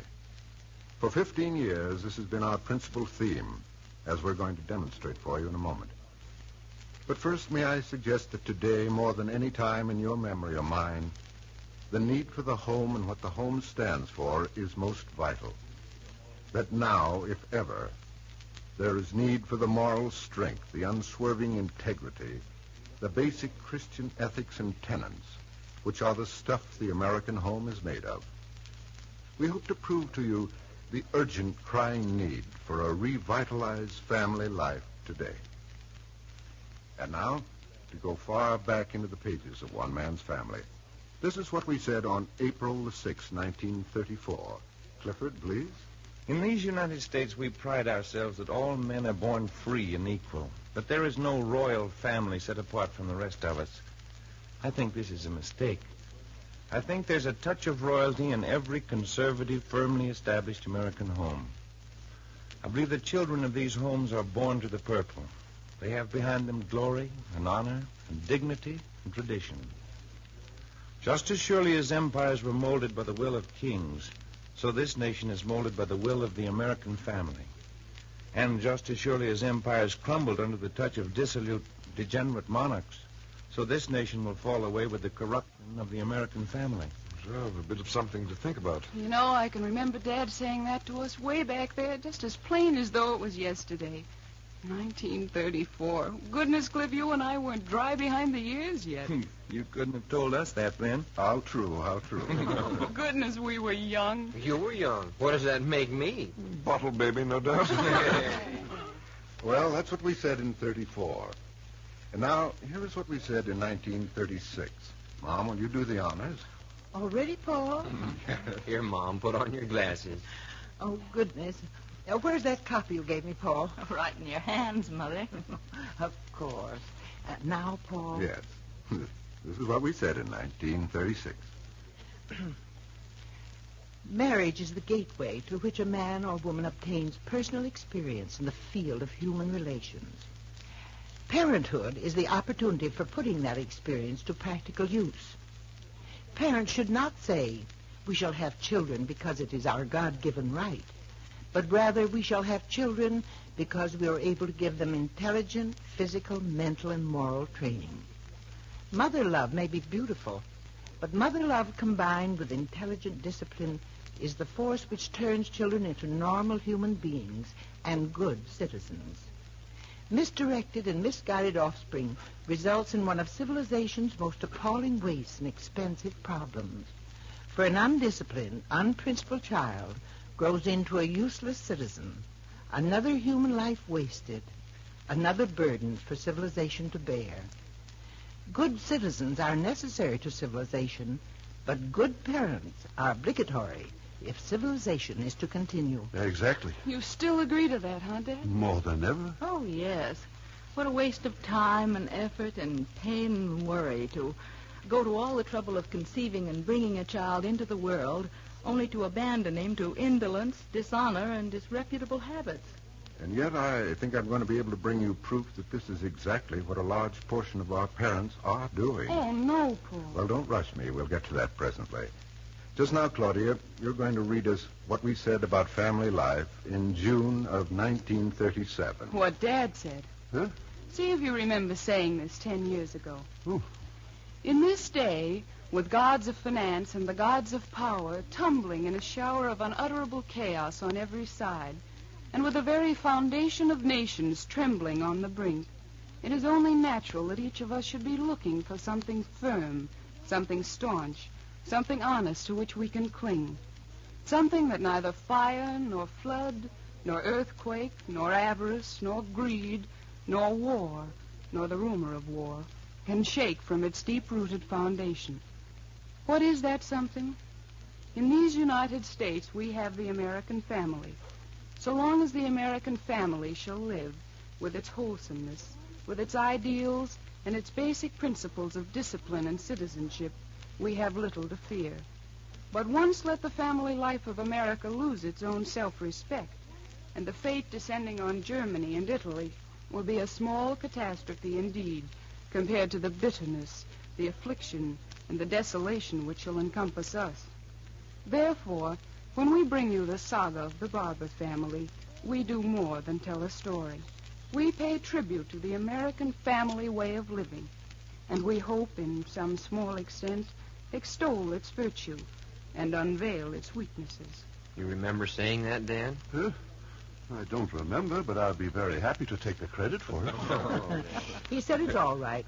For 15 years, this has been our principal theme, as we're going to demonstrate for you in a moment. But first, may I suggest that today, more than any time in your memory or mine, the need for the home and what the home stands for is most vital. That now, if ever,
There is need for the moral strength, the unswerving integrity, the basic Christian ethics and tenets, which are the stuff the American home is made of. We hope to prove to you the urgent, crying need for a revitalized family life today. And now, to go far back into the pages of One Man's Family. This is what we said on April the 6th, 1934. Clifford, please.
In these United States, we pride ourselves that all men are born free and equal, but there is no royal family set apart from the rest of us. I think this is a mistake. I think there's a touch of royalty in every conservative, firmly established American home. I believe the children of these homes are born to the purple. They have behind them glory and honor and dignity and tradition. Just as surely as empires were molded by the will of kings, so this nation is molded by the will of the American family. And just as surely as empires crumbled under the touch of dissolute, degenerate monarchs, so this nation will fall away with the corruption of the American family.
Well, a bit of something to think about.
You know, I can remember Dad saying that to us way back there, just as plain as though it was yesterday. 1934. Goodness, Cliff, you and I weren't dry behind the ears yet.
You couldn't have told us that then.
How true, how true.
Goodness, we were young.
You were young. What does that make me?
Bottle baby, no doubt. Well, that's what we said in 34. And now, here is what we said in 1936. Mom, will you do the honors?
Already, Paul?
Here, Mom, put on your glasses.
Oh, goodness. Now, where's that copy you gave me, Paul?
Right in your hands, Mother.
Of course. Now, Paul.
Yes. This is what we said in 1936.
Marriage is the gateway through which a man or woman obtains personal experience in the field of human relations. Parenthood is the opportunity for putting that experience to practical use. Parents should not say, we shall have children because it is our God-given right, but rather we shall have children because we are able to give them intelligent, physical, mental, and moral training. Mother love may be beautiful, but mother love combined with intelligent discipline is the force which turns children into normal human beings and good citizens. Misdirected and misguided offspring results in one of civilization's most appalling wastes and expensive problems. For an undisciplined, unprincipled child grows into a useless citizen, another human life wasted, another burden for civilization to bear. Good citizens are necessary to civilization, but good parents are obligatory if civilization is to continue.
Exactly.
You still agree to that, huh, Dad?
More than ever.
Oh, yes. What a waste of time and effort and pain and worry to go to all the trouble of conceiving and bringing a child into the world only to abandon him to indolence, dishonor, and disreputable habits.
And yet I think I'm going to be able to bring you proof that this is exactly what a large portion of our parents are doing.
Oh, no, Paul.
Well, don't rush me. We'll get to that presently. Just now, Claudia, you're going to read us what we said about family life in June of 1937.
What Dad said.
Huh?
See if you remember saying this 10 years ago.
Ooh.
In this day, with gods of finance and the gods of power tumbling in a shower of unutterable chaos on every side, and with the very foundation of nations trembling on the brink, it is only natural that each of us should be looking for something firm, something staunch, something honest to which we can cling, something that neither fire nor flood, nor earthquake, nor avarice, nor greed, nor war, nor the rumor of war, can shake from its deep-rooted foundation. What is that something? In these United States, we have the American family. So long as the American family shall live, with its wholesomeness, with its ideals, and its basic principles of discipline and citizenship, we have little to fear. But once let the family life of America lose its own self-respect, and the fate descending on Germany and Italy will be a small catastrophe indeed, compared to the bitterness, the affliction, and the desolation which shall encompass us. Therefore, when we bring you the saga of the Barber family, we do more than tell a story. We pay tribute to the American family way of living, and we hope, in some small extent, extol its virtue and unveil its weaknesses.
You remember saying that, Dan?
Huh?
I don't remember, but I'll be very happy to take the credit for it.
He said it's all right.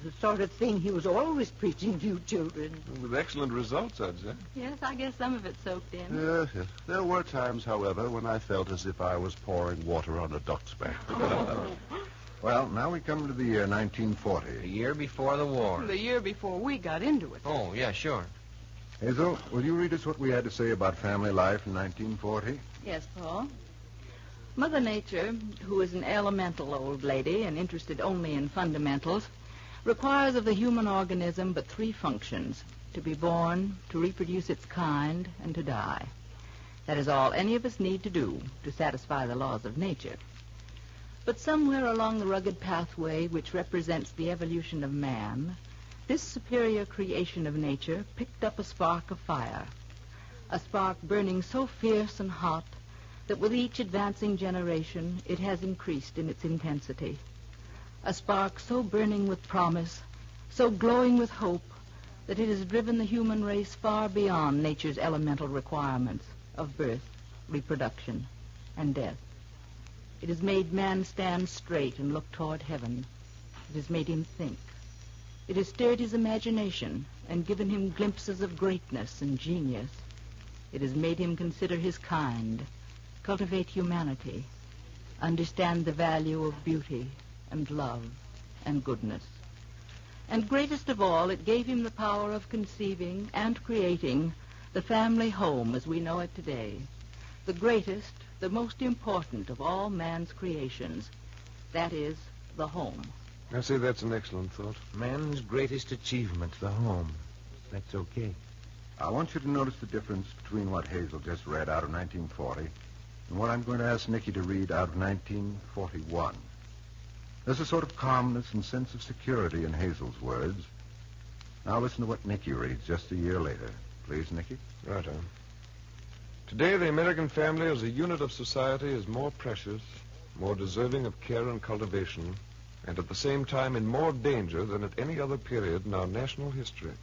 The sort of thing he was always preaching to you children.
With excellent results, I'd say.
Yes, I guess some of it soaked in.
Yes. There were times, however, when I felt as if I was pouring water on a duck's back.
Well, now we come to the year 1940.
The year before the war.
The year before we got into it.
Oh, yeah, sure.
Hazel, will you read us what we had to say about family life in 1940?
Yes, Paul. Mother Nature, who is an elemental old lady and interested only in fundamentals, requires of the human organism but three functions: to be born, to reproduce its kind, and to die. That is all any of us need to do to satisfy the laws of nature. But somewhere along the rugged pathway which represents the evolution of man, this superior creation of nature picked up a spark of fire, a spark burning so fierce and hot that with each advancing generation it has increased in its intensity. A spark so burning with promise, so glowing with hope, that it has driven the human race far beyond nature's elemental requirements of birth, reproduction, and death. It has made man stand straight and look toward heaven. It has made him think. It has stirred his imagination and given him glimpses of greatness and genius. It has made him consider his kind, cultivate humanity, understand the value of beauty and love and goodness. And greatest of all, it gave him the power of conceiving and creating the family home as we know it today, the greatest, the most important of all man's creations. That is, the home.
I say that's an excellent thought.
Man's greatest achievement, the home. That's okay.
I want you to notice the difference between what Hazel just read out of 1940 and what I'm going to ask Nicky to read out of 1941. There's a sort of calmness and sense of security in Hazel's words. Now listen to what Nicky reads just a year later. Please, Nicky.
Right on. Today, the American family as a unit of society is more precious, more deserving of care and cultivation, and at the same time in more danger than at any other period in our national history.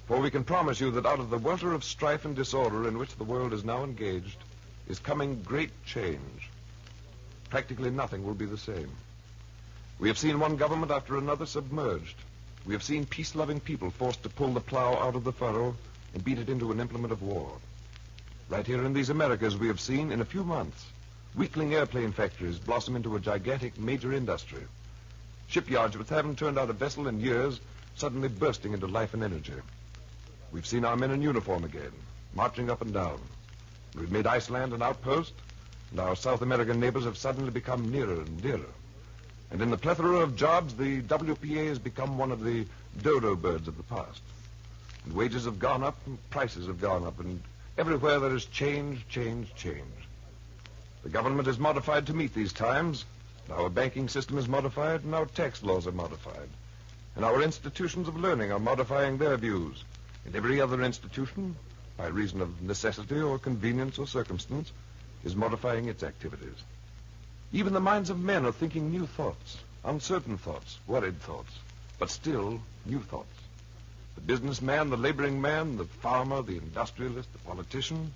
For we can promise you that out of the welter of strife and disorder in which the world is now engaged is coming great change. Practically nothing will be the same. We have seen one government after another submerged. We have seen peace-loving people forced to pull the plow out of the furrow and beat it into an implement of war. Right here in these Americas, we have seen, in a few months, weakling airplane factories blossom into a gigantic major industry. Shipyards which haven't turned out a vessel in years suddenly bursting into life and energy. We've seen our men in uniform again, marching up and down. We've made Iceland an outpost, and our South American neighbors have suddenly become nearer and dearer. And in the plethora of jobs, the WPA has become one of the dodo birds of the past. And wages have gone up, and prices have gone up, and everywhere there is change, change, change. The government is modified to meet these times. Our banking system is modified, and our tax laws are modified. And our institutions of learning are modifying their views. And every other institution, by reason of necessity or convenience or circumstance, is modifying its activities. Even the minds of men are thinking new thoughts, uncertain thoughts, worried thoughts, but still new thoughts. The businessman, the laboring man, the farmer, the industrialist, the politician,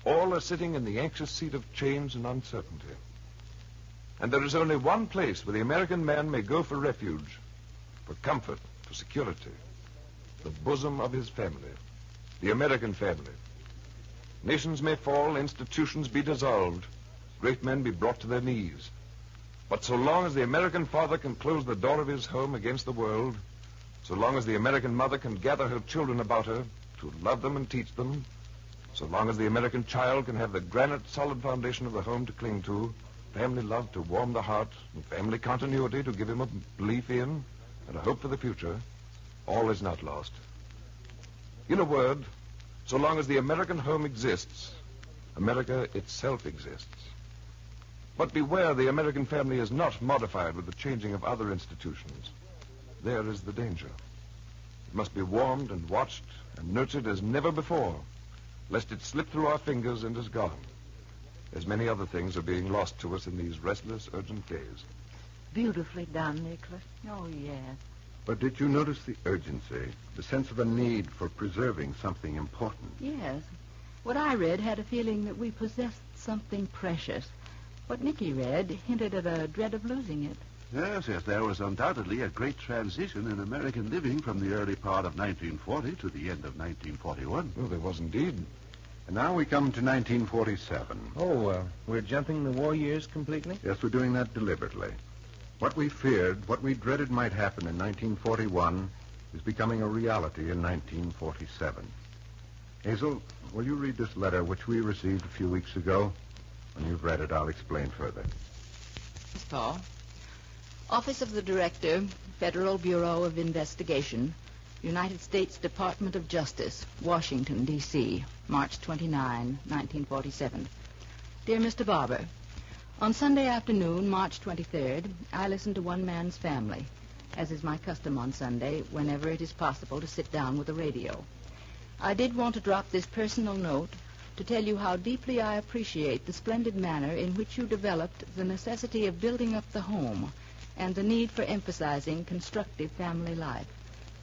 all are sitting in the anxious seat of change and uncertainty. And there is only one place where the American man may go for refuge, for comfort, for security: the bosom of his family, the American family. Nations may fall, institutions be dissolved, great men be brought to their knees. But so long as the American father can close the door of his home against the world, so long as the American mother can gather her children about her to love them and teach them, so long as the American child can have the granite solid foundation of the home to cling to, family love to warm the heart, and family continuity to give him a belief in and a hope for the future, all is not lost. In a word, so long as the American home exists, America itself exists. But beware, the American family is not modified with the changing of other institutions. There is the danger. It must be warmed and watched and nurtured as never before, lest it slip through our fingers and is gone, as many other things are being lost to us in these restless, urgent days.
Beautifully done, Nicholas.
Oh, yes.
But did you notice the urgency, the sense of a need for preserving something important?
Yes. What I read had a feeling that we possessed something precious. What Nicky read hinted at a dread of losing it.
Yes, there was undoubtedly a great transition in American living from the early part of 1940 to the end of 1941.
Oh, there was indeed.
And now we come to 1947.
Oh, we're jumping the war years completely?
Yes, we're doing that deliberately. What we feared, what we dreaded might happen in 1941 is becoming a reality in 1947. Hazel, will you read this letter which we received a few weeks ago? When you've read it, I'll explain further.
Miss Paul. Office of the Director, Federal Bureau of Investigation, United States Department of Justice, Washington, D.C., March 29, 1947. Dear Mr. Barber, on Sunday afternoon, March 23rd, I listened to One Man's Family, as is my custom on Sunday, whenever it is possible to sit down with a radio. I did want to drop this personal note to tell you how deeply I appreciate the splendid manner in which you developed the necessity of building up the home and the need for emphasizing constructive family life.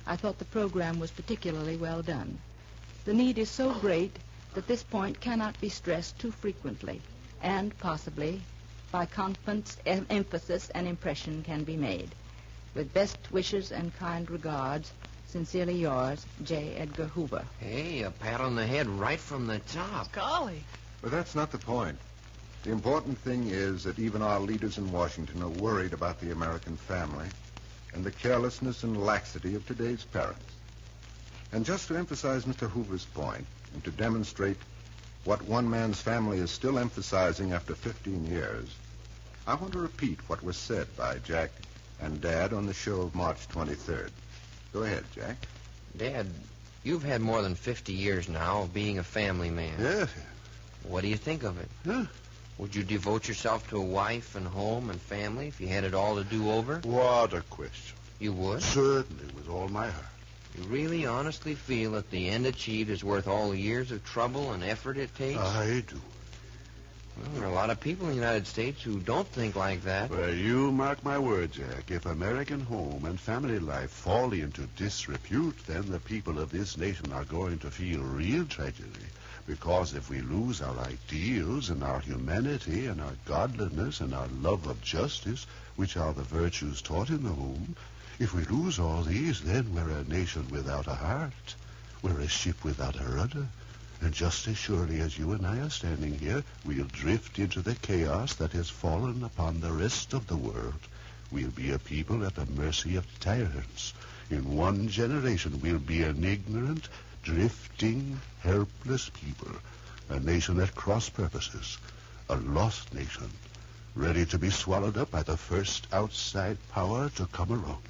I thought the program was particularly well done. The need is so great that this point cannot be stressed too frequently, and possibly by constant emphasis an impression can be made. With best wishes and kind regards, sincerely yours, J. Edgar Hoover.
Hey, a pat on the head right from the top.
Golly.
But that's not the point. The important thing is that even our leaders in Washington are worried about the American family and the carelessness and laxity of today's parents. And just to emphasize Mr. Hoover's point and to demonstrate what One Man's Family is still emphasizing after 15 years, I want to repeat what was said by Jack and Dad on the show of March 23rd. Go ahead, Jack.
Dad, you've had more than 50 years now of being a family man.
Yes.
What do you think of it?
Huh?
Would you devote yourself to a wife and home and family if you had it all to do over?
What a question.
You would?
Certainly, with all my heart.
You really honestly feel that the end achieved is worth all the years of trouble and effort it takes?
I do.
Well, there are a lot of people in the United States who don't think like that.
Well, you mark my word, Jack. If American home and family life fall into disrepute, then the people of this nation are going to feel real tragedy. Because if we lose our ideals and our humanity and our godliness and our love of justice, which are the virtues taught in the home, if we lose all these, then we're a nation without a heart. We're a ship without a rudder. And just as surely as you and I are standing here, we'll drift into the chaos that has fallen upon the rest of the world. We'll be a people at the mercy of tyrants. In one generation, we'll be an ignorant, drifting, helpless people. A nation at cross purposes. A lost nation, ready to be swallowed up by the first outside power to come along.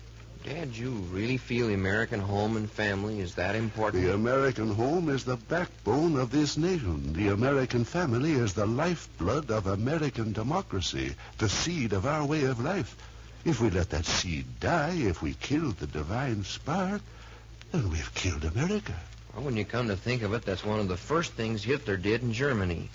Dad, you really feel the American home and family is that important?
The American home is the backbone of this nation. The American family is the lifeblood of American democracy, the seed of our way of life. If we let that seed die, if we kill the divine spark, then we've killed America.
Well, when you come to think of it, that's one of the first things Hitler did in Germany.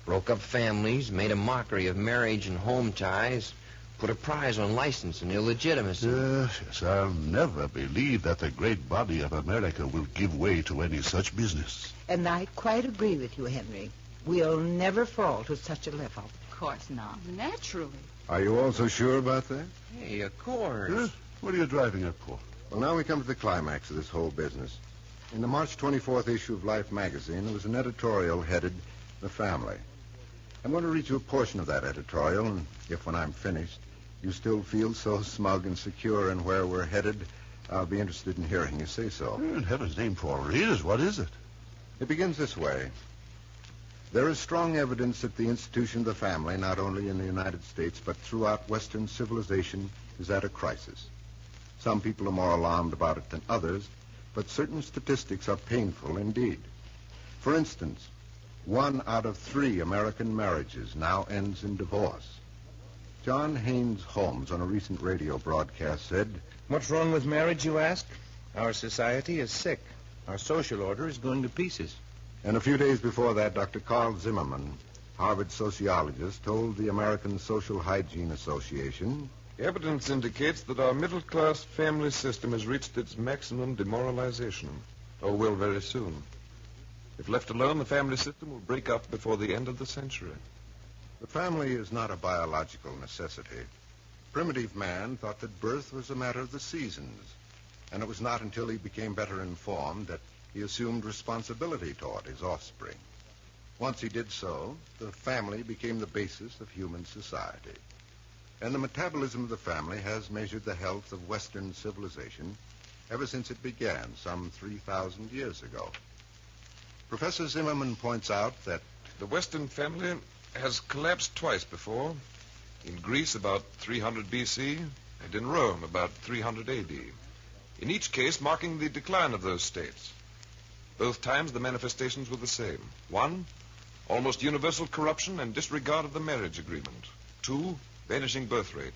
Broke up families, made a mockery of marriage and home ties, put a prize on license and illegitimacy.
Yes, I'll never believe that the great body of America will give way to any such business.
And I quite agree with you, Henry. We'll never fall to such a level.
Of course not. Naturally.
Are you also sure about that?
Hey, of course.
Huh? What are you driving at for?
Well, now we come to the climax of this whole business. In the March 24th issue of Life magazine, there was an editorial headed The Family. I'm going to read you a portion of that editorial, and if when I'm finished, you still feel so smug and secure in where we're headed, I'll be interested in hearing you say so.
In heaven's name, for readers, what is it?
It begins this way. There is strong evidence that the institution of the family, not only in the United States, but throughout Western civilization, is at a crisis. Some people are more alarmed about it than others, but certain statistics are painful indeed. For instance, 1 out of 3 American marriages now ends in divorce. John Haynes Holmes, on a recent radio broadcast, said,
"What's wrong with marriage, you ask? Our society is sick. Our social order is going to pieces."
And a few days before that, Dr. Carl Zimmerman, Harvard sociologist, told the American Social Hygiene Association,
"Evidence indicates that our middle-class family system has reached its maximum demoralization, or will very soon.
If left alone, the family system will break up before the end of the century.
The family is not a biological necessity. Primitive man thought that birth was a matter of the seasons, and it was not until he became better informed that he assumed responsibility toward his offspring. Once he did so, the family became the basis of human society. And the metabolism of the family has measured the health of Western civilization ever since it began some 3,000 years ago. Professor Zimmerman points out that
the Western family has collapsed twice before. In Greece about 300 B.C. and in Rome about 300 A.D. In each case marking the decline of those states. Both times the manifestations were the same. 1, almost universal corruption and disregard of the marriage agreement. 2, vanishing birth rate.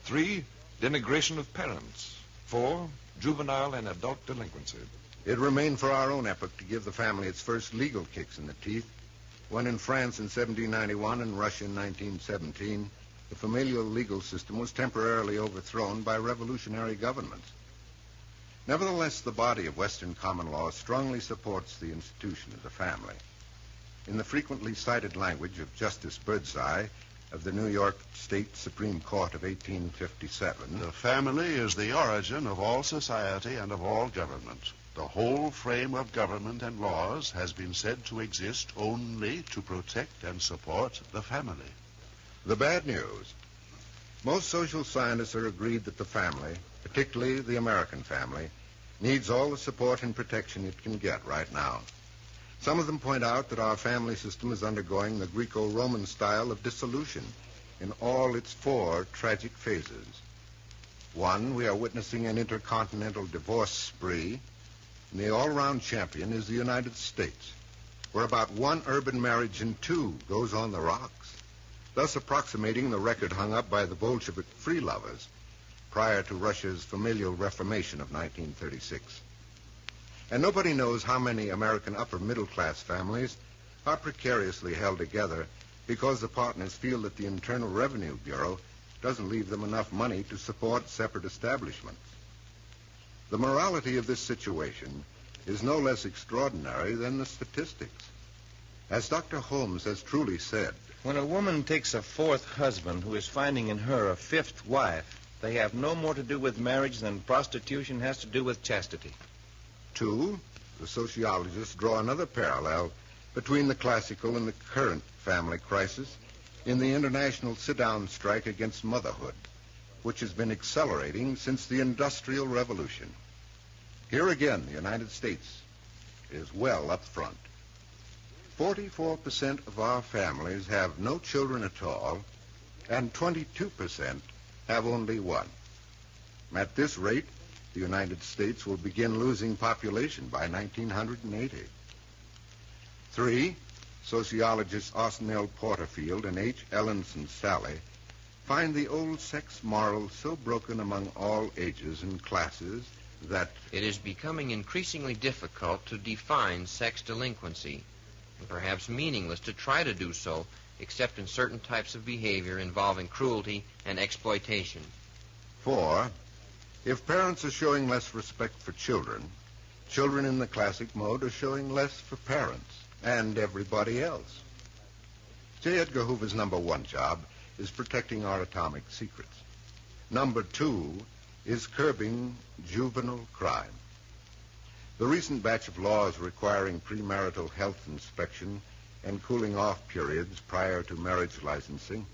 3, denigration of parents. 4, juvenile and adult delinquency.
It remained for our own epoch to give the family its first legal kicks in the teeth, when in France in 1791 and Russia in 1917, the familial legal system was temporarily overthrown by revolutionary governments. Nevertheless, the body of Western common law strongly supports the institution of the family. In the frequently cited language of Justice Birdseye of the New York State Supreme Court of 1857,
the family is the origin of all society and of all government. The whole frame of government and laws has been said to exist only to protect and support the family.
The bad news. Most social scientists are agreed that the family, particularly the American family, needs all the support and protection it can get right now. Some of them point out that our family system is undergoing the Greco-Roman style of dissolution in all its 4 tragic phases. 1, we are witnessing an intercontinental divorce spree, and the all-round champion is the United States, where about 1 urban marriage in 2 goes on the rocks, thus approximating the record hung up by the Bolshevik free lovers prior to Russia's familial reformation of 1936. And nobody knows how many American upper-middle-class families are precariously held together because the partners feel that the Internal Revenue Bureau doesn't leave them enough money to support separate establishments. The morality of this situation is no less extraordinary than the statistics. As Dr. Holmes has truly said,
when a woman takes a 4th husband who is finding in her a 5th wife, they have no more to do with marriage than prostitution has to do with chastity.
2, the sociologists draw another parallel between the classical and the current family crisis in the international sit-down strike against motherhood, which has been accelerating since the Industrial Revolution. Here again, the United States is well up front. 44% of our families have no children at all, and 22% have only 1. At this rate, the United States will begin losing population by 1980. 3, sociologists Austin L. Porterfield and H. Ellenson Sally find the old sex moral so broken among all ages and classes that
it is becoming increasingly difficult to define sex delinquency, and perhaps meaningless to try to do so except in certain types of behavior involving cruelty and exploitation.
4, if parents are showing less respect for children, children in the classic mode are showing less for parents and everybody else. J. Edgar Hoover's number 1 job is protecting our atomic secrets. Number 2 is curbing juvenile crime. The recent batch of laws requiring premarital health inspection and cooling off periods prior to marriage licensing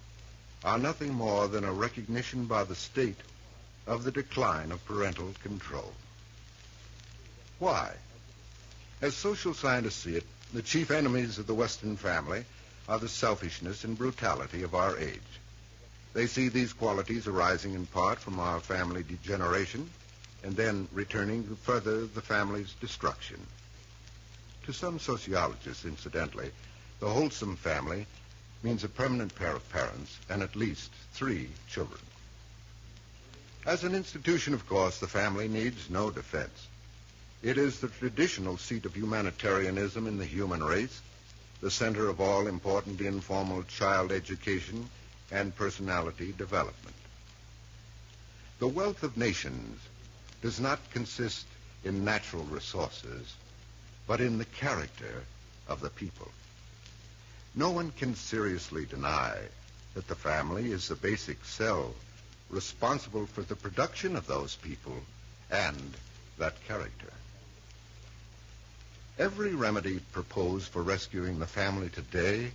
are nothing more than a recognition by the state of the decline of parental control. Why? As social scientists see it, the chief enemies of the Western family are the selfishness and brutality of our age. They see these qualities arising in part from our family degeneration and then returning to further the family's destruction. To some sociologists, incidentally, the wholesome family means a permanent pair of parents and at least 3 children. As an institution, of course, the family needs no defense. It is the traditional seat of humanitarianism in the human race, the center of all important informal child education and personality development. The wealth of nations does not consist in natural resources, but in the character of the people. No one can seriously deny that the family is the basic cell responsible for the production of those people and that character. Every remedy proposed for rescuing the family today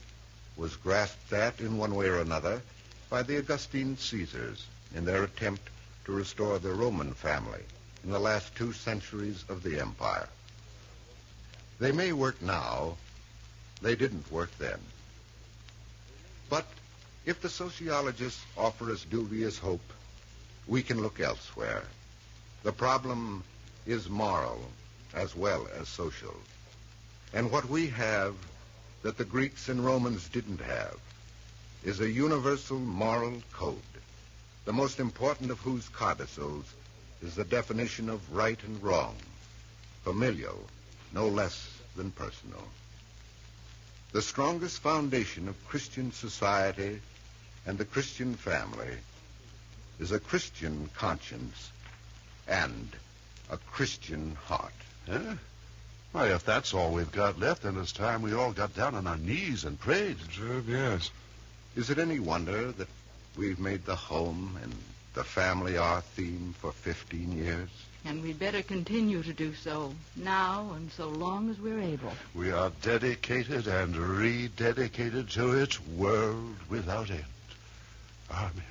was grasped at in one way or another by the Augustine Caesars in their attempt to restore the Roman family in the last 2 centuries of the empire. They may work now. They didn't work then. But if the sociologists offer us dubious hope, we can look elsewhere. The problem is moral as well as social. And what we have that the Greeks and Romans didn't have is a universal moral code, the most important of whose codicils is the definition of right and wrong, familial, no less than personal. The strongest foundation of Christian society and the Christian family is a Christian conscience and a Christian heart.
Huh? Why, if that's all we've got left, then it's time we all got down on our knees and prayed.
Observe, yes.
Is it any wonder that we've made the home and the family our theme for 15 years?
And we'd better continue to do so now and so long as we're able.
We are dedicated and rededicated to its world without end. Amen.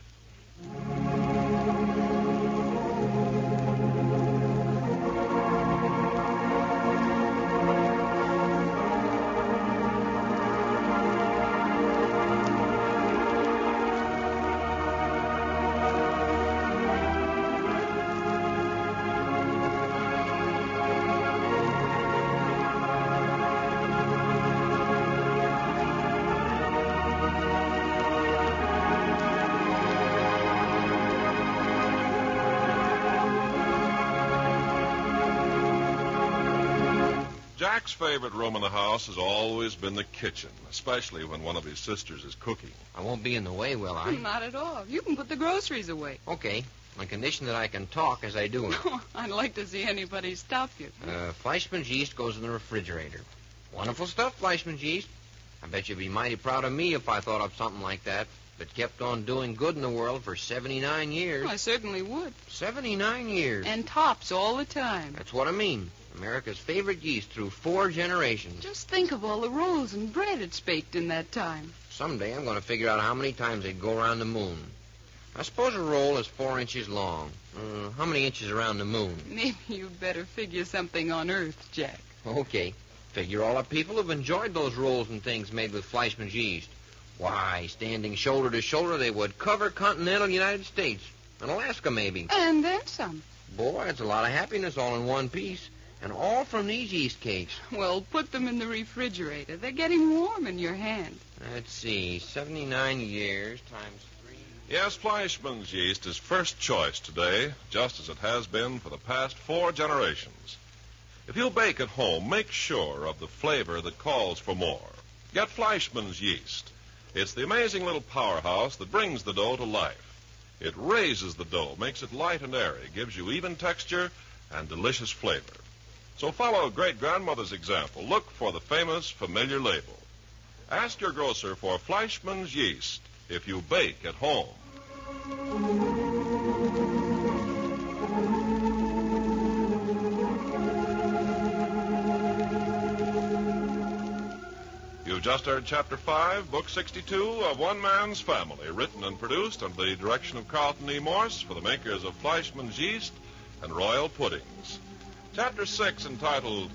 Jack's favorite room in the house has always been the kitchen, especially when one of his sisters is cooking.
I won't be in the way, will I?
Not at all. You can put the groceries away.
Okay, on condition that I can talk as I do it.
I'd like to see anybody stop you.
Fleischmann's yeast goes in the refrigerator. Wonderful stuff, Fleischmann's yeast. I bet you'd be mighty proud of me if I thought up something like that, but kept on doing good in the world for 79 years.
I certainly would.
79 years.
And tops all the time.
That's what I mean. America's favorite yeast through 4 generations.
Just think of all the rolls and bread it's baked in that time.
Someday I'm going to figure out how many times they'd go around the moon. I suppose a roll is 4 inches long. How many inches around the moon?
Maybe you'd better figure something on Earth, Jack.
Okay. Figure all the people who've enjoyed those rolls and things made with Fleischmann's yeast. Why, standing shoulder to shoulder, they would cover continental United States. And Alaska, maybe.
And then some.
Boy, it's a lot of happiness all in one piece. And all from these yeast cakes.
Well, put them in the refrigerator. They're getting warm in your hand.
Let's see, 79 years times 3.
Yes, Fleischmann's yeast is first choice today, just as it has been for the past 4 generations. If you bake at home, make sure of the flavor that calls for more. Get Fleischmann's yeast. It's the amazing little powerhouse that brings the dough to life. It raises the dough, makes it light and airy, gives you even texture and delicious flavor. So follow great-grandmother's example. Look for the famous familiar label. Ask your grocer for Fleischmann's yeast if you bake at home. You've just heard Chapter 5, Book 62 of One Man's Family, written and produced under the direction of Carlton E. Morse for the makers of Fleischmann's yeast and Royal Puddings. Chapter 6, entitled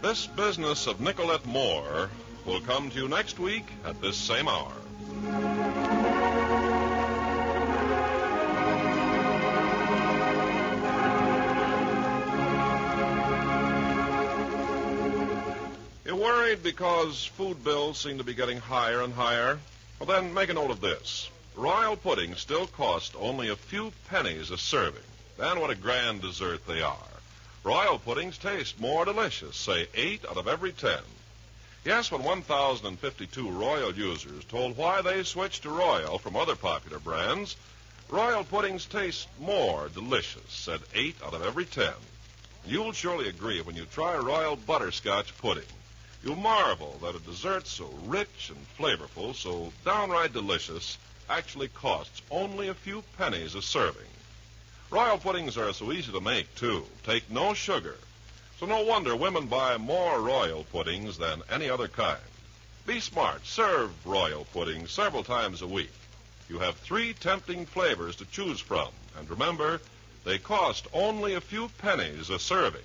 This Business of Nicolette Moore, will come to you next week at this same hour. You're worried because food bills seem to be getting higher and higher? Well, then make a note of this. Royal puddings still cost only a few pennies a serving. And what a grand dessert they are. Royal puddings taste more delicious, say 8 out of every 10. Yes, when 1,052 Royal users told why they switched to Royal from other popular brands, Royal puddings taste more delicious, said 8 out of every 10. You'll surely agree when you try Royal butterscotch pudding. You'll marvel that a dessert so rich and flavorful, so downright delicious, actually costs only a few pennies a serving. Royal puddings are so easy to make, too. Take no sugar. So no wonder women buy more royal puddings than any other kind. Be smart. Serve royal puddings several times a week. You have 3 tempting flavors to choose from. And remember, they cost only a few pennies a serving.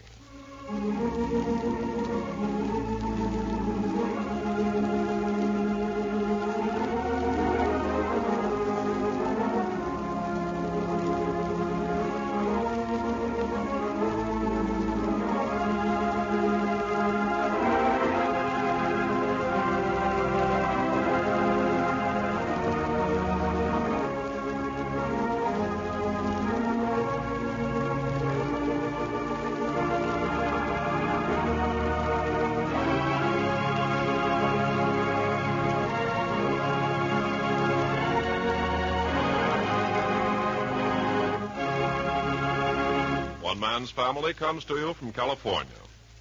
One Man's Family comes to you from California.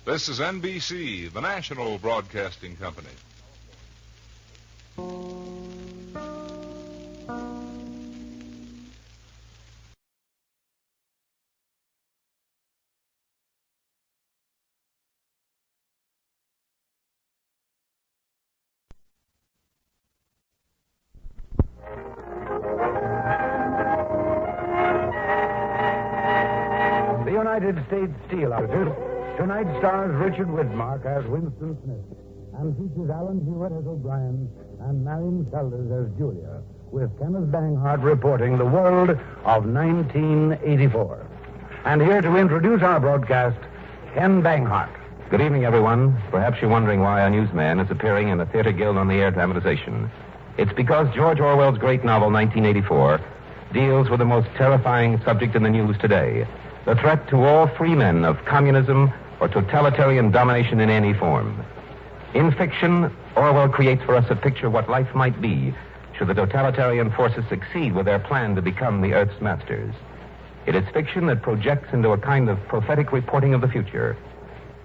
This is NBC, the national broadcasting company.
United States Steel Outfit tonight stars Richard Widmark as Winston Smith and features Alan Hewitt as O'Brien and Marion Seldes as Julia, with Kenneth Banghart reporting the world of 1984. And here to introduce our broadcast, Ken Banghart.
Good evening, everyone. Perhaps you're wondering why a newsman is appearing in the Theater Guild on the Air dramatization. It's because George Orwell's great novel, 1984, deals with the most terrifying subject in the news today. The threat to all free men of communism or totalitarian domination in any form. In fiction, Orwell creates for us a picture of what life might be should the totalitarian forces succeed with their plan to become the Earth's masters. It is fiction that projects into a kind of prophetic reporting of the future.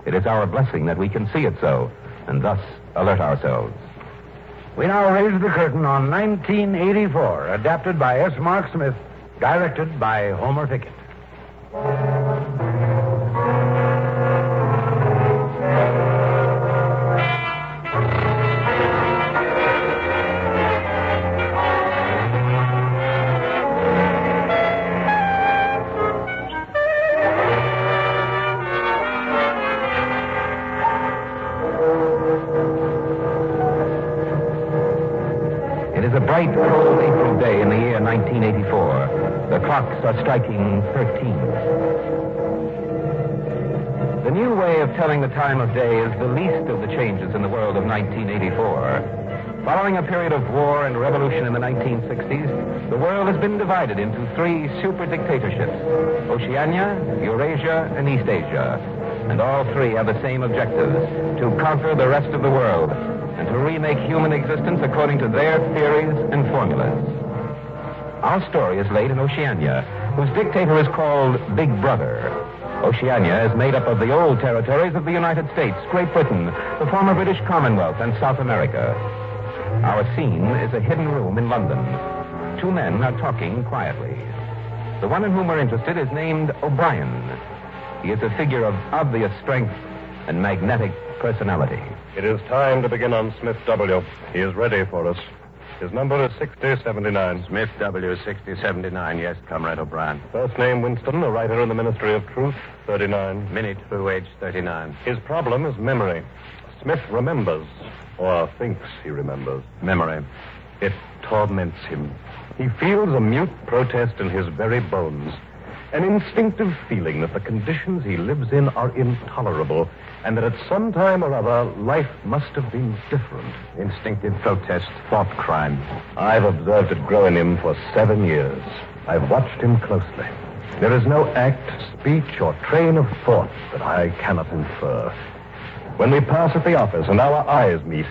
It is our blessing that we can see it so, and thus alert ourselves.
We now raise the curtain on 1984, adapted by S. Mark Smith, directed by Homer Pickett.
It is a bright, cold April day in the year 1984. The clocks are striking 13. The new way of telling the time of day is the least of the changes in the world of 1984. Following a period of war and revolution in the 1960s, the world has been divided into 3 super dictatorships: Oceania, Eurasia, and East Asia. And all 3 have the same objectives: to conquer the rest of the world and to remake human existence according to their theories and formulas. Our story is laid in Oceania, whose dictator is called Big Brother. Oceania is made up of the old territories of the United States, Great Britain, the former British Commonwealth, and South America. Our scene is a hidden room in London. 2 men are talking quietly. The one in whom we're interested is named O'Brien. He is a figure of obvious strength and magnetic personality.
It is time to begin on Smith W. He is ready for us. His number is 6079.
Smith W. 6079, yes, Comrade O'Brien.
First name Winston, a writer in the Ministry of Truth, 39.
Minute through age 39.
His problem is memory. Smith remembers, or thinks he remembers.
Memory.
It torments him. He feels a mute protest in his very bones. An instinctive feeling that the conditions he lives in are intolerable, and that at some time or other, life must have been different.
Instinctive protest, thought crime.
I've observed it grow in him for 7 years. I've watched him closely. There is no act, speech, or train of thought that I cannot infer. When we pass at the office and our eyes meet,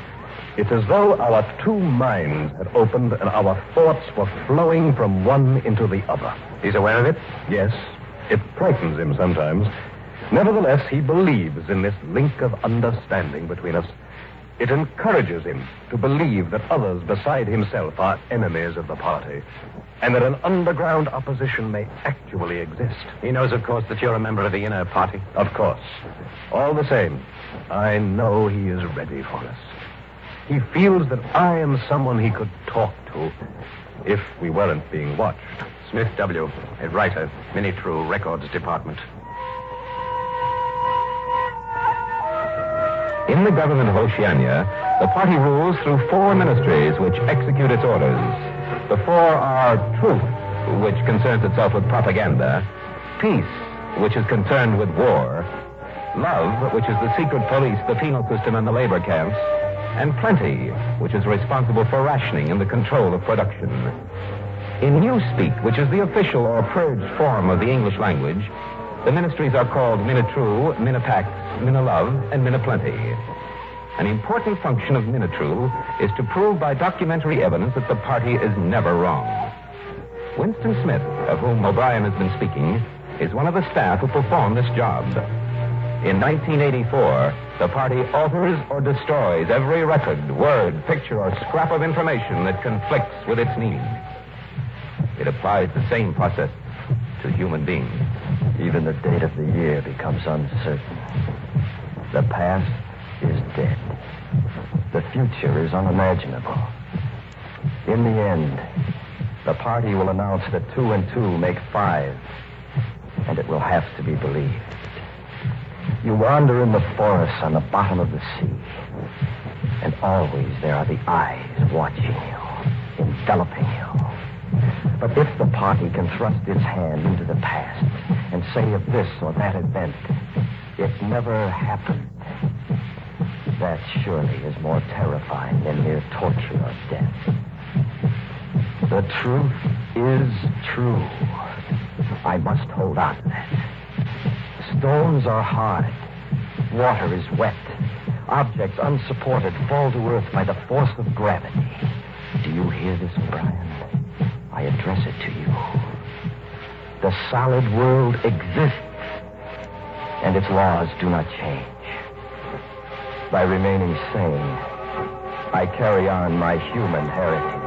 it's as though our 2 minds had opened and our thoughts were flowing from one into the other.
He's aware of it?
Yes. It frightens him sometimes. Nevertheless, he believes in this link of understanding between us. It encourages him to believe that others beside himself are enemies of the party, and that an underground opposition may actually exist.
He knows, of course, that you're a member of the inner party.
Of course. All the same, I know he is ready for us. He feels that I am someone he could talk to if we weren't being watched.
Smith W., a writer, Minitrue Records Department. In the government of Oceania, the party rules through 4 ministries which execute its orders. The 4 are truth, which concerns itself with propaganda, peace, which is concerned with war, love, which is the secret police, the penal system, and the labor camps, and plenty, which is responsible for rationing and the control of production. In Newspeak, which is the official or purged form of the English language, the ministries are called Minitrue, Minipax, Minilove, and Miniplenty. An important function of Minitrue is to prove by documentary evidence that the party is never wrong. Winston Smith, of whom O'Brien has been speaking, is one of the staff who perform this job. In 1984, the party alters or destroys every record, word, picture, or scrap of information that conflicts with its needs. It applies the same process to human beings.
Even the date of the year becomes uncertain. The past is dead. The future is unimaginable. In the end, the party will announce that 2 and 2 make 5, and it will have to be believed. You wander in the forests on the bottom of the sea, and always there are the eyes watching you, enveloping you. But if the party can thrust its hand into the past and say of this or that event, it never happened, that surely is more terrifying than mere torture or death. The truth is true. I must hold on to that. Stones are hard. Water is wet. Objects unsupported fall to earth by the force of gravity. Do you hear this, O'Brien? I address it to you. The solid world exists, and its laws do not change. By remaining sane, I carry on my human heritage.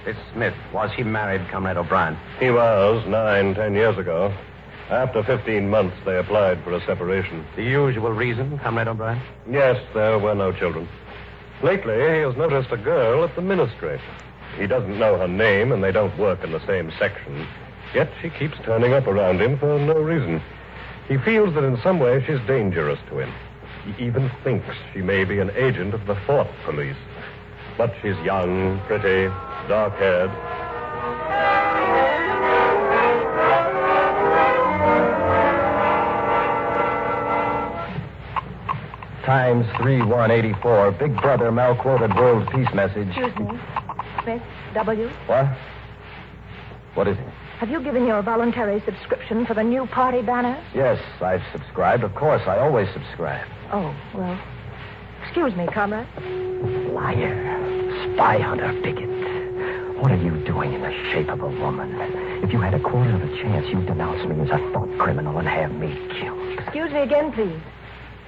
This Smith, was he married, Comrade O'Brien?
He was 9-10 years ago. After 15 months, they applied for a separation.
The usual reason, Comrade O'Brien?
Yes, there were no children. Lately, he has noticed a girl at the ministry. He doesn't know her name, and they don't work in the same section. Yet she keeps turning up around him for no reason. He feels that in some way she's dangerous to him. He even thinks she may be an agent of the 4th Police. But she's young, pretty, dark-haired. Times 3184. Big Brother malquoted world peace message.
Excuse me. Smith W.
What? What is it?
Have you given your voluntary subscription for the new party banner?
Yes, I've subscribed. Of course, I always subscribe.
Oh, well. Excuse me, comrade.
Liar. Spy hunter, bigot. What are you doing in the shape of a woman? If you had a quarter of a chance, you'd denounce me as a thought criminal and have me killed.
Excuse me again, please.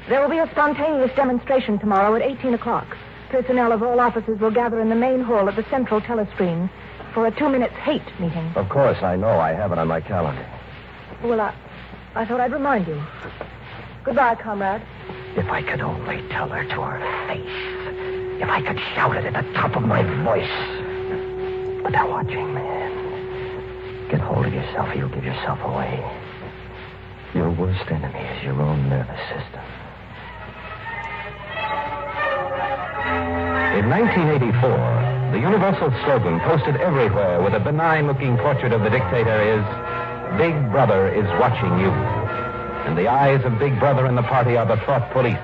There will be a spontaneous demonstration tomorrow at 18 o'clock. Personnel of all offices will gather in the main hall at the central telescreen for a 2-minute hate meeting.
Of course, I know. I have it on my calendar.
Well, I thought I'd remind you. Goodbye, comrade.
If I could only tell her to her face. If I could shout it at the top of my voice. But they're watching, man. Get hold of yourself or you'll give yourself away. Your worst enemy is your own nervous system. In 1984, the universal slogan posted everywhere with a benign-looking portrait of the dictator is, Big Brother is watching you. And the eyes of Big Brother and the party are the thought police.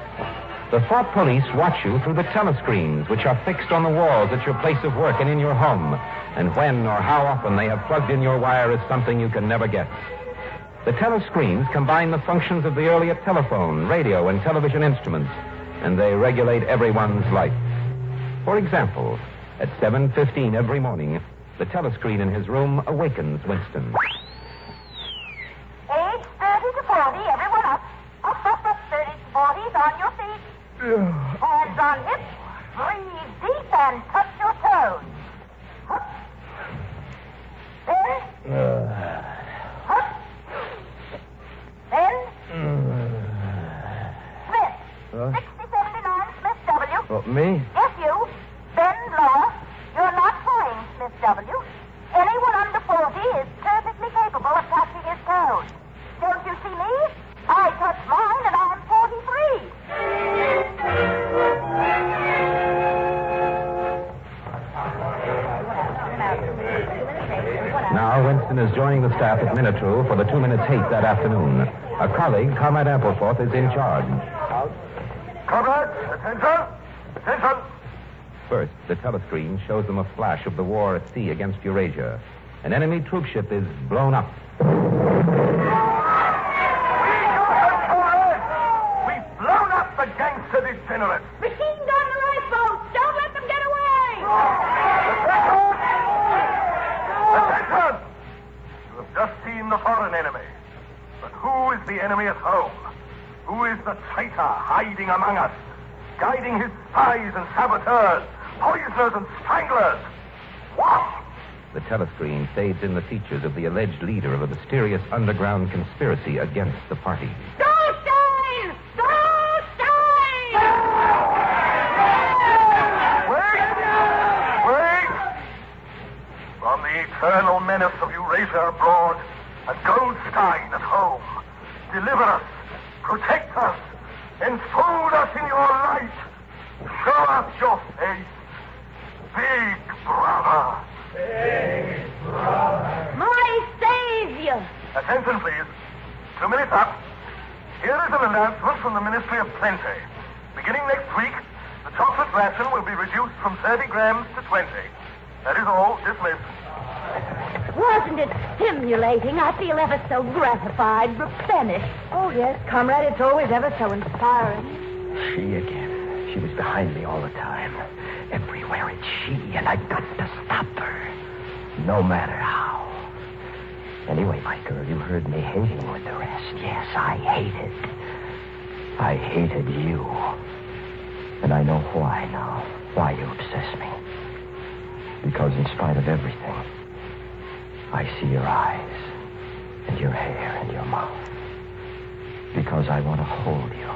The thought police watch you through the telescreens, which are fixed on the walls at your place of work and in your home. And when or how often they have plugged in your wire is something you can never guess. The telescreens combine the functions of the earlier telephone, radio, and television instruments, and they regulate everyone's life. For example, at 7:15 every morning,
The telescreen in his room awakens Winston.
Age 30 to 40, everyone up. Up, 30 to 40s, on your feet. Hands on hips. Breathe deep and touch your toes. Up. Then. Up. Then. Smith. 6079 Smith W.
Me?
Yes, you. Bend lower. You're not pulling, Smith W. Anyone under 40 is perfectly capable of touching his toes. Don't you see me? I touch mine and I'm 43.
Now Winston is joining the staff at Minitrue for the 2 minutes hate that afternoon. A colleague, Comrade Ampleforth, is in charge.
Comrades, attention! Attention!
First, the telescreen shows them a flash of the war at sea against Eurasia. An enemy troopship is blown up.
We've blown up the gangster degenerates.
Machine gun lifeboats! Don't let them get away!
Attention! You have just seen the foreign enemy. But who is the enemy at home? Who is the traitor hiding among us, guiding his spies and saboteurs, poisoners and stranglers? What?
The telescreen fades in the features of the alleged leader of a mysterious underground conspiracy against the party.
Goldstein! Goldstein!
Wait! From the eternal menace of Eurasia abroad and Goldstein at home, deliver us, protect us, enfold us in your light. Show us your face. Big brother. Big brother.
My savior!
Attention, please. 2 minutes up. Here is an announcement from the Ministry of Plenty. Beginning next week, the chocolate ration will be reduced from 30 grams to 20. That is all. Dismissed.
Wasn't it stimulating? I feel ever so gratified, replenished. Oh, yes, comrade, it's always ever so inspiring.
She again. She was behind me all the time. Everywhere it's she, and I've got to stop her. No matter how. Anyway, my girl, you heard me hating with the rest. Yes, I hated. I hated you. And I know why now. Why you obsess me. Because in spite of everything, I see your eyes, and your hair, and your mouth. Because I want to hold you,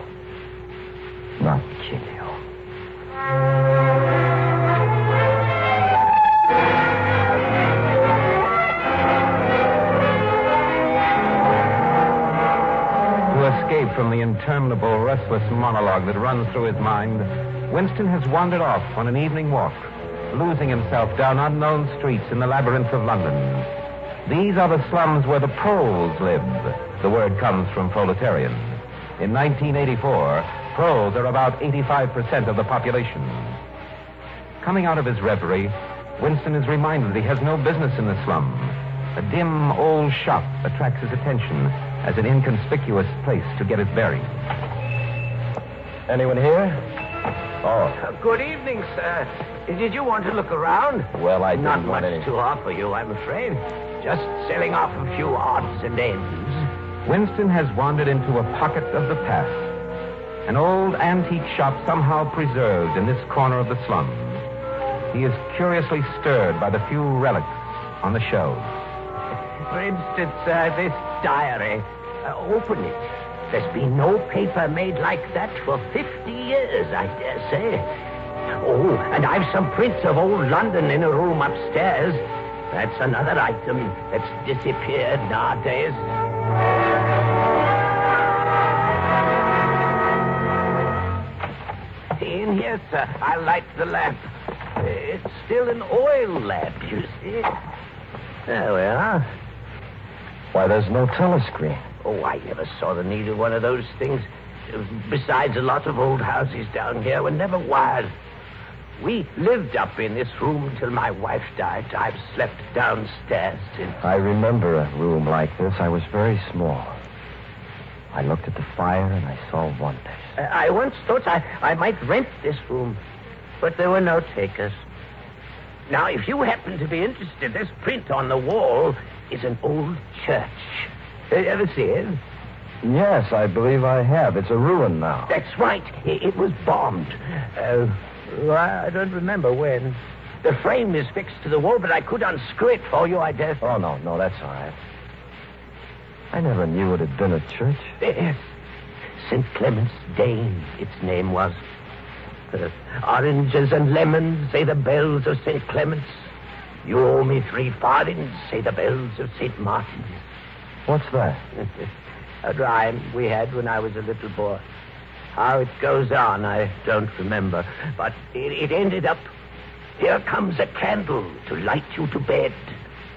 not kill you.
To escape from the interminable, restless monologue that runs through his mind, Winston has wandered off on an evening walk, losing himself down unknown streets in the labyrinth of London. These are the slums where the proles live. The word comes from proletarian. In 1984, proles are about 85% of the population. Coming out of his reverie, Winston is reminded that he has no business in the slum. A dim, old shop attracts his attention as an inconspicuous place to get his bearings.
Anyone here? Oh.
Good evening, sir. Did you want to look around?
Well, I didn't
Not
want
much
any.
to offer you, I'm afraid. Just selling off a few odds and ends.
Winston has wandered into a pocket of the past. An old antique shop somehow preserved in this corner of the slum. He is curiously stirred by the few relics on the shelves.
For instance, this diary. Open it. There's been no paper made like that for 50 years, I dare say. Oh, and I've some prints of old London in a room upstairs. That's another item that's disappeared nowadays. In here, sir. I'll light the lamp. It's still an oil lamp, you see. There we are.
Why, there's no telescreen.
Oh, I never saw the need of one of those things. Besides, a lot of old houses down here were never wired. We lived up in this room till my wife died. I've slept downstairs since.
I remember a room like this. I was very small. I looked at the fire and I saw wonders.
I once thought I might rent this room, but there were no takers. Now, if you happen to be interested, this print on the wall is an old church. Ever see it?
Yes, I believe I have. It's a ruin now.
That's right. It was bombed. I don't remember when. The frame is fixed to the wall, but I could unscrew it for you, I dare.
Oh, no, that's all right. I never knew it had been a church.
Yes. St. Clement's Dane, its name was. Oranges and lemons, say the bells of St. Clement's. You owe me 3 farthings, say the bells of St. Martin's.
What's that?
A rhyme we had when I was a little boy. How it goes on, I don't remember. But it ended up, here comes a candle to light you to bed.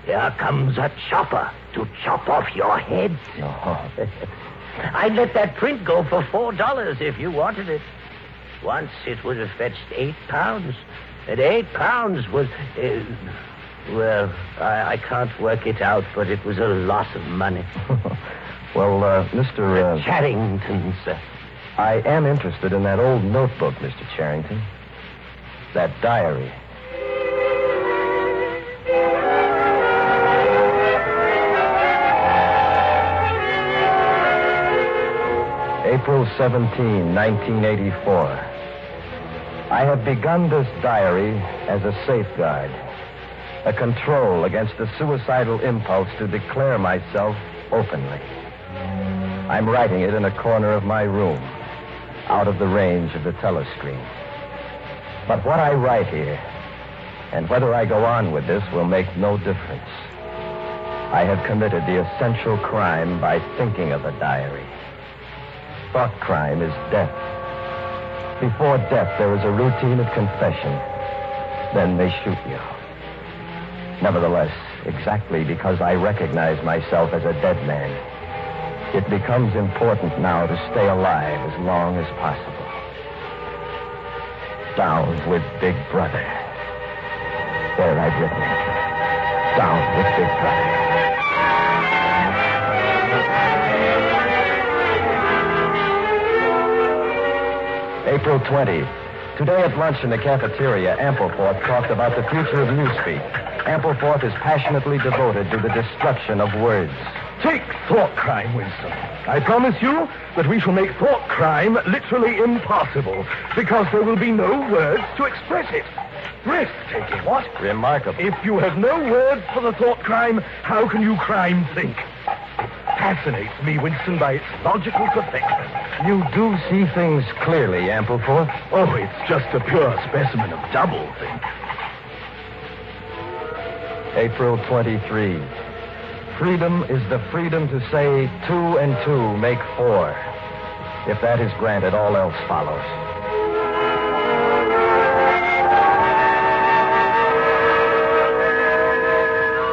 Here comes a chopper to chop off your head.
Oh.
I'd let that print go for $4 if you wanted it. Once it would have fetched £8. And £8 was... well, I can't work it out, but it was a lot of money.
Well, Mr.
Charrington, sir.
I am interested in that old notebook, Mr. Charrington. That diary. April 17, 1984. I have begun this diary as a safeguard, a control against the suicidal impulse to declare myself openly. I'm writing it in a corner of my room, out of the range of the telescreen. But what I write here, and whether I go on with this, will make no difference. I have committed the essential crime by thinking of a diary. Thought crime is death. Before death, there is a routine of confession. Then they shoot you. Nevertheless, exactly because I recognize myself as a dead man, it becomes important now to stay alive as long as possible. Down with Big Brother. There I've written it. Down with Big Brother. April 20. Today at lunch in the cafeteria, Ampleforth talked about the future of newspeak. Ampleforth is passionately devoted to the destruction of words.
Take thought crime, Winston. I promise you that we shall make thought crime literally impossible, because there will be no words to express it. Breathtaking, what?
Remarkable.
If you have no words for the thought crime, how can you crime think? Fascinates me, Winston, by its logical perfection.
You do see things clearly, Ampleforth.
Oh, it's just a pure specimen of doublethink.
April 23. Freedom is the freedom to say 2 and 2 make 4. If that is granted, all else follows.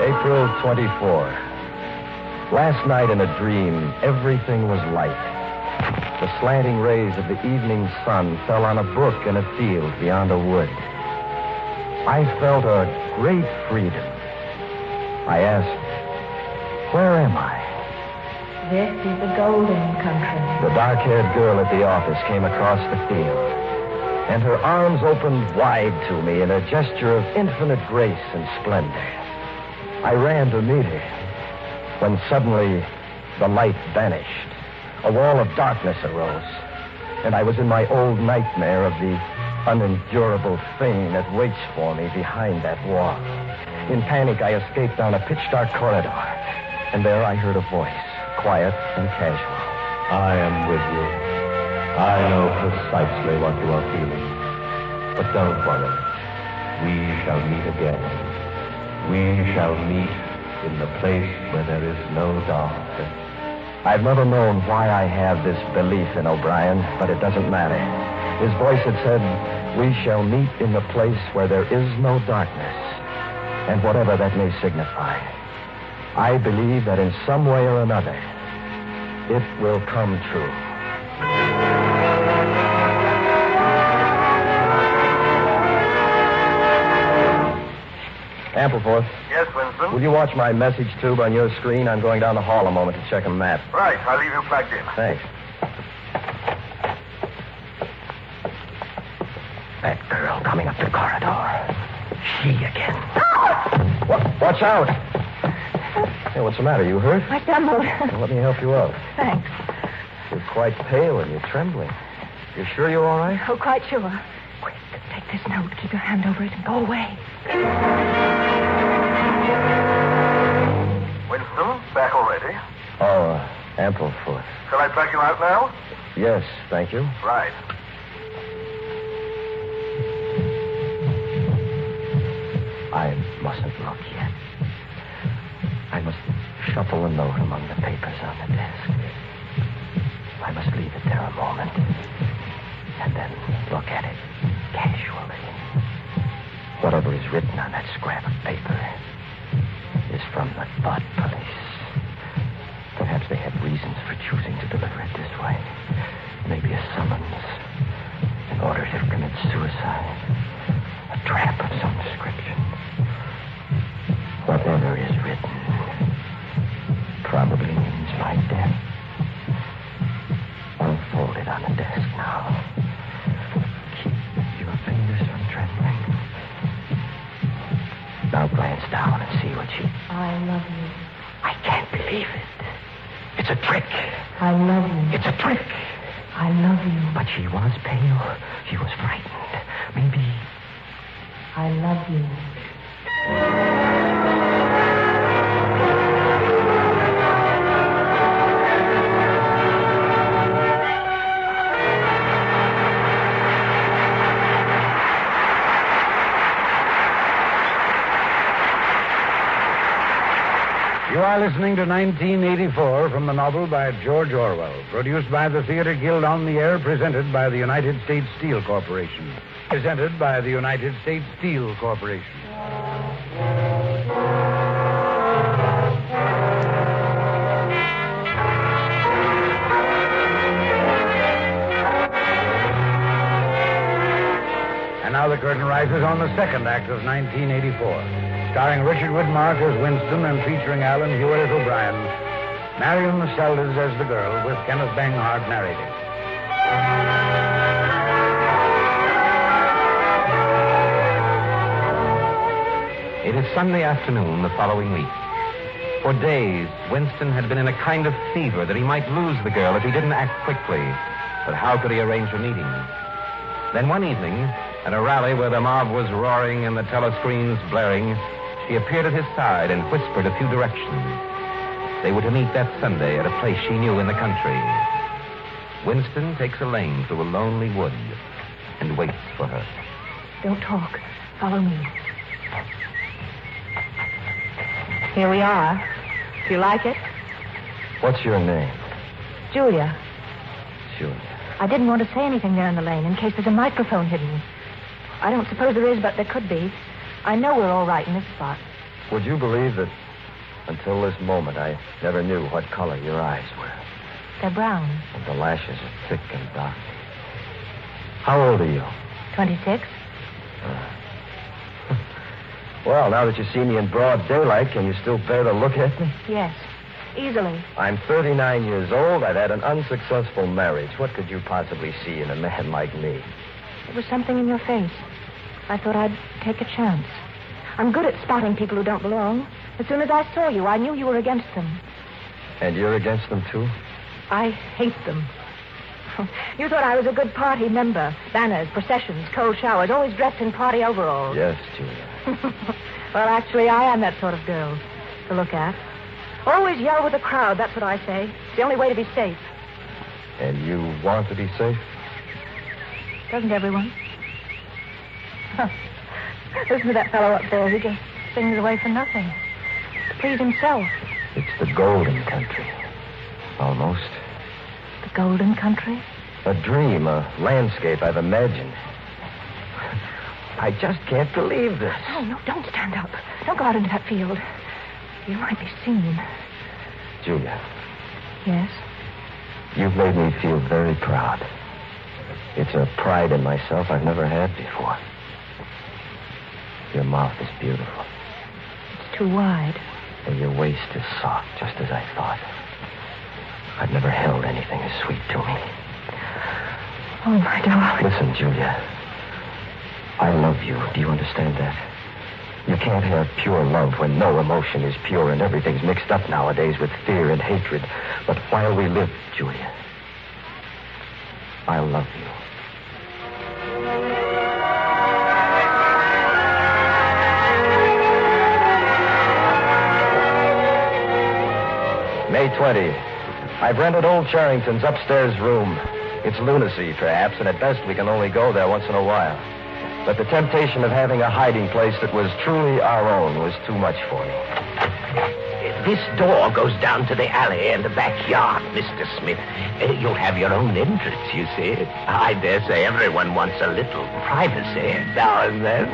April 24. Last night in a dream, everything was light. The slanting rays of the evening sun fell on a brook in a field beyond a wood. I felt a great freedom. I asked, where am I?
This is the golden country.
The dark-haired girl at the office came across the field, and her arms opened wide to me in a gesture of infinite grace and splendor. I ran to meet her, when suddenly the light vanished. A wall of darkness arose, and I was in my old nightmare of the unendurable thing that waits for me behind that wall. In panic, I escaped down a pitch-dark corridor, and there I heard a voice, quiet and casual.
I am with you. I know precisely what you are feeling. But don't worry. We shall meet again. We shall meet in the place where there is no darkness.
I've never known why I have this belief in O'Brien, but it doesn't matter. His voice had said, we shall meet in the place where there is no darkness. And whatever that may signify, I believe that in some way or another, it will come true. Ampleforth.
Yes, Winston?
Will you watch my message tube on your screen? I'm going down the hall a moment to check a map.
Right. I'll leave you plugged in.
Thanks.
That girl coming up the corridor. She again.
Watch out. Hey, what's the matter? You hurt?
I stumbled.
Well, let me help you up.
Thanks.
You're quite pale and you're trembling. You sure you're all right?
Oh, quite sure. Quick, take this note, keep your hand over it, and go away.
Winston, back already?
Oh, ample force.
Shall I track you out now?
Yes, thank you.
Right.
I mustn't look yet. I must shuffle a note among the papers on the desk. I must leave it there a moment and then look at it casually. Whatever is written on that scrap of paper is from the thought police. Perhaps they had reasons for choosing to deliver it this way. Maybe a summons, an order to commit suicide, a trap of some description. Whatever is written probably means my death. Unfold it on the desk now. Keep your fingers from trembling. Now glance down and see what she...
I love you.
I can't believe it. It's a trick.
I love you.
It's a trick.
I love you.
But she was pale. She was frightened. Maybe...
I love you.
You are listening to 1984 from the novel by George Orwell, produced by the Theater Guild on the Air, presented by the United States Steel Corporation. Presented by the United States Steel Corporation. And now the curtain rises on the second act of 1984. Starring Richard Widmark as Winston and featuring Alan Hewitt as O'Brien. Marion Seldes as the girl, with Kenneth Banghart narrating.
It is Sunday afternoon the following week. For days, Winston had been in a kind of fever that he might lose the girl if he didn't act quickly. But how could he arrange a meeting? Then one evening, at a rally where the mob was roaring and the telescreens blaring, she appeared at his side and whispered a few directions. They were to meet that Sunday at a place she knew in the country. Winston takes a lane through a lonely wood and waits for her.
Don't talk. Follow me. Here we are. Do you like it?
What's your name?
Julia.
Julia.
I didn't want to say anything there in the lane in case there's a microphone hidden. I don't suppose there is, but there could be. I know we're all right in this spot.
Would you believe that until this moment I never knew what color your eyes were?
They're brown.
And the lashes are thick and dark. How old are you?
26.
Well, now that you see me in broad daylight, can you still bear to look at me?
Yes, easily.
I'm 39 years old. I've had an unsuccessful marriage. What could you possibly see in a man like me?
There was something in your face. I thought I'd take a chance. I'm good at spotting people who don't belong. As soon as I saw you, I knew you were against them.
And you're against them, too?
I hate them. You thought I was a good party member. Banners, processions, cold showers, always dressed in party overalls.
Yes, Julia.
Well, actually, I am that sort of girl to look at. Always yell with the crowd, that's what I say. It's the only way to be safe.
And you want to be safe?
Doesn't everyone? Listen to that fellow up there. He just sings away for nothing. To please himself.
It's the golden country. Almost.
The golden country?
A dream, a landscape I've imagined. I just can't believe this.
No, don't stand up. Don't go out into that field. You might be seen.
Julia.
Yes?
You've made me feel very proud. It's a pride in myself I've never had before. Your mouth is beautiful.
It's too wide.
And your waist is soft, just as I thought. I've never held anything as sweet to me.
Oh, my darling.
Listen, Julia. I love you. Do you understand that? You can't have pure love when no emotion is pure and everything's mixed up nowadays with fear and hatred. But while we live, Julia, I love you. May 20. I've rented old Charrington's upstairs room. It's lunacy, perhaps, and at best we can only go there once in a while. But the temptation of having a hiding place that was truly our own was too much for me.
This door goes down to the alley and the backyard, Mr. Smith. You'll have your own entrance, you see. I dare say everyone wants a little privacy now and then.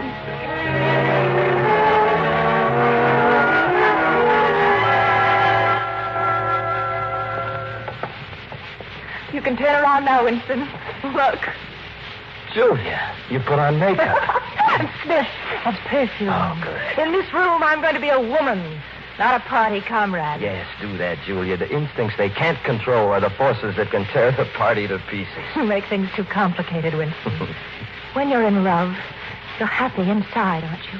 You can turn around now, Winston. Look.
Julia, you put on makeup.
Smith, that's perfume.
Oh, good.
In this room, I'm going to be a woman, not a party comrade.
Yes, do that, Julia. The instincts they can't control are the forces that can tear the party to pieces.
You make things too complicated, Winston. When you're in love, you're happy inside, aren't you?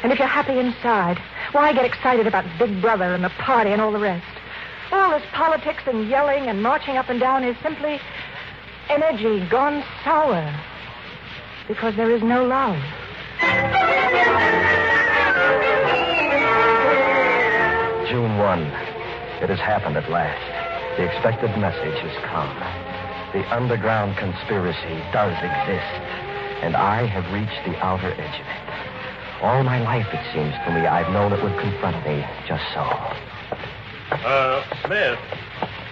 And if you're happy inside, why get excited about Big Brother and the party and all the rest? All this politics and yelling and marching up and down is simply energy gone sour. Because there is no love.
June 1. It has happened at last. The expected message has come. The underground conspiracy does exist. And I have reached the outer edge of it. All my life, it seems to me, I've known it would confront me just so.
Smith.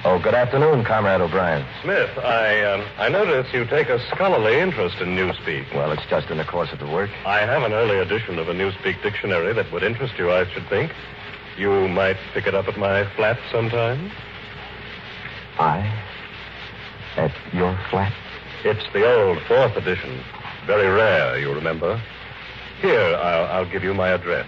Oh, good afternoon, Comrade O'Brien.
Smith, I notice you take a scholarly interest in Newspeak.
Well, it's just in the course of the work.
I have an early edition of a Newspeak dictionary that would interest you, I should think. You might pick it up at my flat sometime.
At your flat?
It's the old 4th edition. Very rare, you remember. Here, I'll give you my address.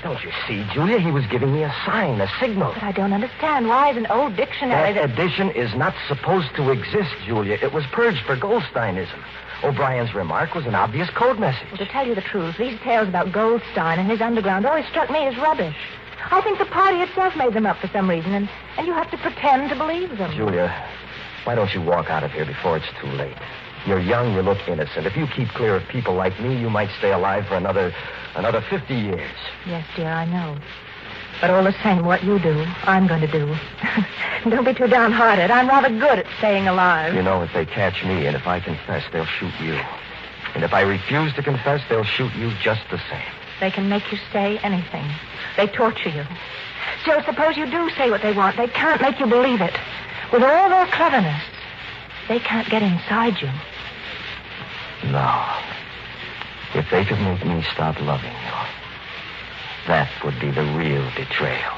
Don't you see, Julia? He was giving me a sign, a signal.
But I don't understand. Why is an old dictionary
That edition is not supposed to exist, Julia. It was purged for Goldsteinism. O'Brien's remark was an obvious code message.
Well, to tell you the truth, these tales about Goldstein and his underground always struck me as rubbish. I think the party itself made them up for some reason, and you have to pretend to believe them.
Julia, why don't you walk out of here before it's too late? You're young, you look innocent. If you keep clear of people like me, you might stay alive for another 50 years.
Yes, dear, I know. But all the same, what you do, I'm going to do. Don't be too downhearted. I'm rather good at staying alive.
You know, if they catch me and if I confess, they'll shoot you. And if I refuse to confess, they'll shoot you just the same.
They can make you say anything. They torture you. Still, suppose you do say what they want. They can't make you believe it. With all their cleverness, they can't get inside you.
No. If they could make me stop loving you, that would be the real betrayal.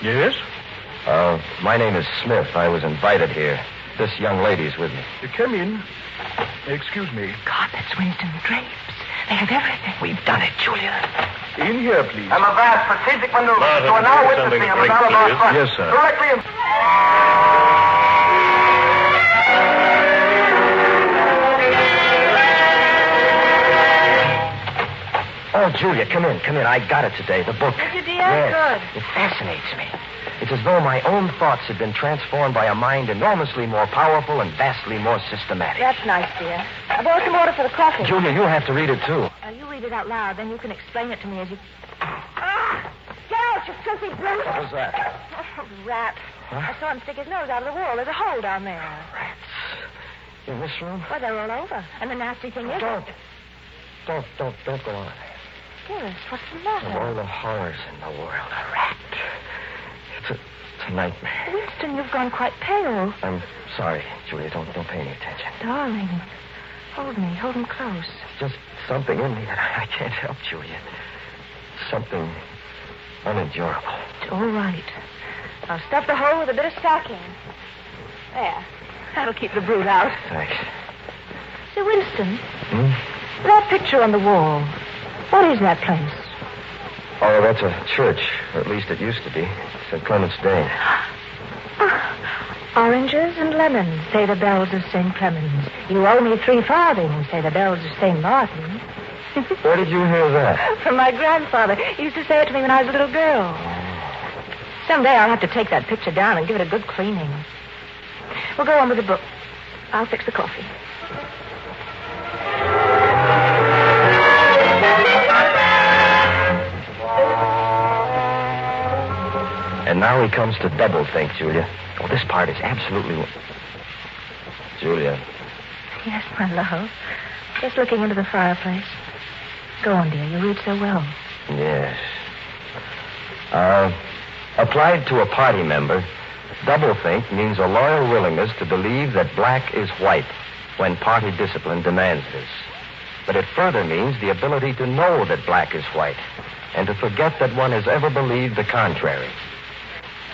Yes?
My name is Smith. I was invited here. This young lady's with me.
Come in. Excuse me.
God, that's Winston Drapes. They have everything.
We've done it, Julia.
In here, please.
I'm a vast strategic maneuver. You are now witnessing a battle of our front.
Yes, sir.
Directly in...
Oh, Julia, come in. I got it today, the book.
Did you, dear?
Yes.
Good.
It fascinates me. It's as though my own thoughts had been transformed by a mind enormously more powerful and vastly more systematic.
That's nice, dear. I brought some water for the coffee.
Julia, you'll have to read it, too.
You read it out loud, then you can explain it to me as you... Ah! Get out, you filthy brute!
What was that?
Oh, rat.
Huh?
I saw him stick his nose out of the wall. There's a hole down there.
Rats. In this room?
Well, they're all over. And the nasty thing is...
Don't go on.
Dearest, what's the matter?
Of all the horrors in the world, a rat. It's a nightmare.
Winston, you've gone quite pale.
I'm sorry, Julia. Don't pay any attention.
Darling, hold me. Hold him close.
Just something in me that I can't help, Julia. Something unendurable.
It's all right. I'll stuff the hole with a bit of stocking. There. That'll keep the brute out.
Thanks.
Sir Winston, that picture on the wall, what is that place?
Oh, that's a church. Or at least it used to be. St. Clement's Day.
Oranges and lemons, say the bells of St. Clement's. You owe me 3 farthings, say the bells of St. Martin.
Where did you hear that?
From my grandfather. He used to say it to me when I was a little girl. Someday I'll have to take that picture down and give it a good cleaning. We'll go on with the book. I'll fix the coffee.
And now he comes to doublethink, Julia. Oh, this part is absolutely... Julia.
Yes, my love. Just looking into the fireplace. Go on, dear. You read so well.
Yes. Applied to a party member, doublethink means a loyal willingness to believe that black is white when party discipline demands this. But it further means the ability to know that black is white and to forget that one has ever believed the contrary.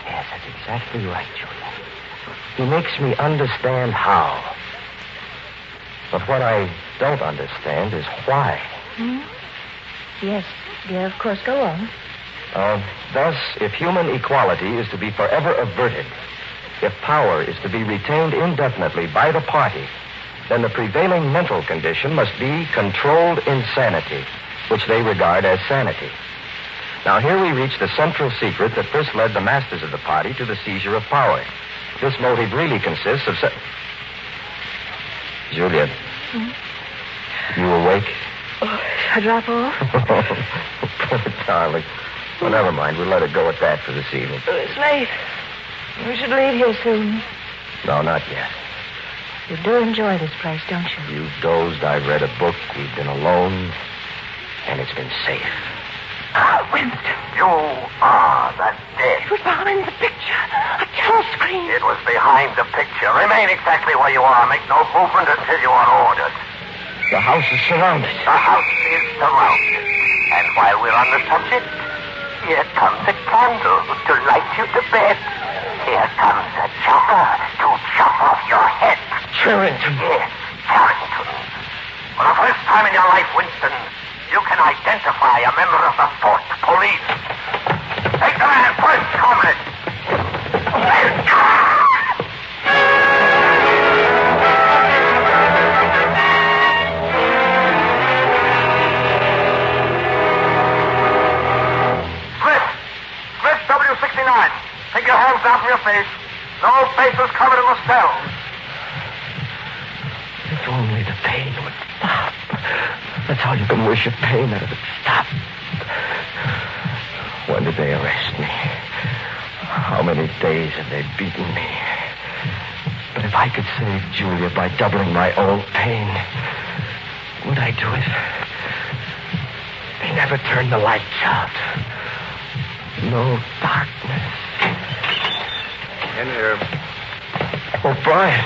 Yes, that's exactly right, Julia. He makes me understand how. But what I don't understand is why.
Yes, dear, of course. Go on.
Thus, if human equality is to be forever averted, if power is to be retained indefinitely by the party, then the prevailing mental condition must be controlled insanity, which they regard as sanity. Now, here we reach the central secret that first led the masters of the party to the seizure of power. This motive really consists of... Julia, you awake?
Oh, I drop off?
Poor darling. Well, never mind. We'll let it go at that for this evening.
It's late. We should leave here soon.
No, not yet.
You do enjoy this place, don't you?
You've dozed. I've read a book. We've been alone. And it's been safe.
Winston.
You are that dead.
It was behind the picture. A telescreen.
It was behind the picture. Remain exactly where you are. Make no movement until you are ordered.
The house is surrounded.
The house is surrounded. And while we're on the subject, here comes a candle to light you to bed. Here comes a chopper to chop off your head.
Charrington.
Yes, Charrington. For the first time in your life, Winston, you can identify a member of the 4th Police. Take the man first, comrade. Smith, W69. Take your hands down from your face. No faces covered in the cell.
If only the pain would stop. That's all you can wish, if pain that it would stop. When did they arrest me? How many days have they beaten me? But if I could save Julia by doubling my own pain, would I do it? They never turned the lights out. No darkness.
In here.
Oh, Brian.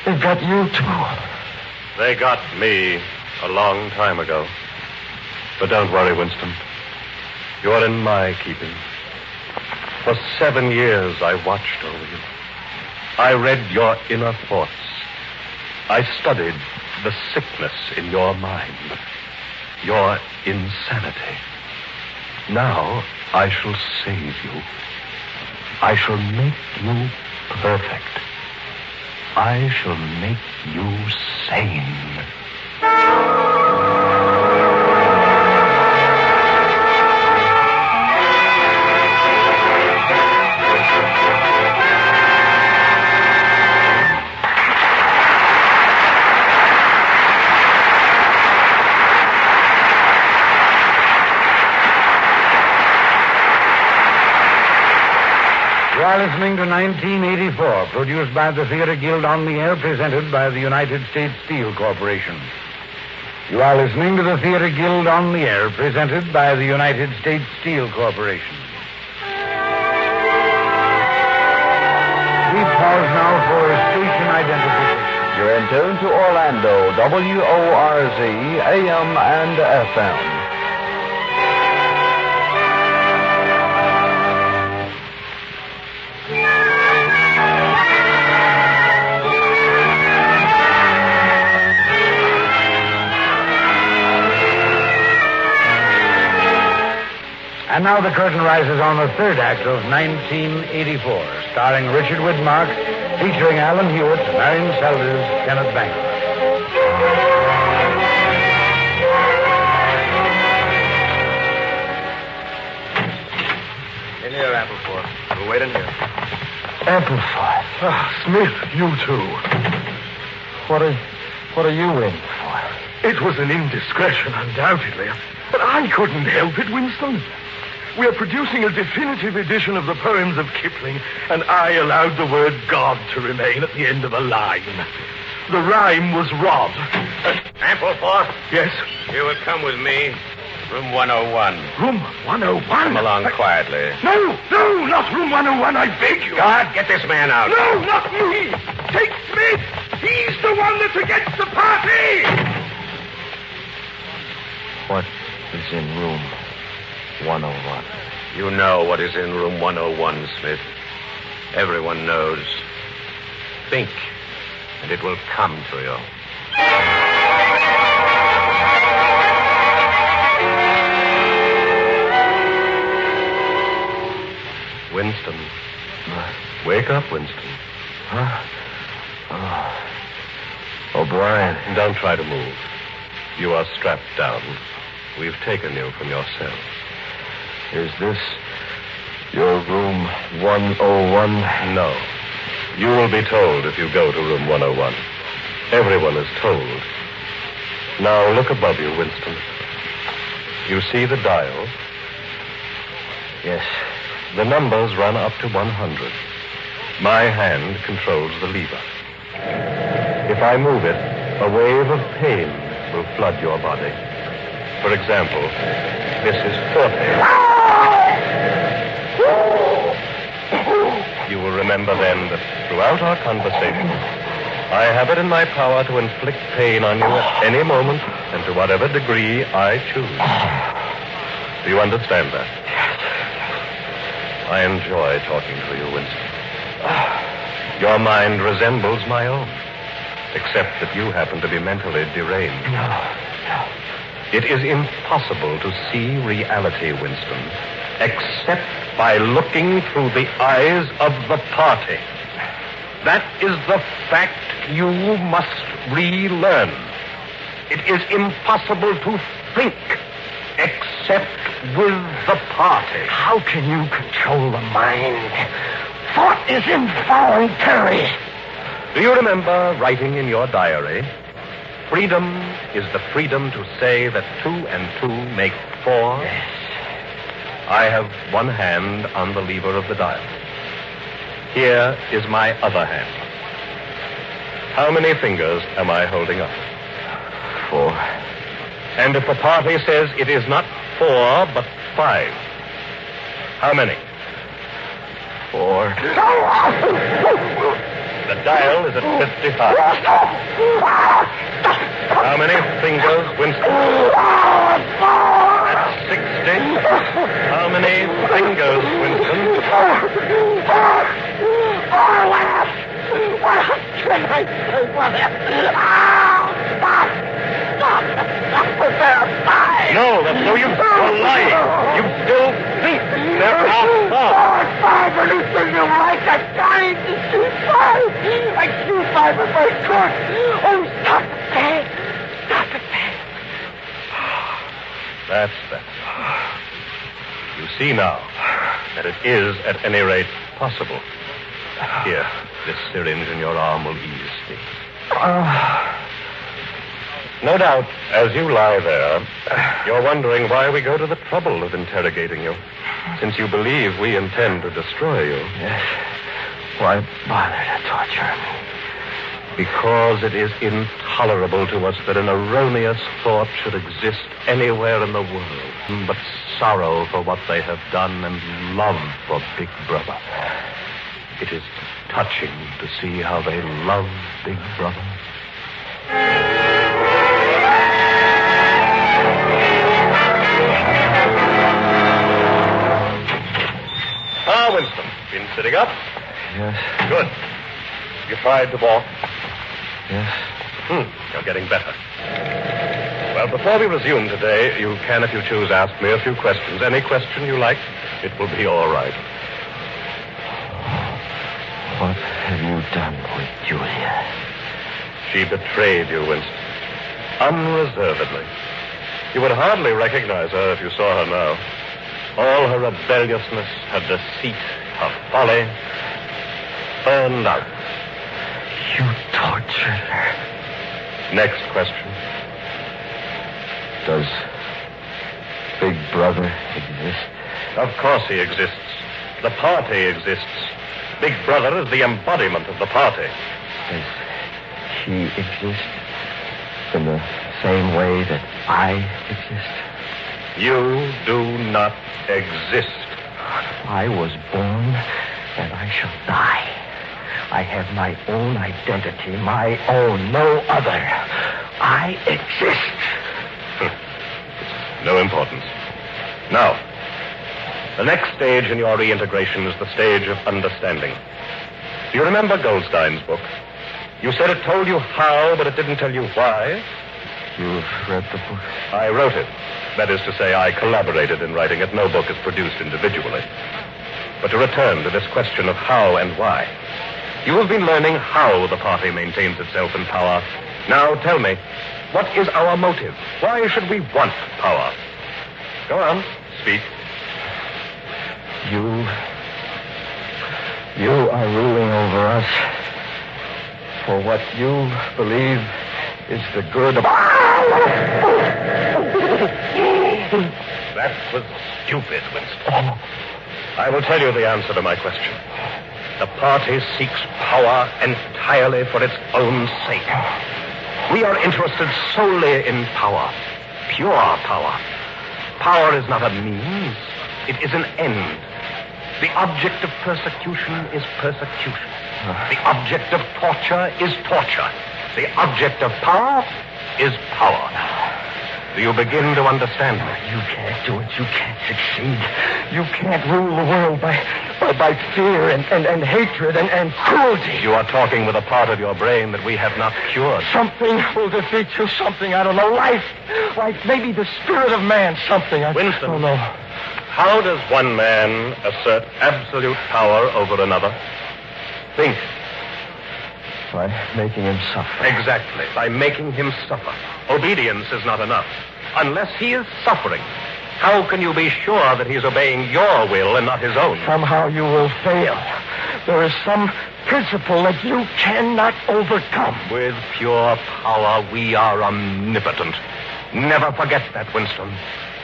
They've got you, too.
They got me a long time ago. But don't worry, Winston. You're in my keeping. For 7 years, I watched over you. I read your inner thoughts. I studied the sickness in your mind, your insanity. Now, I shall save you. I shall make you perfect. I shall make you sane.
You are listening to 1984, produced by the Theater Guild on the Air, presented by the United States Steel Corporation. You are listening to the Theater Guild on the Air, presented by the United States Steel Corporation. We pause now for station identification.
You're in tune to Orlando, WORZ, AM and FM.
And now the curtain rises on the third act of 1984, starring Richard Widmark, featuring Alan Hewitt, Marion Seldes, Kenneth Banker.
In here, Appleforth. We'll wait in here.
Appleforth. Ah, Smith, you too.
What are you in for?
It was an indiscretion, undoubtedly. But I couldn't help it, Winston. We are producing a definitive edition of the poems of Kipling, and I allowed the word God to remain at the end of a line. The rhyme was Rod.
Appleforth?
Yes?
You will come with me. Room 101.
Room 101?
Come along quietly.
No, not room 101, I beg you.
God, get this man out.
No, not me. Take Smith. He's the one that's against the party.
What is in room 101?
You know what is in room 101, Smith. Everyone knows. Think, and it will come to you.
Winston. Wake up, Winston.
Huh? O'Brien.
Don't try to move. You are strapped down. We've taken you from your cell.
Is this your room 101?
No. You will be told if you go to room 101. Everyone is told. Now look above you, Winston. You see the dial?
Yes.
The numbers run up to 100. My hand controls the lever. If I move it, a wave of pain will flood your body. For example, this is 40. You will remember then that throughout our conversation, I have it in my power to inflict pain on you at any moment and to whatever degree I choose. Do you understand that? I enjoy talking to you, Winston. Your mind resembles my own, except that you happen to be mentally deranged.
No.
It is impossible to see reality, Winston, except by looking through the eyes of the party. That is the fact you must relearn. It is impossible to think except with the party.
How can you control the mind? Thought is involuntary.
Do you remember writing in your diary, freedom is the freedom to say that 2 and 2 make 4?
Yes.
I have one hand on the lever of the dial. Here is my other hand. How many fingers am I holding up?
4.
And if the party says it is not 4, but 5, how many?
4.
The dial is at 55. How many fingers, Winston? At 60. How many fingers, Winston?
4 left. What can I say for them? Stop. There are 5.
No, that's no use. You're lying. You still think there are 4.
5, anything you like. I'm dying to see 5. I'd see 5 if I could. Oh, stop the pain. Stop the pain.
That's better. You see now that it is, at any rate, possible. Here, this syringe in your arm will ease things. No doubt, as you lie there, you're wondering why we go to the trouble of interrogating you, since you believe we intend to destroy you.
Yes. Why bother to torture me?
Because it is intolerable to us that an erroneous thought should exist anywhere in the world, but sorrow for what they have done and love for Big Brother. It is touching to see how they love Big Brother. Ah, Winston, been sitting up?
Yes.
Good. You tried to walk?
Yes.
You're getting better. Well, before we resume today, you can, if you choose, ask me a few questions. Any question you like, it will be all right.
What have you done with Julia?
She betrayed you, Winston. Unreservedly. You would hardly recognize her if you saw her now. All her rebelliousness, her deceit, her folly, burned out.
You tortured her.
Next question.
Does Big Brother exist?
Of course he exists. The party exists. Big Brother is the embodiment of the party.
Does he exist in the same way that I exist?
You do not exist.
I was born and I shall die. I have my own identity, my own, no other. I exist.
No importance. Now, the next stage in your reintegration is the stage of understanding. Do you remember Goldstein's book? You said it told you how, but it didn't tell you why.
You've read the book?
I wrote it. That is to say, I collaborated in writing it. No book is produced individually. But to return to this question of how and why. You have been learning how the party maintains itself in power. Now tell me, what is our motive? Why should we want power? Go on, speak.
You are ruling over us for what you believe is the good of...
That was stupid, Winston. I will tell you the answer to my question. The party seeks power entirely for its own sake. We are interested solely in power. Pure power. Power is not a means. It is an end. The object of persecution is persecution. The object of torture is torture. The object of power is power. Do you begin to understand me?
You can't do it. You can't succeed. You can't rule the world by fear and hatred and cruelty.
You are talking with a part of your brain that we have not cured.
Something will defeat you. Something, I don't know. Life, maybe the spirit of man. Something.
Winston,
I don't know.
How does one man assert absolute power over another? Think.
By making him suffer.
Exactly. By making him suffer. Obedience is not enough. Unless he is suffering, how can you be sure that he's obeying your will and not his own?
Somehow you will fail. There is some principle that you cannot overcome.
With pure power, we are omnipotent. Never forget that, Winston.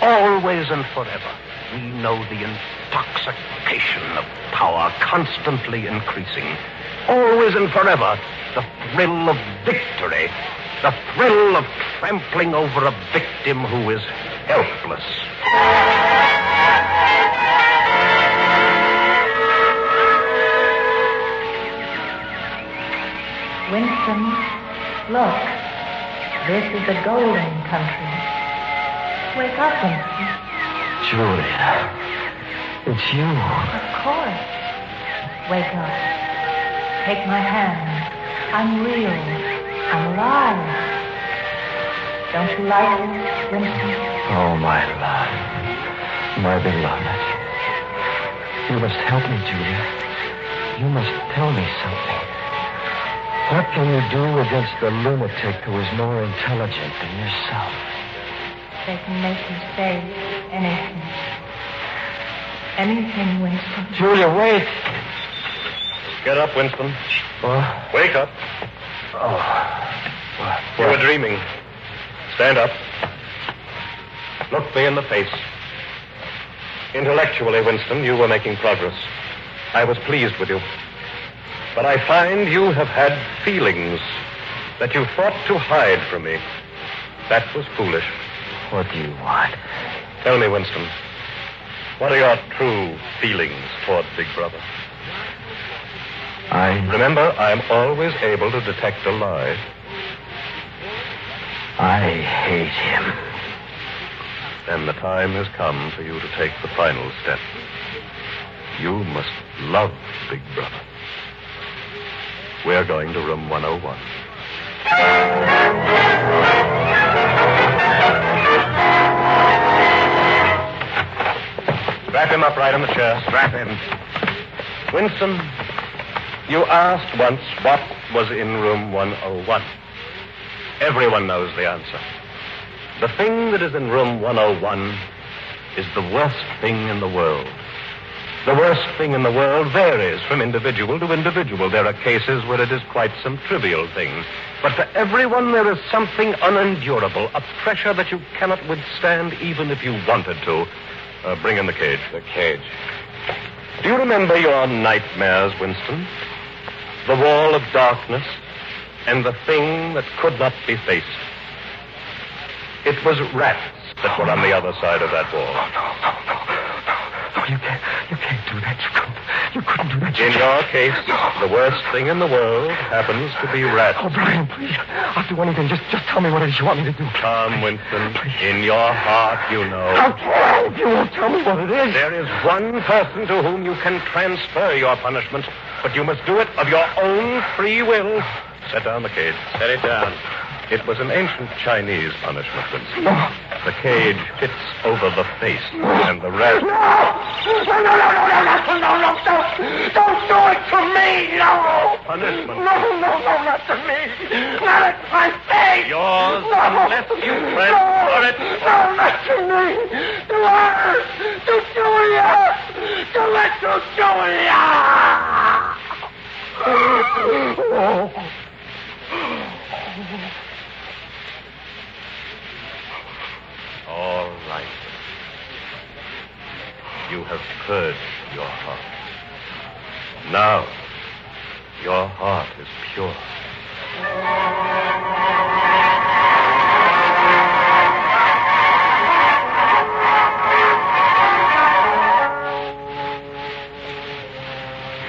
Always and forever, we know the intoxication of power constantly increasing. Always and forever, the thrill of victory, the thrill of trampling over a victim who is helpless.
Winston, look. This is the golden country. Wake up, Winston.
Julia, it's you.
Of course. Wake up. Take my hand. I'm real. I'm alive. Don't you like it, Winston?
Oh, my love. My beloved. You must help me, Julia. You must tell me something. What can you do against the lunatic who is more intelligent than yourself?
They can make you say anything. Anything, Winston.
Julia, wait.
Get up, Winston.
What?
Wake up.
Oh.
You were dreaming. Stand up. Look me in the face. Intellectually, Winston, you were making progress. I was pleased with you. But I find you have had feelings that you thought to hide from me. That was foolish.
What do you want?
Tell me, Winston, what are your true feelings toward Big Brother? Remember, I am always able to detect a lie.
I hate him.
Then the time has come for you to take the final step. You must love Big Brother. We're going to room 101. him up right in the chair.
Strap him.
Winston, you asked once what was in room 101. Everyone knows the answer. The thing that is in room 101 is the worst thing in the world. The worst thing in the world varies from individual to individual. There are cases where it is quite some trivial thing. But for everyone, there is something unendurable, a pressure that you cannot withstand even if you wanted to. Bring in the cage.
The cage.
Do you remember your nightmares, Winston? The wall of darkness and the thing that could not be faced. It was rats that were on the other side of that wall.
No, you can't do that. You couldn't do that.
In your case, the worst thing in the world happens to be rats.
Oh, Brian, please. I'll do anything. Just tell me what it is you want me to do.
Come, Winston. In your heart, you know.
Okay, if you won't tell me what it is.
There is one person to whom you can transfer your punishment, but you must do it of your own free will. Set down the cage. Set it down. It was an ancient Chinese punishment, Winston.
No.
The cage fits over the face, and the rest...
No, don't do it to me, no!
Punishment.
No, not to me. Not at my face.
Yours,
no.
Unless you transfer it.
No, not to me. To her. To Julia. To Julia.
All right. You have purged your heart. Now, your heart is pure.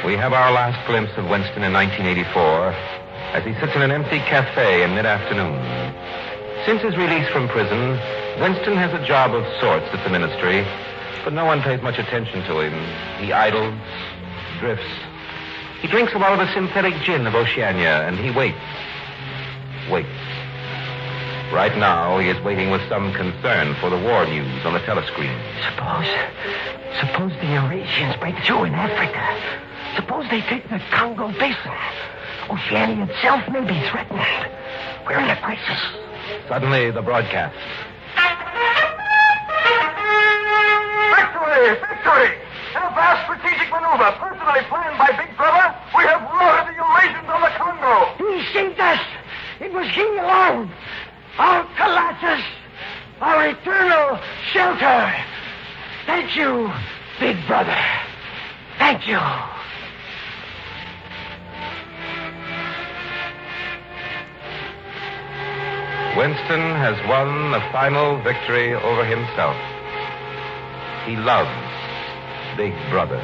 We have our last glimpse of Winston in 1984 as he sits in an empty cafe in mid-afternoon. Since his release from prison, Winston has a job of sorts at the ministry, but no one pays much attention to him. He idles, drifts. He drinks a lot of the synthetic gin of Oceania, and he waits. Waits. Right now, he is waiting with some concern for the war news on the telescreen.
Suppose the Eurasians break through in Africa. Suppose they take the Congo Basin. Oceania itself may be threatened. We're in a crisis.
Suddenly, the broadcast.
Victory! In a vast strategic maneuver personally planned by Big Brother, we have routed the Eurasians on the Congo.
He saved us. It was he alone. Our colossus. Our eternal shelter. Thank you, Big Brother. Thank you.
Winston has won the final victory over himself. He loves Big Brother.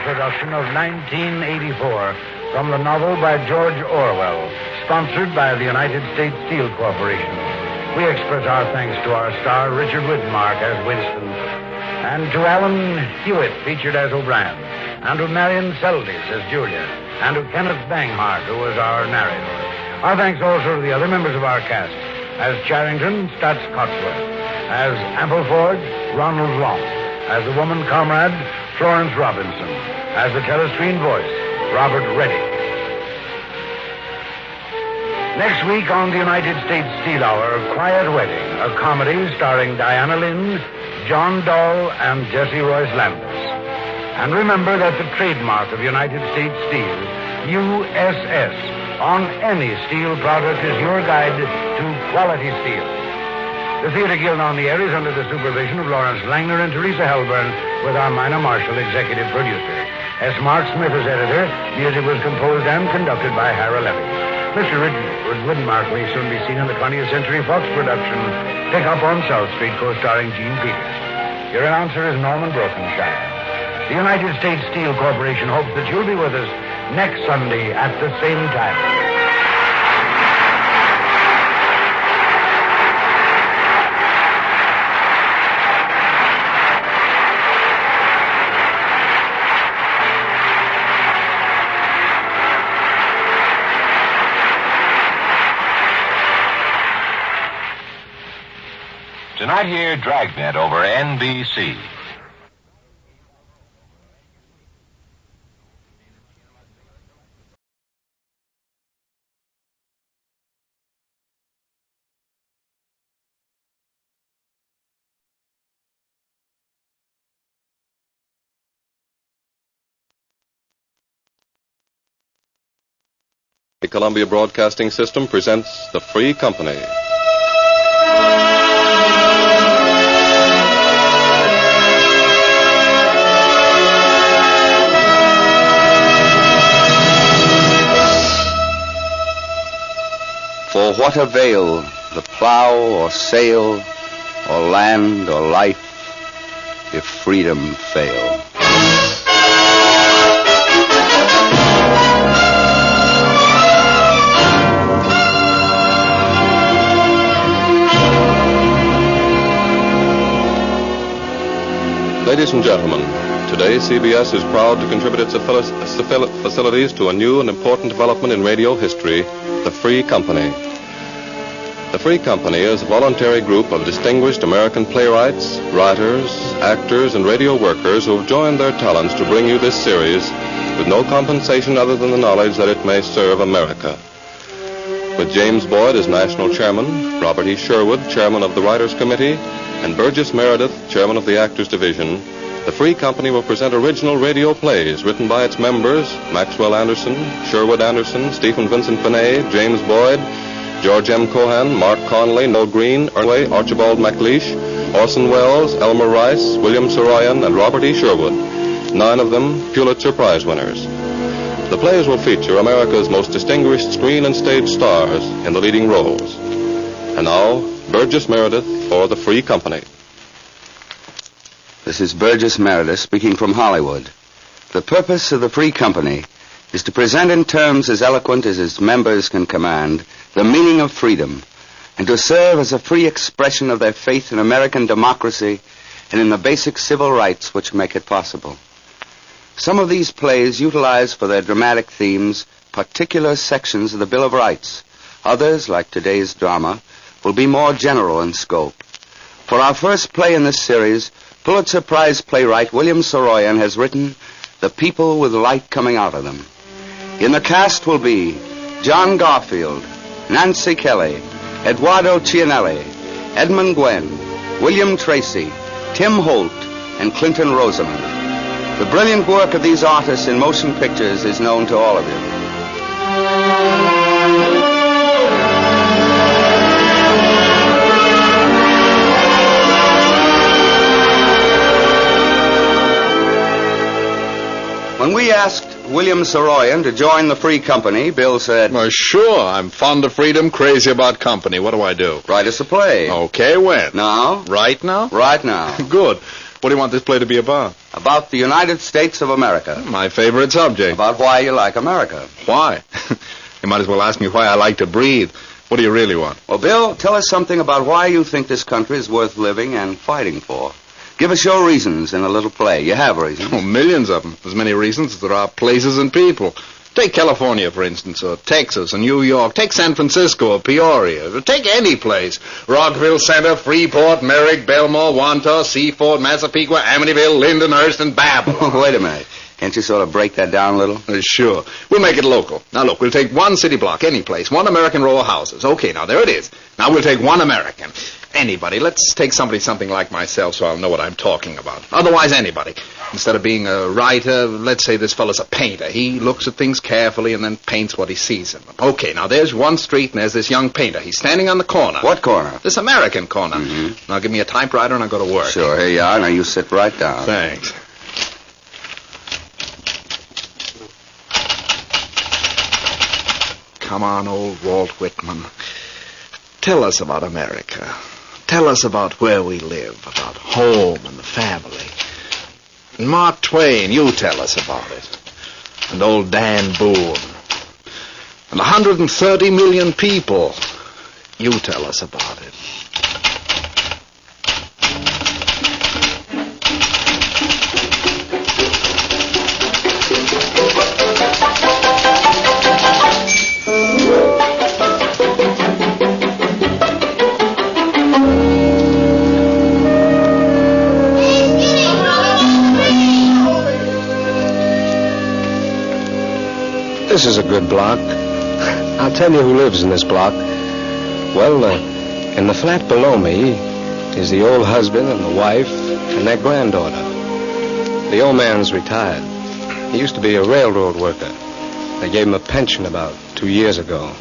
Production of 1984 from the novel by George Orwell, sponsored by the United States Steel Corporation. We express our thanks to our star, Richard Widmark, as Winston, and to Alan Hewitt, featured as O'Brien, and to Marion Seldes as Julia, and to Kenneth Banghart, who was our narrator. Our thanks also to the other members of our cast, as Charrington, Stutz Cotsworth, as Ampleford, Ronald Long, as the woman comrade, Florence Robinson, as the telescreen voice, Robert Reddick. Next week on the United States Steel Hour, Quiet Wedding, a comedy starring Diana Lynn, John Dahl, and Jesse Royce Landis. And remember that the trademark of United States Steel, USS, on any steel product is your guide to quality steel. The Theater Guild on the Air is under the supervision of Lawrence Langner and Teresa Helburn, with our Minor Marshall executive producer. S. Mark Smith is editor. Music was composed and conducted by Hara Levy. Mr. Richard Widmark may soon be seen in the 20th Century Fox production, Pick Up on South Street, co-starring Gene Peters. Your announcer is Norman Brokenshire. The United States Steel Corporation hopes that you'll be with us next Sunday at the same time.
Tonight here, Dragnet over NBC.
The Columbia Broadcasting System presents The Free Company.
For what avail the plow or sail or land or life if freedom fail?
Ladies and gentlemen, today CBS is proud to contribute its facilities to a new and important development in radio history, the Free Company. The Free Company is a voluntary group of distinguished American playwrights, writers, actors, and radio workers who have joined their talents to bring you this series with no compensation other than the knowledge that it may serve America. With James Boyd as national chairman, Robert E. Sherwood, chairman of the Writers' Committee, and Burgess Meredith, chairman of the Actors Division, the Free Company will present original radio plays written by its members, Maxwell Anderson, Sherwood Anderson, Stephen Vincent Benet, James Boyd, George M. Cohan, Mark Conley, Noel Green, Erway, Archibald MacLeish, Orson Welles, Elmer Rice, William Saroyan, and Robert E. Sherwood, 9 of them Pulitzer Prize winners. The plays will feature America's most distinguished screen and stage stars in the leading roles. And now, Burgess Meredith for the Free Company.
This is Burgess Meredith speaking from Hollywood. The purpose of the Free Company is to present in terms as eloquent as its members can command the meaning of freedom, and to serve as a free expression of their faith in American democracy and in the basic civil rights which make it possible. Some of these plays utilize for their dramatic themes particular sections of the Bill of Rights. Others, like today's drama, will be more general in scope. For our first play in this series, Pulitzer Prize playwright William Saroyan has written The People with Light Coming Out of Them. In the cast will be John Garfield, Nancy Kelly, Eduardo Cianelli, Edmund Gwenn, William Tracy, Tim Holt, and Clinton Rosamond. The brilliant work of these artists in motion pictures is known to all of you. When we asked William Saroyan to join the Free Company, Bill said,
Well, sure. I'm fond of freedom, crazy about company. What do I do?
Write us a play.
Okay, when?
Now.
Right now?
Right now.
Good. What do you want this play to be about?
About the United States of America.
My favorite subject.
About why you like America.
Why? You might as well ask me why I like to breathe. What do you really want?
Well, Bill, tell us something about why you think this country is worth living and fighting for. Give us your reasons in a little play. You have reasons.
Oh, millions of them. As many reasons as there are places and people. Take California, for instance, or Texas, or New York. Take San Francisco, or Peoria. Or take any place. Rockville Center, Freeport, Merrick, Belmore, Wantagh, Seaford, Massapequa, Amityville, Lindenhurst, and Babylon.
Wait a minute. Can't you sort of break that down a little?
Sure. We'll make it local. Now, look, we'll take one city block, any place, one American row of houses. Okay, now, there it is. Now, we'll take one American. Anybody. Let's take something like myself so I'll know what I'm talking about. Otherwise, anybody. Instead of being a writer, let's say this fellow's a painter. He looks at things carefully and then paints what he sees in them. Okay, now, there's one street and there's this young painter. He's standing on the corner.
What corner?
This American corner. Mm-hmm. Now, give me a typewriter and I'll go to work.
Sure, here you are. Now, you sit right down.
Thanks. come on, old Walt Whitman. Tell us about America. Tell us about where we live, about home and the family. And Mark Twain, you tell us about it. And old Dan Boone. And 130 million people. You tell us about it.
This is a good block. I'll tell you who lives in this block. Well, in the flat below me is the old husband and the wife and their granddaughter. The old man's retired. He used to be a railroad worker. They gave him a pension about 2 years ago.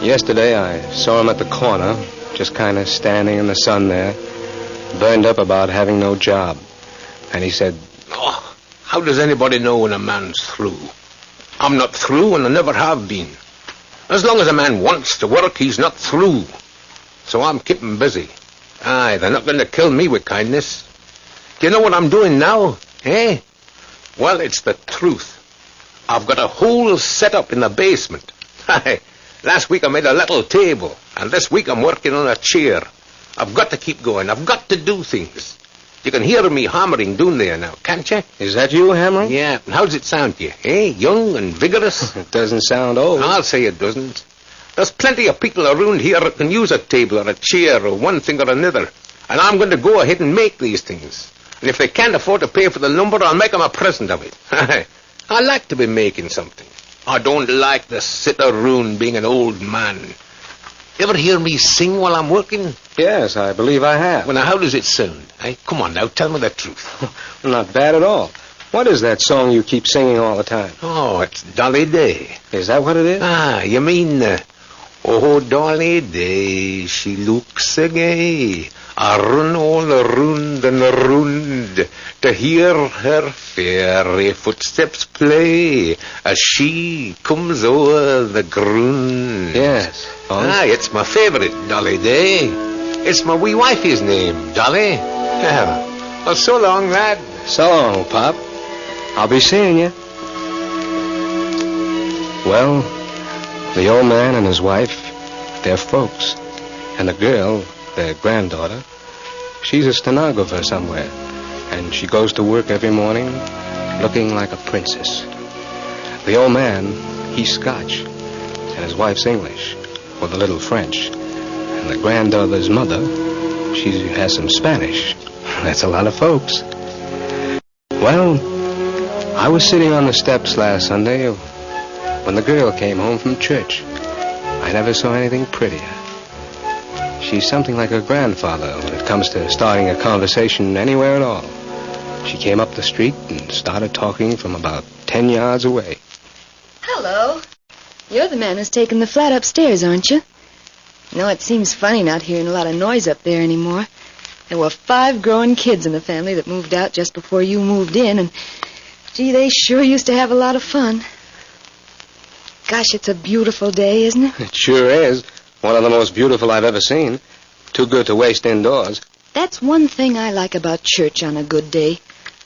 Yesterday I saw him at the corner, just kind of standing in the sun there, burned up about having no job. And he said,
"Oh, how does anybody know when a man's through? I'm not through, and I never have been. As long as a man wants to work, he's not through. So I'm keeping busy. Aye, they're not going to kill me with kindness. Do you know what I'm doing now, eh? Well, it's the truth. I've got a whole setup in the basement. Aye, last week I made a little table, and this week I'm working on a chair. I've got to keep going. I've got to do things. You can hear me hammering down there now, can't you?
Is that you hammering?
Yeah. How does it sound to you, eh? Young and vigorous?
It doesn't sound old.
I'll say it doesn't. There's plenty of people around here that can use a table or a chair or one thing or another. And I'm going to go ahead and make these things. And if they can't afford to pay for the lumber, I'll make them a present of it. I like to be making something. I don't like to sit around being an old man. You ever hear me sing while I'm working?
Yes, I believe I have.
Well, now, how does it sound? Come on, now, tell me the truth.
Well, not bad at all. What is that song you keep singing all the time?
Oh, it's Dolly Day.
Is that what it is?
Ah, you mean, oh, Dolly Day, she looks so gay. I run all around and around to hear her fairy footsteps play as she comes over the ground.
Yes.
Oh. Ah, it's my favourite, Dolly Day. It's my wee wifey's name, Dolly. Well, so long, lad.
So long, Pop. I'll be seeing you. Well, the old man and his wife, they're folks. And the girl, their granddaughter, she's a stenographer somewhere. And she goes to work every morning looking like a princess. The old man, he's Scotch. And his wife's English, with a little French. And the granddaughter's mother, she has some Spanish. That's a lot of folks. Well, I was sitting on the steps last Sunday when the girl came home from church. I never saw anything prettier. She's something like her grandfather when it comes to starting a conversation anywhere at all. She came up the street and started talking from about 10 yards away.
Hello. You're the man who's taken the flat upstairs, aren't you? No, it seems funny not hearing a lot of noise up there anymore. There were 5 growing kids in the family that moved out just before you moved in, and, gee, they sure used to have a lot of fun. Gosh, it's a beautiful day, isn't it?
It sure is. One of the most beautiful I've ever seen. Too good to waste indoors.
That's one thing I like about church on a good day.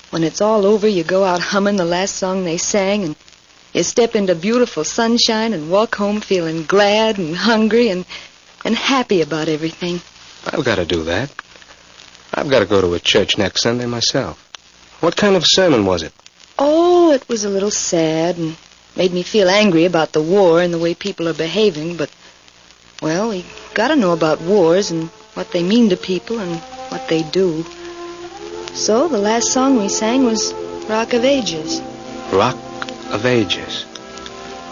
When it's all over, you go out humming the last song they sang, and you step into beautiful sunshine and walk home feeling glad and hungry and happy about everything.
I've got to do that. I've got to go to a church next Sunday myself. What kind of sermon was it?
Oh, it was a little sad and made me feel angry about the war and the way people are behaving, but, well, we got to know about wars and what they mean to people and what they do. So the last song we sang was Rock of Ages.
Rock of Ages.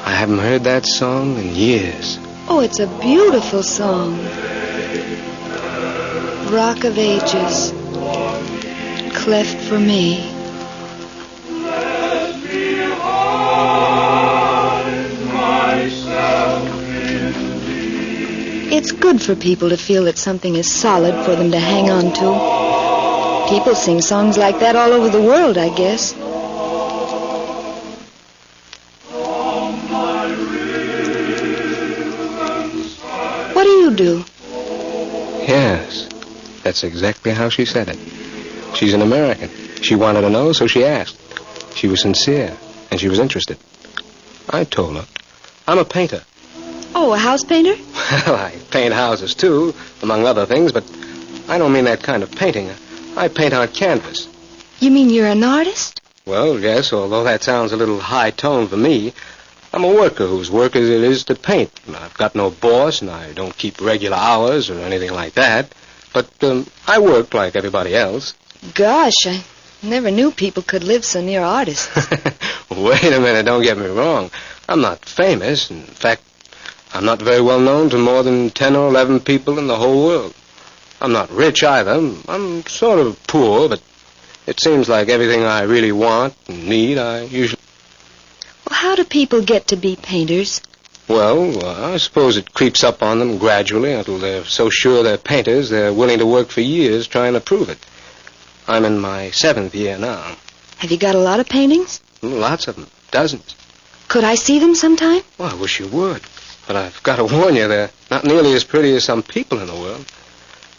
I haven't heard that song in years.
Oh, it's a beautiful song. Rock of Ages, cleft for me. It's good for people to feel that something is solid for them to hang on to. People sing songs like that all over the world, I guess. do.
Yes, that's exactly how she said it. She's an American. She wanted to know, so she asked. She was sincere, and she was interested. I told her. I'm a painter.
Oh, a house painter?
Well, I paint houses, too, among other things, but I don't mean that kind of painting. I paint on canvas.
You mean you're an artist?
Well, yes, although that sounds a little high-toned for me. I'm a worker whose work it is to paint. I've got no boss, and I don't keep regular hours or anything like that. But I work like everybody else.
Gosh, I never knew people could live so near artists.
Wait a minute, don't get me wrong. I'm not famous. In fact, I'm not very well known to more than 10 or 11 people in the whole world. I'm not rich either. I'm sort of poor, but it seems like everything I really want and need, I usually...
Well, how do people get to be painters?
Well, I suppose it creeps up on them gradually until they're so sure they're painters they're willing to work for years trying to prove it. I'm in my 7th year now.
Have you got a lot of paintings?
Lots of them. Dozens.
Could I see them sometime?
Well, I wish you would. But I've got to warn you, they're not nearly as pretty as some people in the world.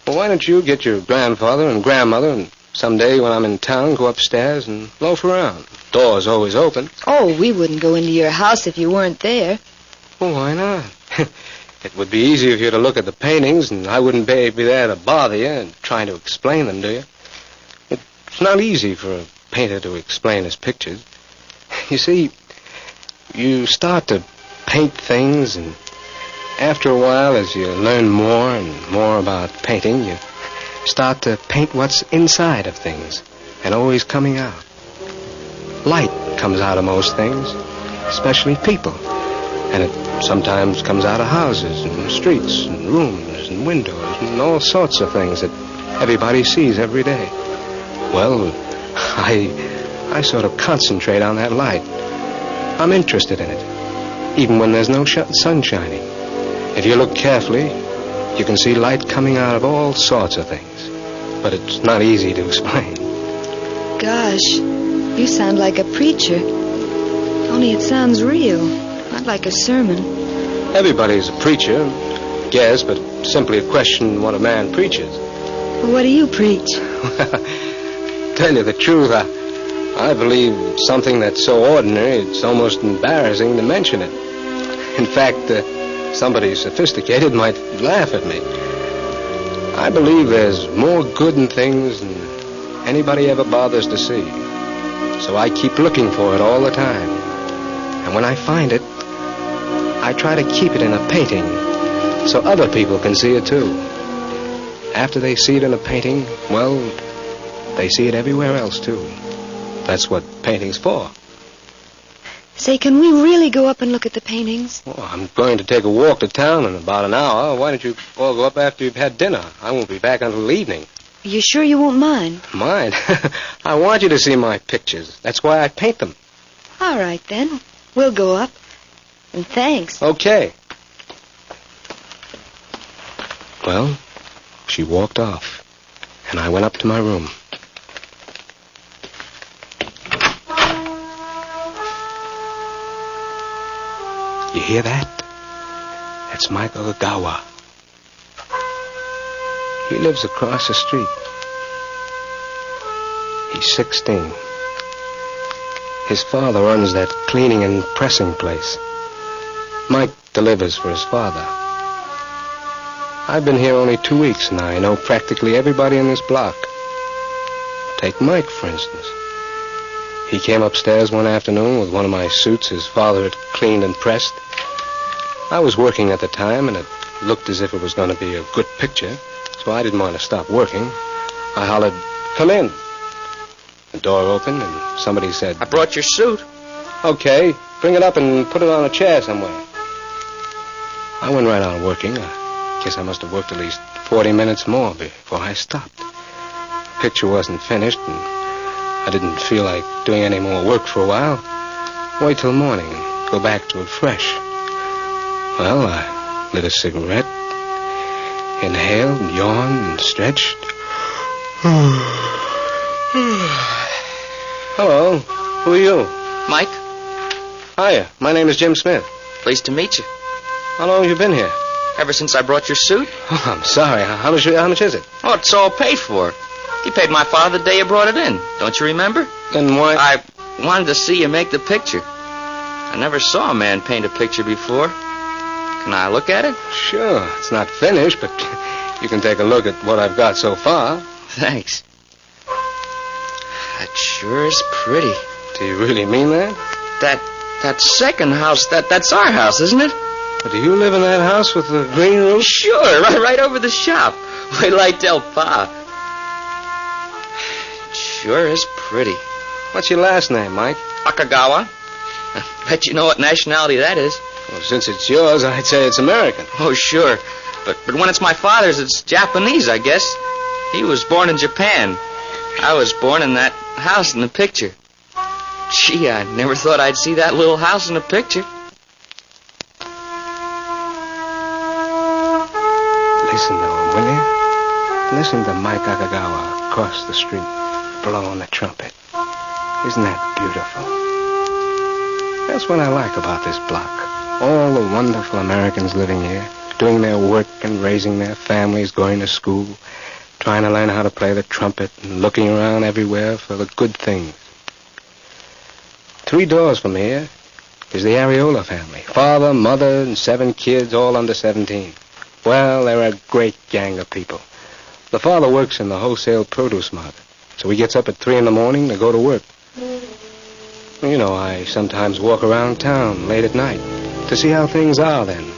Well, why don't you get your grandfather and grandmother and someday when I'm in town go upstairs and loaf around? Door's always open.
Oh, we wouldn't go into your house if you weren't there.
Well, why not? It would be easier for you to look at the paintings, and I wouldn't be there to bother you and trying to explain them to you. It's not easy for a painter to explain his pictures. You see, you start to paint things, and after a while, as you learn more and more about painting, you start to paint what's inside of things and always coming out. Light comes out of most things, especially people. And it sometimes comes out of houses and streets and rooms and windows and all sorts of things that everybody sees every day. Well, I sort of concentrate on that light. I'm interested in it, even when there's no sun shining. If you look carefully, you can see light coming out of all sorts of things. But it's not easy to explain.
Gosh, you sound like a preacher. Only it sounds real, not like a sermon.
Everybody's a preacher, yes, but simply a question what a man preaches.
Well, what do you preach?
Tell you the truth, I believe something that's so ordinary it's almost embarrassing to mention it. In fact, somebody sophisticated might laugh at me. I believe there's more good in things than anybody ever bothers to see. So I keep looking for it all the time. And when I find it, I try to keep it in a painting so other people can see it too. After they see it in a painting, well, they see it everywhere else too. That's what painting's for.
Say, can we really go up and look at the paintings?
Well, I'm going to take a walk to town in about an hour. Why don't you all go up after you've had dinner? I won't be back until evening.
Are you sure you won't mind?
Mind? I want you to see my pictures. That's why I paint them.
All right, then. We'll go up. And thanks.
Okay. Well, she walked off, and I went up to my room. You hear that? That's Michael Agawa. He lives across the street. He's 16. His father runs that cleaning and pressing place. Mike delivers for his father. I've been here only 2 weeks, and I know practically everybody in this block. Take Mike, for instance. He came upstairs one afternoon with one of my suits his father had cleaned and pressed. I was working at the time, and it looked as if it was going to be a good picture, so I didn't want to stop working. I hollered, "Come in." The door opened, and somebody said,
I brought your suit.
"Okay, bring it up and put it on a chair somewhere." I went right on working. I guess I must have worked at least 40 minutes more before I stopped. The picture wasn't finished, and I didn't feel like doing any more work for a while. Wait till morning and go back to it fresh. Well, I lit a cigarette, inhaled, and yawned, and stretched. Hello, who are you?
Mike?
Hiya, my name is Jim Smith.
Pleased to meet you.
How long have you been here?
ever since I brought your suit.
Oh, I'm sorry. How much is it?
Oh, it's all paid for. You paid my father the day you brought it in. Don't you remember?
Then why...
I wanted to see you make the picture. I never saw a man paint a picture before. Can I look at it?
Sure. It's not finished, but you can take a look at what I've got so far.
Thanks. That sure is pretty.
Do you really mean that?
That second house, that's our house, isn't it?
But do you live in that house with the green roof?
Sure, right over the shop. Wait till I tell Pa. It sure is pretty.
What's your last name, Mike?
Akagawa. I bet you know what nationality that is.
Well, since it's yours, I'd say it's American.
Oh, sure. But when it's my father's, it's Japanese, I guess. He was born in Japan. I was born in that house in the picture. Gee, I never thought I'd see that little house in the picture.
Listen to him, will you? Listen to Mike Akagawa across the street blowing the trumpet. Isn't that beautiful? That's what I like about this block. All the wonderful Americans living here, doing their work and raising their families, going to school, trying to learn how to play the trumpet and looking around everywhere for the good things. 3 doors from here is the Areola family. Father, mother, and 7 kids, all under 17. Well, they're a great gang of people. The father works in the wholesale produce market, so he gets up at 3 in the morning to go to work. You know, I sometimes walk around town late at night to see how things are then.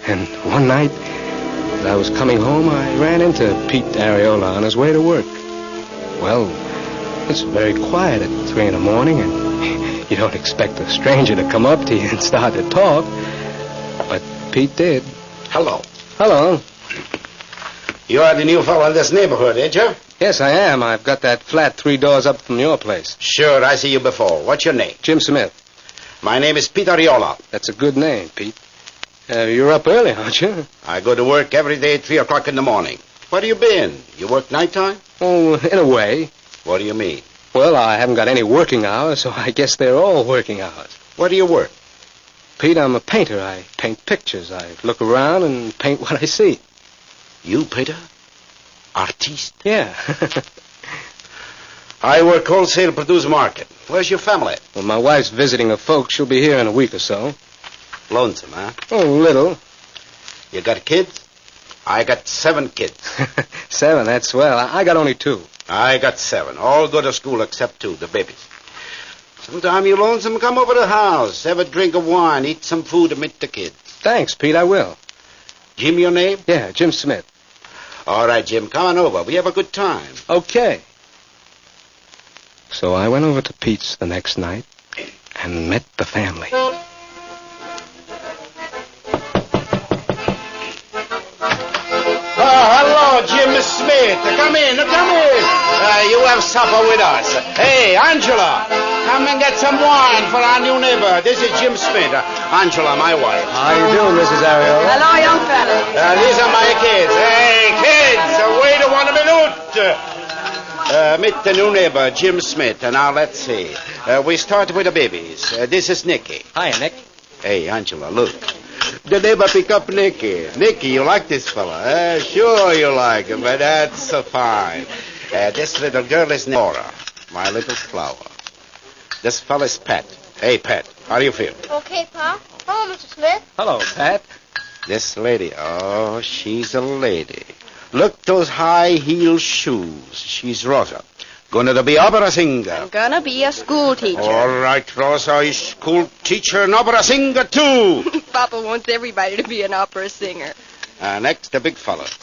And one night, as I was coming home, I ran into Pete Areola on his way to work. Well, it's very quiet at 3 in the morning, and you don't expect a stranger to come up to you and start to talk. But Pete did.
Hello.
Hello.
You are the new fellow in this neighborhood, ain't you?
Yes, I am. I've got that flat 3 doors up from your place.
Sure, I see you before. What's your name?
Jim Smith.
My name is Pete Areola.
That's a good name, Pete. You're up early, aren't you?
I go to work every day at 3 o'clock in the morning. Where you been? You work nighttime?
Oh, in a way.
What do you mean?
Well, I haven't got any working hours, so I guess they're all working hours.
Where do you work?
Pete, I'm a painter. I paint pictures. I look around and paint what I see.
You, Peter? Artiste?
Yeah.
I work wholesale produce market. Where's your family?
Well, my wife's visiting her folks. She'll be here in a week or so.
Lonesome, huh?
Oh, little.
You got kids? I got 7 kids.
7, that's swell. I got only 2.
I got 7. All go to school except 2, the babies. Sometime you lonesome, come over to the house. Have a drink of wine, eat some food, and meet the kids.
Thanks, Pete, I will.
Jim, your name?
Yeah, Jim Smith.
All right, Jim, come on over. We have a good time.
Okay. So I went over to Pete's the next night and met the family.
Hello, Jim Smith. Come in. You have supper with us. Hey, Angela, come and get some wine for our new neighbor. This is Jim Smith. Angela, my wife.
How you doing, Mrs. Areola?
Hello, young fella.
These are my kids. Hey, kids, wait 1 minute. Meet the new neighbor, Jim Smith. And now, let's see. We start with the babies. This is Nicky.
Hi, Nick.
Hey, Angela, look. The neighbor pick up Nicky. Nicky, you like this fella? Sure you like him, but that's so fine. This little girl is Nora, my little flower. This fella's Pat. Hey, Pat, how do you feel?
Okay, Pa. Hello, Mr. Smith.
Hello, Pat.
This lady, oh, she's a lady. Look, those high-heel shoes. She's Rosa. Gonna to be opera singer.
I'm gonna be a school teacher.
All right, Rosa, a school teacher and opera singer, too.
Papa wants everybody to be an opera singer.
Next, the big fellas.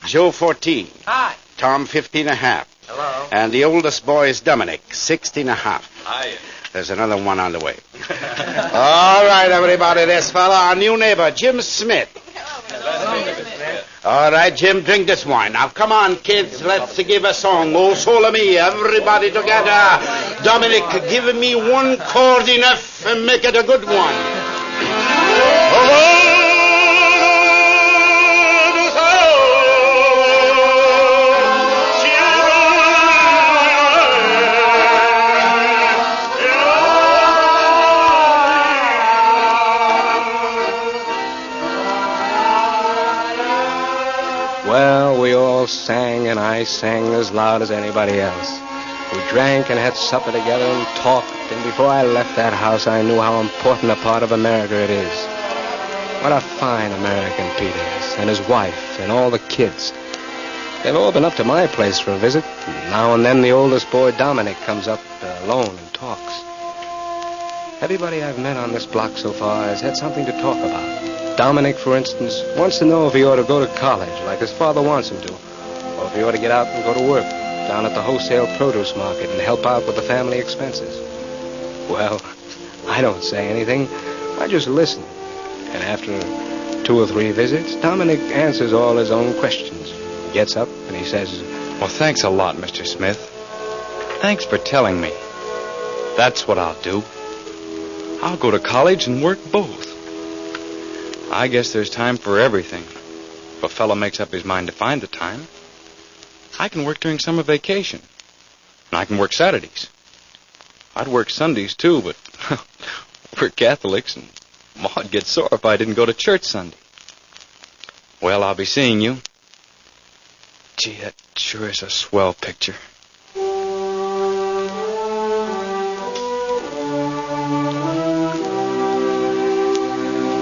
Joe, 14.
Hi.
Tom, 15 and a half.
Hello.
And the oldest boy is Dominic, 16 and a half.
Hi.
There's another one on the way. All right, everybody, this fella, our new neighbor, Jim Smith. All right, Jim, drink this wine. Now, come on, kids, let's give a song. Oh, solo me, everybody together. Dominic, give me 1 chord enough and make it a good one.
I sang as loud as anybody else. We drank and had supper together and talked, and before I left that house, I knew how important a part of America it is. What a fine American Pete is, and his wife, and all the kids. They've all been up to my place for a visit. Now and then the oldest boy, Dominic, comes up alone and talks. Everybody I've met on this block so far has had something to talk about. Dominic, for instance, wants to know if he ought to go to college, like his father wants him to, or if he ought to get out and go to work down at the wholesale produce market and help out with the family expenses. Well, I don't say anything. I just listen. And after 2 or 3 visits, Dominic answers all his own questions. He gets up and he says,
"Well, thanks a lot, Mr. Smith. Thanks for telling me. That's what I'll do. I'll go to college and work both. I guess there's time for everything. If a fellow makes up his mind to find the time. I can work during summer vacation. And I can work Saturdays. I'd work Sundays, too, but we're Catholics, and Maud gets sore if I didn't go to church Sunday. Well, I'll be seeing you. Gee, that sure is a swell picture."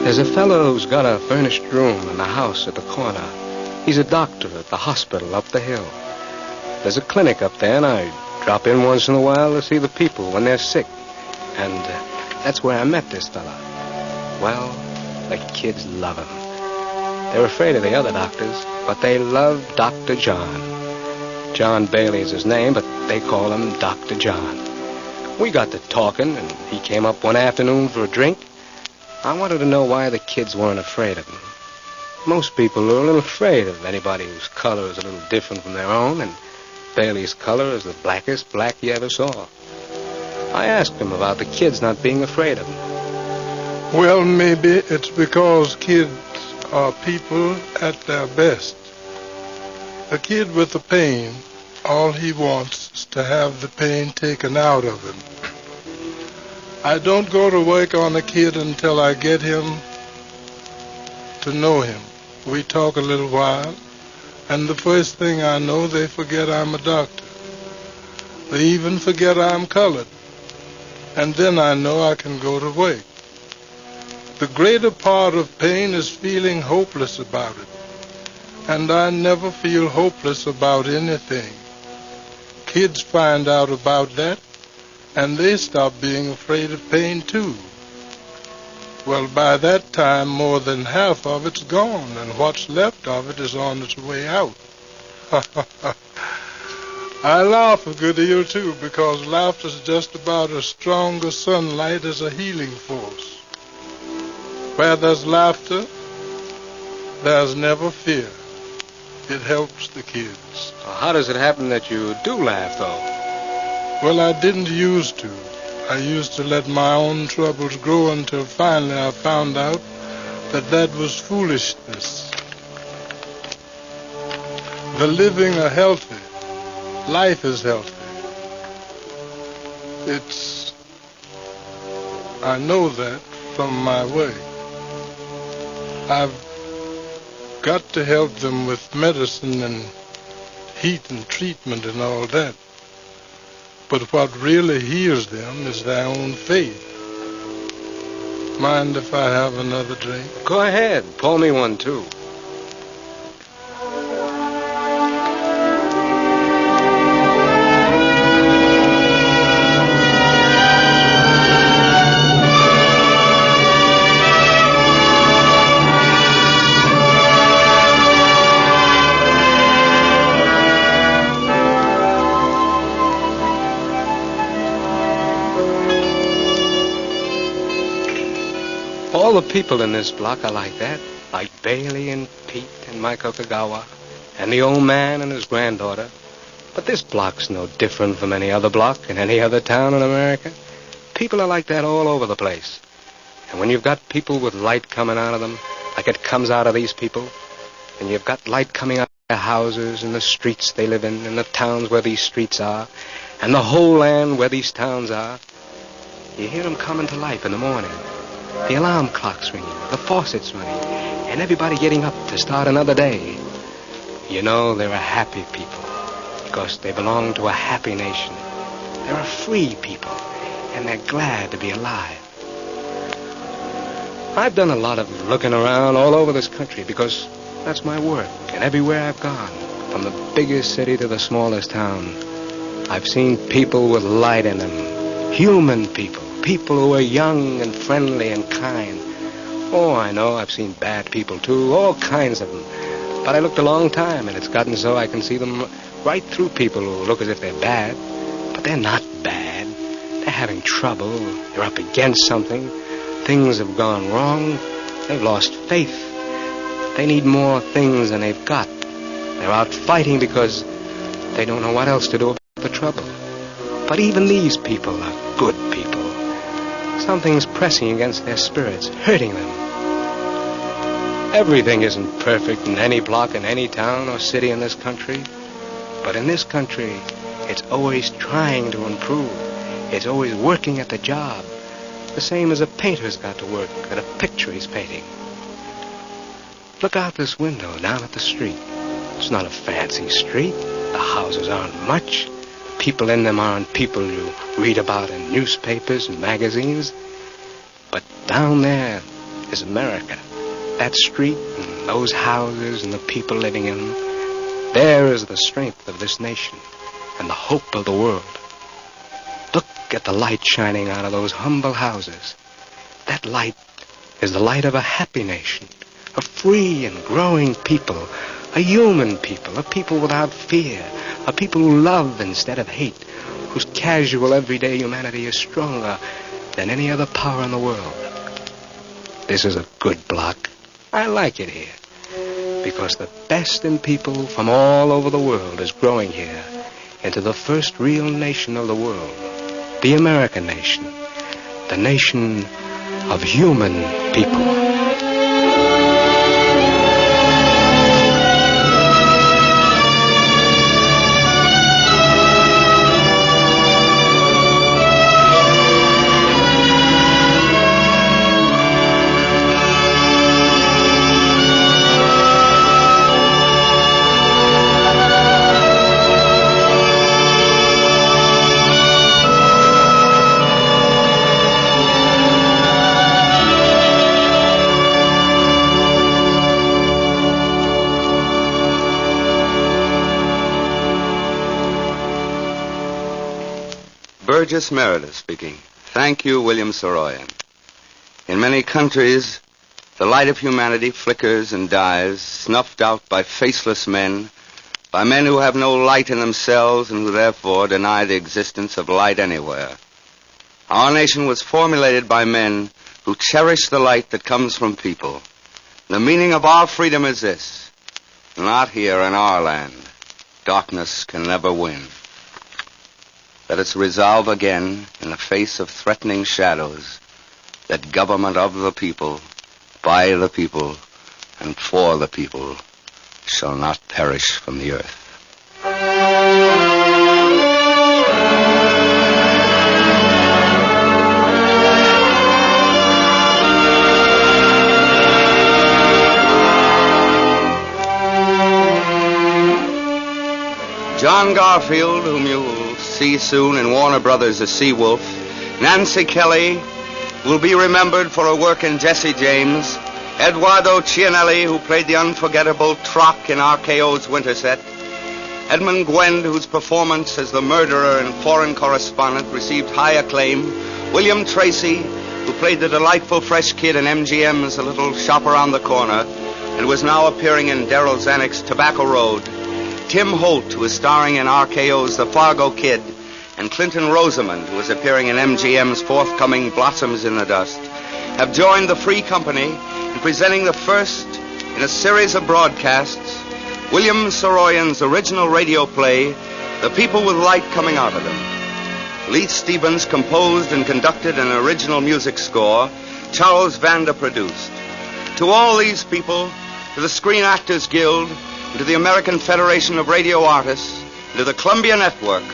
There's a fellow who's got a furnished room in the house at the corner. He's a doctor at the hospital up the hill. There's a clinic up there, and I drop in once in a while to see the people when they're sick. And that's where I met this fella. Well, the kids love him. They're afraid of the other doctors, but they love Dr. John. John Bailey is his name, but they call him Dr. John. We got to talking, and he came up one afternoon for a drink. I wanted to know why the kids weren't afraid of him. Most people are a little afraid of anybody whose color is a little different from their own, and Bailey's color is the blackest black you ever saw. I asked him about the kids not being afraid of him.
Well, maybe it's because kids are people at their best. A kid with a pain, all he wants is to have the pain taken out of him. I don't go to work on a kid until I get him to know him. We talk a little while, and the first thing I know, they forget I'm a doctor. They even forget I'm colored. And then I know I can go to work. The greater part of pain is feeling hopeless about it. And I never feel hopeless about anything. Kids find out about that, and they stop being afraid of pain too. Well, by that time, more than half of it's gone, and what's left of it is on its way out. I laugh a good deal, too, because laughter's just about as strong as sunlight as a healing force. Where there's laughter, there's never fear. It helps the kids.
Well, how does it happen that you do laugh, though?
Well, I didn't used to. I used to let my own troubles grow until finally I found out that that was foolishness. The living are healthy. Life is healthy. I know that from my way. I've got to help them with medicine and heat and treatment and all that. But what really heals them is their own faith. Mind if I have another drink?
Go ahead. Pour me one, too. All the people in this block are like that, like Bailey and Pete and Mike Okagawa, and the old man and his granddaughter. But this block's no different from any other block in any other town in America. People are like that all over the place. And when you've got people with light coming out of them, like it comes out of these people, and you've got light coming out of their houses and the streets they live in and the towns where these streets are, and the whole land where these towns are, you hear them coming to life in the morning. The alarm clock's ringing, the faucet's running, and everybody getting up to start another day. You know, they're a happy people. because they belong to a happy nation. They're a free people, and they're glad to be alive. I've done a lot of looking around all over this country because that's my work. And everywhere I've gone, from the biggest city to the smallest town, I've seen people with light in them. Human people. People who are young and friendly and kind. Oh, I know, I've seen bad people too, all kinds of them. But I looked a long time, and it's gotten so I can see them right through people who look as if they're bad. But they're not bad. They're having trouble. They're up against something. Things have gone wrong. They've lost faith. They need more things than they've got. They're out fighting because they don't know what else to do about the trouble. But even these people are good people. Something's pressing against their spirits, hurting them. Everything isn't perfect in any block, in any town or city in this country. But in this country, it's always trying to improve. It's always working at the job. The same as a painter's got to work at a picture he's painting. Look out this window down at the street. It's not a fancy street. The houses aren't much. People in them aren't people you read about in newspapers and magazines. But down there is America. That street and those houses and the people living in them. There is the strength of this nation and the hope of the world. Look at the light shining out of those humble houses. That light is the light of a happy nation, a free and growing people, a human people, a people without fear, a people who love instead of hate, whose casual everyday humanity is stronger than any other power in the world. This is a good block. I like it here because the best in people from all over the world is growing here into the first real nation of the world, the American nation, the nation of human people.
Burgess Meredith speaking. Thank you, William Saroyan. In many countries, the light of humanity flickers and dies, snuffed out by faceless men, by men who have no light in themselves and who therefore deny the existence of light anywhere. Our nation was formulated by men who cherish the light that comes from people. The meaning of our freedom is this: not here in our land. Darkness can never win. Let us resolve again, in the face of threatening shadows, that government of the people, by the people, and for the people shall not perish from the earth. John Garfield, whom you will see soon in Warner Brothers as Seawolf, Nancy Kelly will be remembered for her work in Jesse James, Eduardo Cianelli, who played the unforgettable Trock in RKO's Winter Set, Edmund Gwend, whose performance as the murderer in Foreign Correspondent received high acclaim, William Tracy, who played the delightful fresh kid in MGM's A Little Shop Around the Corner, and was now appearing in Daryl Zanuck's Tobacco Road, Tim Holt, who is starring in RKO's The Fargo Kid, and Clinton Rosamond, who is appearing in MGM's forthcoming Blossoms in the Dust, have joined the Free Company in presenting the first in a series of broadcasts, William Saroyan's original radio play, The People with Light Coming Out of Them. Leith Stevens composed and conducted an original music score, Charles Vanda produced. To all these people, to the Screen Actors Guild, and to the American Federation of Radio Artists, and to the Columbia Network,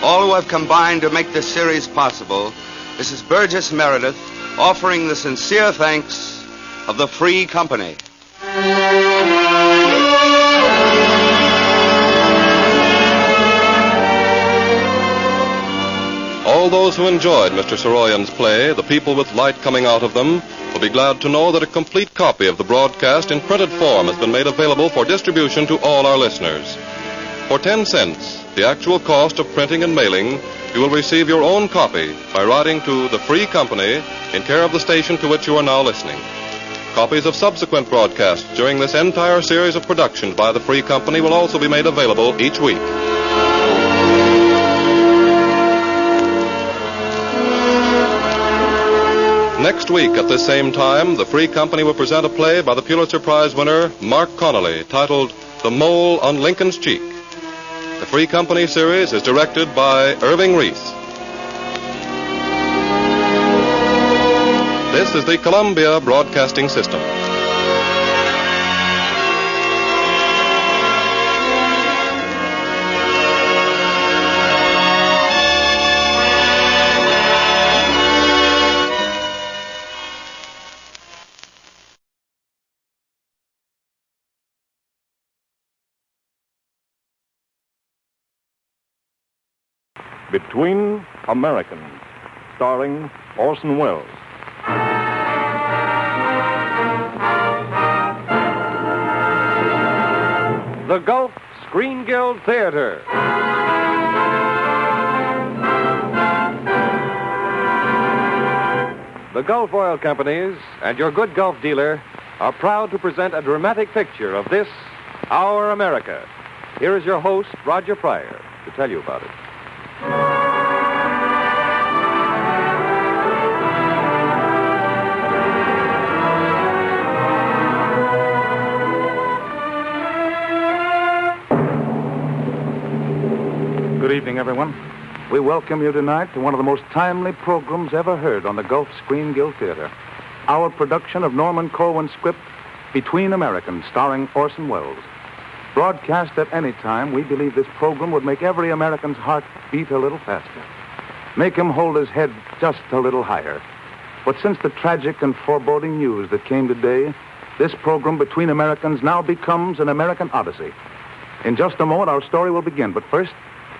all who have combined to make this series possible, this is Burgess Meredith offering the sincere thanks of the Free Company.
All those who enjoyed Mr. Soroyan's play, The People with Light Coming Out of Them, will be glad to know that a complete copy of the broadcast in printed form has been made available for distribution to all our listeners. For 10 cents, the actual cost of printing and mailing, you will receive your own copy by writing to the Free Company in care of the station to which you are now listening. Copies of subsequent broadcasts during this entire series of productions by the Free Company will also be made available each week. Next week at this same time, the Free Company will present a play by the Pulitzer Prize winner Mark Connolly titled The Mole on Lincoln's Cheek. The Free Company series is directed by Irving Reese. This is the Columbia Broadcasting System.
Between Americans, starring Orson Welles. The Gulf Screen Guild Theater. The Gulf Oil Companies and your good Gulf dealer are proud to present a dramatic picture of this, our America. Here is your host, Roger Pryor, to tell you about it.
Good evening, everyone. We welcome you tonight to one of the most timely programs ever heard on the Gulf Screen Guild Theater. Our production of Norman Corwin's script, Between Americans, starring Orson Welles. Broadcast at any time, we believe this program would make every American's heart beat a little faster. Make him hold his head just a little higher. But since the tragic and foreboding news that came today, this program, Between Americans, now becomes an American odyssey. In just a moment, our story will begin. But first,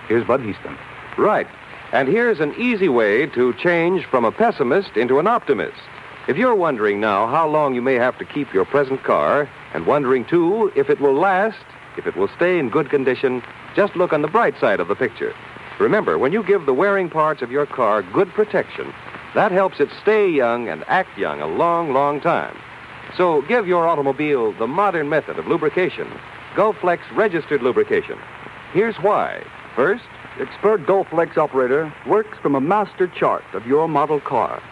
here's Bud Heaston.
Right. And here's an easy way to change from a pessimist into an optimist. If you're wondering now how long you may have to keep your present car, and wondering, too, if it will last, if it will stay in good condition, just look on the bright side of the picture. Remember, when you give the wearing parts of your car good protection, that helps it stay young and act young a long, long time. So give your automobile the modern method of lubrication, Gulflex registered lubrication. Here's why. First,
expert Gulflex operator works from a master chart of your model car,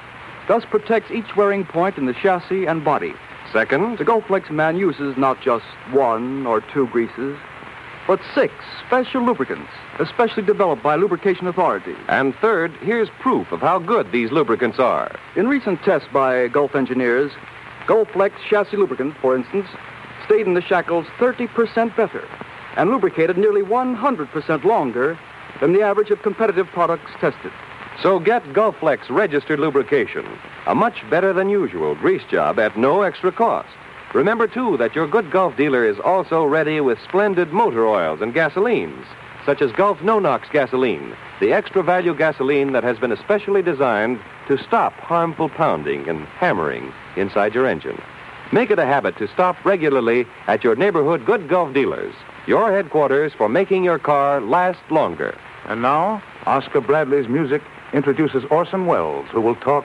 thus protects each wearing point in the chassis and body.
Second,
the Gulflex man uses not just 1 or 2 greases, but 6 special lubricants, especially developed by lubrication authorities.
And third, here's proof of how good these lubricants are.
In recent tests by Gulf engineers, Gulflex chassis lubricant, for instance, stayed in the shackles 30% better and lubricated nearly 100% longer than the average of competitive products tested.
So get Gulflex registered lubrication, a much better than usual grease job at no extra cost. Remember, too, that your good Gulf dealer is also ready with splendid motor oils and gasolines, such as Gulf No-Nox gasoline, the extra value gasoline that has been especially designed to stop harmful pounding and hammering inside your engine. Make it a habit to stop regularly at your neighborhood good Gulf dealers, your headquarters for making your car last longer.
And now, Oscar Bradley's music introduces Orson Welles, who will talk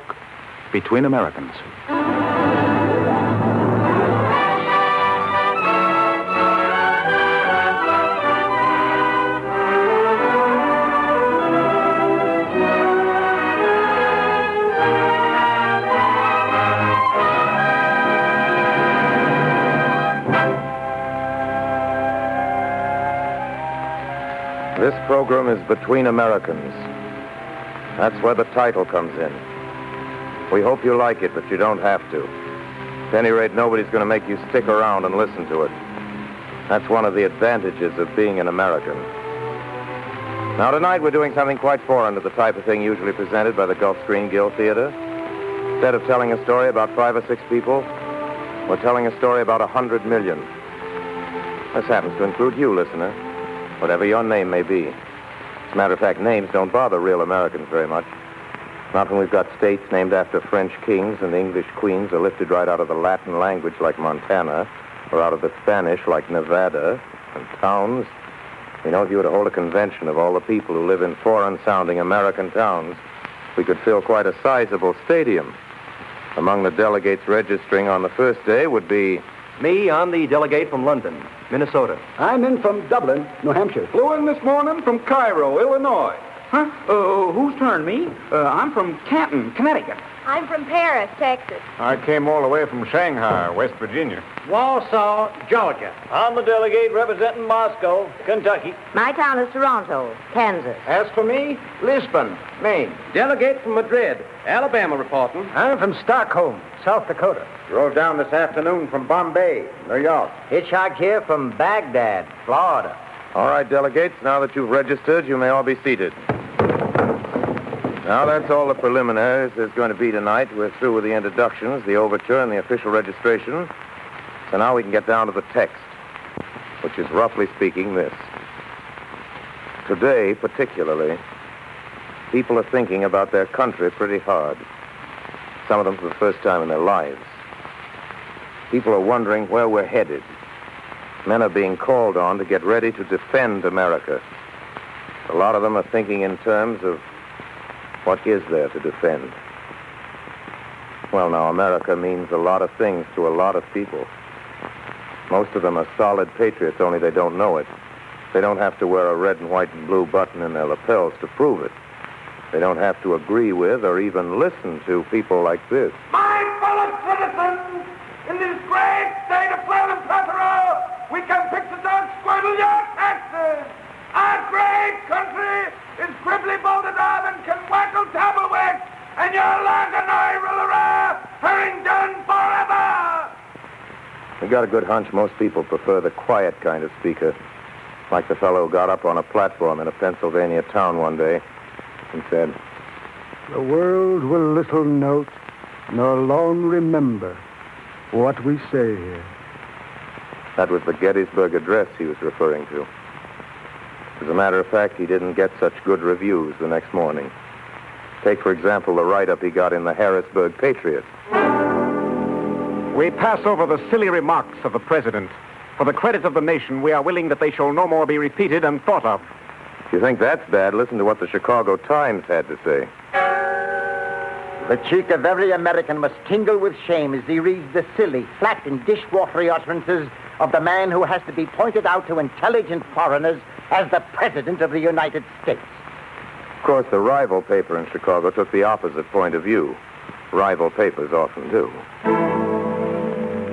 Between Americans.
This program is Between Americans. That's where the title comes in. We hope you like it, but you don't have to. At any rate, nobody's going to make you stick around and listen to it. That's one of the advantages of being an American. Now, tonight we're doing something quite foreign to the type of thing usually presented by the Gulf Screen Guild Theater. Instead of telling a story about 5 or 6 people, we're telling a story about 100 million. This happens to include you, listener, whatever your name may be.
As a matter of fact, names don't bother real Americans very much. Not when we've got states named after French kings and English queens are lifted right out of the Latin language like Montana, or out of the Spanish like Nevada, and towns. You know, if you were to hold a convention of all the people who live in foreign-sounding American towns, we could fill quite a sizable stadium. Among the delegates registering on the first day would be...
Me, I'm the delegate from London, Minnesota.
I'm in from Dublin, New Hampshire.
Flew in this morning from Cairo, Illinois. Huh? Whose turn, me? I'm from Canton, Connecticut.
I'm from Paris, Texas.
I came all the way from Shanghai, West Virginia.
Warsaw, Georgia. I'm the delegate representing Moscow, Kentucky.
My town is Toronto, Kansas.
As for me, Lisbon, Maine.
Delegate from Madrid, Alabama reporting.
I'm from Stockholm, South Dakota.
Drove down this afternoon from Bombay, New York.
Hitchhiked here from Baghdad, Florida.
All right, delegates, now that you've registered, you may all be seated. Now, that's all the preliminaries there's going to be tonight. We're through with the introductions, the overture, and the official registration. So now we can get down to the text, which is, roughly speaking, this. Today, particularly, people are thinking about their country pretty hard. Some of them for the first time in their lives. People are wondering where we're headed. Men are being called on to get ready to defend America. A lot of them are thinking in terms of what is there to defend? Well, now, America means a lot of things to a lot of people. Most of them are solid patriots, only they don't know it. They don't have to wear a red and white and blue button in their lapels to prove it. They don't have to agree with or even listen to people like this.
My fellow citizens, in this great state of flood and plethora, we can fix it down, squirtle your taxes. Our great country is gribbly bolted on and can wackle tablewicks, and your land and I will Harrington forever!
We got a good hunch most people prefer the quiet kind of speaker, like the fellow who got up on a platform in a Pennsylvania town one day and said,
"The world will little note nor long remember what we say here."
That was the Gettysburg Address he was referring to. As a matter of fact, he didn't get such good reviews the next morning. Take, for example, the write-up he got in the Harrisburg Patriot.
We pass over the silly remarks of the president. For the credit of the nation, we are willing that they shall no more be repeated and thought of.
If you think that's bad, listen to what the Chicago Times had to say.
The cheek of every American must tingle with shame as he reads the silly, flat, and dishwatery utterances of the man who has to be pointed out to intelligent foreigners as the President of the United States.
Of course, the rival paper in Chicago took the opposite point of view. Rival papers often do.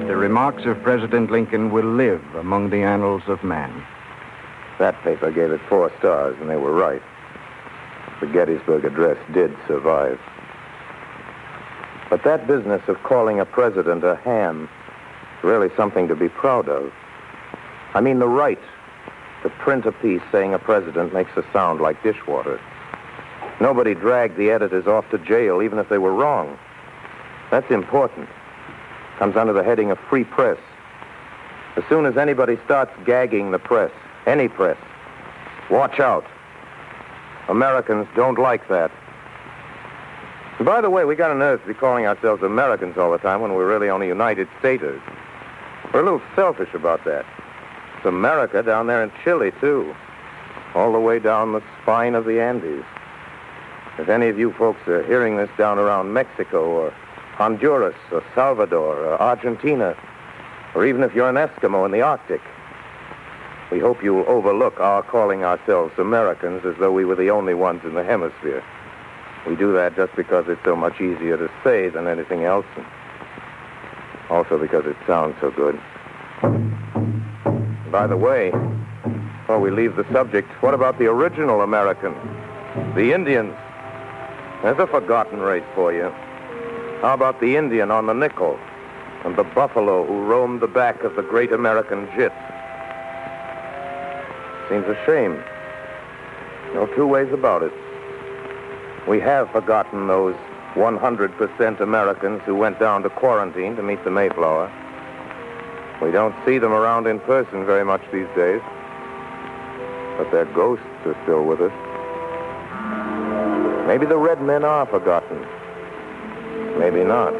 The remarks of President Lincoln will live among the annals of man.
That paper gave it 4 stars, and they were right. The Gettysburg Address did survive. But that business of calling a president a ham is really something to be proud of. I mean, the right to print a piece saying a president makes us sound like dishwater. Nobody dragged the editors off to jail, even if they were wrong. That's important. Comes under the heading of free press. As soon as anybody starts gagging the press, any press, watch out. Americans don't like that. And by the way, we got a nerve to be calling ourselves Americans all the time when we're really only United Staters. We're a little selfish about that. It's America down there in Chile, too. All the way down the spine of the Andes. If any of you folks are hearing this down around Mexico or Honduras or Salvador or Argentina, or even if you're an Eskimo in the Arctic, we hope you'll overlook our calling ourselves Americans as though we were the only ones in the hemisphere. We do that just because it's so much easier to say than anything else, and also because it sounds so good. By the way, before we leave the subject, what about the original Americans? The Indians? There's a forgotten race for you. How about the Indian on the nickel and the buffalo who roamed the back of the great American jit? Seems a shame. No 2 ways about it. We have forgotten those 100% Americans who went down to quarantine to meet the Mayflower. We don't see them around in person very much these days, but their ghosts are still with us.
Maybe the red men are forgotten. Maybe not.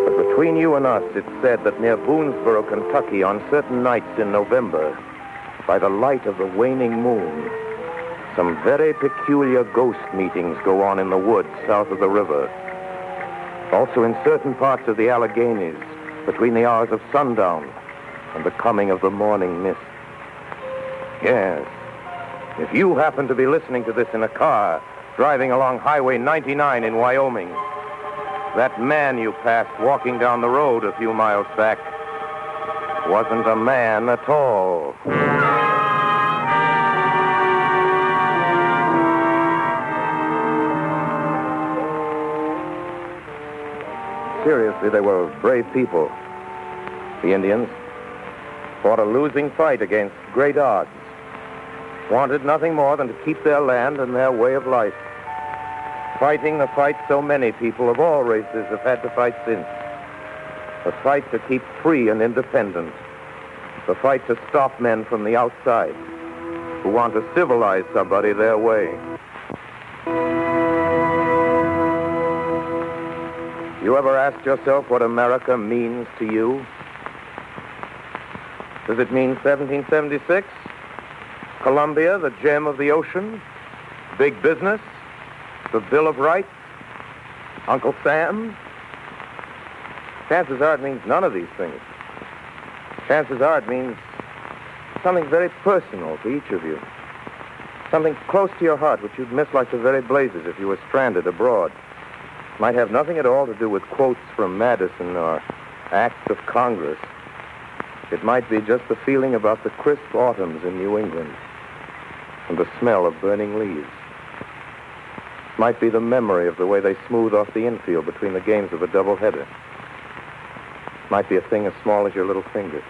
But between you and us, it's said that near Boonesboro, Kentucky, on certain nights in November, by the light of the waning moon, some very peculiar ghost meetings go on in the woods south of the river. Also in certain parts of the Alleghenies, between the hours of sundown and the coming of the morning mist. Yes. If you happen to be listening to this in a car, driving along Highway 99 in Wyoming, that man you passed walking down the road a few miles back wasn't a man at all. Seriously, they were brave people. The Indians fought a losing fight against great odds. Wanted nothing more than to keep their land and their way of life. Fighting the fight so many people of all races have had to fight since. The fight to keep free and independent. The fight to stop men from the outside who want to civilize somebody their way. You ever asked yourself what America means to you? Does it mean 1776? Columbia, the gem of the ocean? Big business? The Bill of Rights? Uncle Sam? Chances are it means none of these things. Chances are it means something very personal to each of you. Something close to your heart which you'd miss like the very blazes if you were stranded abroad. Might have nothing at all to do with quotes from Madison or acts of Congress. It might be just the feeling about the crisp autumns in New England and the smell of burning leaves. It might be the memory of the way they smooth off the infield between the games of a doubleheader. It might be a thing as small as your little finger.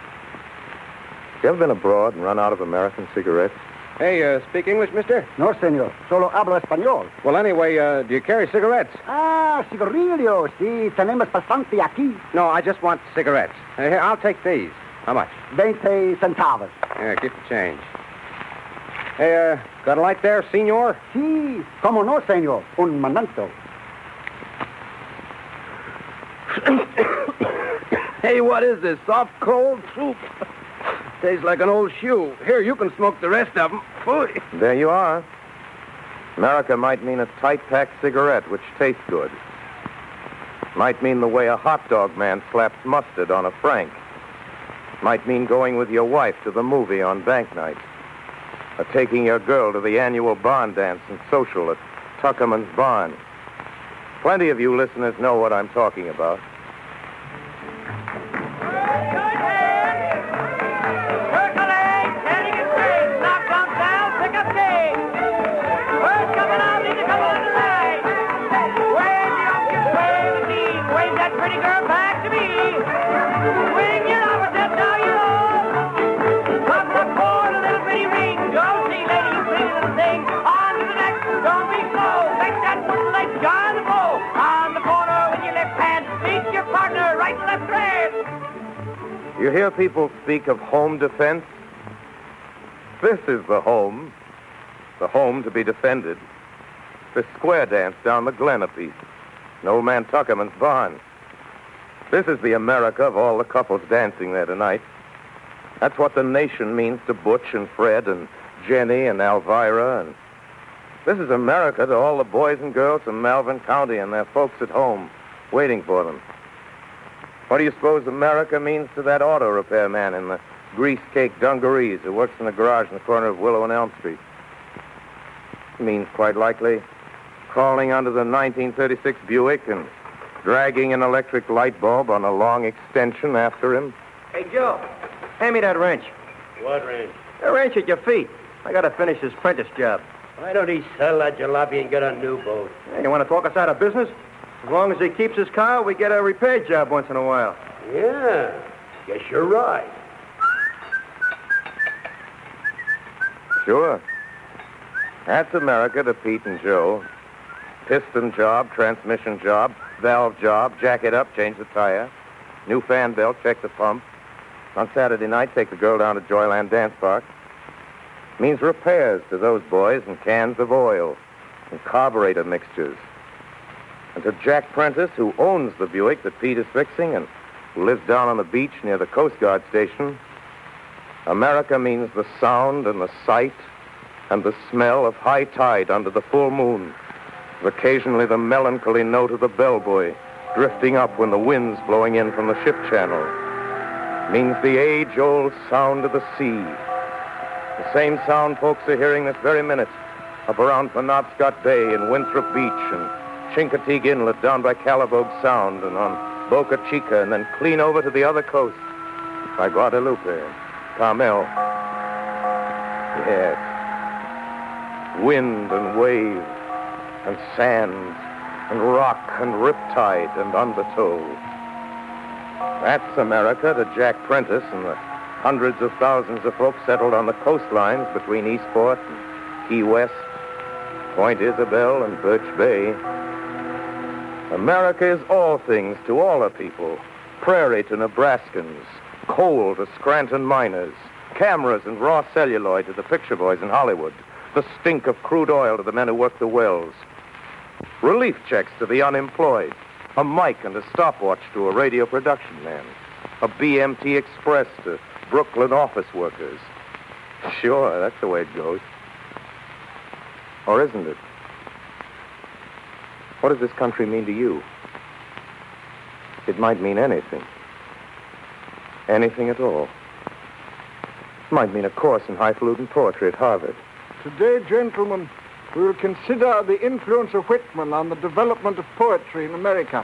You ever been abroad and run out of American cigarettes?
Hey, speak English, mister?
No, senor. Solo hablo español.
Well, anyway, do you carry cigarettes?
Ah, cigarrillos. Sí, tenemos bastante aquí.
No, I just want cigarettes. Here, I'll take these. How much?
20 centavos.
Yeah, keep the change. Hey, got a light there, senor?
Sí, como no, senor. Un momento.
Hey, what is this? Soft, cold soup? Tastes like an old shoe. Here, you can smoke the rest of them. Boy.
There you are. America might mean a tight-packed cigarette, which tastes good. Might mean the way a hot dog man slaps mustard on a Frank. Might mean going with your wife to the movie on bank night. Or taking your girl to the annual barn dance and social at Tuckerman's Barn. Plenty of you listeners know what I'm talking about. You hear people speak of home defense? This is the home to be defended. The square dance down the Glen a piece, and old man Tuckerman's barn. This is the America of all the couples dancing there tonight. That's what the nation means to Butch and Fred and Jenny and Elvira. And this is America to all the boys and girls from Malvern County and their folks at home waiting for them. What do you suppose America means to that auto repair man in the grease-caked dungarees who works in the garage in the corner of Willow and Elm Street? It means, quite likely, crawling under the 1936 Buick and dragging an electric light bulb on a long extension after him.
Hey, Joe, hand me that wrench.
What wrench?
The wrench at your feet. I got to finish this apprentice job.
Why don't he sell that jalopy and get a new boat?
Hey, you want to talk us out of business? As long as he keeps his car, we get a repair job once in a while.
Yeah, guess you're right.
Sure. That's America to Pete and Joe. Piston job, transmission job, valve job, jack it up, change the tire. New fan belt, check the pump. On Saturday night, take the girl down to Joyland Dance Park. Means repairs to those boys and cans of oil. and carburetor mixtures. And to Jack Prentice, who owns the Buick that Pete is fixing and who lives down on the beach near the Coast Guard station, America means the sound and the sight and the smell of high tide under the full moon, with occasionally the melancholy note of the bellboy drifting up when the wind's blowing in from the ship channel. It means the age-old sound of the sea. The same sound folks are hearing this very minute up around Penobscot Bay and Winthrop Beach and Chincoteague Inlet down by Calabogue Sound and on Boca Chica and then clean over to the other coast by Guadalupe and Carmel. Yes. Wind and wave and sand and rock and riptide and undertow. That's America to Jack Prentice and the hundreds of thousands of folks settled on the coastlines between Eastport and Key West, Point Isabel and Birch Bay. America is all things to all her people. Prairie to Nebraskans, coal to Scranton miners, cameras and raw celluloid to the picture boys in Hollywood, the stink of crude oil to the men who work the wells, relief checks to the unemployed, a mic and a stopwatch to a radio production man, a BMT Express to Brooklyn office workers. Sure, that's the way it goes. Or isn't it? What does this country mean to you? It might mean anything. Anything at all. It might mean a course in highfalutin poetry at Harvard.
Today, gentlemen, we will consider the influence of Whitman on the development of poetry in America.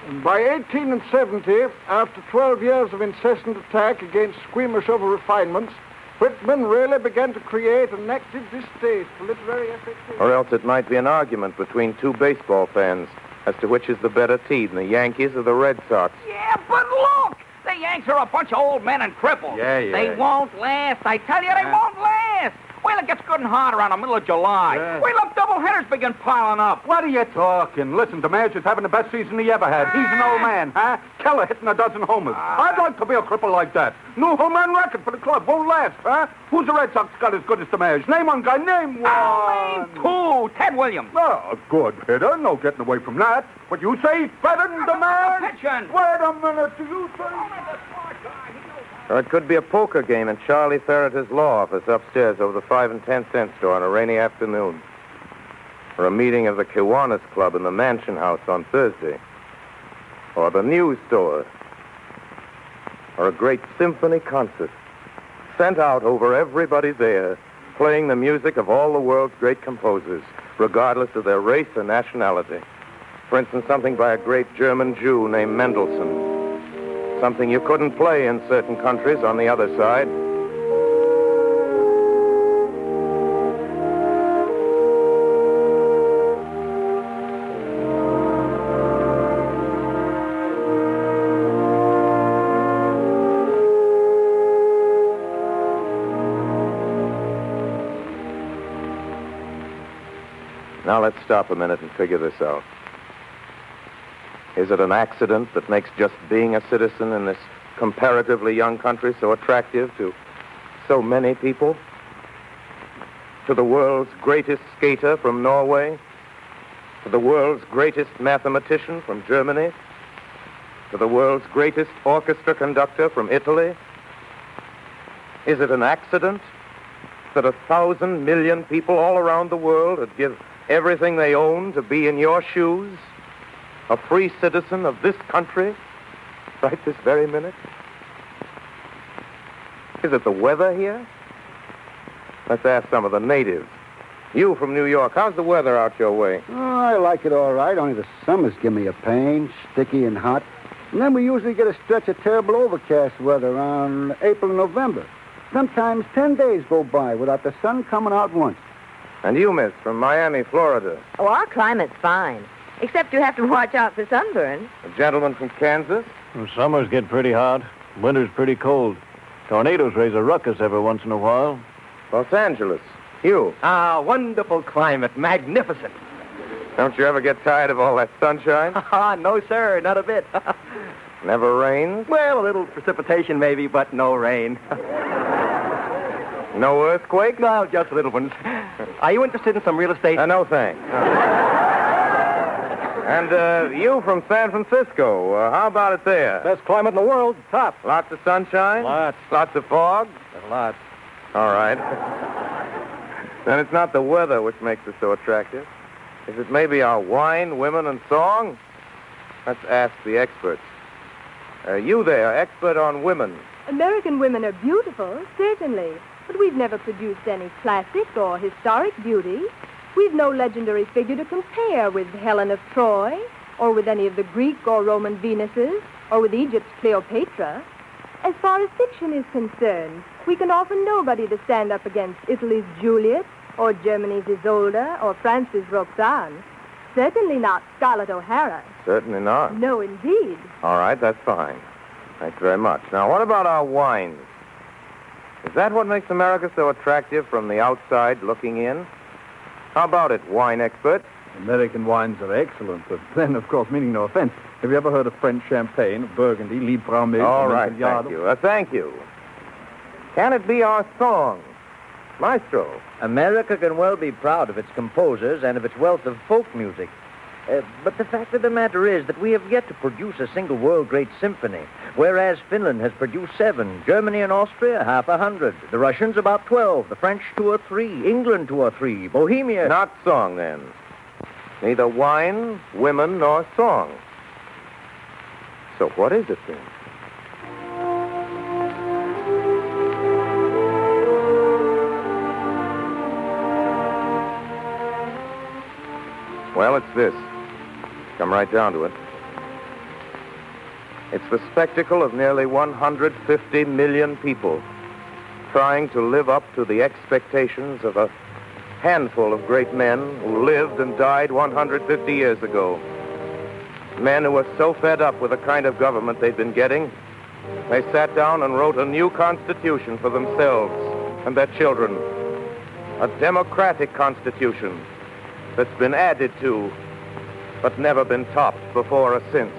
And by 1870, after 12 years of incessant attack against squeamish over-refinements, Whitman really began to create an active distaste for literary affectation.
Or else it might be an argument between two baseball fans as to which is the better team, the Yankees or the Red Sox.
Yeah, but look! The Yanks are a bunch of old men and cripples.
Yeah.
They won't last. I tell you, they won't last. Well, it gets good and hot around the middle of July.
Yeah.
Wait till doubleheaders begin piling up.
What are you talking? Listen, DeMayor's just having the best season he ever had. He's an old man, huh? Keller hitting a dozen homers. I'd like to be a cripple like that. New home run record for the club. Won't last, huh? Who's the Red Sox got as good as DeMayor's? Name one guy. Name one.
Who? Ted Williams.
Oh, good hitter. No getting away from that. What you say? Better than DeMayor?
Pitching.
Wait a minute. Do you say?
Or it could be a poker game in Charlie Ferreter's law office upstairs over the 5 and 10 cent store on a rainy afternoon. Or a meeting of the Kiwanis Club in the Mansion House on Thursday. Or the news store. Or a great symphony concert sent out over everybody there, playing the music of all the world's great composers, regardless of their race or nationality. For instance, something by a great German Jew named Mendelssohn. Something you couldn't play in certain countries on the other side. Now let's stop a minute and figure this out. Is it an accident that makes just being a citizen in this comparatively young country so attractive to so many people? To the world's greatest skater from Norway? To the world's greatest mathematician from Germany? To the world's greatest orchestra conductor from Italy? Is it an accident that 1,000 million people all around the world would give everything they own to be in your shoes? A free citizen of this country, right this very minute? Is it the weather here? Let's ask some of the natives. You from New York, how's the weather out your way?
Oh, I like it all right, only the summers give me a pain, sticky and hot. And then we usually get a stretch of terrible overcast weather around April and November. Sometimes 10 days go by without the sun coming out once.
And you, miss, from Miami, Florida.
Oh, our climate's fine. Except you have to watch out for sunburn.
A gentleman from Kansas?
Well, summers get pretty hot. Winter's pretty cold. Tornadoes raise a ruckus every once in a while.
Los Angeles. You?
Ah, wonderful climate. Magnificent.
Don't you ever get tired of all that sunshine?
No, sir. Not a bit.
Never rains?
Well, a little precipitation maybe, but no rain.
No earthquake?
No, just little ones. Are you interested in some real estate?
No, thanks. And you from San Francisco, how about it there?
Best climate in the world, top.
Lots of sunshine?
Lots.
Lots of fog?
Lots.
All right. Then it's not the weather which makes it so attractive. Is it maybe our wine, women, and song? Let's ask the experts. You there, expert on women.
American women are beautiful, certainly. But we've never produced any classic or historic beauty. We've no legendary figure to compare with Helen of Troy, or with any of the Greek or Roman Venuses, or with Egypt's Cleopatra. As far as fiction is concerned, we can offer nobody to stand up against Italy's Juliet, or Germany's Isolde, or France's Roxane. Certainly not Scarlett O'Hara.
Certainly not.
No, indeed.
All right, that's fine. Thanks very much. Now, what about our wines? Is that what makes America so attractive from the outside looking in? How about it, wine expert?
American wines are excellent, but then, of course, meaning no offense, have you ever heard of French champagne, Burgundy, Liebfraumilch?
All right, thank you. Thank you. Can it be our song? Maestro.
America can well be proud of its composers and of its wealth of folk music. But the fact of the matter is that we have yet to produce a single world-great symphony, whereas Finland has produced 7, Germany and Austria, 100, the Russians about 12, the French 2 or 3, England 2 or 3, Bohemia...
Not song, then. Neither wine, women, nor song. So what is it, then? Well, it's this. Come right down to it. It's the spectacle of nearly 150 million people trying to live up to the expectations of a handful of great men who lived and died 150 years ago. Men who were so fed up with the kind of government they'd been getting, they sat down and wrote a new constitution for themselves and their children. A democratic constitution that's been added to, but never been topped before or since.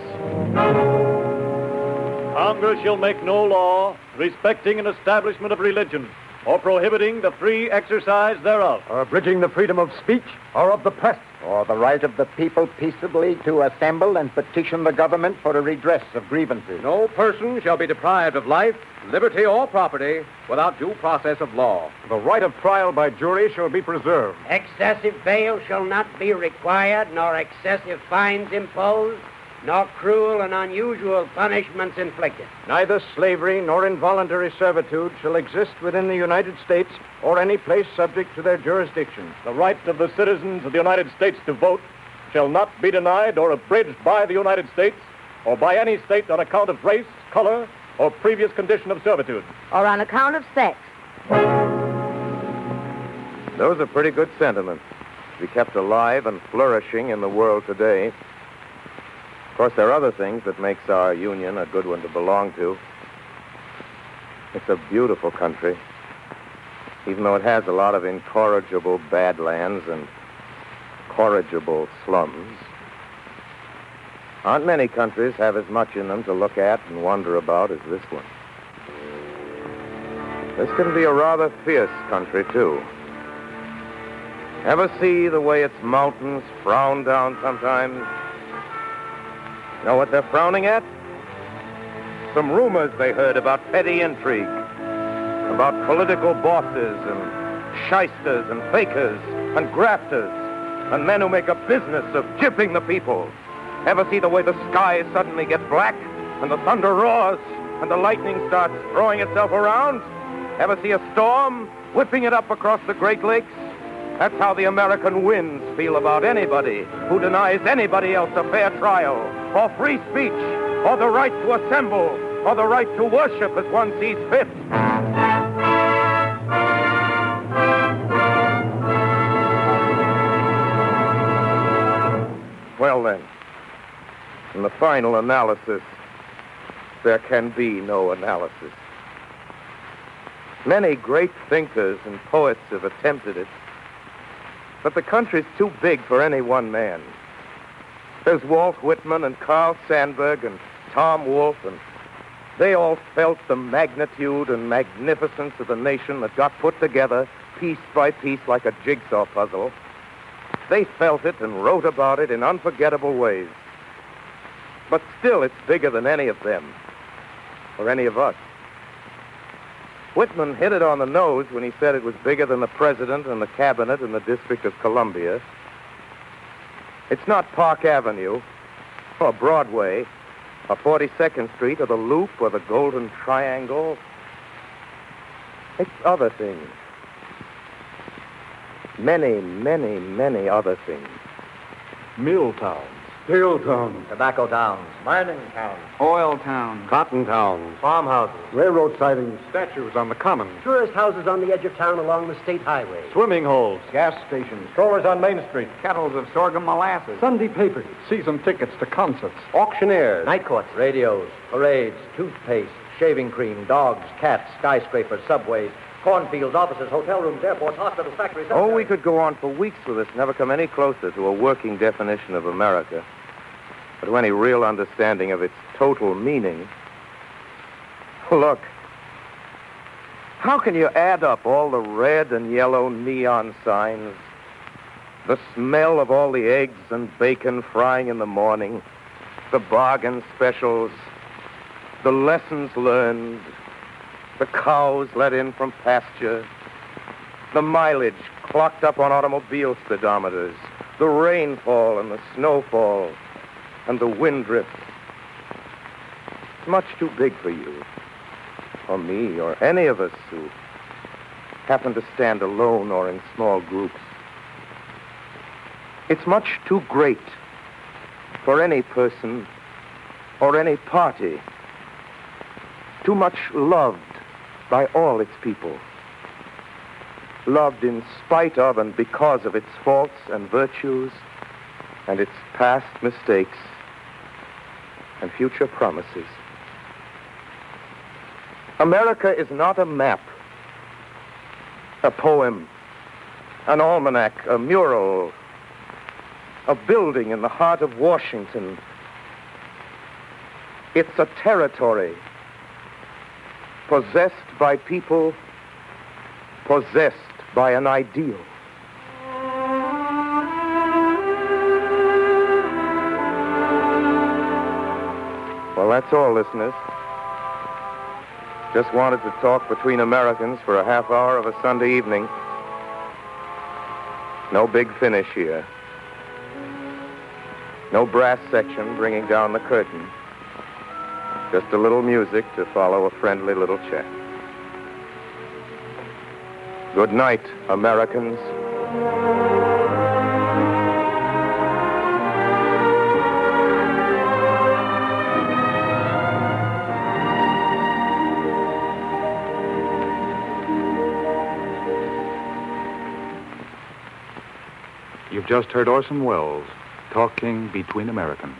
Congress shall make no law respecting an establishment of religion, or prohibiting the free exercise thereof,
or abridging the freedom of speech or of the press,
or the right of the people peaceably to assemble and petition the government for a redress of grievances.
No person shall be deprived of life, liberty, or property without due process of law. The right of trial by jury shall be preserved.
Excessive bail shall not be required, nor excessive fines imposed, nor cruel and unusual punishments inflicted.
Neither slavery nor involuntary servitude shall exist within the United States or any place subject to their jurisdiction.
The right of the citizens of the United States to vote shall not be denied or abridged by the United States or by any state on account of race, color, or previous condition of servitude.
Or on account of sex.
Those are pretty good sentiments to be kept alive and flourishing in the world today. Of course, there are other things that makes our union a good one to belong to. It's a beautiful country, even though it has a lot of incorrigible badlands and corrigible slums. Aren't many countries have as much in them to look at and wonder about as this one. This can be a rather fierce country, too. Ever see the way its mountains frown down sometimes? Know what they're frowning at? Some rumors they heard about petty intrigue, about political bosses and shysters and fakers and grafters and men who make a business of gypping the people. Ever see the way the sky suddenly gets black and the thunder roars and the lightning starts throwing itself around? Ever see a storm whipping it up across the Great Lakes? That's how the American winds feel about anybody who denies anybody else a fair trial, or free speech, or the right to assemble, or the right to worship as one sees fit. Well, then, in the final analysis, there can be no analysis. Many great thinkers and poets have attempted it, but the country's too big for any one man. There's Walt Whitman and Carl Sandburg and Tom Wolfe and They all felt the magnitude and magnificence of the nation that got put together piece by piece like a jigsaw puzzle. They felt it and wrote about it in unforgettable ways. But still, it's bigger than any of them, or any of us. Whitman hit it on the nose when he said it was bigger than the president and the cabinet and the District of Columbia. It's not Park Avenue, or Broadway, or 42nd Street, or the Loop, or the Golden Triangle. It's other things. Many, many, many other things.
Mill towns.
Steel towns. Tobacco towns. Mining towns.
Oil towns.
Cotton towns.
Farmhouses.
Railroad sidings.
Statues on the common.
Tourist houses on the edge of town along the state highway.
Swimming holes.
Gas stations. Strollers on Main Street.
Kettles of sorghum molasses.
Sunday papers.
Season tickets to concerts.
Auctioneers. Night courts. Radios. Parades. Toothpaste. Shaving cream. Dogs. Cats. Skyscrapers. Subways. Cornfields. Offices. Hotel rooms. Airports. Hospitals. Factories.
Oh, we could go on for weeks with this, never come any closer to a working definition of America, or to any real understanding of its total meaning. Look, how can you add up all the red and yellow neon signs, the smell of all the eggs and bacon frying in the morning, the bargain specials, the lessons learned, the cows let in from pasture, the mileage clocked up on automobile speedometers, the rainfall and the snowfall, and the wind drift? It's much too big for you, or me, or any of us who happen to stand alone or in small groups. It's much too great for any person or any party. Too much loved by all its people. Loved in spite of and because of its faults and virtues and its past mistakes and future promises. America is not a map, a poem, an almanac, a mural, a building in the heart of Washington. It's a territory possessed by people, possessed by an ideal. Well, that's all, listeners. Just wanted to talk between Americans for a half hour of a Sunday evening. No big finish here. No brass section bringing down the curtain. Just a little music to follow a friendly little chat. Good night, Americans.
You've just heard Orson Welles talking between Americans.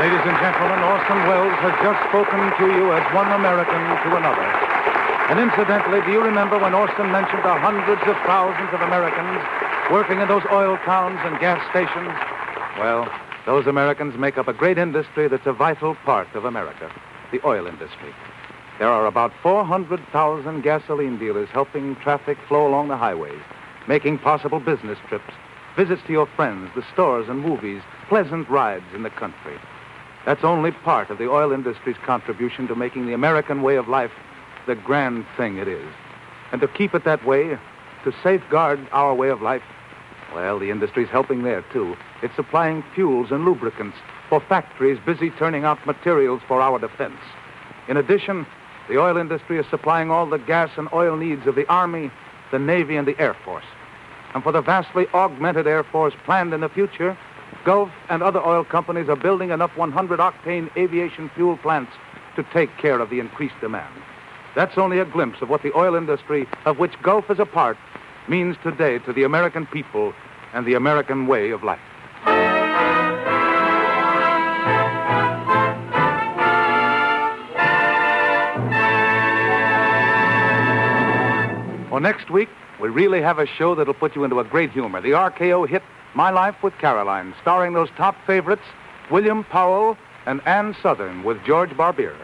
Ladies and gentlemen, Orson Welles has just spoken to you as one American to another. And incidentally, do you remember when Orson mentioned the hundreds of thousands of Americans working in those oil towns and gas stations? Well, those Americans make up a great industry that's a vital part of America, the oil industry. There are about 400,000 gasoline dealers helping traffic flow along the highways, making possible business trips, visits to your friends, the stores and movies, pleasant rides in the country. That's only part of the oil industry's contribution to making the American way of life the grand thing it is. And to keep it that way, to safeguard our way of life, well, the industry's helping there, too. It's supplying fuels and lubricants for factories busy turning out materials for our defense. In addition, the oil industry is supplying all the gas and oil needs of the Army, the Navy, and the Air Force. And for the vastly augmented Air Force planned in the future, Gulf and other oil companies are building enough 100-octane aviation fuel plants to take care of the increased demand. That's only a glimpse of what the oil industry, of which Gulf is a part, means today to the American people and the American way of life. Well, next week, we really have a show that'll put you into a great humor. The RKO hit My Life with Caroline, starring those top favorites, William Powell and Ann Sothern, with George Barbier.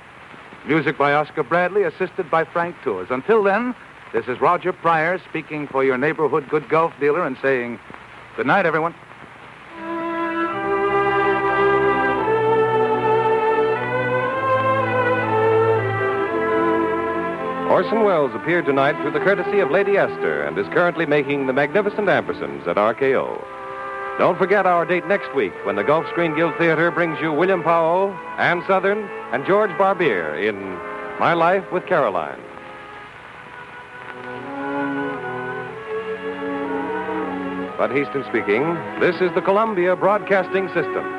Music by Oscar Bradley, assisted by Frank Tours. Until then, this is Roger Pryor speaking for your neighborhood good golf dealer and saying, good night, everyone.
Orson Welles appeared tonight through the courtesy of Lady Esther and is currently making the magnificent Ambersons at RKO. Don't forget our date next week when the Gulf Screen Guild Theater brings you William Powell, Ann Sothern, and George Barbier in My Life with Caroline. Bud Heaston speaking. This is the Columbia Broadcasting System.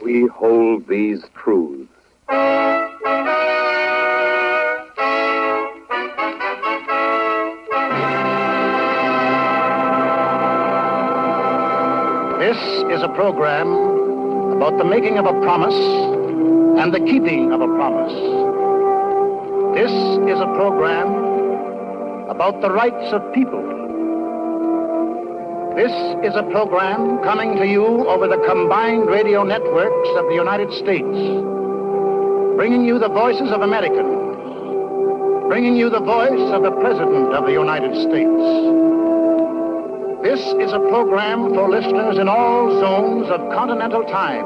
We hold these truths.
This is a program about the making of a promise and the keeping of a promise. This is a program about the rights of people. This is a program coming to you over the combined radio networks of the United States, bringing you the voices of Americans, bringing you the voice of the President of the United States. This is a program for listeners in all zones of continental time,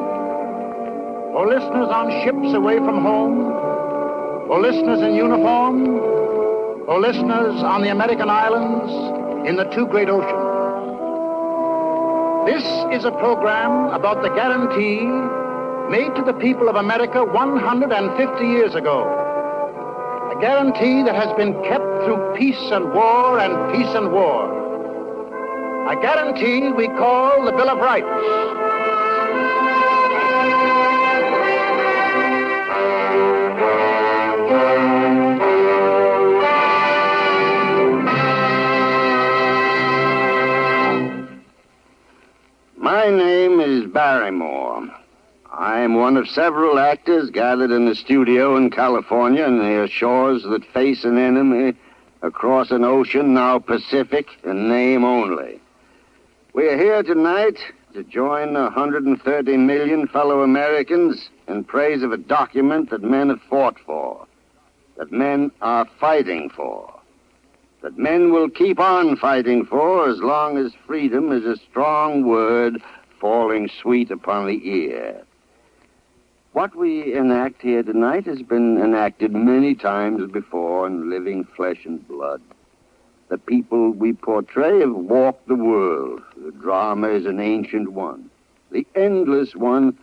for listeners on ships away from home, for listeners in uniform, for listeners on the American islands in the two great oceans. This is a program about the guarantee made to the people of America 150 years ago. A guarantee that has been kept through peace and war and peace and war. A guarantee we call the Bill of Rights.
My name is Barrymore. I'm one of several actors gathered in a studio in California near shores that face an enemy across an ocean now Pacific in name only. We are here tonight to join 130 million fellow Americans in praise of a document that men have fought for, that men are fighting for, that men will keep on fighting for as long as freedom is a strong word falling sweet upon the ear. What we enact here tonight has been enacted many times before in living flesh and blood. The people we portray have walked the world. The drama is an ancient one, the endless one,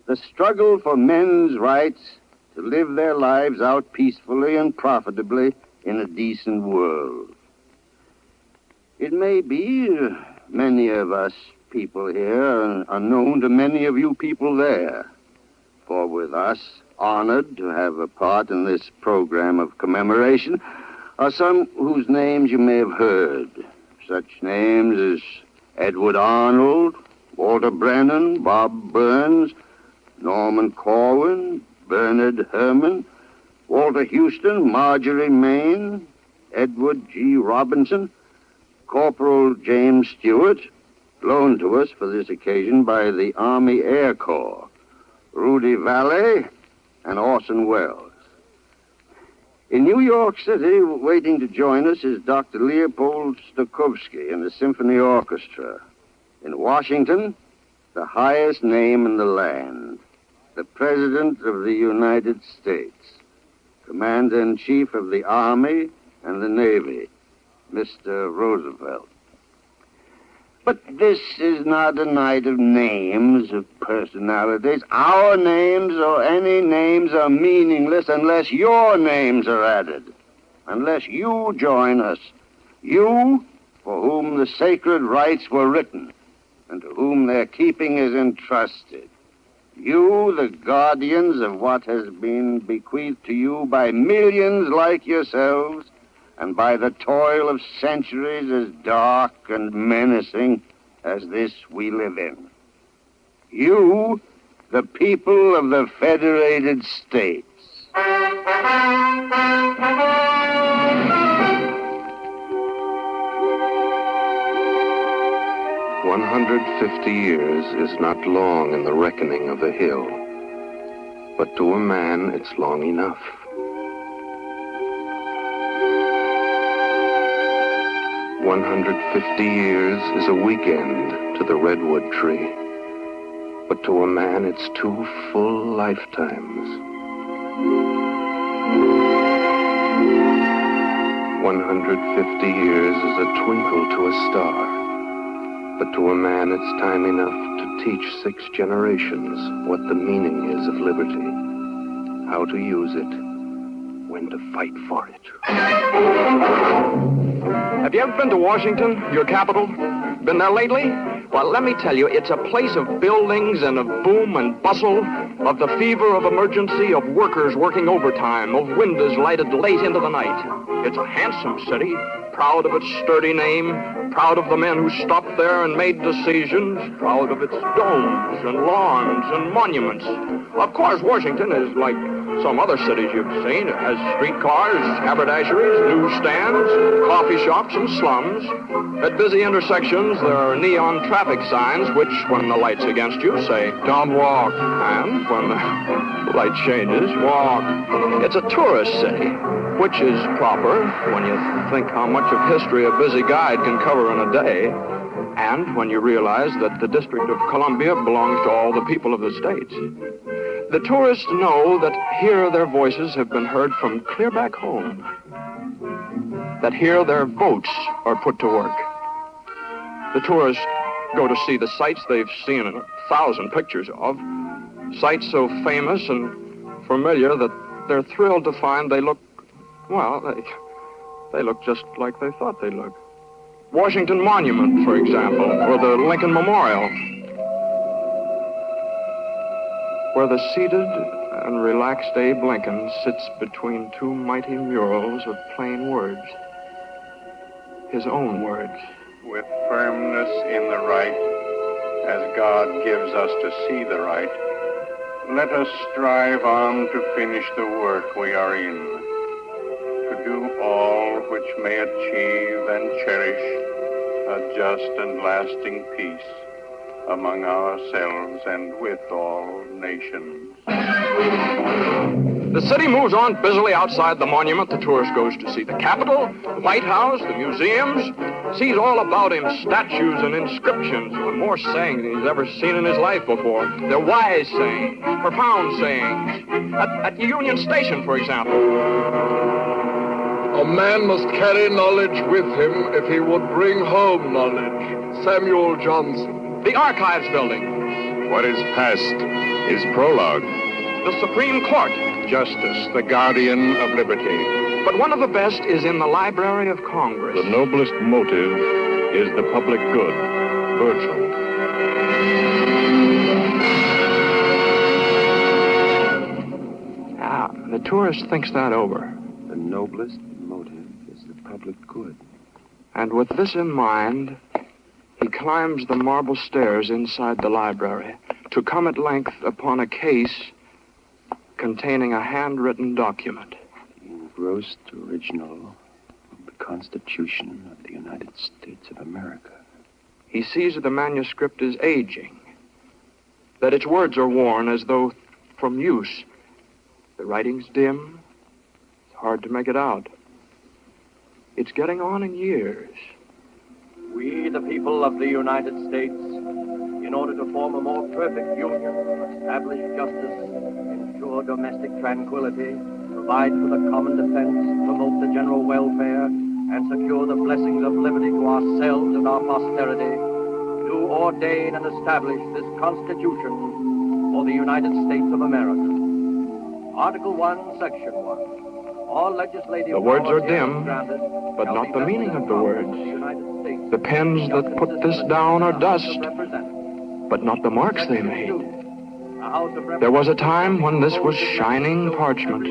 the struggle for men's rights to live their lives out peacefully and profitably in a decent world. It may be many of us people here are known to many of you people there, for with us, honored to have a part in this program of commemoration, are some whose names you may have heard. Such names as Edward Arnold, Walter Brennan, Bob Burns, Norman Corwin, Bernard Herrmann, Walter Houston, Marjorie Main, Edward G. Robinson, Corporal James Stewart, loaned to us for this occasion by the Army Air Corps, Rudy Valley, and Orson Welles. In New York City, waiting to join us is Dr. Leopold Stokowski in the Symphony Orchestra. In Washington, the highest name in the land, the President of the United States, Commander-in-Chief of the Army and the Navy, Mr. Roosevelt. But this is not a night of names, of personalities. Our names or any names are meaningless unless your names are added, unless you join us. You, for whom the sacred rights were written, and to whom their keeping is entrusted.
You, the guardians of what has been bequeathed to you by millions like yourselves, and by the toil of centuries as dark and menacing as this we live in. You, the people of the Federated States.
150 years is not long in the reckoning of a hill, but to a man it's long enough. "150 years is a weekend to the redwood tree, but to a man it's 2 full lifetimes. 150 years is a twinkle to a star, but to a man it's time enough to teach 6 generations what the meaning is of liberty, how to use it, when to fight for it."
Have you ever been to Washington, your capital? Been there lately? Well, let me tell you, it's a place of buildings and of boom and bustle, of the fever of emergency, of workers working overtime, of windows lighted late into the night. It's a handsome city, proud of its sturdy name, proud of the men who stopped there and made decisions, proud of its domes and lawns and monuments. Of course, Washington is like some other cities you've seen. It has streetcars, haberdasheries, newsstands, coffee shops, and slums. At busy intersections, there are neon traffic signs which, when the light's against you, say, "Don't walk." And when the light changes, walk. It's a tourist city, which is proper when you think how much of history a busy guide can cover in a day, and when you realize that the District of Columbia belongs to all the people of the states. The tourists know that here their voices have been heard from clear back home, that here their votes are put to work. The tourists go to see the sights they've seen in 1,000 pictures of, sights so famous and familiar that they're thrilled to find they look, well, they look just like they thought they'd look. Washington Monument, for example, or the Lincoln Memorial, where the seated and relaxed Abe Lincoln sits between 2 mighty murals of plain words, his own words.
With firmness in the right, as God gives us to see the right, let us strive on to finish the work we are in, to do all which may achieve and cherish a just and lasting peace among ourselves and with all nations.
The city moves on busily outside the monument. The tourist goes to see the Capitol, the White House, the museums, sees all about him statues and inscriptions with more sayings than he's ever seen in his life before. They're wise sayings, profound sayings. At the Union Station, for example.
"A man must carry knowledge with him if he would bring home knowledge." Samuel Johnson.
The Archives Building.
What is past is prologue.
The Supreme Court.
Justice, the guardian of liberty.
But one of the best is in the Library of Congress.
The noblest motive is the public good. Virgil.
The tourist thinks that over.
The noblest motive is the public good.
And with this in mind, he climbs the marble stairs inside the library to come at length upon a case containing a handwritten document.
The engrossed original of the Constitution of the United States of America.
He sees the manuscript is aging, that its words are worn as though from use. The writing's dim. It's hard to make it out. It's getting on in years.
We, the people of the United States, in order to form a more perfect union, establish justice, ensure domestic tranquility, provide for the common defense, promote the general welfare, and secure the blessings of liberty to ourselves and our posterity, do ordain and establish this Constitution for the United States of America. Article 1, Section 1. All legislative...
The words are dim, but not the meaning of the words. The pens that put this down are dust, but not the marks they made. There was a time when this was shining parchment,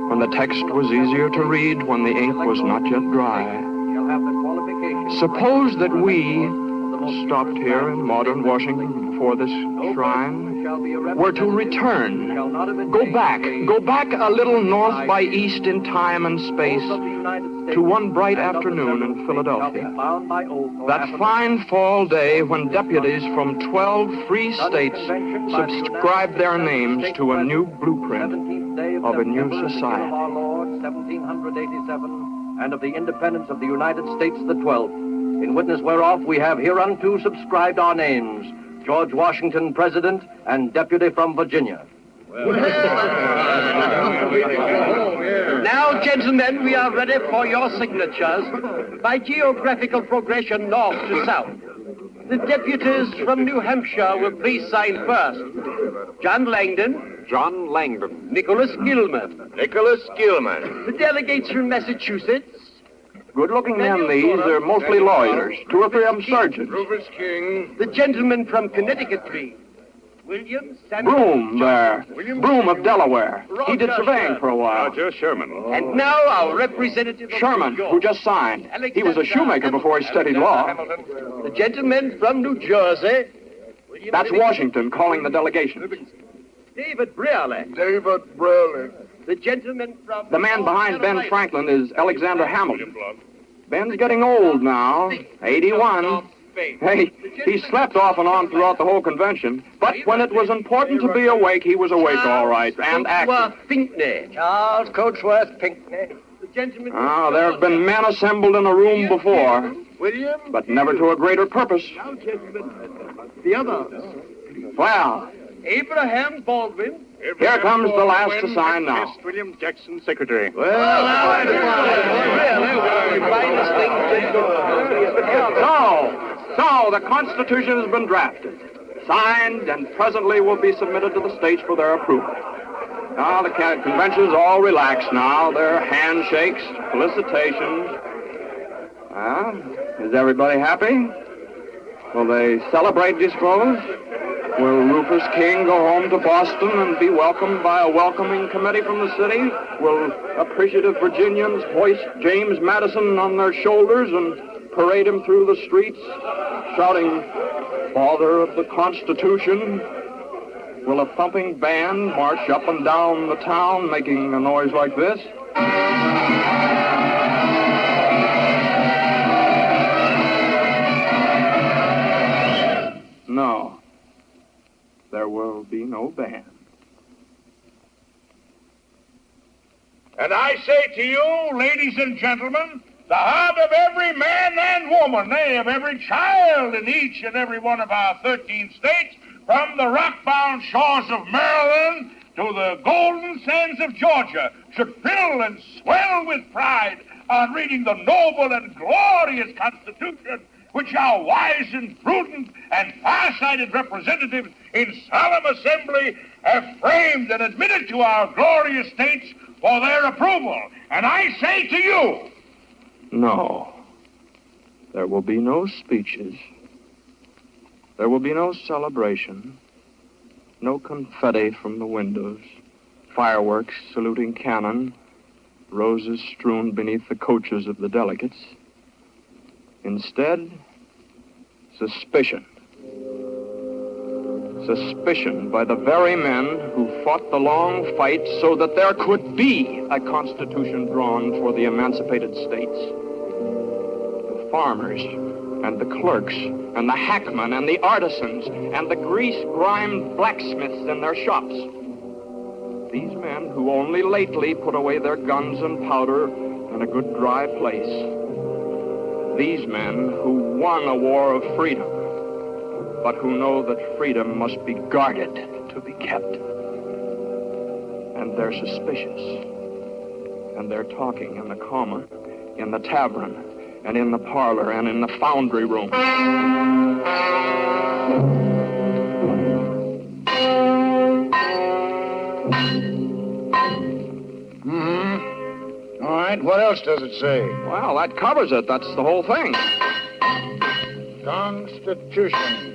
when the text was easier to read, when the ink was not yet dry. Suppose that we, stopped here in modern Washington before this shrine, were to return, go back a little north by east in time and space to one bright afternoon in Philadelphia. That fine fall day when deputies from 12 free states subscribed their names to a new blueprint of a new society.
And of the independence of the United States the 12th, in witness whereof we have hereunto subscribed our names, George Washington, President, and Deputy from Virginia.
Now, gentlemen, we are ready for your signatures by geographical progression north to south. The deputies from New Hampshire will please sign first. John Langdon.
John Langdon.
Nicholas Gilman.
Nicholas Gilman.
The delegates from Massachusetts.
Good-looking men, these. They're mostly lawyers. 2 or 3 of them surgeons.
Rufus King.
The gentleman from Connecticut, please. William Samuel.
Broome, there. Broome of Delaware. He did surveying for a while.
Roger Sherman.
And now our representative of
Sherman,
New York.
who just signed. He was a shoemaker before he studied law.
The gentleman from New Jersey.
That's Washington calling the delegation.
David Brearley.
David Brearley.
The gentleman from...
The man behind Ben Franklin is Alexander Hamilton. Ben's getting old now, 81. Hey, he slept off and on throughout the whole convention, but when it was important to be awake, he was awake all right, and active.
Pinckney. Charles Coatsworth Pinckney. The gentleman...
There have been men assembled in a room before,
William...
but never to a greater purpose.
Now, gentlemen, the others.
Well...
Abraham Baldwin.
Here comes the last to sign now.
William Jackson, Secretary.
So, the Constitution has been drafted, signed, and presently will be submitted to the states for their approval. Now, the convention's all relaxed now. There are handshakes, felicitations. Is everybody happy? Will they celebrate, do you suppose? Will Rufus King go home to Boston and be welcomed by a welcoming committee from the city? Will appreciative Virginians hoist James Madison on their shoulders and parade him through the streets, shouting, "Father of the Constitution"? Will a thumping band march up and down the town making a noise like this? No. There will be no band.
And I say to you, ladies and gentlemen, the heart of every man and woman, nay, of every child in each and every one of our 13 states, from the rock-bound shores of Maryland to the golden sands of Georgia, should fill and swell with pride on reading the noble and glorious Constitution which our wise and prudent and far-sighted representatives in solemn assembly have framed and admitted to our glorious states for their approval. And I say to you...
No. There will be no speeches. There will be no celebration. No confetti from the windows. Fireworks saluting cannon. Roses strewn beneath the coaches of the delegates. Instead, suspicion. Suspicion by the very men who fought the long fight so that there could be a constitution drawn for the emancipated states. The farmers and the clerks and the hackmen and the artisans and the grease-grimed blacksmiths in their shops. These men who only lately put away their guns and powder in a good dry place. These men who won a war of freedom, but who know that freedom must be guarded to be kept. And they're suspicious. And they're talking in the common, in the tavern, and in the parlor, and in the foundry room.
All right, what else does it say?
Well, that covers it. That's the whole thing.
Constitution.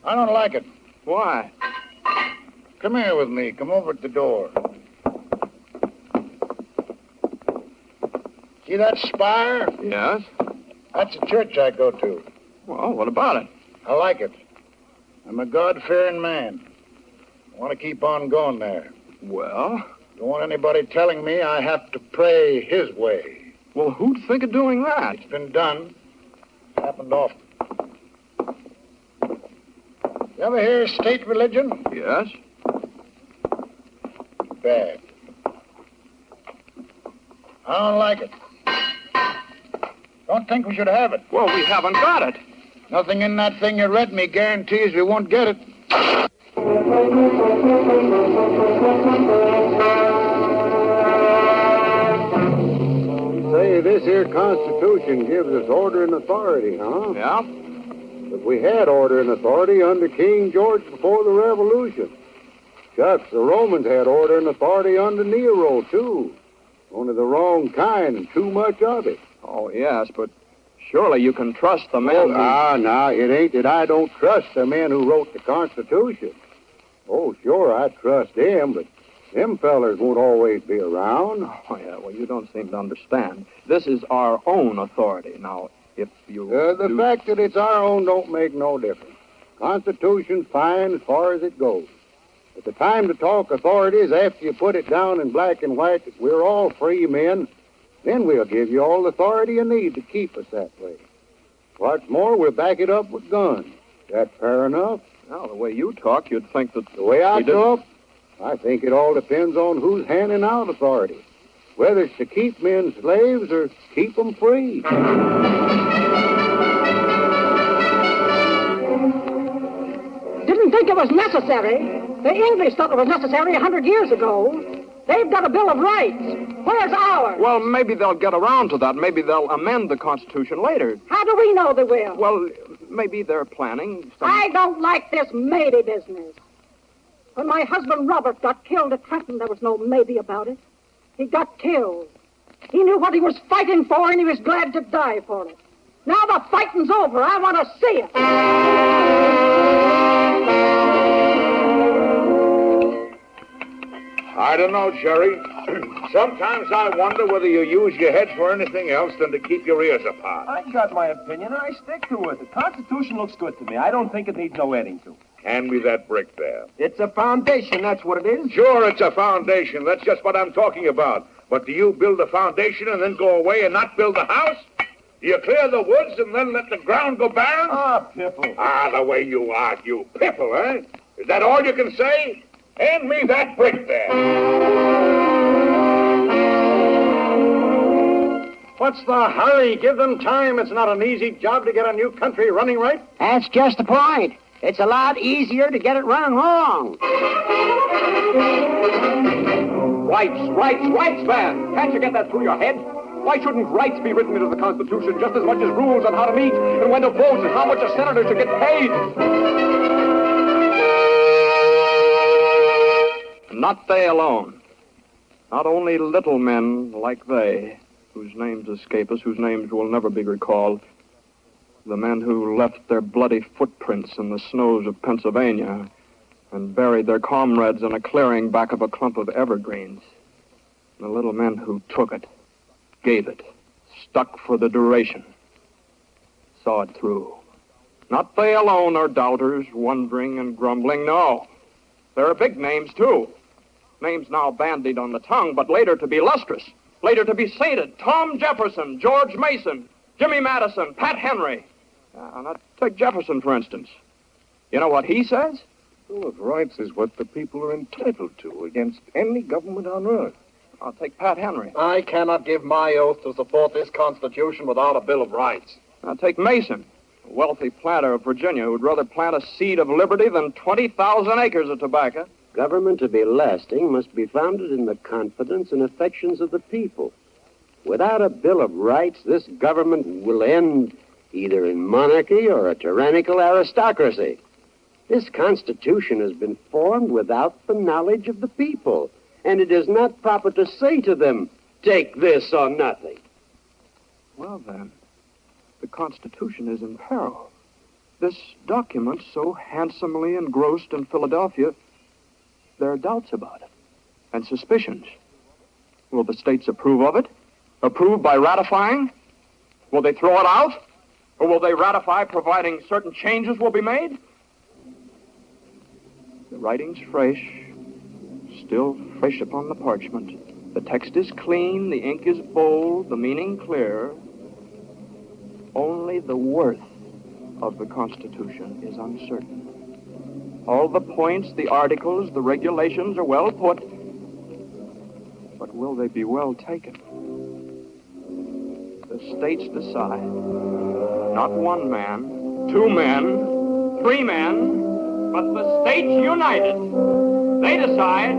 I don't like it.
Why?
Come here with me. Come over at the door. See that spire?
Yes?
That's a church I go to.
Well, what about it?
I like it. I'm a God-fearing man. I want to keep on going there.
Well?
Don't want anybody telling me I have to pray his way.
Well, who'd think of doing that?
It's been done. It's happened often. You ever hear of state religion?
Yes.
Bad. I don't like it. Don't think we should have it.
Well, we haven't got it.
Nothing in that thing you read me guarantees we won't get it.
Say, this here Constitution gives us order and authority, huh?
Yeah?
But we had order and authority under King George before the Revolution. Shucks, the Romans had order and authority under Nero, too. Only the wrong kind and too much of it.
Oh, yes, but surely you can trust the man.
No, it ain't that I don't trust the man who wrote the Constitution. Oh, sure, I trust him, but them fellers won't always be around.
Oh, yeah, well, you don't seem to understand. This is our own authority. Now, if you...
The fact that it's our own don't make no difference. Constitution's fine as far as it goes. But the time to talk authority is after you put it down in black and white that we're all free men. Then we'll give you all the authority you need to keep us that way. What's more, we'll back it up with guns. That fair enough?
Now, the way you talk, you'd think that...
The way I talk, I think it all depends on who's handing out authority. Whether it's to keep men slaves or keep them free.
Didn't think it was necessary. The English thought it was necessary 100 years ago. They've got a Bill of Rights. Where's ours?
Well, maybe they'll get around to that. Maybe they'll amend the Constitution later.
How do we know they will?
Well, maybe they're planning some...
I don't like this maybe business. When my husband Robert got killed at Trenton, there was no maybe about it. He got killed. He knew what he was fighting for, and he was glad to die for it. Now the fighting's over. I want to see it.
I don't know, Jerry. Sometimes I wonder whether you use your head for anything else than to keep your ears apart.
I got my opinion, and I stick to it. The Constitution looks good to me. I don't think it needs no adding to.
Hand me that brick there.
It's a foundation, that's what it is.
Sure, it's a foundation. That's just what I'm talking about. But do you build a foundation and then go away and not build a house? Do you clear the woods and then let the ground go barren?
Ah, Pipple.
Ah, the way you argue. Pipple, eh? Is that all you can say? Hand me that brick there.
What's the hurry? Give them time. It's not an easy job to get a new country running right.
That's just the point. It's a lot easier to get it running wrong.
Rights, man. Can't you get that through your head? Why shouldn't rights be written into the Constitution just as much as rules on how to meet and when to vote and how much a senator should get paid?
Not they alone. Not only little men like they, whose names escape us, whose names will never be recalled. The men who left their bloody footprints in the snows of Pennsylvania and buried their comrades in a clearing back of a clump of evergreens. The little men who took it, gave it, stuck for the duration, saw it through. Not they alone are doubters, wondering and grumbling, no. There are big names, too. Names now bandied on the tongue, but later to be lustrous, later to be sainted. Tom Jefferson, George Mason, Jimmy Madison, Pat Henry. Now, take Jefferson, for instance. You know what he says?
Bill of Rights is what the people are entitled to against any government on earth.
I'll take Pat Henry.
I cannot give my oath to support this Constitution without a Bill of Rights.
I'll take Mason, a wealthy planter of Virginia who'd rather plant a seed of liberty than 20,000 acres of tobacco.
Government to be lasting must be founded in the confidence and affections of the people. Without a Bill of Rights, this government will end either in monarchy or a tyrannical aristocracy. This Constitution has been formed without the knowledge of the people, and it is not proper to say to them, take this or nothing.
Well, then, the Constitution is in peril. This document so handsomely engrossed in Philadelphia, there are doubts about it and suspicions. Will the states approve of it? Approve by ratifying? Will they throw it out? Or will they ratify providing certain changes will be made? The writing's fresh, still fresh upon the parchment. The text is clean, the ink is bold, the meaning clear. Only the worth of the Constitution is uncertain. All the points, the articles, the regulations are well put, but will they be well taken? The states decide. Not one man, two men, three men, but the states united. They decide.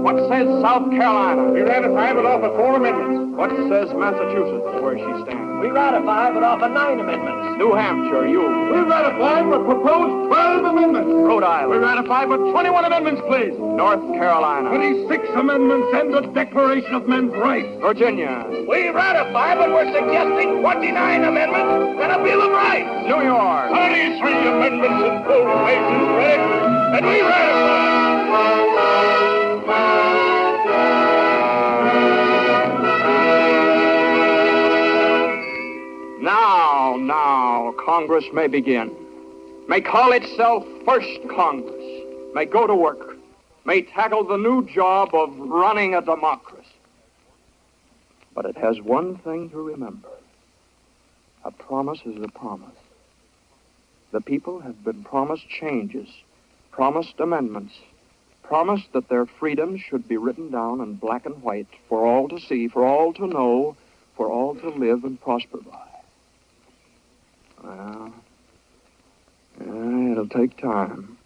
What says South Carolina?
We ratify but offer 4 amendments.
What says Massachusetts, where she stands?
We ratify but offer 9 amendments.
New Hampshire, you.
We ratify but propose 12 amendments.
Rhode Island.
We ratify but 21 amendments, please.
North Carolina.
26 amendments and the Declaration of Men's Rights.
Virginia.
We ratify, but we're suggesting 29 amendments and a Bill of Rights.
New York.
33 amendments in full basis ready, and we ratify.
Now, Congress may begin. May call itself First Congress. May go to work. May tackle the new job of running a democracy. But it has one thing to remember. A promise is a promise. The people have been promised changes, promised amendments, promised that their freedoms should be written down in black and white for all to see, for all to know, for all to live and prosper by. Well, it'll take time.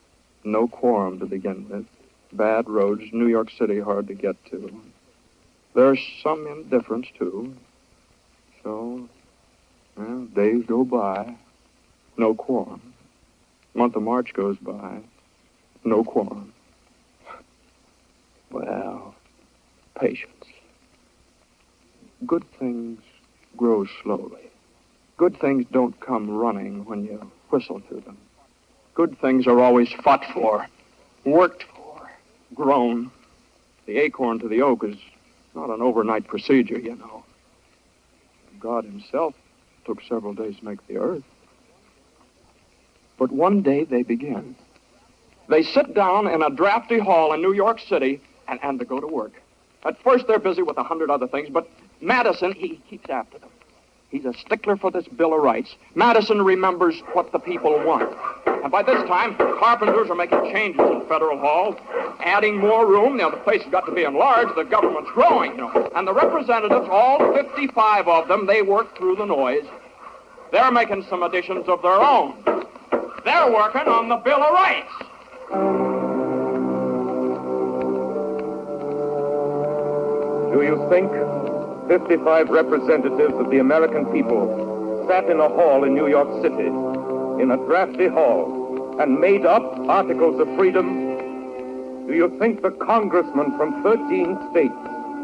No quorum to begin with. Bad roads, New York City hard to get to. There's some indifference, too. So, well, days go by. No quorum. Month of March goes by. No quorum. Well, patience. Good things grow slowly. Good things don't come running when you whistle to them. Good things are always fought for, worked for, grown. The acorn to the oak is not an overnight procedure, you know. God himself took several days to make the earth. But one day they begin. They sit down in a drafty hall in New York City and they go to work. At first they're busy with 100 other things, but Madison, he keeps after them. He's a stickler for this Bill of Rights. Madison remembers what the people want. And by this time, carpenters are making changes in Federal Hall, adding more room. Now, the place has got to be enlarged. The government's growing, you know. And the representatives, all 55 of them, they work through the noise. They're making some additions of their own. They're working on the Bill of Rights.
Do you think 55 representatives of the American people sat in a hall in New York City, in a drafty hall, and made up articles of freedom? Do you think the congressmen from 13 states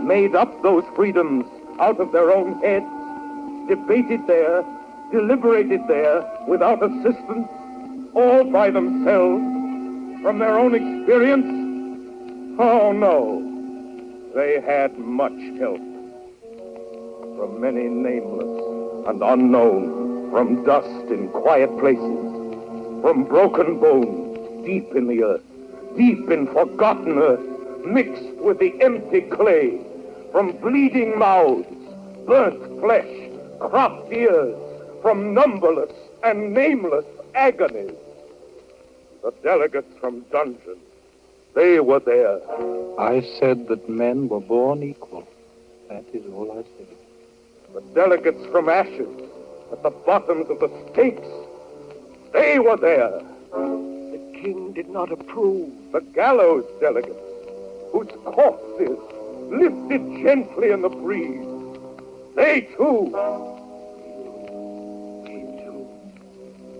made up those freedoms out of their own heads, debated there, deliberated there, without assistance, all by themselves, from their own experience? Oh, no. They had much help. From many nameless and unknown, from dust in quiet places, from broken bones deep in the earth, deep in forgotten earth, mixed with the empty clay, from bleeding mouths, burnt flesh, cropped ears, from numberless and nameless agonies. The delegates from dungeons, they were there.
I said that men were born equal. That is all I said.
The delegates from ashes, at the bottoms of the stakes, they were there.
The king did not approve.
The gallows delegates, whose corpses lifted gently in the breeze, they too.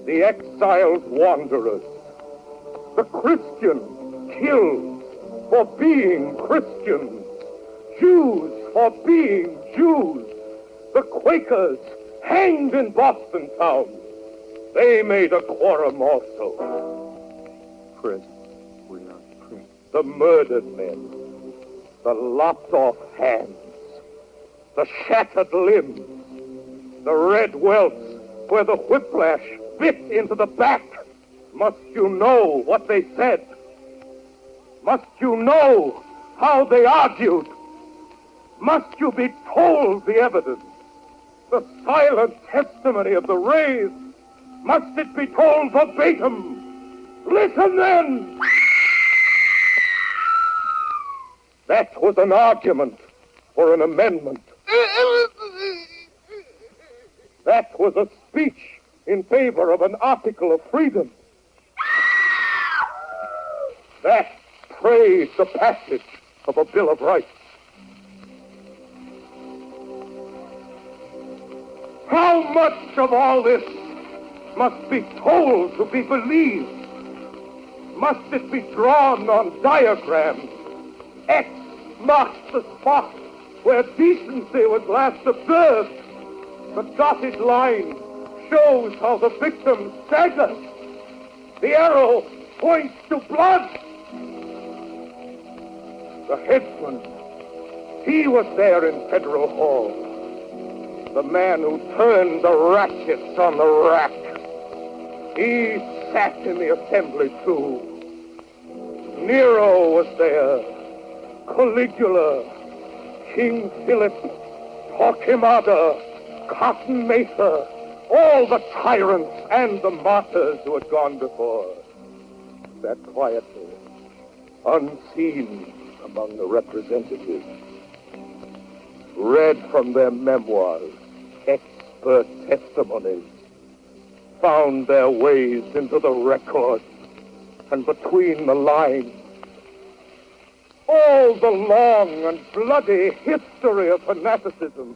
The exiled wanderers, the Christians killed for being Christians, Jews for being Jews, the Quakers hanged in Boston town,
They made a quorum also.
Present. We are present.
The murdered men, the lopped off hands, the shattered limbs, the red welts where the whiplash bit into the back. Must you know what they said? Must you know how they argued? Must you be told the evidence? The silent testimony of the raised? Must it be told verbatim? Listen then! That was an argument for an amendment. That was a speech in favor of an article of freedom. That praised the passage of a Bill of Rights. How much of all this must be told to be believed? Must it be drawn on diagrams? X marks the spot where decency was last observed. The dotted line shows how the victim staggered. The arrow points to blood. The headsman, he was there in Federal Hall. The man who turned the ratchets on the rack. He sat in the assembly too. Nero was there. Caligula, King Philip, Torquemada, Cotton Mather, all the tyrants and the martyrs who had gone before. Sat quietly, unseen among the representatives. Read from their memoirs, expert testimonies, found their ways into the records and between the lines. All the long and bloody history of fanaticism,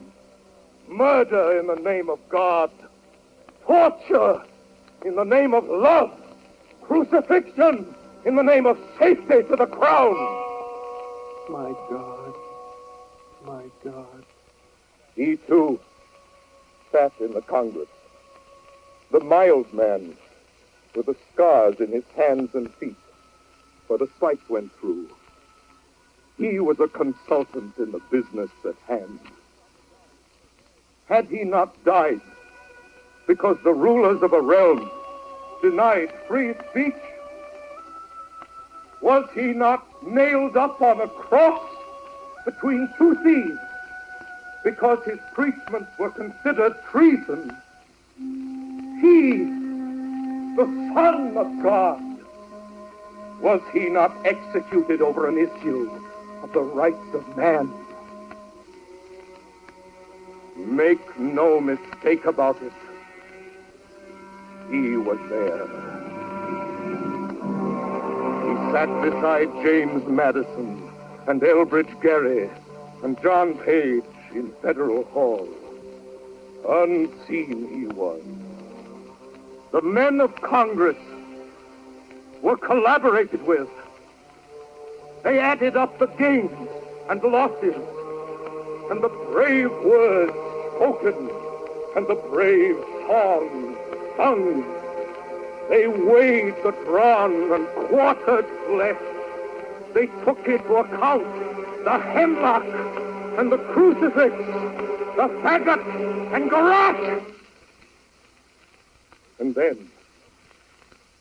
murder in the name of God, torture in the name of love, crucifixion in the name of safety to the crown.
My God, my God.
He too sat in the Congress. The mild man with the scars in his hands and feet where the sight went through. He was a consultant in the business at hand. Had he not died because the rulers of a realm denied free speech? Was he not nailed up on a cross between two thieves because his preachments were considered treason? He, the Son of God, was he not executed over an issue of the rights of man? Make no mistake about it. He was there. He sat beside James Madison and Elbridge Gerry and John Page in Federal Hall. Unseen he was. The men of Congress were collaborated with. They added up the gains and losses, and the brave words spoken, and the brave songs sung. They weighed the drawn and quartered flesh. They took into account the hemlock and the crucifix, the faggot and garrote. And then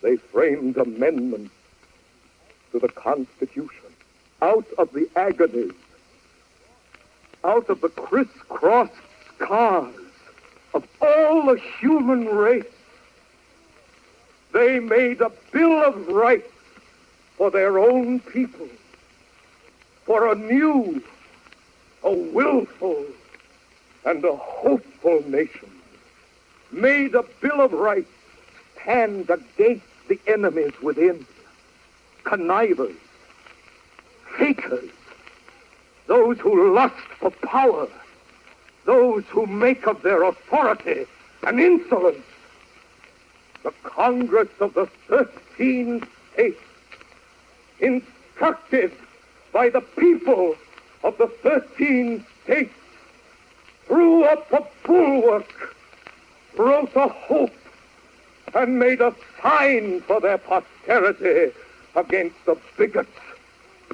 they framed amendments to the Constitution out of the agonies, out of the crisscrossed scars of all the human race. They made a Bill of Rights for their own people, for a new, a willful, and a hopeful nation. Made a Bill of Rights stand against the enemies within, connivers, fakers, those who lust for power, those who make of their authority an insolence. The Congress of the 13 states, instructed by the people of the 13 states, threw up a bulwark, wrote a hope, and made a sign for their posterity against the bigots,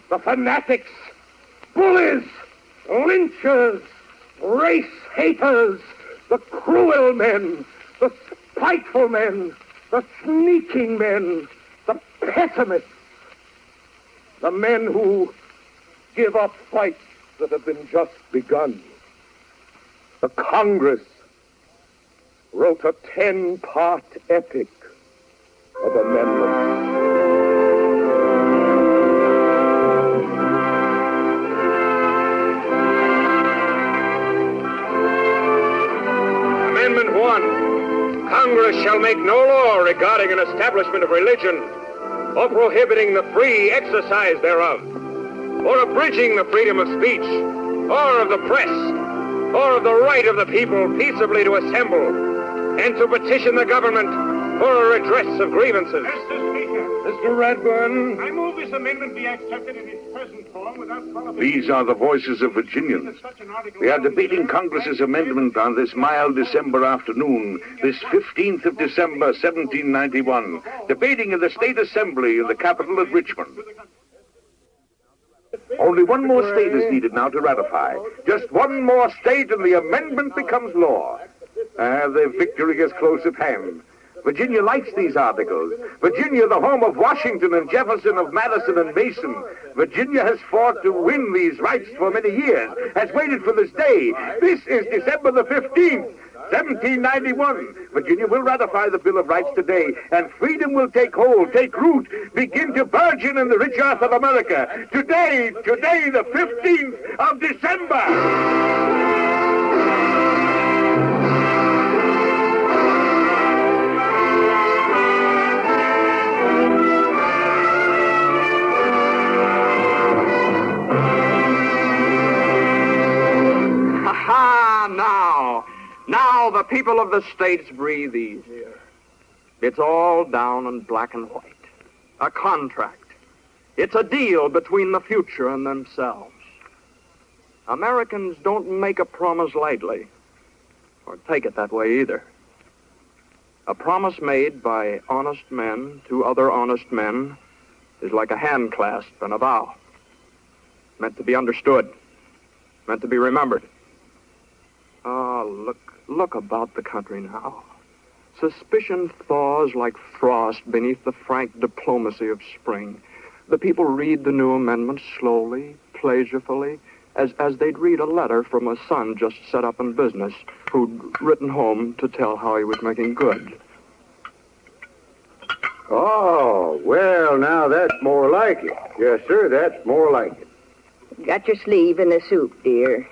the fanatics, bullies, lynchers, race haters, the cruel men, the spiteful men, the sneaking men, the pessimists, the men who give up fights that have been just begun. The Congress wrote a 10-part epic of amendments.
Amendment 1. Congress shall make no law regarding an establishment of religion, or prohibiting the free exercise thereof, or abridging the freedom of speech, or of the press, or of the right of the people peaceably to assemble, and to petition the government for a redress of grievances.
Mr. Speaker.
Mr. Redburn.
I move this amendment be accepted in its present form without qualification.
These are the voices of Virginians. We are debating Congress's amendment on this mild December afternoon, this 15th of December, 1791, debating in the State Assembly in the capital at Richmond. Only one more state is needed now to ratify. Just one more state and the amendment becomes law. The victory is close at hand. Virginia likes these articles. Virginia, the home of Washington and Jefferson, of Madison and Mason. Virginia has fought to win these rights for many years, has waited for this day. This is December the 15th, 1791. Virginia will ratify the Bill of Rights today, and freedom will take hold, take root, begin to burgeon in the rich earth of America. Today, the 15th of December.
Now the people of the states breathe easier. It's all down in black and white. A contract. It's a deal between the future and themselves. Americans don't make a promise lightly, or take it that way either. A promise made by honest men to other honest men is like a hand clasp and a vow. Meant to be understood. Meant to be remembered. Oh, look about the country now. Suspicion thaws like frost beneath the frank diplomacy of spring. The people read the new amendment slowly, pleasurefully, as they'd read a letter from a son just set up in business who'd written home to tell how he was making good.
Oh, well, now that's more like it. Yes, sir, that's more like it.
Got your sleeve in the soup, dear.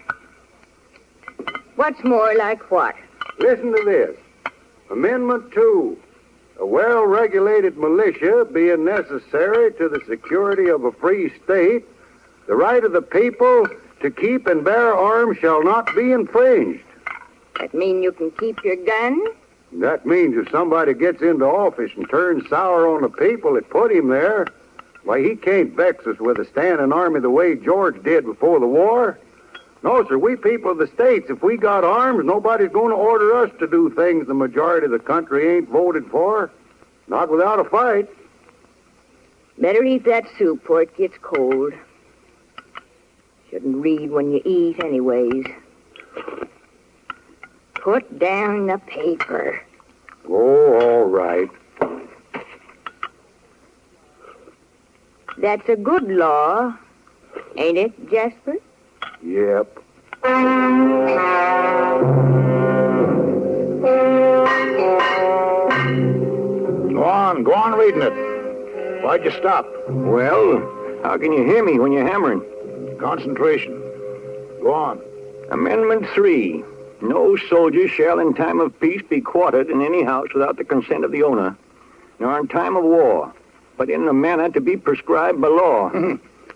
What's more like what?
Listen to this. Amendment 2. A well-regulated militia being necessary to the security of a free state, the right of the people to keep and bear arms shall not be infringed.
That mean you can keep your gun?
That means if somebody gets into office and turns sour on the people that put him there, why, he can't vex us with a standing army the way George did before the war. No, sir, we people of the states, if we got arms, nobody's going to order us to do things the majority of the country ain't voted for. Not without a fight.
Better eat that soup before it gets cold. Shouldn't read when you eat anyways. Put down the paper.
Oh, all right.
That's a good law, ain't it, Jasper?
Yep. Go on reading it. Why'd you stop?
Well, how can you hear me when you're hammering?
Concentration. Go on.
Amendment 3. No soldier shall in time of peace be quartered in any house without the consent of the owner, nor in time of war, but in a manner to be prescribed by law.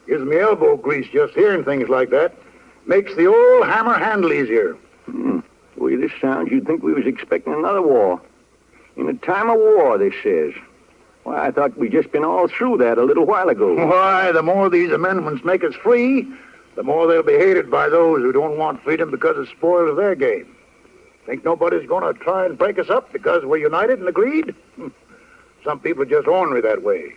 Gives me elbow grease just hearing things like that. Makes the old hammer handle easier.
The way this sounds, you'd think we was expecting another war. In a time of war, this says. Why, I thought we'd just been all through that a little while ago.
Why, the more these amendments make us free, the more they'll be hated by those who don't want freedom because it spoils their game.
Think nobody's going to try and break us up because we're united and agreed? Some people are just ornery that way.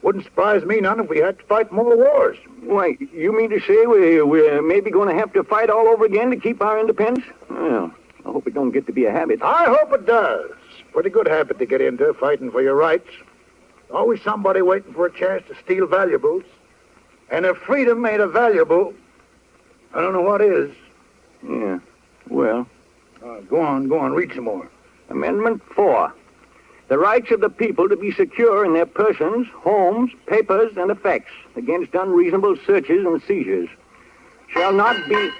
Wouldn't surprise me none if we had to fight more wars.
Why, you mean to say we're maybe going to have to fight all over again to keep our independence? Well, I hope it don't get to be a habit.
I hope it does. Pretty good habit to get into, fighting for your rights. Always somebody waiting for a chance to steal valuables. And if freedom ain't a valuable, I don't know what is.
Yeah, well...
Go on, read some more.
Amendment 4. The rights of the people to be secure in their persons, homes, papers, and effects against unreasonable searches and seizures shall not be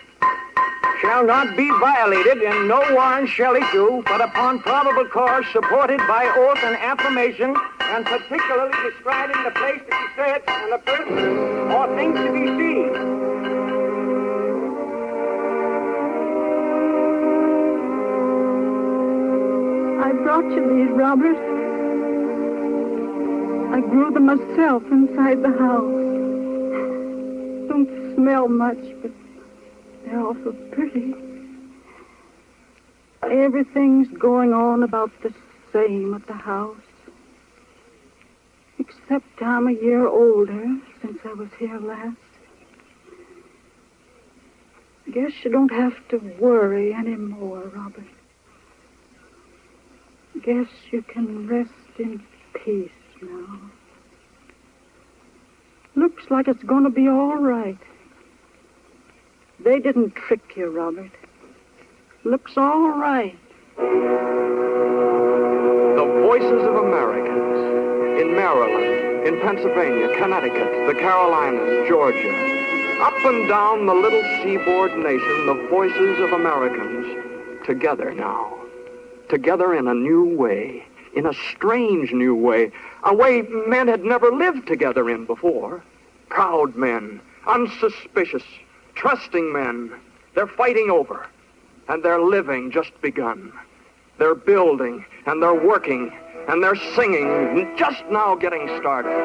violated, and no warrant shall issue but upon probable cause supported by oath and affirmation, and particularly describing the place to be searched and the person or things to be seized.
I brought you these, Robert. I grew them myself inside the house. Don't smell much, but they're awful pretty. Everything's going on about the same at the house. Except I'm a year older since I was here last. Guess you don't have to worry anymore, Robert. Guess you can rest in peace now. Looks like it's going to be all right. They didn't trick you, Robert. Looks all right.
The voices of Americans in Maryland, in Pennsylvania, Connecticut, the Carolinas, Georgia. Up and down the little seaboard nation, the voices of Americans together now. Together in a new way, in a strange new way, a way men had never lived together in before. Proud men, unsuspicious, trusting men. They're fighting over, and they're living just begun. They're building, and they're working, and they're singing, just now getting started.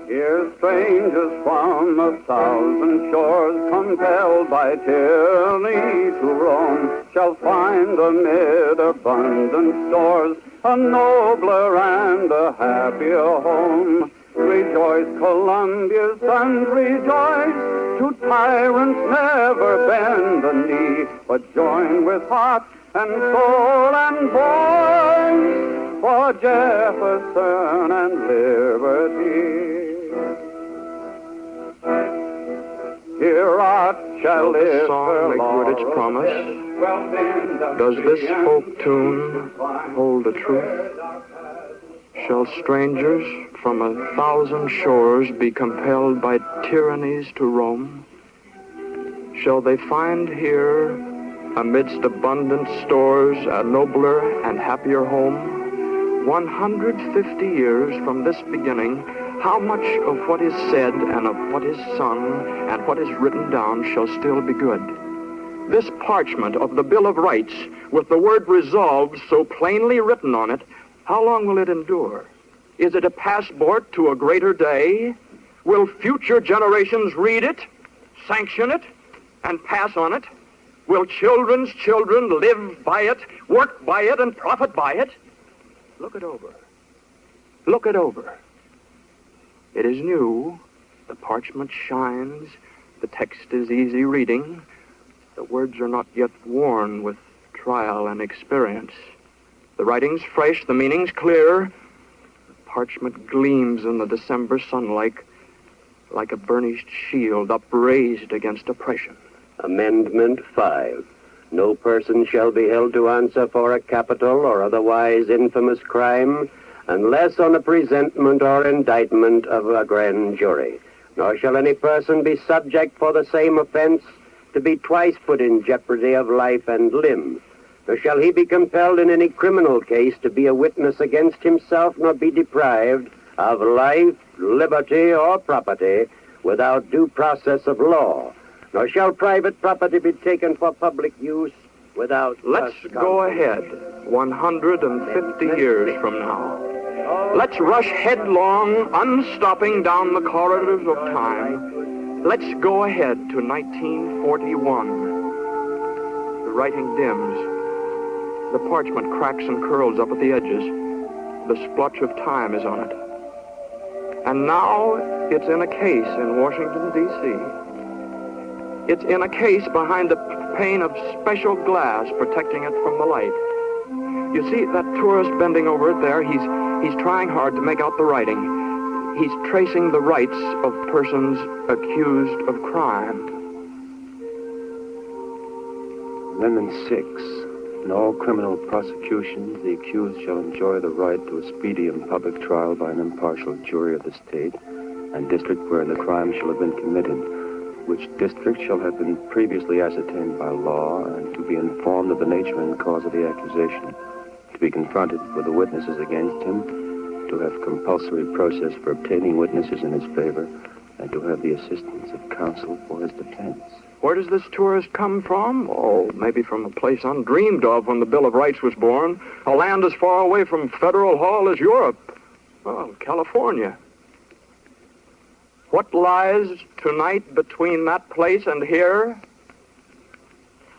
Here strangers from 1,000 shores, compelled by tyranny to roam, shall find amid abundant stores a nobler and a happier home. Rejoice, Columbia's sons, rejoice. To tyrants never bend the knee, but join with heart and soul and voice for Jefferson and liberty. Here art shall live.
Does the song make good its promise? Does this folk tune hold the truth? Shall strangers from 1,000 shores be compelled by tyrannies to roam? Shall they find here, amidst abundant stores, a nobler and happier home? 150 years from this beginning, how much of what is said and of what is sung and what is written down shall still be good? This parchment of the Bill of Rights, with the word resolved so plainly written on it, how long will it endure? Is it a passport to a greater day? Will future generations read it, sanction it, and pass on it? Will children's children live by it, work by it, and profit by it? Look it over. Look it over. It is new. The parchment shines. The text is easy reading. The words are not yet worn with trial and experience. The writing's fresh, the meaning's clear. The parchment gleams in the December sunlight like a burnished shield upraised against oppression.
Amendment 5. No person shall be held to answer for a capital or otherwise infamous crime unless on a presentment or indictment of a grand jury. Nor shall any person be subject for the same offense to be twice put in jeopardy of life and limb. Nor shall he be compelled in any criminal case to be a witness against himself, nor be deprived of life, liberty, or property without due process of law. Nor shall private property be taken for public use without...
Let's go ahead 150 years from now. Let's rush headlong, unstopping down the corridors of time. Let's go ahead to 1941. writing dims. The parchment cracks and curls up at the edges. The splotch of time is on it. And now it's in a case in Washington, D.C. It's in a case behind a pane of special glass protecting it from the light. You see that tourist bending over it there? He's trying hard to make out the writing. He's tracing the rights of persons accused of crime.
Amendment 6. In all criminal prosecutions, the accused shall enjoy the right to a speedy and public trial by an impartial jury of the state and district wherein the crime shall have been committed, which district shall have been previously ascertained by law, and to be informed of the nature and cause of the accusation, to be confronted with the witnesses against him, to have compulsory process for obtaining witnesses in his favor, and to have the assistance of counsel for his defense.
Where does this tourist come from? Oh, maybe from a place undreamed of when the Bill of Rights was born. A land as far away from Federal Hall as Europe. Well, California. What lies tonight between that place and here?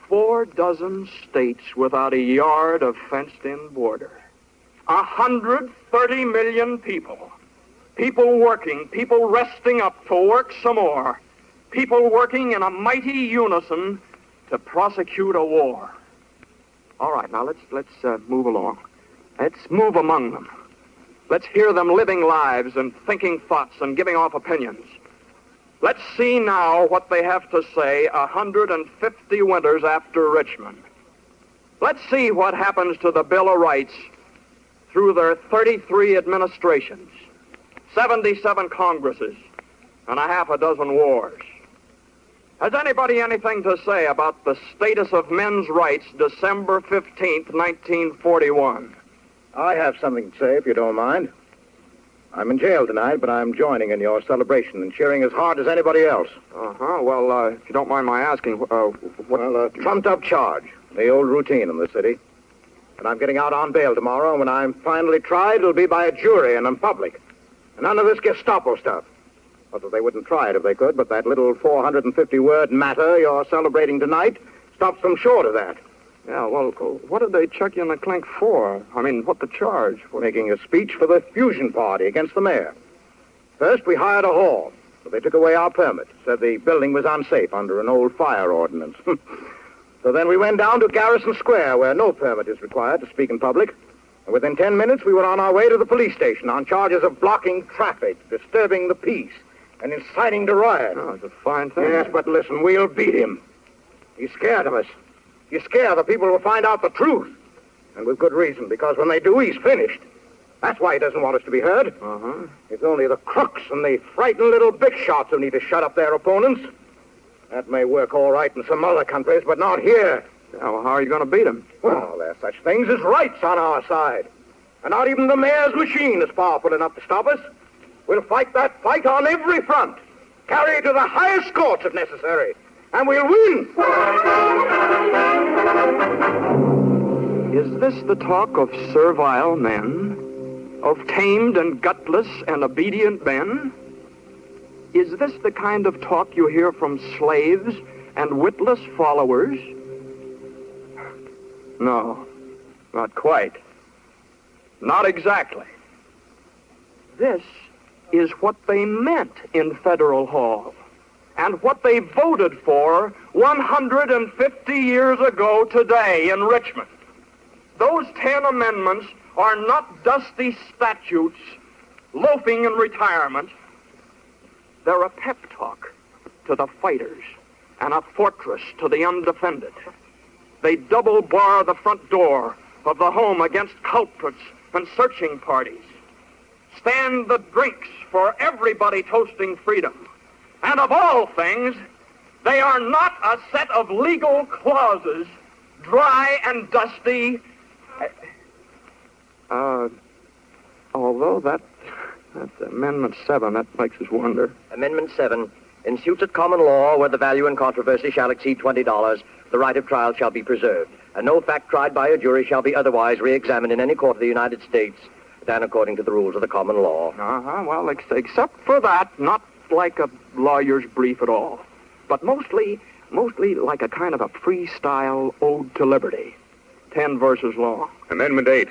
4 dozen states without a yard of fenced-in border. 130 million people. People working, people resting up to work some more. People working in a mighty unison to prosecute a war. All right, now let's move along. Let's move among them. Let's hear them living lives and thinking thoughts and giving off opinions. Let's see now what they have to say 150 winters after Richmond. Let's see what happens to the Bill of Rights through their 33 administrations, 77 Congresses, and a half a dozen wars. Has anybody anything to say about the status of men's rights December 15th, 1941?
I have something to say, if you don't mind. I'm in jail tonight, but I'm joining in your celebration and cheering as hard as anybody else.
Uh-huh. Well, if you don't mind my asking,
Well, trumped-up charge. The old routine in the city. And I'm getting out on bail tomorrow, and when I'm finally tried, it'll be by a jury and in public. And none of this Gestapo stuff. Not that they wouldn't try it if they could, but that little 450-word matter you're celebrating tonight stops them short of that.
Yeah, well, what did they chuck you in the clink for? I mean, what the charge?
Making a speech for the Fusion Party against the mayor. First, we hired a hall, but they took away our permit. Said the building was unsafe under an old fire ordinance. So then we went down to Garrison Square, where no permit is required to speak in public. And within 10 minutes, we were on our way to the police station on charges of blocking traffic, disturbing the peace, and inciting to riot.
Oh, it's a fine thing.
Yes, but listen, we'll beat him. He's scared of us. He's scared the people will find out the truth. And with good reason, because when they do, he's finished. That's why he doesn't want us to be heard.
Uh-huh.
It's only the crooks and the frightened little big shots who need to shut up their opponents. That may work all right in some other countries, but not here.
Yeah, well, how are you going to beat him?
Well, there's such things as rights on our side. And not even the mayor's machine is powerful enough to stop us. We'll fight that fight on every front. Carry it to the highest courts if necessary. And we'll win!
Is this the talk of servile men? Of tamed and gutless and obedient men? Is this the kind of talk you hear from slaves and witless followers? No, not quite. Not exactly. This is what they meant in Federal Hall and what they voted for 150 years ago today in Richmond. Those 10 amendments are not dusty statutes loafing in retirement. They're a pep talk to the fighters and a fortress to the undefended. They double bar the front door of the home against culprits and searching parties. Stand the drinks for everybody toasting freedom. And of all things, they are not a set of legal clauses, dry and dusty. Although that's Amendment 7, that makes us wonder.
Amendment 7. In suits at common law where the value in controversy shall exceed $20, the right of trial shall be preserved, and no fact tried by a jury shall be otherwise re-examined in any court of the United States than according to the rules of the common law.
Well, except for that, not like a lawyer's brief at all. but mostly like a kind of a freestyle ode to liberty. 10 verses long.
Amendment 8.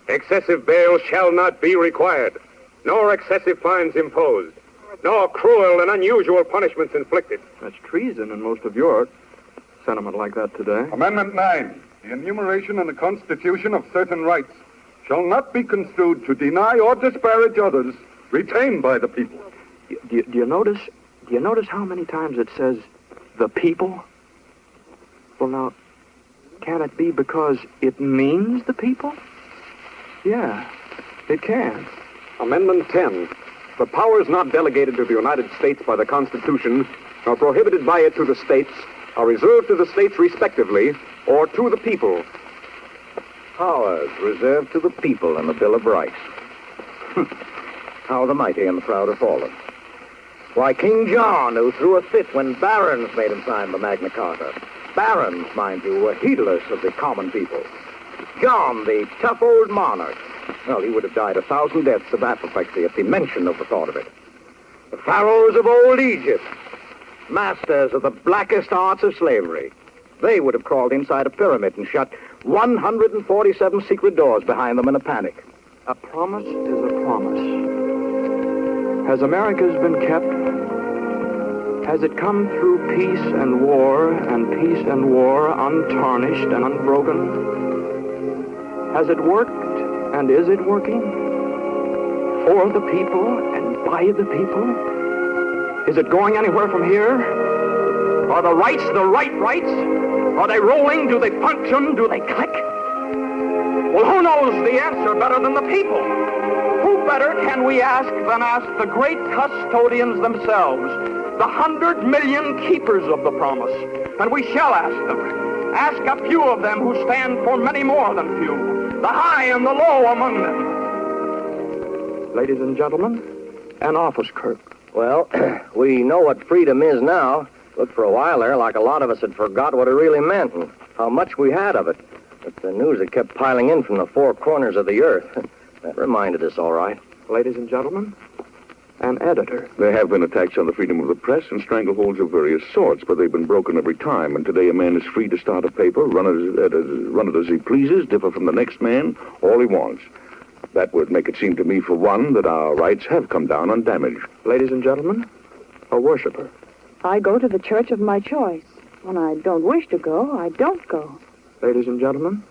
Excessive bail shall not be required, nor excessive fines imposed, nor cruel and unusual punishments inflicted.
That's treason in most of your sentiment like that today.
Amendment 9. The enumeration in the Constitution of certain rights shall not be construed to deny or disparage others retained by the people.
Do you notice how many times it says the people? Well, now, can it be because it means the people? Yeah, it can.
Amendment 10. The powers not delegated to the United States by the Constitution, nor prohibited by it to the states, are reserved to the states respectively, or to the people.
Powers reserved to the people in the Bill of Rights. How the mighty and the proud have fallen. Why, King John, who threw a fit when barons made him sign the Magna Carta. Barons, mind you, were heedless of the common people. John, the tough old monarch. Well, he would have died 1,000 deaths of apoplexy at the mention of the thought of it. The pharaohs of old Egypt, masters of the blackest arts of slavery. They would have crawled inside a pyramid and shut 147 secret doors behind them in a panic.
A promise is a promise. Has America's been kept? Has it come through peace and war untarnished and unbroken? Has it worked, and is it working? For the people and by the people? Is it going anywhere from here? Are the rights the right rights? Are they rolling? Do they function? Do they click? Well, who knows the answer better than the people? Who better can we ask than ask the great custodians themselves, the 100 million keepers of the promise? And we shall ask them. Ask a few of them who stand for many more than few, the high and the low among them. Ladies and gentlemen, an office clerk.
Well, we know what freedom is now. But for a while there, like a lot of us had forgot what it really meant and how much we had of it. But the news that kept piling in from the four corners of the earth, that reminded us all right.
Ladies and gentlemen, an editor.
There have been attacks on the freedom of the press and strangleholds of various sorts, but they've been broken every time. And today a man is free to start a paper, run it as he pleases, differ from the next man, all he wants. That would make it seem to me, for one, that our rights have come down undamaged.
Ladies and gentlemen, a worshiper.
I go to the church of my choice. When I don't wish to go, I don't go.
Ladies and gentlemen,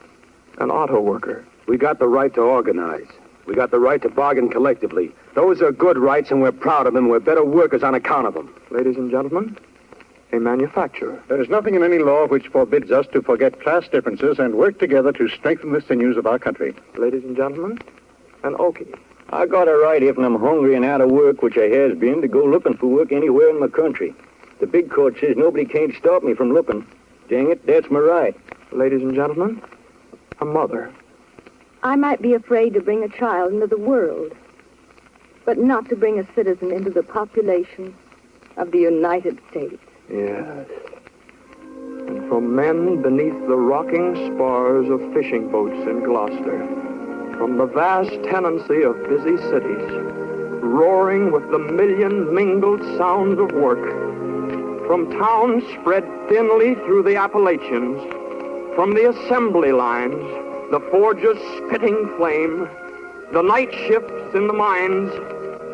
an auto worker.
We got the right to organize. We got the right to bargain collectively. Those are good rights, and we're proud of them. We're better workers on account of them.
Ladies and gentlemen, a manufacturer.
There is nothing in any law which forbids us to forget class differences and work together to strengthen the sinews of our country.
Ladies and gentlemen, an Okie.
I got a right if I'm hungry and out of work, which I has been, to go looking for work anywhere in my country. The big court says nobody can't stop me from looking. Dang it, that's my right.
Ladies and gentlemen, a mother.
I might be afraid to bring a child into the world, but not to bring a citizen into the population of the United States.
Yes. And from men beneath the rocking spars of fishing boats in Gloucester, from the vast tenancy of busy cities, roaring with the million mingled sounds of work, from towns spread thinly through the Appalachians, from the assembly lines, the forges spitting flame, the night shifts in the mines,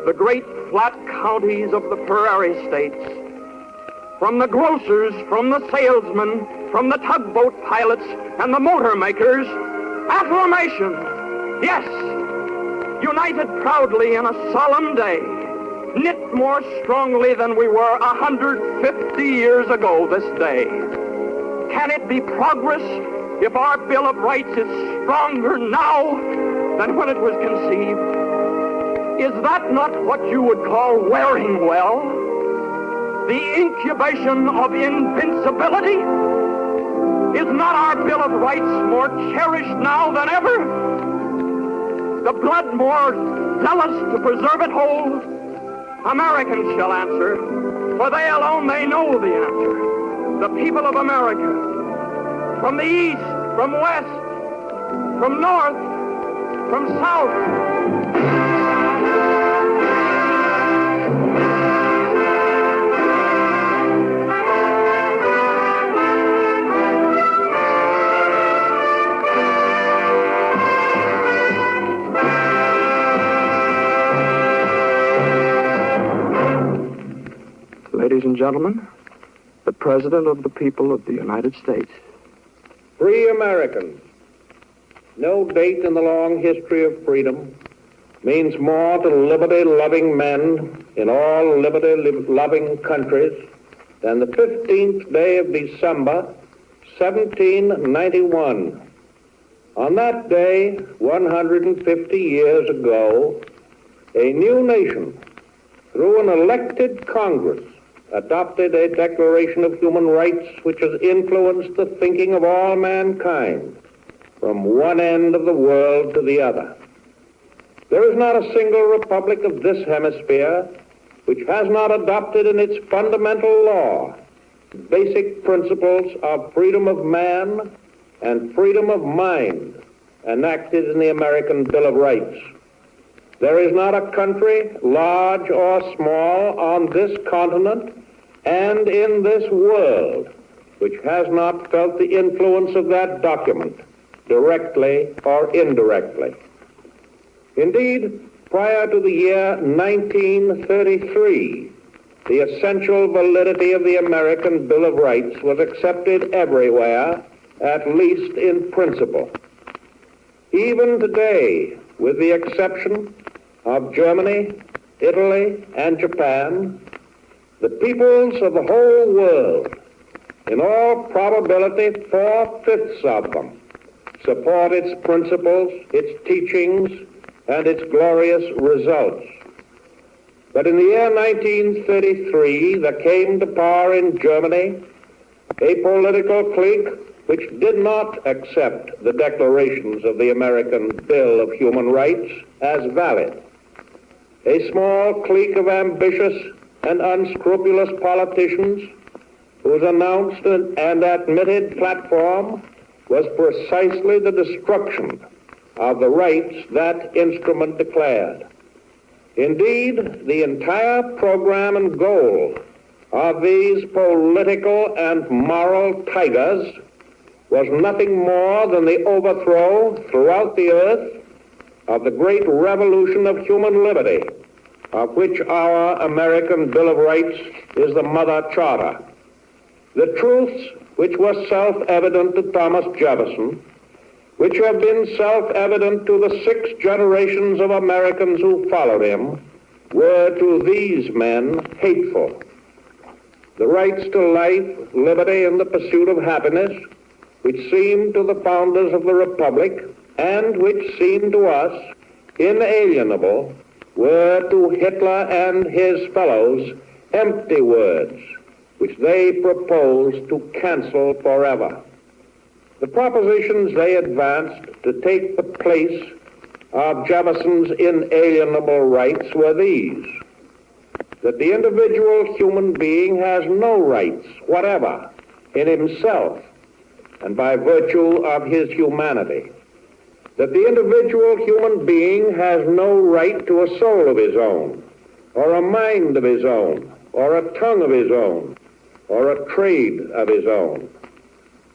the great flat counties of the prairie states, from the grocers, from the salesmen, from the tugboat pilots and the motor makers, acclamation! Yes! United proudly in a solemn day, knit more strongly than we were 150 years ago this day. Can it be progress if our Bill of Rights is stronger now than when it was conceived? Is that not what you would call wearing well? The incubation of invincibility? Is not our Bill of Rights more cherished now than ever? The blood more zealous to preserve it whole? Americans shall answer, for they alone they know the answer. The people of America, from the east, from west, from north, from south. gentlemen, the President of the people of the United States.
Free Americans. No date in the long history of freedom means more to liberty-loving men in all liberty-loving countries than the 15th day of December, 1791. On that day, 150 years ago, a new nation, through an elected Congress, adopted a Declaration of Human Rights which has influenced the thinking of all mankind from one end of the world to the other. There is not a single republic of this hemisphere which has not adopted in its fundamental law basic principles of freedom of man and freedom of mind enacted in the American Bill of Rights. There is not a country, large or small, on this continent and in this world which has not felt the influence of that document, directly or indirectly. Indeed, prior to the year 1933, the essential validity of the American Bill of Rights was accepted everywhere, at least in principle. Even today, with the exception of Germany, Italy, and Japan, the peoples of the whole world, in all probability 4/5 of them, support its principles, its teachings, and its glorious results. But in the year 1933, there came to power in Germany a political clique which did not accept the declarations of the American Bill of Human Rights as valid. A small clique of ambitious and unscrupulous politicians whose announced and admitted platform was precisely the destruction of the rights that instrument declared. Indeed, the entire program and goal of these political and moral tigers was nothing more than the overthrow throughout the earth of the great revolution of human liberty, of which our American Bill of Rights is the mother charter. The truths which were self-evident to Thomas Jefferson, which have been self-evident to the 6 generations of Americans who followed him, were to these men hateful. The rights to life, liberty, and the pursuit of happiness, which seemed to the founders of the Republic, and which seemed to us inalienable, were to Hitler and his fellows empty words, which they proposed to cancel forever. The propositions they advanced to take the place of Jefferson's inalienable rights were these: that the individual human being has no rights whatever in himself and by virtue of his humanity, that the individual human being has no right to a soul of his own, or a mind of his own, or a tongue of his own, or a trade of his own,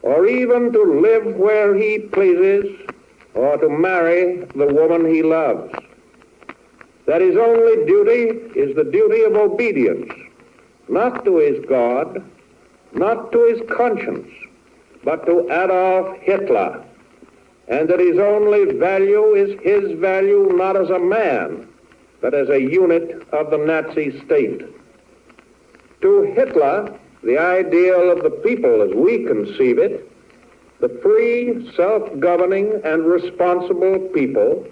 or even to live where he pleases, or to marry the woman he loves. That his only duty is the duty of obedience, not to his God, not to his conscience, but to Adolf Hitler, and that his only value is his value not as a man, but as a unit of the Nazi state. To Hitler, the ideal of the people as we conceive it, the free, self-governing, and responsible people,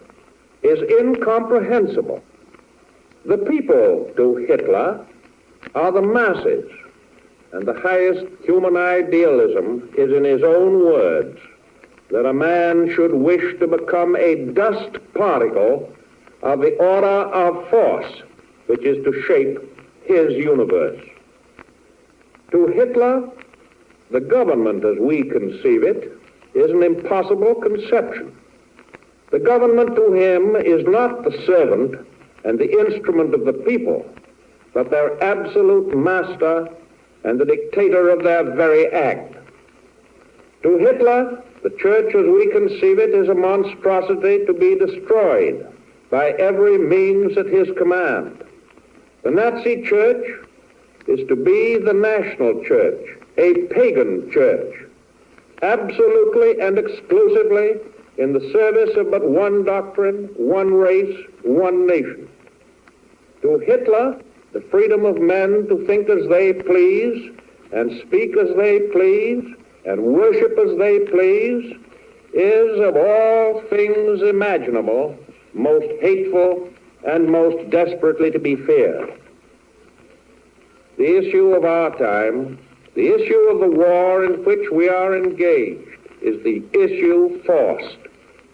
is incomprehensible. The people to Hitler are the masses, and the highest human idealism is in his own words, that a man should wish to become a dust particle of the order of force which is to shape his universe. To Hitler, the government as we conceive it is an impossible conception. The government to him is not the servant and the instrument of the people, but their absolute master and the dictator of their very act. To Hitler, the church as we conceive it is a monstrosity to be destroyed by every means at his command. The Nazi church
is to be the national church, a pagan church, absolutely and exclusively in the service of but one doctrine, one race, one nation. To Hitler, the freedom of men to think as they please, and speak as they please, and worship as they please, is of all things imaginable most hateful and most desperately to be feared. The issue of our time, the issue of the war in which we are engaged, is the issue forced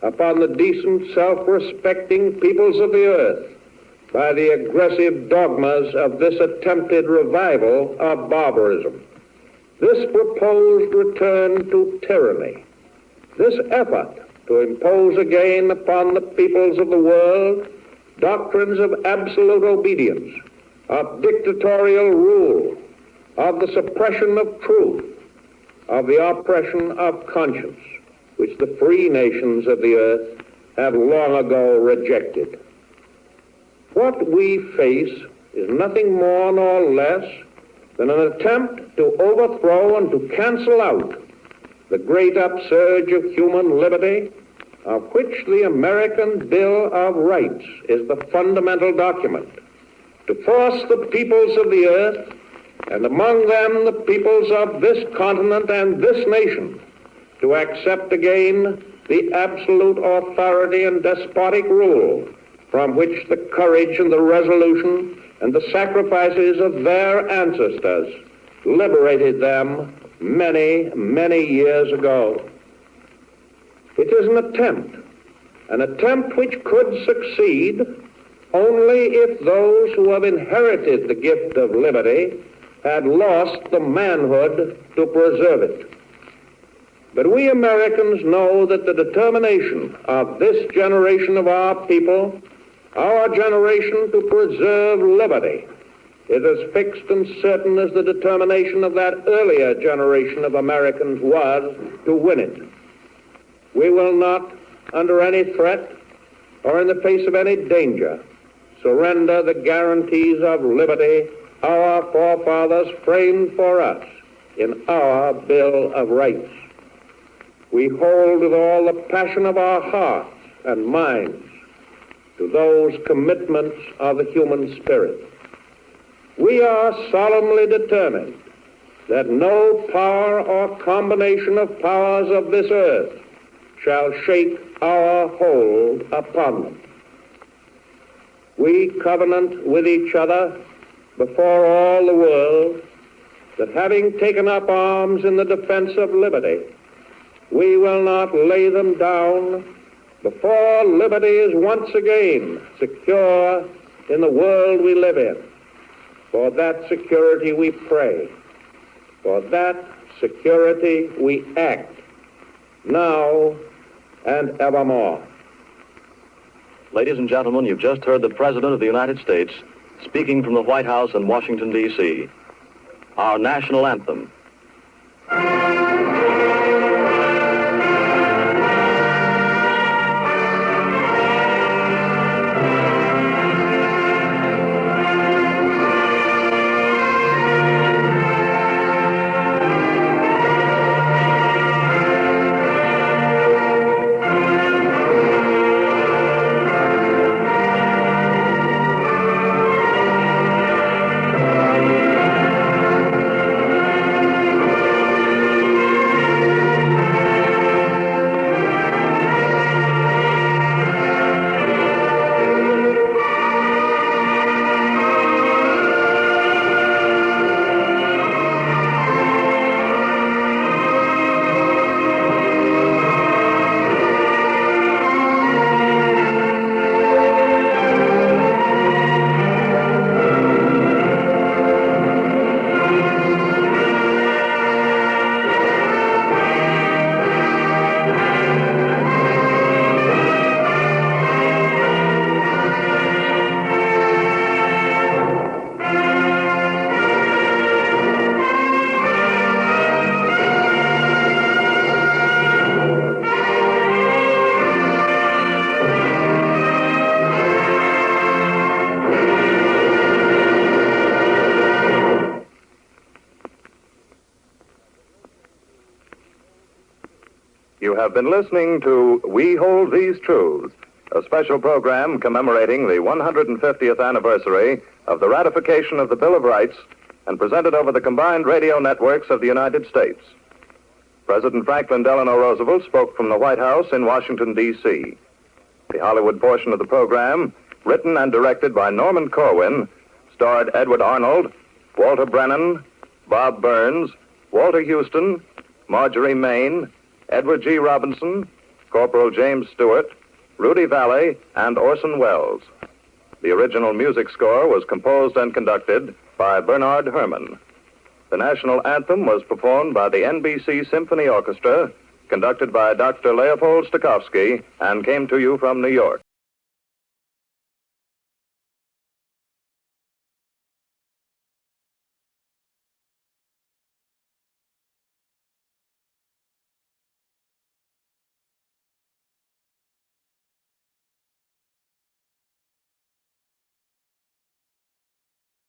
upon the decent, self-respecting peoples of the earth by the aggressive dogmas of this attempted revival of barbarism. This proposed return to tyranny, this effort to impose again upon the peoples of the world doctrines of absolute obedience, of dictatorial rule, of the suppression of truth, of the oppression of conscience, which the free nations of the earth have long ago rejected. What we face is nothing more nor less than an attempt to overthrow and to cancel out the great upsurge of human liberty, of which the American Bill of Rights is the fundamental document, to force the peoples of the earth, and among them the peoples of this continent and this nation, to accept again the absolute authority and despotic rule from which the courage and the resolution and the sacrifices of their ancestors liberated them many, many years ago. It is an attempt which could succeed only if those who have inherited the gift of liberty had lost the manhood to preserve it. But we Americans know that the determination of this generation of our people, our generation to preserve liberty, is as fixed and certain as the determination of that earlier generation of Americans was to win it. We will not, under any threat or in the face of any danger, surrender the guarantees of liberty our forefathers framed for us in our Bill of Rights. We hold with all the passion of our hearts and minds to those commitments of the human spirit. We are solemnly determined that no power or combination of powers of this earth shall shake our hold upon them. We covenant with each other before all the world that having taken up arms in the defense of liberty, we will not lay them down before liberty is once again secure in the world we live in. For that security we pray. For that security we act, now and evermore.
Ladies and gentlemen, you've just heard the President of the United States speaking from the White House in Washington, D.C. Our national anthem.
You have been listening to We Hold These Truths, a special program commemorating the 150th anniversary of the ratification of the Bill of Rights and presented over the combined radio networks of the United States. President Franklin Delano Roosevelt spoke from the White House in Washington, D.C. The Hollywood portion of the program, written and directed by Norman Corwin, starred Edward Arnold, Walter Brennan, Bob Burns, Walter Houston, Marjorie Main, Edward G. Robinson, Corporal James Stewart, Rudy Valley, and Orson Welles. The original music score was composed and conducted by Bernard Herrmann. The national anthem was performed by the NBC Symphony Orchestra, conducted by Dr. Leopold Stokowski, and came to you from New York.